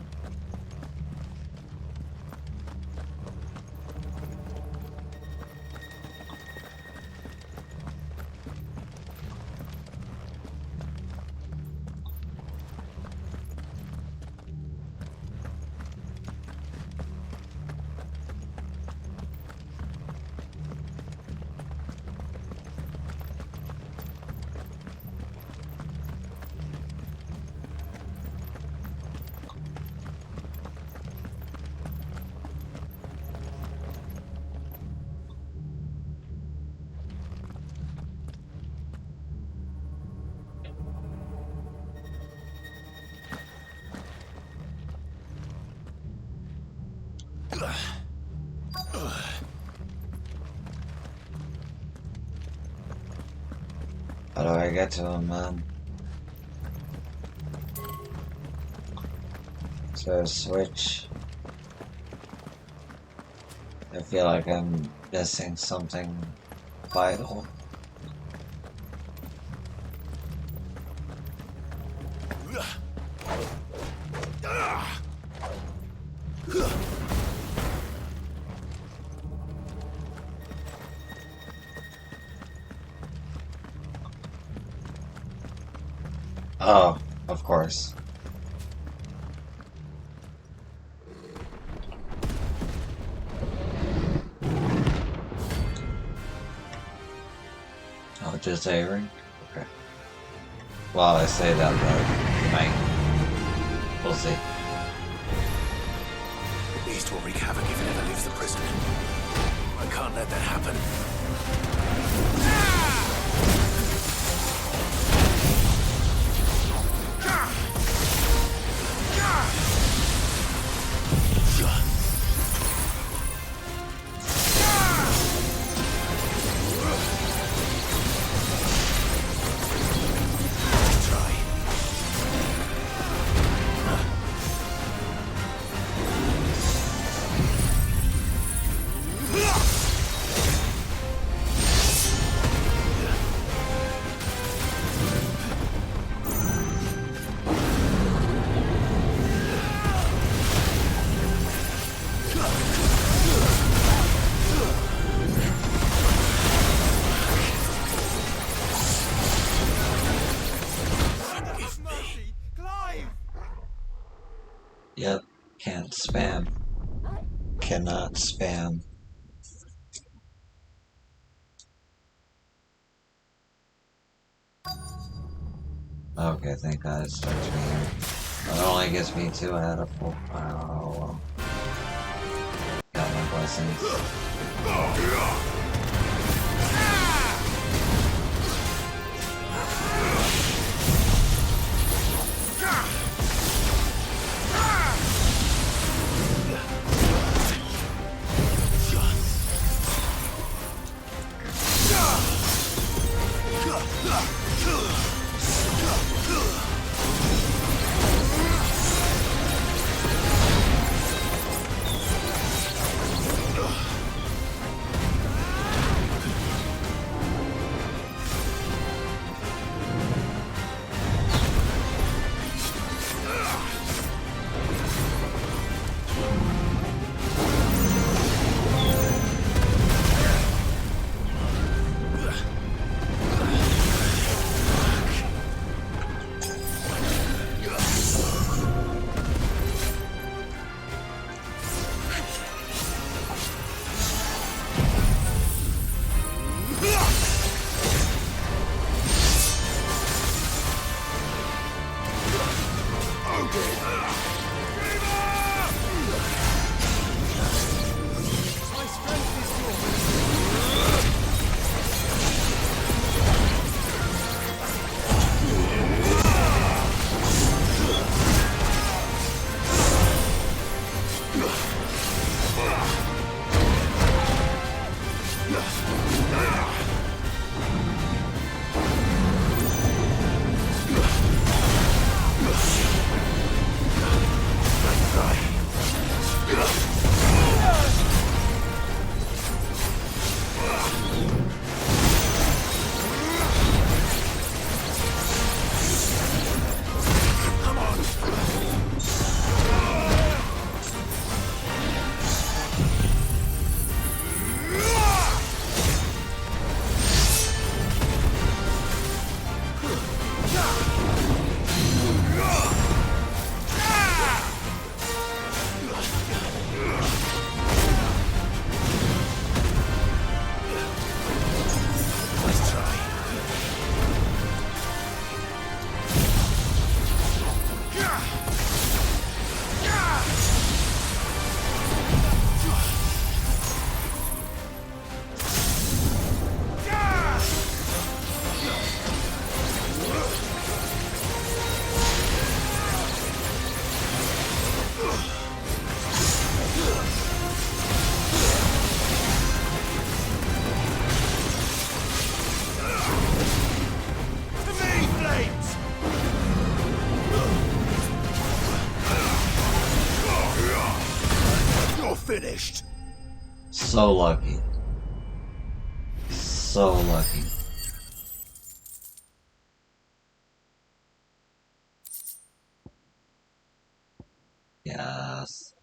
How do I get to him, man? Is there a switch? I feel like I'm missing something vital. Oh, of course. Oh, just A-ring? Okay. Well, I say that, but you might. We'll see. The beast will wreak havoc if it ever leaves the prison. I can't let that happen. Yep, can't spam. Cannot spam. Okay, thank God it starts me here. It only gets me 2 out of 4. Oh, well. Got my blessings. Finished. So lucky. So lucky. Yes.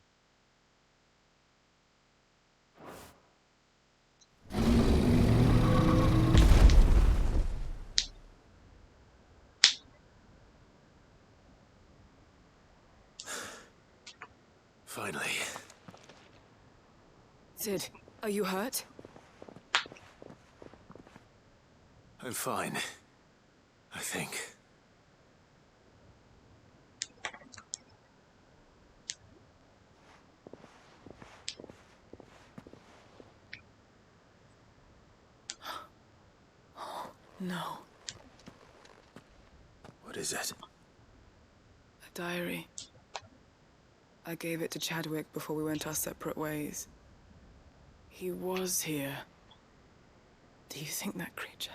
Finally. Sid, are you hurt? I'm fine. I think. No. What is it? A diary. I gave it to Chadwick before we went our separate ways. He was here. Do you think that creature?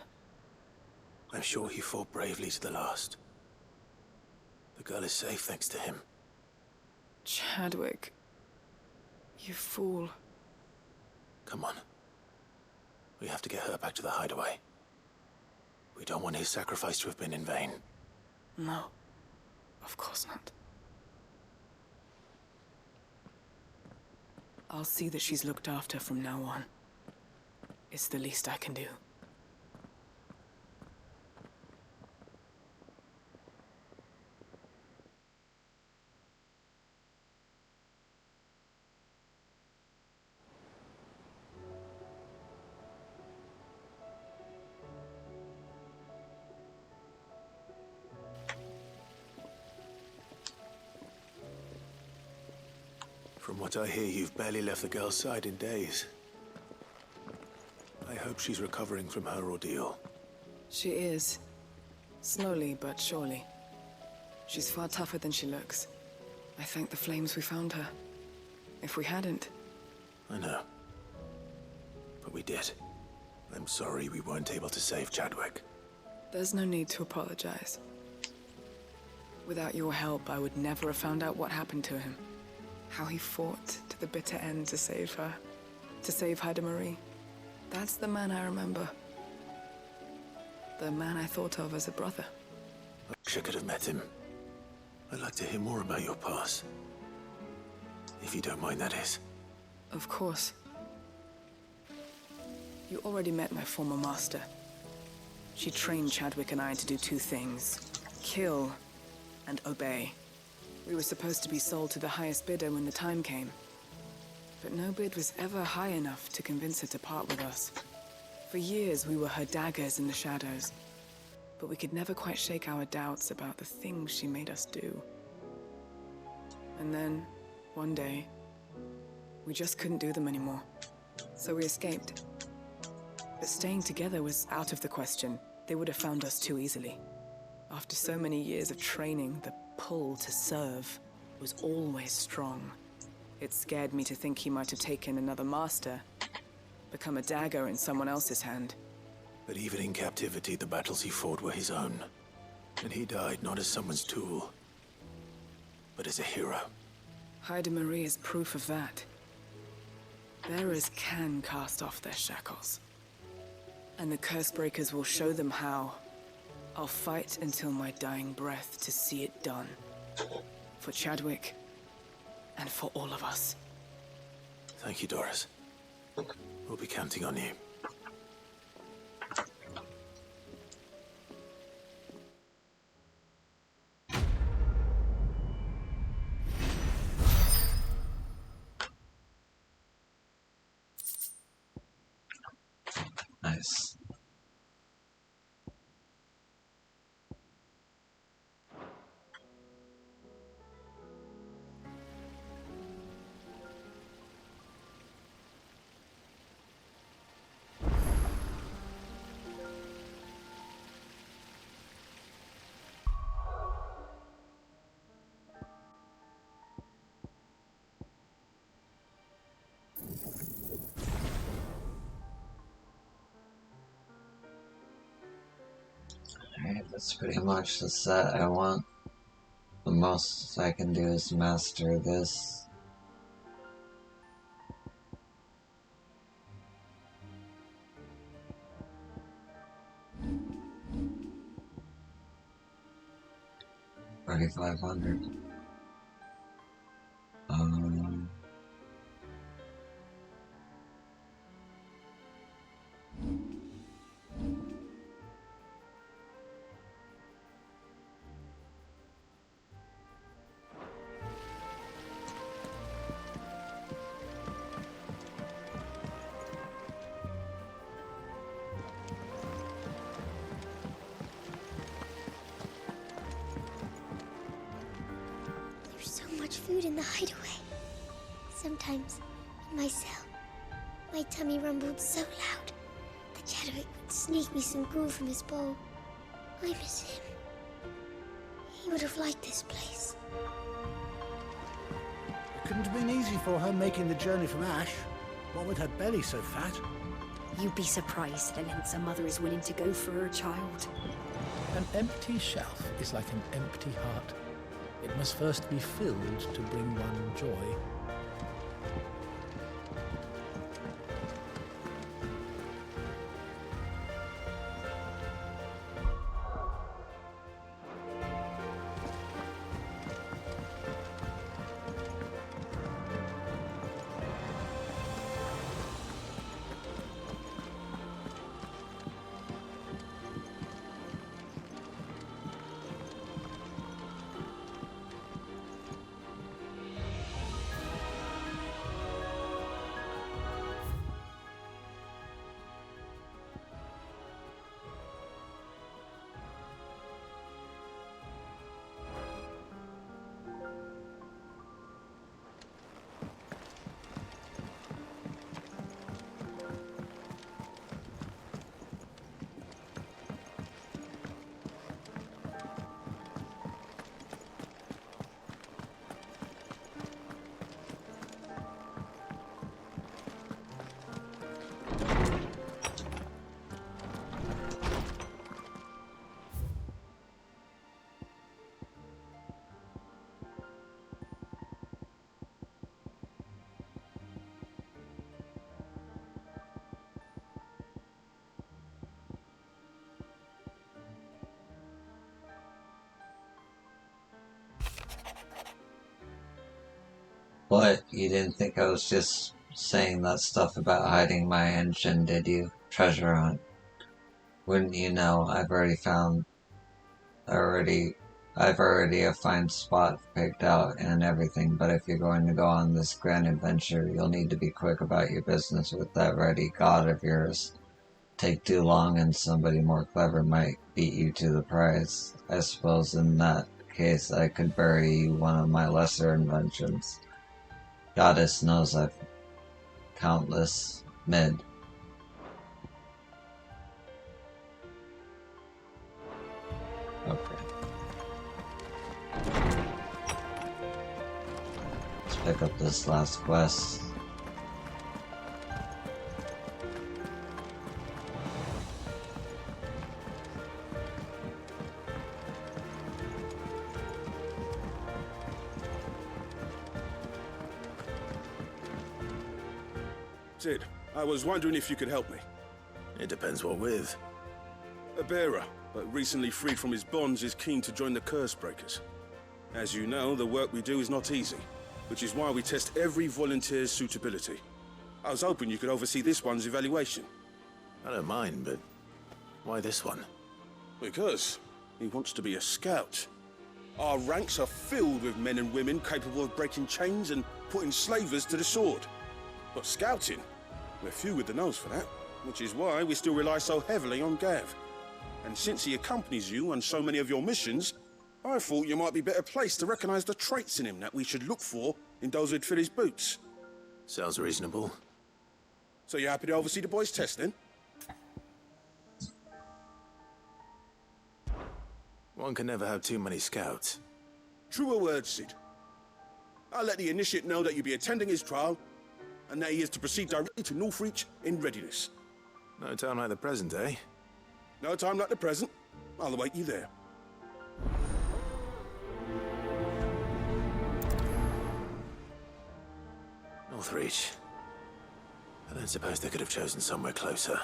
I'm sure he fought bravely to the last. The girl is safe thanks to him. Chadwick. You fool. Come on. We have to get her back to the hideaway. We don't want his sacrifice to have been in vain. No. Of course not. I'll see that she's looked after from now on. It's the least I can do. From what I hear, you've barely left the girl's side in days. I hope she's recovering from her ordeal. She is. Slowly but surely. She's far tougher than she looks. I thank the flames we found her. If we hadn't... I know. But we did. I'm sorry we weren't able to save Chadwick. There's no need to apologize. Without your help, I would never have found out what happened to him. How he fought to the bitter end to save her. To save Haida Marie. That's the man I remember. The man I thought of as a brother. I wish I could have met him. I'd like to hear more about your past. If you don't mind, that is. Of course. You already met my former master. She trained Chadwick and I to do two things. Kill and obey. We were supposed to be sold to the highest bidder when the time came. But no bid was ever high enough to convince her to part with us. For years, we were her daggers in the shadows. But we could never quite shake our doubts about the things she made us do. And then, one day, we just couldn't do them anymore. So we escaped. But staying together was out of the question. They would have found us too easily. After so many years of training, the pull to serve was always strong. It scared me to think he might have taken another master, become a dagger in someone else's hand. But even in captivity, the battles he fought were his own. And he died not as someone's tool, but as a hero. Haida Marie is proof of that. Bearers can cast off their shackles. And the Cursebreakers will show them how. I'll fight until my dying breath to see it done. For Chadwick, and for all of us. Thank you, Doris. We'll be counting on you. Nice. Alright, that's pretty much the set I want. The most I can do is master this. Already 500. There's so much food in the hideaway. Sometimes, in my cell, my tummy rumbled so loud that Chadwick would sneak me some gruel from his bowl. I miss him. He would have liked this place. It couldn't have been easy for her making the journey from Ash. What with her belly so fat? You'd be surprised the lengths a mother is willing to go for her child. An empty shelf is like an empty heart. It must first be filled to bring one joy. What? You didn't think I was just saying that stuff about hiding my engine, did you? Treasure hunt. Wouldn't you know, I've already a fine spot picked out and everything, but if you're going to go on this grand adventure, you'll need to be quick about your business with that ready god of yours. Take too long and somebody more clever might beat you to the prize. I suppose in that case, I could bury one of my lesser inventions. Goddess knows I've countless mid. Okay. Let's pick up this last quest. Sid, I was wondering if you could help me. It depends what with. A bearer, but recently freed from his bonds, is keen to join the Curse Breakers. As you know, the work we do is not easy, which is why we test every volunteer's suitability. I was hoping you could oversee this one's evaluation. I don't mind, but why this one? Because he wants to be a scout. Our ranks are filled with men and women capable of breaking chains and putting slavers to the sword. But scouting, we're few with the nose for that, which is why we still rely so heavily on Gav. And since he accompanies you on so many of your missions, I thought you might be better placed to recognize the traits in him that we should look for in those who'd fill his boots. Sounds reasonable. So you're happy to oversee the boys' test, then? One can never have too many scouts. Truer words, Sid. I'll let the initiate know that you'll be attending his trial, and that he is to proceed directly to Northreach in readiness. No time like the present, eh? No time like the present. I'll await you there. Northreach. I don't suppose they could have chosen somewhere closer.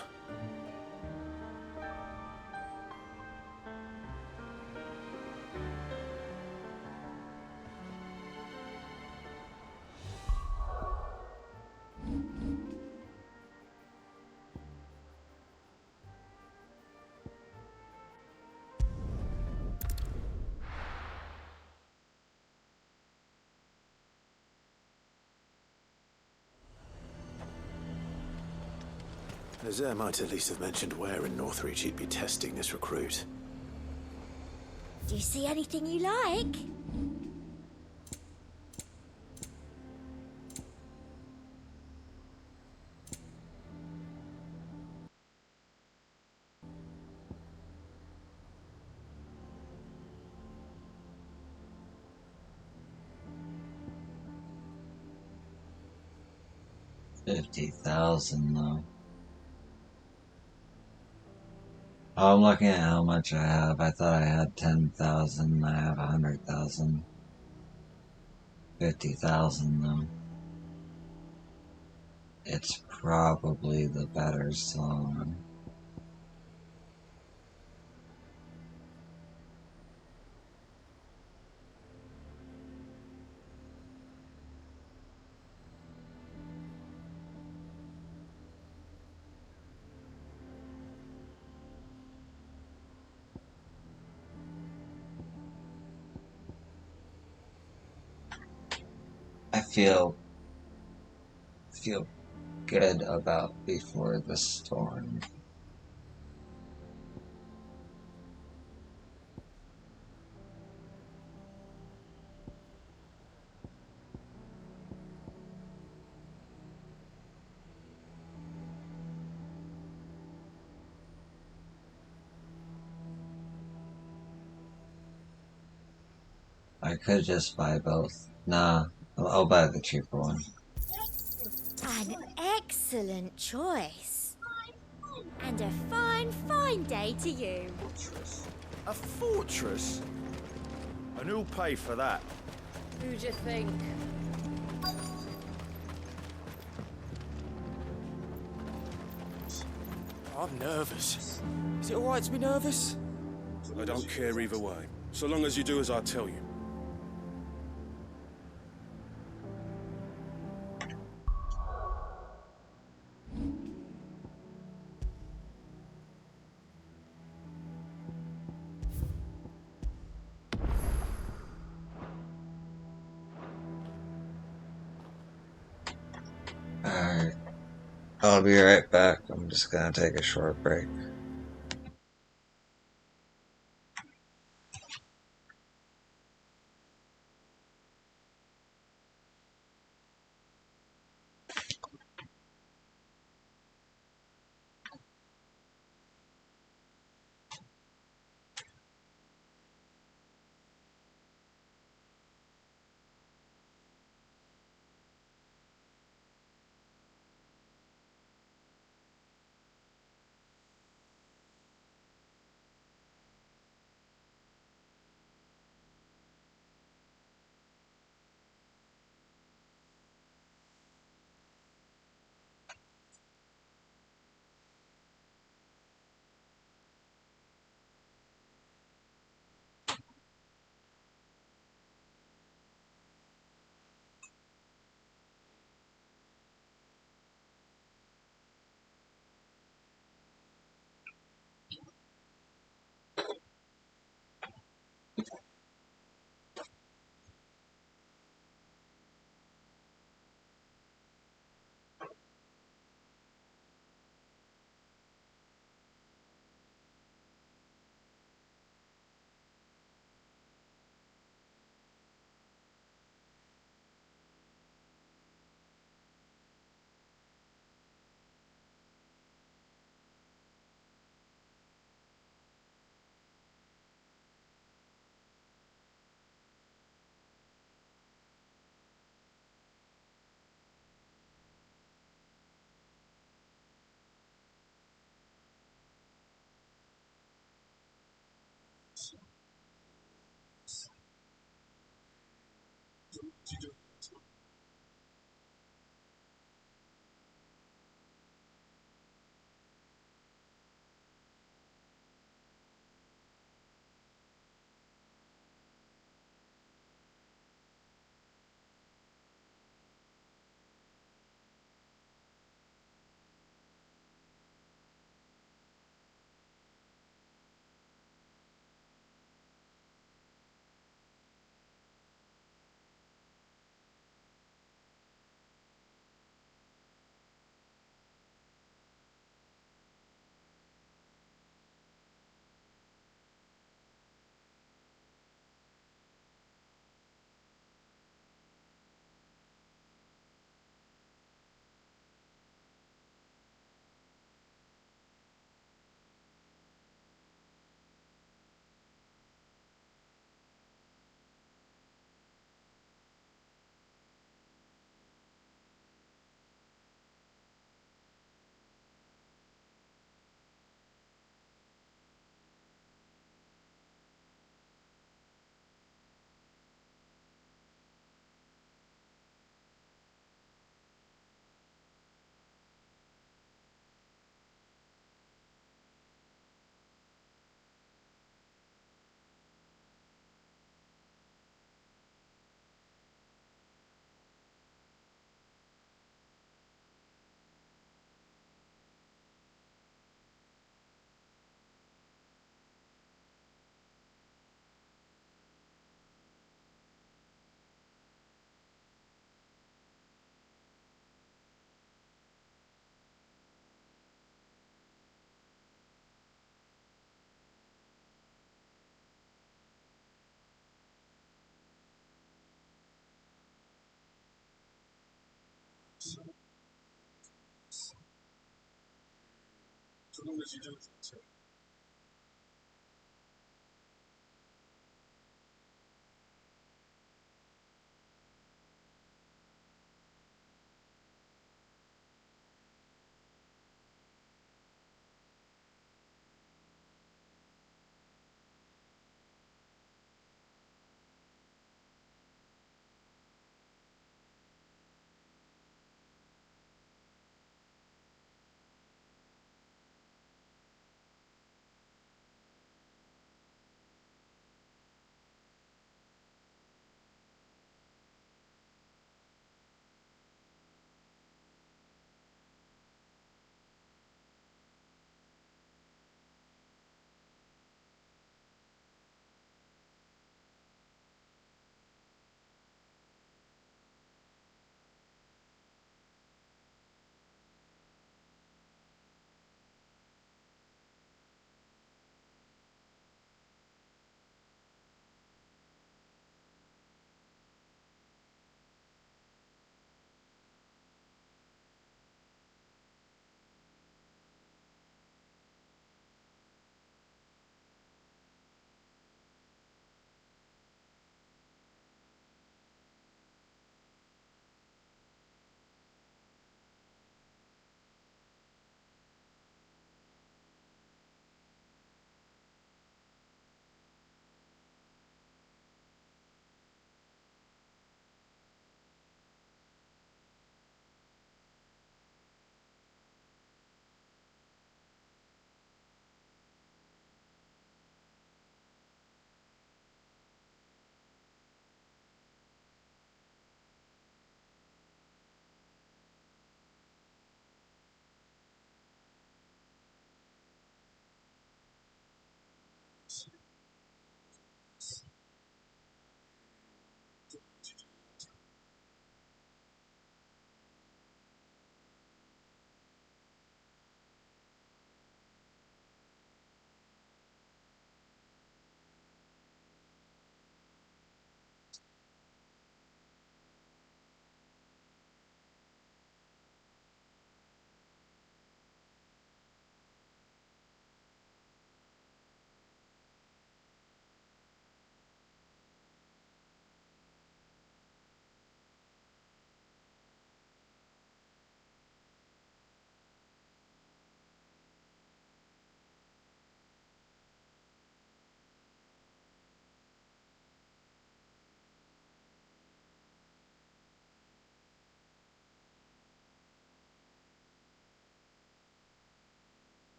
Nazir might at least have mentioned where in Northreach he'd be testing this recruit. Do you see anything you like? $50,000 though. Oh, I'm looking at how much I have. I thought I had 10,000. I have 100,000. 50,000 though. It's probably the better song. I feel good about Before the Storm. I could just buy both. Nah, I'll buy the cheaper one. An excellent choice. And a fine, fine day to you. A fortress? And who'll pay for that? Who'd you think? I'm nervous. Is it alright to be nervous? I don't care either way, so long as you do as I tell you. Alright. I'll be right back. I'm just gonna take a short break.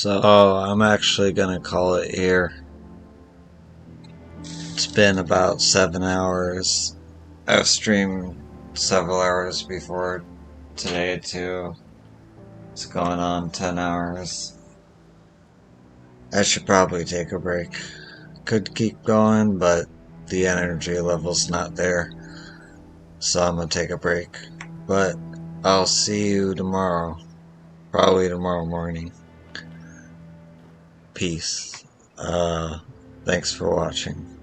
So I'm actually gonna call it here. It's been about 7 hours. I've streamed several hours before today too. It's going on 10 hours. I should probably take a break. Could keep going, but the energy level's not there. So I'm gonna take a break. But I'll see you tomorrow. Probably tomorrow morning. Peace. Thanks for watching.